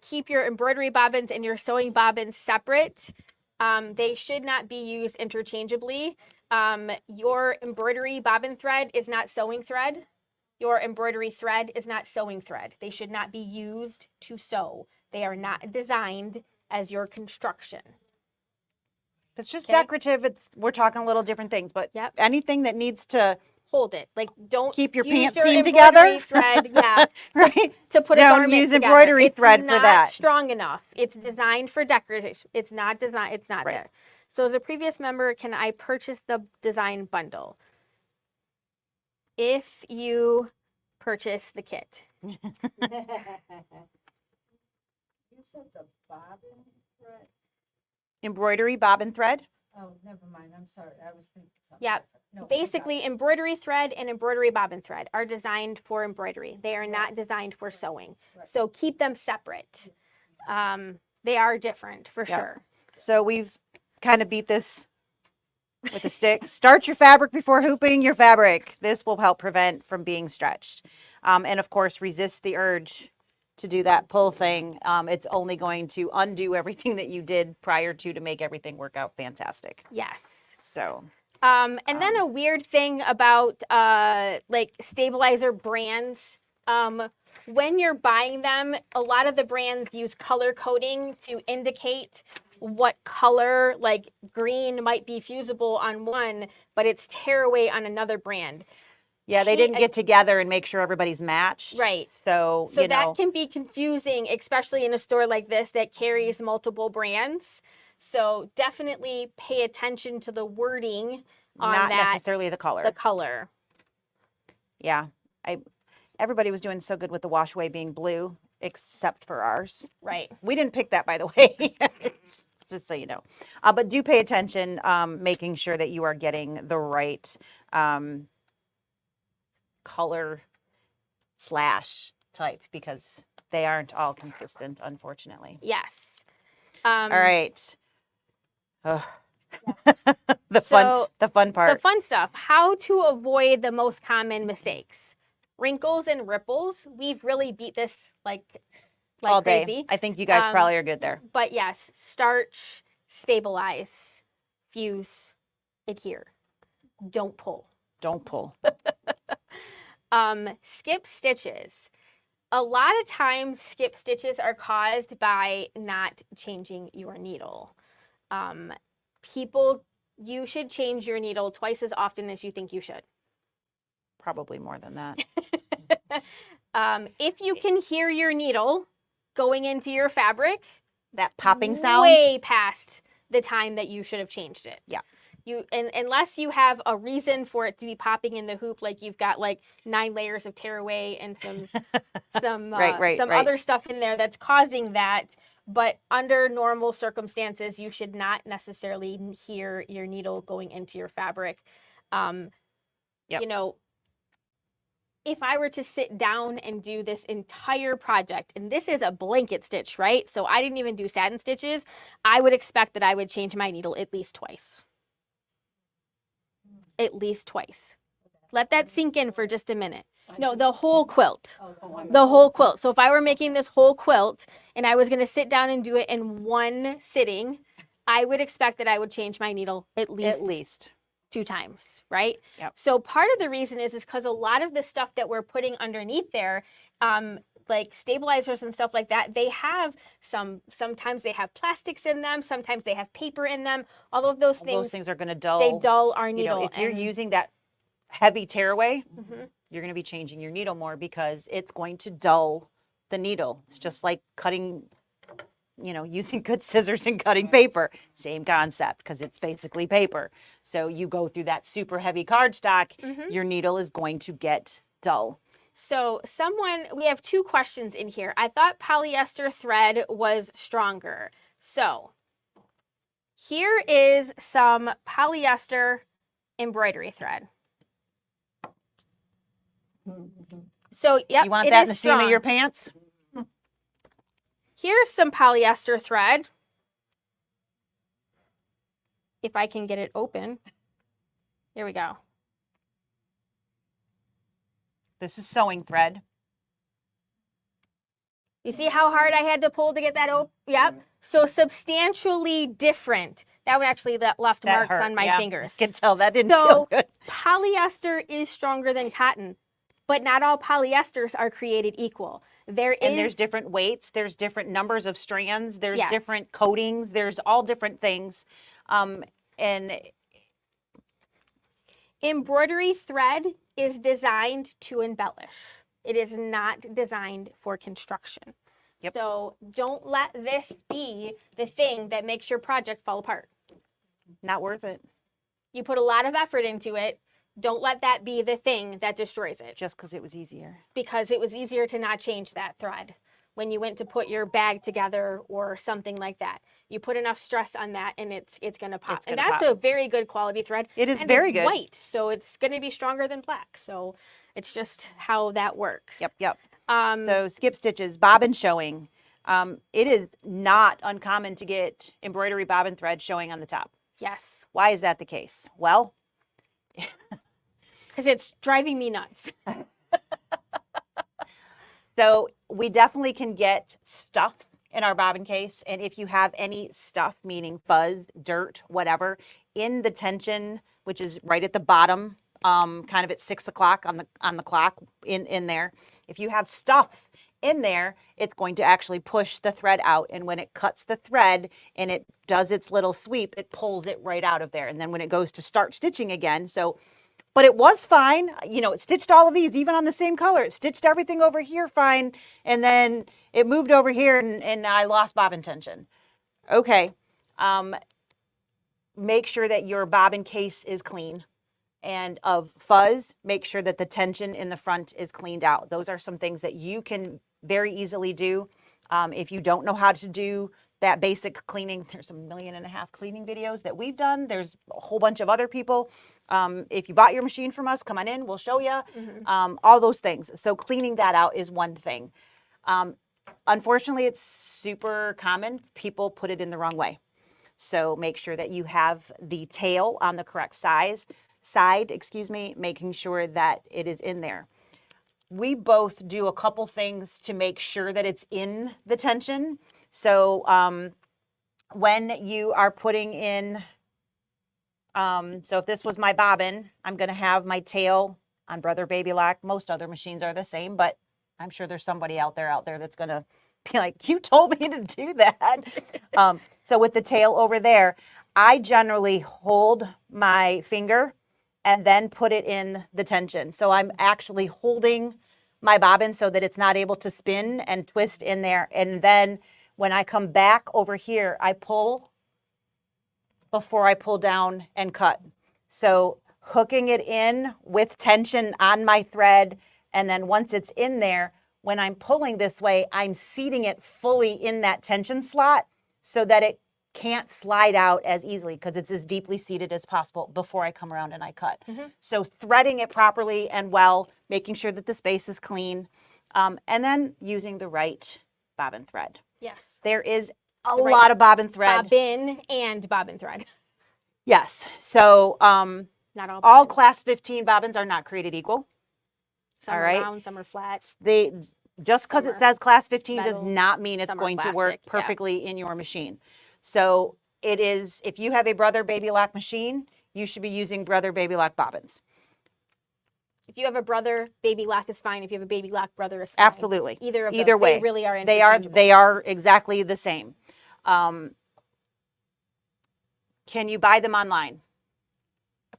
Keep your embroidery bobbins and your sewing bobbins separate. They should not be used interchangeably. Your embroidery bobbin thread is not sewing thread. Your embroidery thread is not sewing thread. They should not be used to sew. They are not designed as your construction. If it's just Okay. decorative, we're talking a little different things, but Yep. anything that needs to Hold it. Like, don't keep your use pants your seam embroidery together. thread, yeah, Right? to put a Don't garment use together. embroidery It's thread for not that. strong enough. It's designed for decoration. It's not designed. It's not Right. there. So as a previous member, can I purchase the design bundle? If you purchase the kit. You said the bobbin thread? Embroidery bobbin thread. Oh, never mind, I'm sorry, I was thinking something Yep. different. No, I got Basically, embroidery thread and embroidery bobbin thread are designed for embroidery. They are not designed for sewing. Right. So keep them separate. They are different for Yep. sure. So we've kind of beat this with a stick. Start your fabric before hooping your fabric. This will help prevent from being stretched. And of course, resist the urge to do that pull thing. It's only going to undo everything that you did prior to make everything work out fantastic. Yes. So, And then a weird thing about like stabilizer brands, when you're buying them, a lot of the brands use color coding to indicate what color, like green might be fusible on one, but it's tearaway on another brand. yeah, they didn't get together and make sure everybody's matched. Right. So, So you that know, can be confusing, especially in a store like this that carries multiple brands. So definitely pay attention to the wording on not that. necessarily the color. The color. Yeah. Everybody was doing so good with the wash away being blue, except for ours. Right. We didn't pick that, by the way, just so you know. But do pay attention, making sure that you are getting the right color / type, because they aren't all consistent, unfortunately. Yes. All right. Ugh. the So, fun part. The fun stuff. How to avoid the most common mistakes. Wrinkles and ripples. We've really beat this like all day. crazy. I think you guys probably are good there. But yes, starch, stabilize, fuse, adhere. Don't pull. Don't pull. Skip stitches. A lot of times skip stitches are caused by not changing your needle. You should change your needle twice as often as you think you should. Probably more than that. If you can hear your needle going into your fabric, That popping sound. way past the time that you should have changed it. Yeah. Unless you have a reason for it to be popping in the hoop, like you've got like 9 layers of tearaway and some Right. other stuff in there that's causing that. But under normal circumstances, you should not necessarily hear your needle going into your fabric. Yep. You know, if I were to sit down and do this entire project, and this is a blanket stitch, right? So I didn't even do satin stitches. I would expect that I would change my needle at least twice. At least twice. Let that sink in for just a minute. No, the whole quilt. Oh, the one. The whole quilt. So if I were making this whole quilt and I was going to sit down and do it in one sitting, I would expect that I would change my needle at least 2 times, right? Yep. So part of the reason is because a lot of the stuff that we're putting underneath there, like stabilizers and stuff like that, they have sometimes they have plastics in them, sometimes they have paper in them. All of those things are going to dull. they dull our You needle. know, if you're and- using that heavy tearaway, Mhm. you're going to be changing your needle more because it's going to dull the needle. It's just like cutting, you know, using good scissors and cutting paper. Same concept because it's basically paper. So you go through that super heavy cardstock, Mhm. your needle is going to get dull. So we have 2 questions in here. I thought polyester thread was stronger. So here is some polyester embroidery thread. So, yep, You want it that in is the seam of strong. your pants? Here's some polyester thread. If I can get it open. Here we go. This is sewing thread. You see how hard I had to pull to get that open? Yep. So substantially different. That one actually left That marks hurt, on my yeah. fingers. I can tell that didn't feel good. Polyester is stronger than cotton, but not all polyesters are created equal. There's different weights, there's different numbers of strands, there's Yes. different coatings, there's all different things. And embroidery thread is designed to embellish. It is not designed for construction. Yep. So don't let this be the thing that makes your project fall apart. not worth it You put a lot of effort into it. Don't let that be the thing that destroys it, just because it was easier. because it was easier to not change that thread when you went to put your bag together or something like that. You put enough stress on that and it's going to pop. It's And gonna that's pop. a very good quality thread. It is and very it's good. white, so it's going to be stronger than black. So it's just how that works. Yep. Um, So skip stitches, bobbin showing. It is not uncommon to get embroidery bobbin thread showing on the top. yes, Why is that the case? Well, because it's driving me nuts. so we definitely can get stuff in our bobbin case. And if you have any stuff, meaning fuzz, dirt, whatever, in the tension, which is right at the bottom, kind of at 6 o'clock on the clock in there, if you have stuff in there, it's going to actually push the thread out. And when it cuts the thread and it does its little sweep, it pulls it right out of there. And then when it goes to start stitching again, but it was fine. You know, it stitched all of these, even on the same color. It stitched everything over here fine. And then it moved over here and I lost bobbin tension. Okay. Make sure that your bobbin case is clean. And of fuzz, make sure that the tension in the front is cleaned out. Those are some things that you can very easily do. If you don't know how to do that basic cleaning, there's 1.5 million cleaning videos that we've done. There's a whole bunch of other people. If you bought your machine from us, come on in, we'll show you. All those things. So cleaning that out is one thing. Unfortunately, it's super common. People put it in the wrong way. So make sure that you have the tail on the correct side, making sure that it is in there. We both do a couple things to make sure that it's in the tension. So when you are putting in, so if this was my bobbin, I'm going to have my tail on Brother Baby Lock. Most other machines are the same, but I'm sure there's somebody out there that's going to be like, you told me to do that. So with the tail over there, I generally hold my finger and then put it in the tension. So I'm actually holding my bobbin so that it's not able to spin and twist in there. And then when I come back over here, I pull before I pull down and cut. So hooking it in with tension on my thread. And then once it's in there, when I'm pulling this way, I'm seating it fully in that tension slot so that it can't slide out as easily because it's as deeply seated as possible before I come around and I cut. So threading it properly and well, making sure that the space is clean, and then using the right bobbin thread. Yes. There is a lot of bobbin thread. Bobbin and bobbin thread. Yes. So Not all. all bobbins. class 15 bobbins are not created equal. Some all are right? round, some are flat. Just because Some it are says class 15 does metal, not mean it's some are going to work plastic, yeah. perfectly in your machine. So it is, if you have a Brother Baby Lock machine, you should be using Brother Baby Lock bobbins. If you have a Brother, Baby Lock is fine. If you have a Baby Lock, Brother is fine. Absolutely. Either of Either those. way. They really are They interchangeable. are exactly the same. Can you buy them online?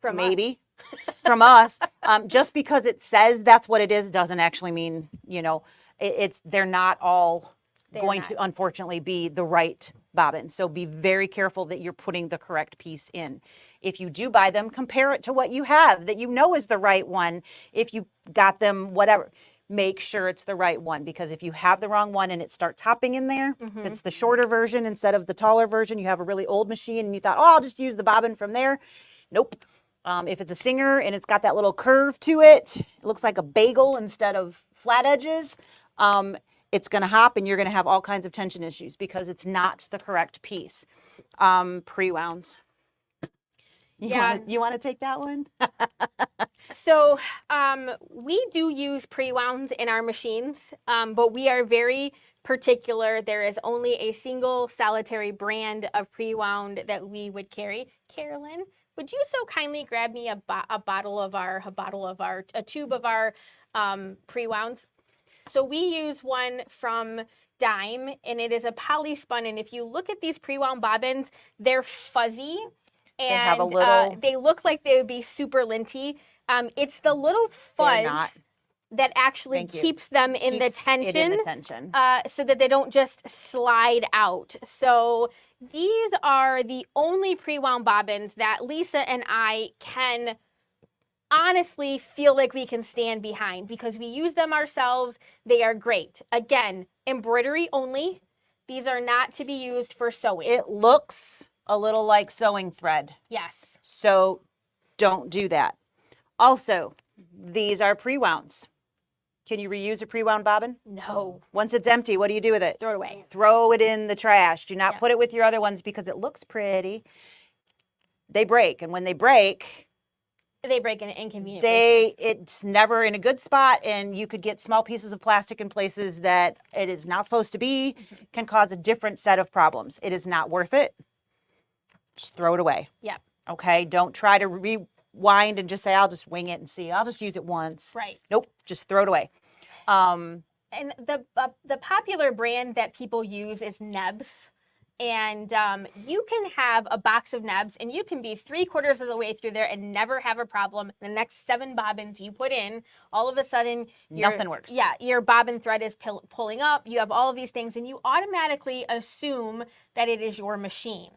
From Maybe. us. From us. Just because it says that's what it is doesn't actually mean, you know, they're not all They are going not. to unfortunately be the right bobbin. So be very careful that you're putting the correct piece in. If you do buy them, compare it to what you have that you know is the right one. If you got them, whatever, make sure it's the right one, because if you have the wrong one and it starts hopping in there, if it's the shorter version instead of the taller version, you have a really old machine and you thought, oh, I'll just use the bobbin from there. Nope. If it's a Singer and it's got that little curve to it, it looks like a bagel instead of flat edges, it's going to hop and you're going to have all kinds of tension issues because it's not the correct piece. Pre-wounds. You want to take that one? So we do use pre-wounds in our machines, but we are very particular. There is only a single solitary brand of pre-wound that we would carry. Carolyn, would you so kindly grab me a tube of our pre-wounds? So we use one from Dime, and it is a polyspun. And if you look at these pre-wound bobbins, they're fuzzy. And they have a little. They look like they would be super linty. It's the little fuzz that actually keeps them in the tension, so that they don't just slide out. So these are the only pre-wound bobbins that Lisa and I can honestly feel like we can stand behind because we use them ourselves. They are great. Again, embroidery only. These are not to be used for sewing. It looks a little like sewing thread. Yes. So don't do that. Also, these are pre-wounds. Can you reuse a pre-wound bobbin? No. Once it's empty, what do you do with it? Throw it away. Throw it in the trash. Do not put it with your other ones because it looks pretty. They break, and when they break in inconvenient places. It's never in a good spot, and you could get small pieces of plastic in places that it is not supposed to be, can cause a different set of problems. It is not worth it. Just throw it away. Yep. Okay, don't try to rewind and just say, I'll just wing it and see. I'll just use it once. Right. Nope, just throw it away. And the popular brand that people use is Nebs. And you can have a box of Nebs and you can be 3/4 of the way through there and never have a problem. The next 7 bobbins you put in, all of a sudden, nothing works. Yeah, your bobbin thread is pulling up. You have all of these things and you automatically assume that it is your machine.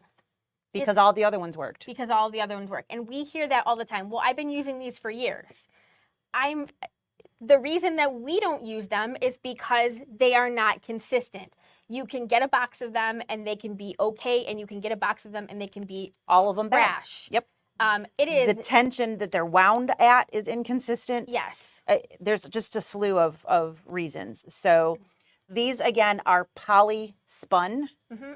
Because all the other ones worked. Because all the other ones work. And we hear that all the time. Well, I've been using these for years. The reason that we don't use them is because they are not consistent. You can get a box of them and they can be okay, and you can get a box of them and they can be all of them trash. Yep. It is the tension that they're wound at is inconsistent. Yes. There's just a slew of reasons. So these again are poly spun.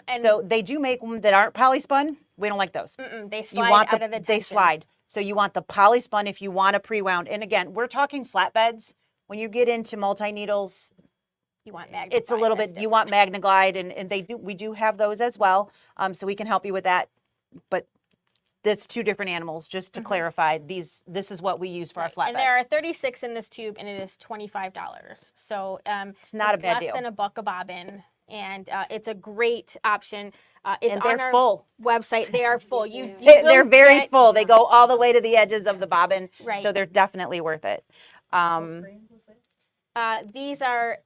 And so they do make them that aren't poly spun. We don't like those. They slide out of the tension. They slide. So you want the poly spun if you want a pre-wound. And again, we're talking flatbeds. When you get into multi-needles, you want Magna it's a little bit, you want Magna Glide, and we do have those as well. So we can help you with that. But that's 2 different animals, just to clarify. This is what we use for our flatbeds. And there are 36 in this tube, and it is $25. So it's not a bad deal. Less than $1 a bobbin, and it's a great option. It's and they're on our full. Website. They are full. They're very full. They go all the way to the edges of the bobbin. Right. So they're definitely worth it. These are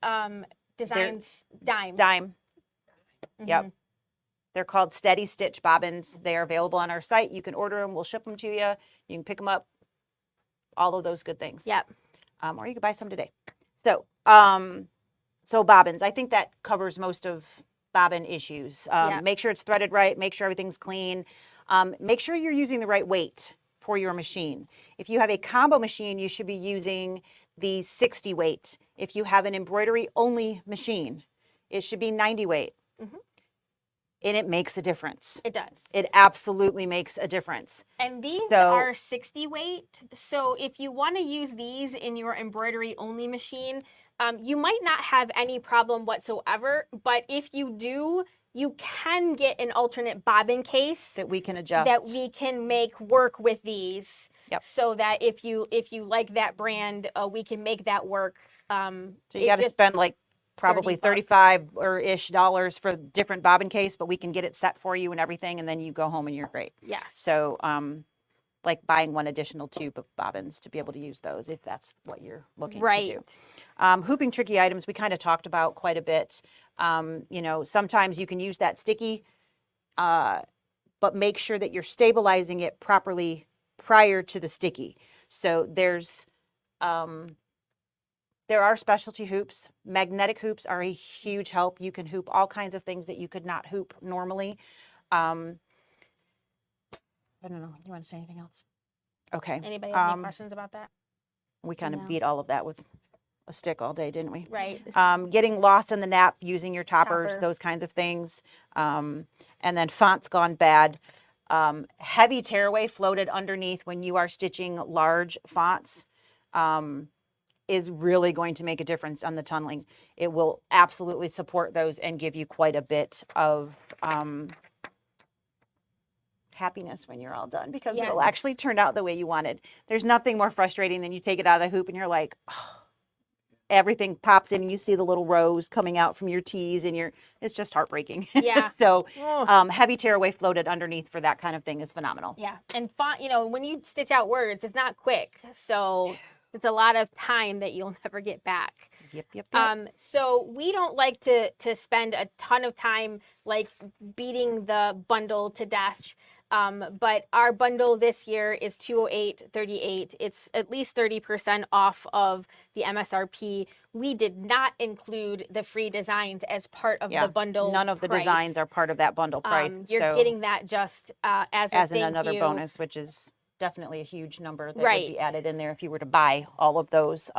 designs Dime. Dime. Yep. They're called Steady Stitch bobbins. They are available on our site. You can order them. We'll ship them to you. You can pick them up. All of those good things. Yep. Or you can buy some today. So, so bobbins. I think that covers most of bobbin issues. Make sure it's threaded right. Make sure everything's clean. Make sure you're using the right weight for your machine. If you have a combo machine, you should be using the 60 weight. If you have an embroidery only machine, it should be 90 weight. and it makes a difference. It does. It absolutely makes a difference. And these So- are 60 weight. So if you want to use these in your embroidery only machine, you might not have any problem whatsoever. But if you do, you can get an alternate bobbin case That we can adjust. that we can make work with these. Yep. So that if you like that brand, we can make that work. So you got to spend like probably 35 or ish dollars for different bobbin case, but we can get it set for you and everything, and then you go home and you're great. Yes. So like buying one additional tube of bobbins to be able to use those if that's what you're looking to do. Hooping tricky items we kind of talked about quite a bit. You know, sometimes you can use that sticky, but make sure that you're stabilizing it properly prior to the sticky. So there are specialty hoops. Magnetic hoops are a huge help. You can hoop all kinds of things that you could not hoop normally. I don't know. You want to say anything else? Okay. Anybody have any questions about that? We kind of No. beat all of that with a stick all day, didn't we? Right. Getting lost in the nap, using your toppers, Topper. those kinds of things. And then fonts gone bad. Heavy tearaway floated underneath when you are stitching large fonts is really going to make a difference on the tunneling. It will absolutely support those and give you quite a bit of happiness when you're all done, because Yes. it'll actually turn out the way you wanted. There's nothing more frustrating than you take it out of the hoop and you're like, oh, everything pops in and you see the little rows coming out from your tees and it's just heartbreaking. Yeah. So Oh. heavy tearaway floated underneath for that kind of thing is phenomenal. Yeah, and font, when you stitch out words, it's not quick, so it's a lot of time that you'll never get back. Yep. So we don't like to spend a ton of time like beating the bundle to death. But our bundle this year is $208.38. It's at least 30% off of the MSRP. We did not include the free designs as part of the bundle. None of the price. designs are part of that bundle price. You're getting that just as a thank another you. bonus, which is definitely a huge number that Right. would be added in there if you were to buy all of those.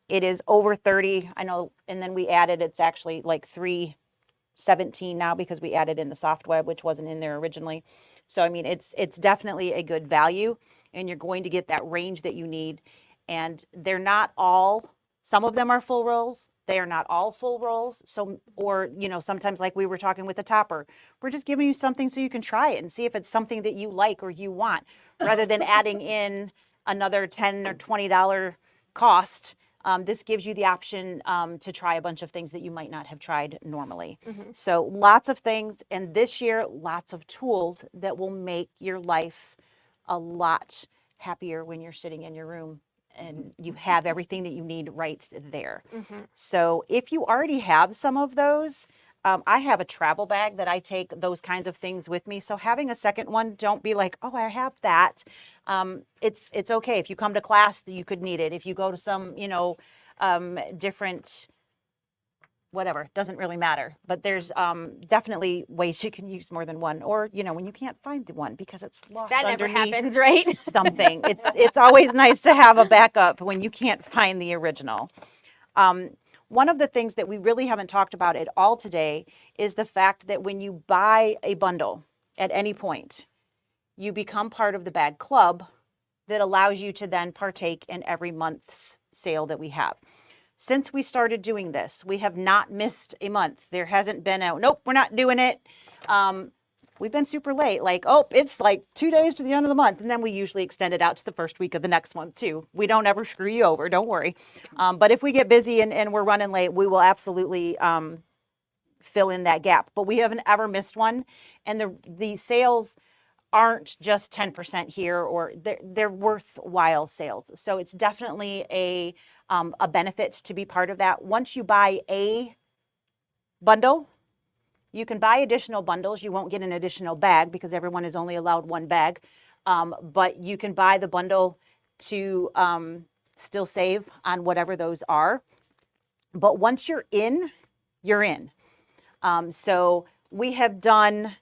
It is over 30, I know, and then we added, it's actually like 317 now because we added in the soft web, which wasn't in there originally. So I mean, it's definitely a good value, and you're going to get that range that you need. And they're not all, some of them are full rolls. They are not all full rolls. So, or, sometimes like we were talking with the topper, we're just giving you something so you can try it and see if it's something that you like or you want, rather than adding in another $10 or $20 cost. This gives you the option to try a bunch of things that you might not have tried normally. Mm-hmm. So lots of things, and this year, lots of tools that will make your life a lot happier when you're sitting in your room and you have everything that you need right there. Mm-hmm. So if you already have some of those, I have a travel bag that I take those kinds of things with me. So having a second one, don't be like, oh, I have that. It's okay. If you come to class, you could need it. If you go to some, different, whatever, doesn't really matter. But there's definitely ways you can use more than one. Or, when you can't find the one because it's lost That never underneath happens, right? something. It's always nice to have a backup when you can't find the original. One of the things that we really haven't talked about at all today is the fact that when you buy a bundle at any point, you become part of the bag club that allows you to then partake in every month's sale that we have. Since we started doing this, we have not missed a month. There hasn't been nope, we're not doing it. We've been super late, like, oh, it's like 2 days to the end of the month. And then we usually extend it out to the first week of the next month too. We don't ever screw you over, don't worry. But if we get busy and we're running late, we will absolutely fill in that gap. But we haven't ever missed one. And the sales aren't just 10% here, or they're worthwhile sales. So it's definitely a benefit to be part of that. Once you buy a bundle, you can buy additional bundles. You won't get an additional bag because everyone is only allowed one bag. But you can buy the bundle to still save on whatever those are. But once you're in, you're in. So we have done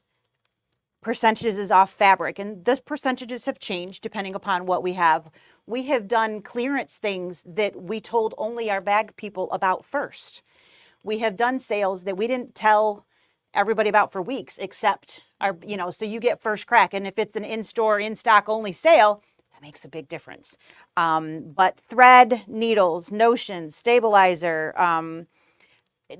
percentages off fabric, and the percentages have changed depending upon what we have. We have done clearance things that we told only our bag people about first. We have done sales that we didn't tell everybody about for weeks, except our, so you get first crack. And if it's an in-store, in-stock only sale, that makes a big difference. But thread, needles, notions, stabilizer,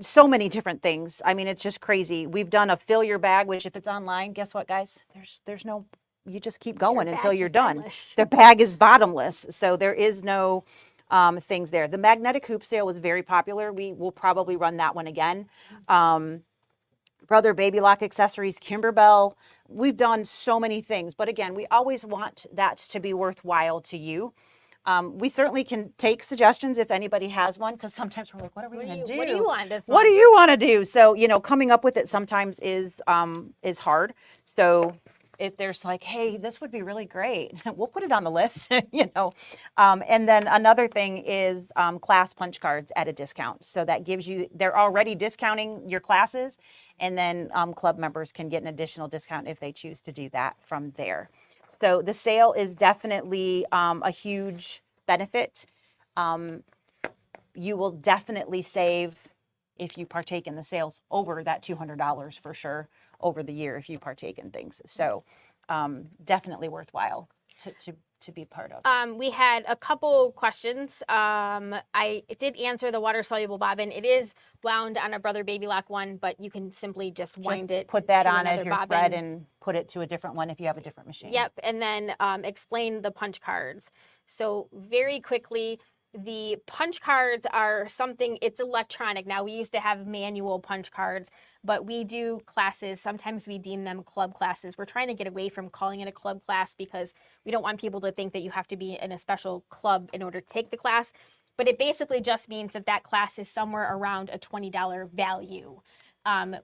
so many different things. I mean, it's just crazy. We've done a fill your bag, which if it's online, guess what, guys? There's no, you just keep going until you're done. The bag is bottomless. So there is no things there. The magnetic hoop sale was very popular. We will probably run that one again. Brother Baby Lock accessories, Kimberbell. We've done so many things. But again, we always want that to be worthwhile to you. We certainly can take suggestions if anybody has one, because sometimes we're like, what are we going to do? What do you want this What do you want to do? So, coming up with it sometimes is hard. So if there's like, hey, this would be really great, we'll put it on the list, And then another thing is class punch cards at a discount. So that gives you, they're already discounting your classes, and then club members can get an additional discount if they choose to do that from there. So the sale is definitely a huge benefit. You will definitely save if you partake in the sales over that $200 for sure over the year if you partake in things. So definitely worthwhile to be part of. We had a couple questions. I did answer the water soluble bobbin. It is wound on a Brother Baby Lock one, but you can simply just wind it. Put that to on as another your bobbin. thread and put it to a different one if you have a different machine. Yep, and then explain the punch cards. So very quickly, the punch cards are something, it's electronic. Now, we used to have manual punch cards, but we do classes. Sometimes we deem them club classes. We're trying to get away from calling it a club class because we don't want people to think that you have to be in a special club in order to take the class. But it basically just means that that class is somewhere around a $20 value.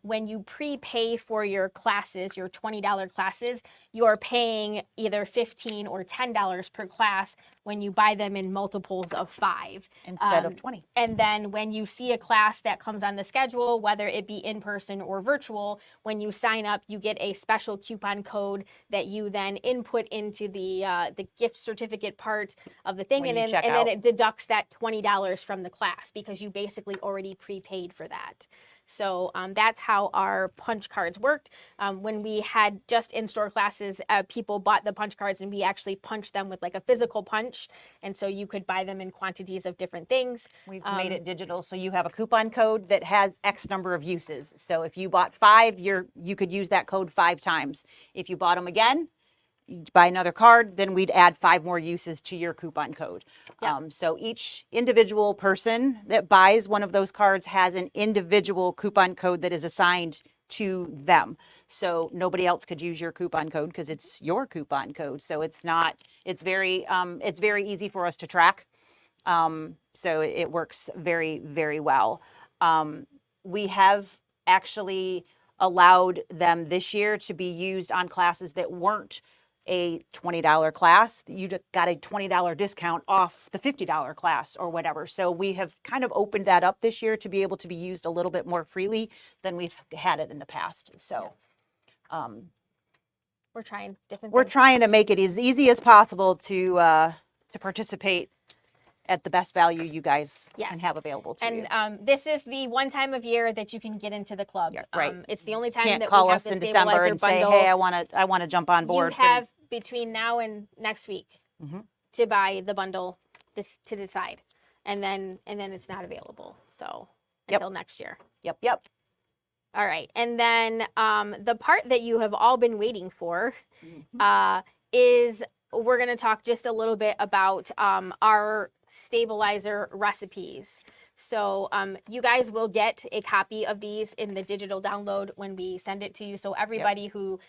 When you prepay for your classes, your $20 classes, you're paying either $15 or $10 per class when you buy them in multiples of 5. Instead of 20. And then when you see a class that comes on the schedule, whether it be in person or virtual, when you sign up, you get a special coupon code that you then input into the gift certificate part of the thing, When and you then check out. it deducts that $20 from the class because you basically already prepaid for that. So that's how our punch cards worked. When we had just in-store classes, people bought the punch cards and we actually punched them with like a physical punch. And so you could buy them in quantities of different things. We've made it digital, so you have a coupon code that has X number of uses. So if you bought 5, you could use that code 5 times. If you bought them again, you buy another card, then we'd add 5 more uses to your coupon code. Yep. So each individual person that buys one of those cards has an individual coupon code that is assigned to them. So nobody else could use your coupon code because it's your coupon code. So it's very easy for us to track. So it works very, very well. We have actually allowed them this year to be used on classes that weren't a $20 class. You got a $20 discount off the $50 class or whatever. So we have kind of opened that up this year to be able to be used a little bit more freely than we've had it in the past. So we're trying different we're things. trying to make it as easy as possible to participate at the best value you guys can have available to you. And this is the one time of year that you can get into the club. Yeah, right. It's the only time Can't that call we have us the in December stabilizer and say, bundle. hey, I want to jump on board. You have between now and next week Mhm. to buy the bundle to decide, and then it's not available. So Yep. until next year. Yep. All right, and then the part that you have all been waiting for is we're going to talk just a little bit about our stabilizer recipes. So you guys will get a copy of these in the digital download when we send it to you. So everybody who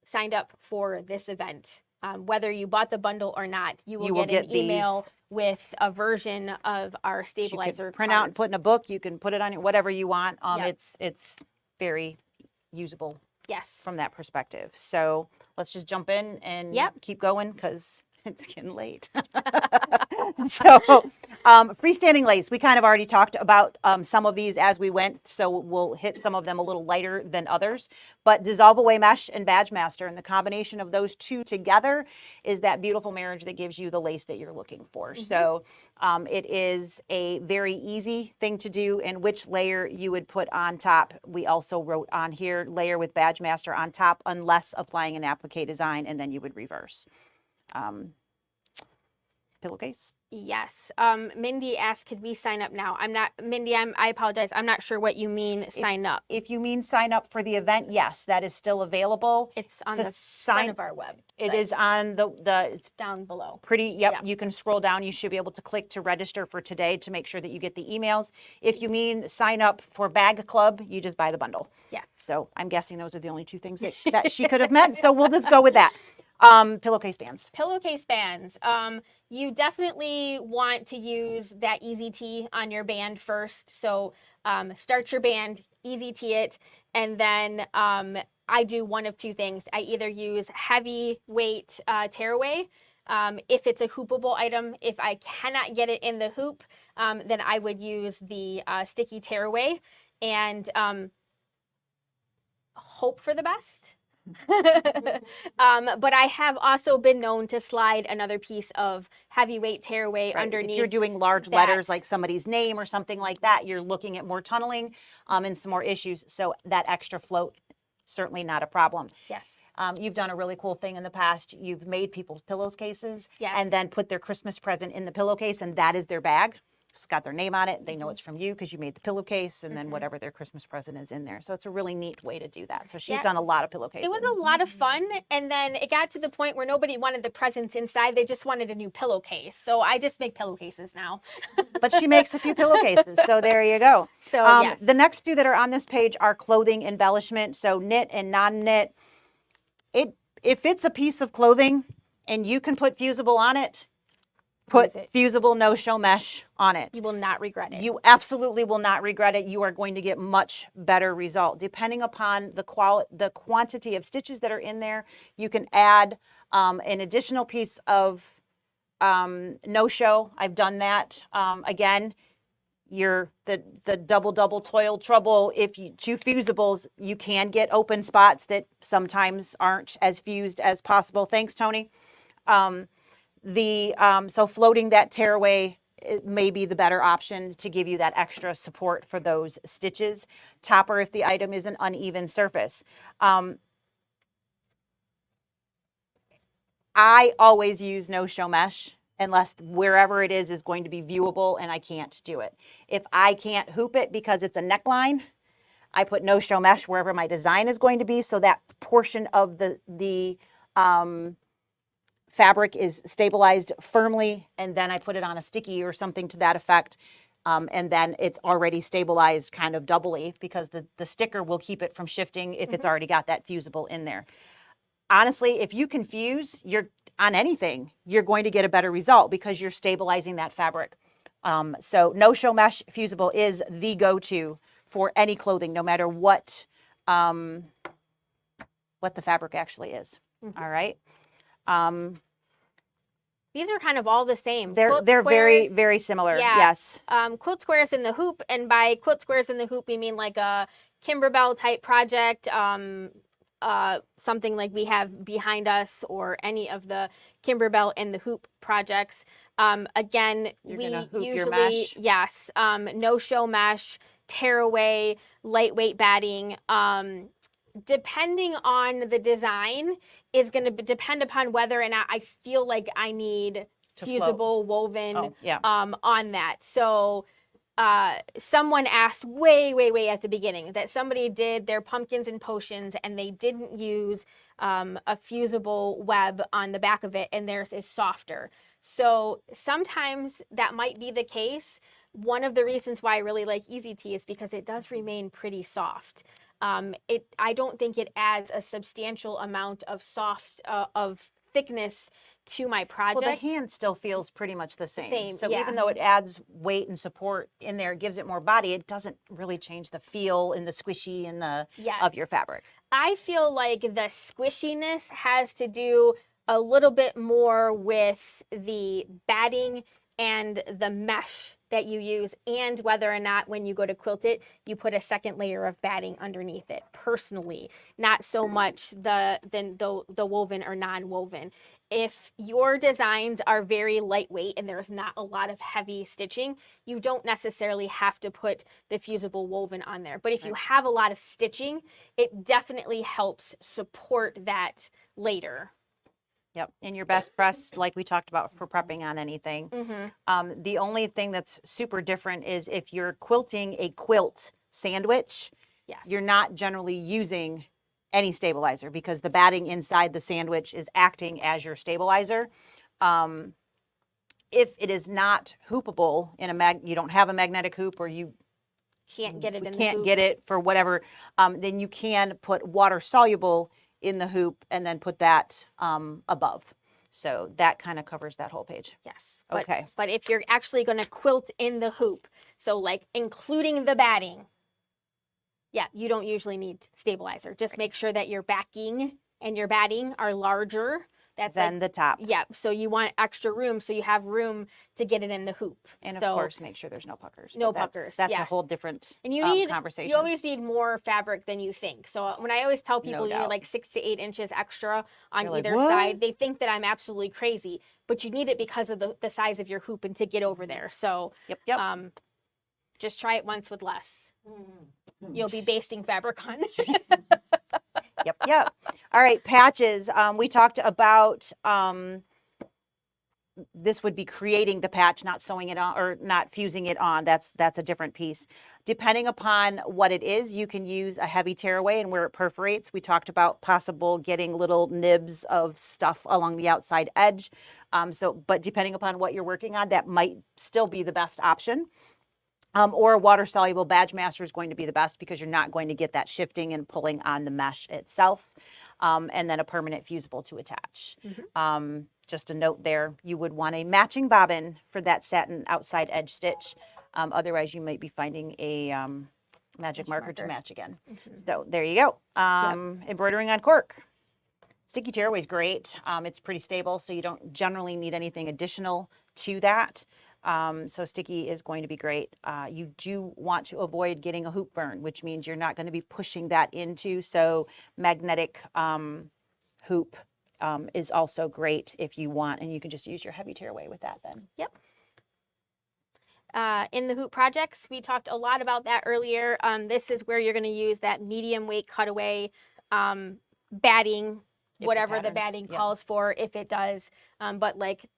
signed up for this event, whether you bought the bundle or not, you will get an email with a version of our stabilizer. You can print out and put in a book. You can put it on whatever you want. It's very usable. Yes. From that perspective. So let's just jump in and keep going because it's getting late. So Freestanding lace, we kind of already talked about some of these as we went, so we'll hit some of them a little lighter than others. But Dissolve Away Mesh and Badge Master, and the combination of those two together is that beautiful marriage that gives you the lace that you're looking for. So it is a very easy thing to do, and which layer you would put on top. We also wrote on here, layer with Badge Master on top, unless applying an applique design, and then you would reverse. Pillowcase. Yes. Mindy asked, could we sign up now? I'm not, Mindy, I apologize. I'm not sure what you mean sign up. If you mean sign up for the event, yes, that is still available. It's on to the sign front of our web. It is on it's down below. pretty, yep, Yeah. you can scroll down. You should be able to click to register for today to make sure that you get the emails. If you mean sign up for Bag Club, you just buy the bundle. Yes. So I'm guessing those are the only two things that she could have meant. So we'll just go with that. Pillowcase bands. Pillowcase bands. You definitely want to use that easy tee on your band first. So start your band, easy tee it, and then I do one of two things. I either use heavy weight tearaway if it's a hoopable item. If I cannot get it in the hoop, then I would use the sticky tearaway and hope for the best. But I have also been known to slide another piece of heavyweight tearaway underneath. If you're doing large letters like somebody's name or something like that, you're looking at more tunneling and some more issues. So that extra float, certainly not a problem. Yes. You've done a really cool thing in the past. You've made people's pillowcases Yes. and then put their Christmas present in the pillowcase, and that is their bag. It's got their name on it. They know it's from you because you made the pillowcase, and then whatever their Christmas present is in there. So it's a really neat way to do that. So she's done a lot of pillowcases. It was a lot of fun, and then it got to the point where nobody wanted the presents inside. They just wanted a new pillowcase. So I just make pillowcases now. But she makes a few pillowcases. So there you go. So yes. The next two that are on this page are clothing embellishment. So knit and non-knit. If it's a piece of clothing and you can put fusible on it, put fusible no-show mesh on it. You will not regret it. You absolutely will not regret it. You are going to get much better result. Depending upon the quantity of stitches that are in there, you can add an additional piece of no-show. I've done that. Again, the double toil trouble. If you two fusibles, you can get open spots that sometimes aren't as fused as possible. Thanks, Tony. So floating that tearaway, it may be the better option to give you that extra support for those stitches. Topper if the item is an uneven surface. I always use no-show mesh unless wherever it is going to be viewable and I can't do it. If I can't hoop it because it's a neckline, I put no-show mesh wherever my design is going to be, so that portion of the fabric is stabilized firmly, and then I put it on a sticky or something to that effect, and then it's already stabilized kind of doubly because the sticker will keep it from shifting if it's already got that fusible in there. Honestly, if you can fuse on anything, you're going to get a better result because you're stabilizing that fabric. So no-show mesh fusible is the go-to for any clothing, no matter what the fabric actually is. All right. These are kind of all the same. They're very, very similar. Yeah. Yes. Quilt squares in the hoop, and by quilt squares in the hoop, we mean like a Kimberbell type project, something like we have behind us, or any of the Kimberbell in the hoop projects. Again, You're gonna hoop your mesh. Yes, no-show mesh, tearaway, lightweight batting. Depending on the design, is going to depend upon whether or not I feel like I need fusible woven on that. So someone asked way at the beginning that somebody did their pumpkins and potions and they didn't use a fusible web on the back of it, and theirs is softer. So sometimes that might be the case. One of the reasons why I really like Easy Tee is because it does remain pretty soft. I don't think it adds a substantial amount of thickness to my project. Well, the hand still feels pretty much the same. So even though it adds weight and support in there, gives it more body, it doesn't really change the feel and the squishy and of your fabric. I feel like the squishiness has to do a little bit more with the batting and the mesh that you use, and whether or not when you go to quilt it, you put a second layer of batting underneath it. Personally, not so much the woven or non-woven. If your designs are very lightweight and there's not a lot of heavy stitching, you don't necessarily have to put the fusible woven on there. But if you have a lot of stitching, it definitely helps support that later. Yep. And your best press, like we talked about for prepping on anything. Mm-hmm. The only thing that's super different is if you're quilting a quilt sandwich, Yes. you're not generally using any stabilizer because the batting inside the sandwich is acting as your stabilizer. If it is not hoopable in you don't have a magnetic hoop, or you Can't get it in the can't hoop. get it for whatever, then you can put water soluble in the hoop and then put that above. So that kind of covers that whole page. Yes. Okay. But if you're actually going to quilt in the hoop, so like including the batting, yeah, you don't usually need stabilizer. Just make sure that your backing and your batting are larger. That's Then the top. Yeah, so you want extra room, so you have room to get it in the hoop. And of So, course, make sure there's no puckers. no But that's- puckers, That's a yes. whole different and you conversation. you always need more fabric than you think. So when I always tell people you need doubt. like 6 to 8 inches extra on They're like, either "What?" side, they think that I'm absolutely crazy, but you need it because of the size of your hoop and to get over there. So Yep. just try it once with less. You'll be basting fabric on. Yep. All right, patches. We talked about this would be creating the patch, not sewing it on or not fusing it on. That's a different piece. Depending upon what it is, you can use a heavy tearaway and where it perforates. We talked about possible getting little nibs of stuff along the outside edge. But depending upon what you're working on, that might still be the best option. Or a water-soluble badge master is going to be the best because you're not going to get that shifting and pulling on the mesh itself. And then a permanent fusible to attach. Just a note there, you would want a matching bobbin for that satin outside edge stitch. Otherwise, you might be finding a magic marker to match again. So there you go. Embroidering on cork. Sticky tearaway is great. It's pretty stable, so you don't generally need anything additional to that. So sticky is going to be great. You do want to avoid getting a hoop burn, which means you're not going to be pushing that into. So magnetic hoop is also great if you want, and you can just use your heavy tearaway with that then. Yep. In the hoop projects, we talked a lot about that earlier. This is where you're going to use that medium weight cutaway batting, whatever the batting calls for, if it does. But like,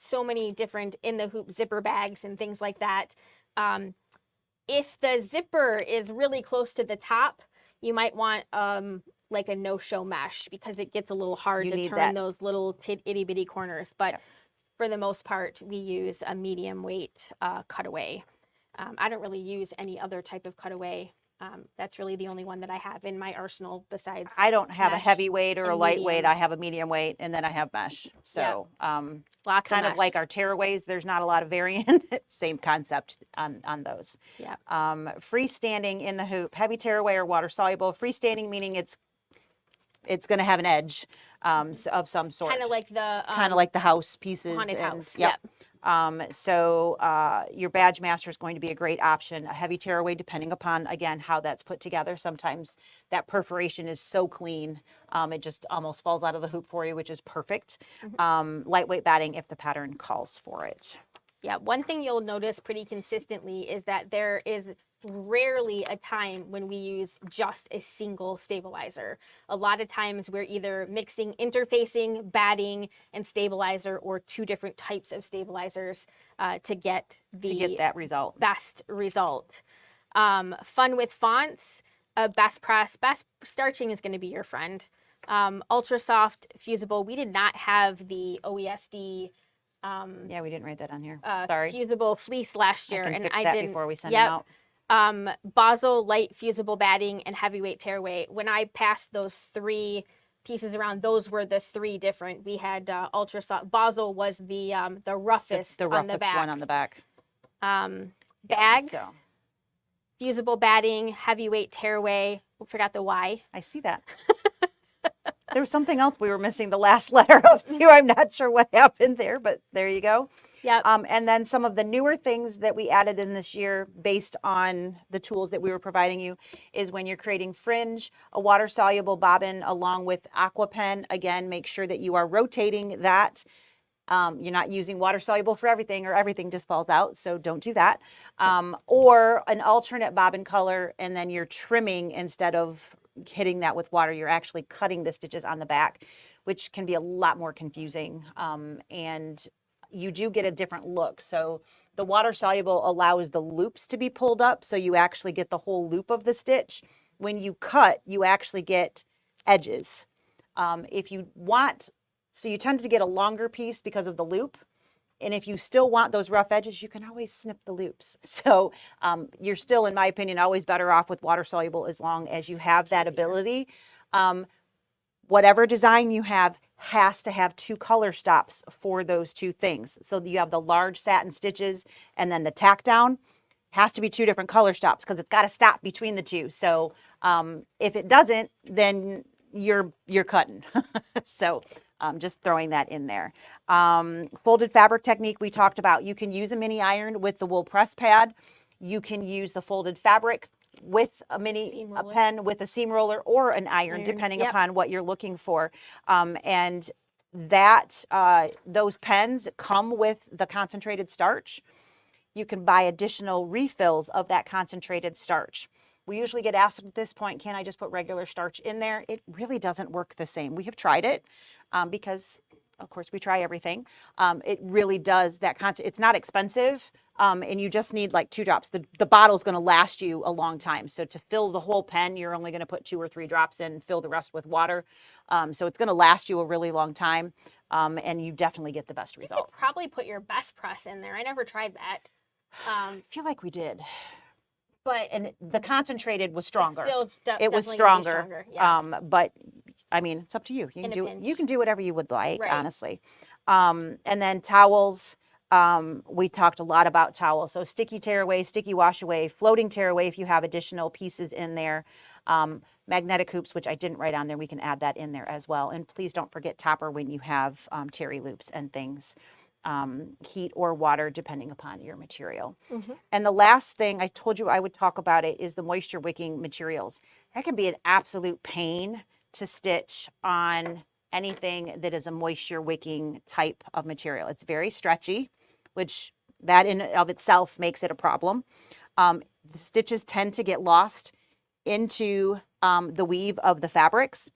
so many different in the hoop zipper bags and things like that. If the zipper is really close to the top, you might want like a no-show mesh because it gets a little hard to turn those little itty-bitty corners. But for the most part, we use a medium weight cutaway. I don't really use any other type of cutaway. That's really the only one that I have in my arsenal besides I don't have a mesh heavyweight or a and lightweight. medium. I have a medium weight, and then I have mesh. So Lots kind of of like mesh. our tearaways, there's not a lot of variant. Same concept on those. Yeah. Freestanding in the hoop, heavy tearaway or water soluble. Freestanding meaning it's going to have an edge of some sort. Kind of like the house pieces. Haunted and, house. Yep. So your badge master is going to be a great option. A heavy tearaway, depending upon, again, how that's put together. Sometimes that perforation is so clean, it just almost falls out of the hoop for you, which is perfect. Lightweight batting if the pattern calls for it. Yeah, one thing you'll notice pretty consistently is that there is rarely a time when we use just a single stabilizer. A lot of times we're either mixing interfacing, batting, and stabilizer, or two different types of stabilizers to get that result. Best result. Fun with fonts, best press, best starching is going to be your friend. Ultra soft, fusible. We did not have the OESD. Yeah, we didn't write that on here. Sorry. Fusible fleece last year, I can and fix I that didn't. before we send them out. Basel light fusible batting and heavyweight tearaway. When I passed those three pieces around, those were the three different. We had ultra soft. Basel was the roughest, the on the roughest back. one on the back. Bags, so. fusible batting, heavyweight tearaway. Forgot the Y. I see that. There was something else we were missing the last letter of too. I'm not sure what happened there, but there you go. Yep. And then some of the newer things that we added in this year based on the tools that we were providing you is when you're creating fringe, a water soluble bobbin along with aqua pen. Again, make sure that you are rotating that. You're not using water soluble for everything or everything just falls out. So don't do that. Or an alternate bobbin color, and then you're trimming instead of hitting that with water. You're actually cutting the stitches on the back, which can be a lot more confusing. And you do get a different look. So the water soluble allows the loops to be pulled up. So you actually get the whole loop of the stitch. When you cut, you actually get edges. If you want, so you tend to get a longer piece because of the loop. And if you still want those rough edges, you can always snip the loops. So you're still, in my opinion, always better off with water soluble as long as you have that ability. Whatever design you have has to have 2 color stops for those 2 things. So you have the large satin stitches and then the tack down has to be 2 different color stops because it's got to stop between the 2. So if it doesn't, then you're cutting. So just throwing that in there. Folded fabric technique we talked about. You can use a mini iron with the wool press pad. You can use the folded fabric with a pen with a seam roller or an iron. Depending upon what you're looking for. And that those pens come with the concentrated starch. You can buy additional refills of that concentrated starch. We usually get asked at this point, can I just put regular starch in there? It really doesn't work the same. We have tried it because, of course, we try everything. It really does that it's not expensive. And you just need like 2 drops. The bottle's going to last you a long time. So to fill the whole pen, you're only going to put 2 or 3 drops in and fill the rest with water. So it's going to last you a really long time. And you definitely get the best result. You could probably put your best press in there. I never tried that. I feel like we did. And the concentrated was stronger. It was stronger. Yeah. But I mean, it's up to you. You can do whatever you would like, right. Honestly. And then towels. We talked a lot about towels. So sticky tear away, sticky wash away, floating tear away if you have additional pieces in there. Magnetic hoops, which I didn't write on there, we can add that in there as well. And please don't forget topper when you have terry loops and things. Heat or water depending upon your material. And the last thing I told you I would talk about it is the moisture wicking materials. That can be an absolute pain to stitch on anything that is a moisture wicking type of material. It's very stretchy, which that in of itself makes it a problem. The stitches tend to get lost into the weave of the fabrics.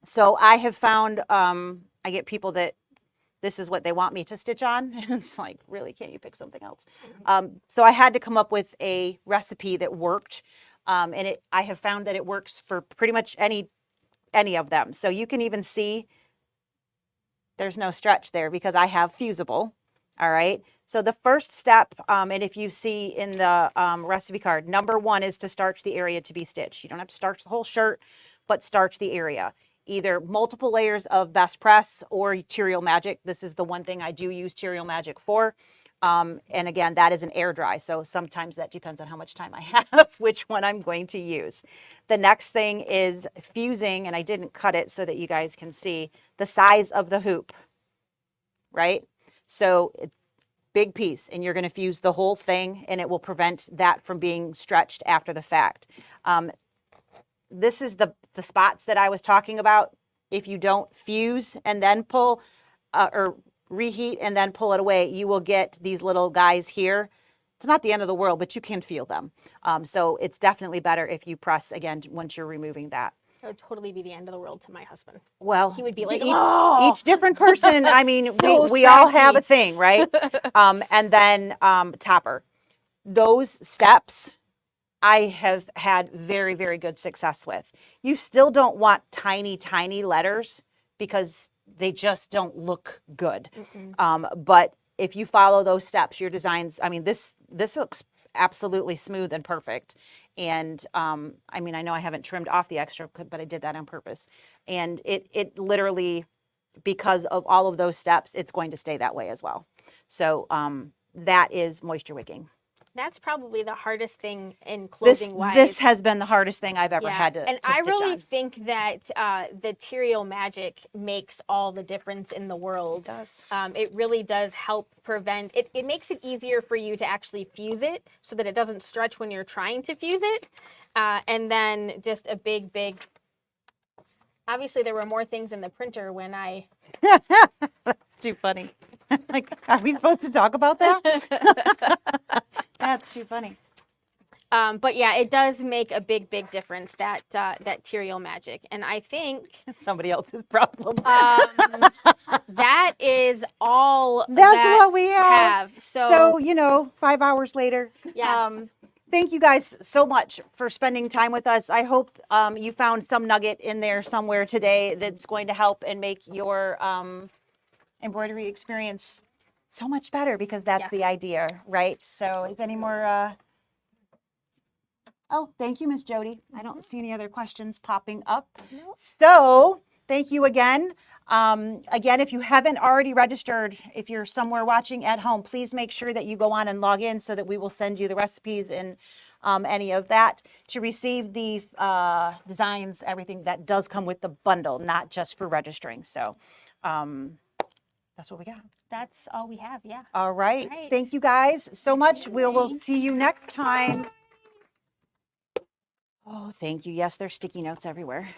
So I have found I get people that this is what they want me to stitch on. And it's like, really, can't you pick something else? So I had to come up with a recipe that worked. And I have found that it works for pretty much any of them. So you can even see there's no stretch there because I have fusible. All right. So the first step, and if you see in the recipe card, number 1 is to starch the area to be stitched. You don't have to starch the whole shirt, but starch the area. Either multiple layers of Best Press or Cereal Magic. This is the one thing I do use Cereal Magic for. And again, that is an air dry. So sometimes that depends on how much time I have, which one I'm going to use. The next thing is fusing, and I didn't cut it so that you guys can see the size of the hoop, right? So it's big piece, and you're going to fuse the whole thing, and it will prevent that from being stretched after the fact. This is the spots that I was talking about. If you don't fuse and then pull or reheat and then pull it away, you will get these little guys here. It's not the end of the world, but you can feel them. So it's definitely better if you press again once you're removing that. That would totally be the end of the world to my husband. Well, he would be like, each different person. I mean, we all have a thing, right? And then topper. Those steps I have had very, very good success with. You still don't want tiny, tiny letters because they just don't look good. But if you follow those steps, your designs, I mean, this looks absolutely smooth and perfect. And I mean, I know I haven't trimmed off the extra, but I did that on purpose. And it literally, because of all of those steps, it's going to stay that way as well. So that is moisture wicking. That's probably the hardest thing in This clothing wise. this has been the hardest thing I've ever Yeah, had to and to I stitch really on. think that the Material Magic makes all the difference in the world. It does. It really does help prevent it. It makes it easier for you to actually fuse it so that it doesn't stretch when you're trying to fuse it. And then just a big, obviously there were more things in the printer when I. That's too funny. Like, are we supposed to talk about that? That's too funny. But yeah, it does make a big difference, that Material Magic. And I think It's somebody else's problem. that is all That's that what we have. So, you know, 5 hours later. yes. Thank you guys so much for spending time with us. I hope you found some nugget in there somewhere today that's going to help and make your embroidery experience so much better, because that's Yes. the idea, right? So is any more... Oh, thank you, Miss Jody. I don't see any other questions popping up. Nope. So thank you again. Again, if you haven't already registered, if you're somewhere watching at home, please make sure that you go on and log in so that we will send you the recipes and any of that to receive the designs, everything that does come with the bundle, not just for registering. So that's what we got. That's all we have. Yeah. All right. Right. Thank you guys so much. We will see you next time. Oh, thank you. Yes, there's sticky notes everywhere.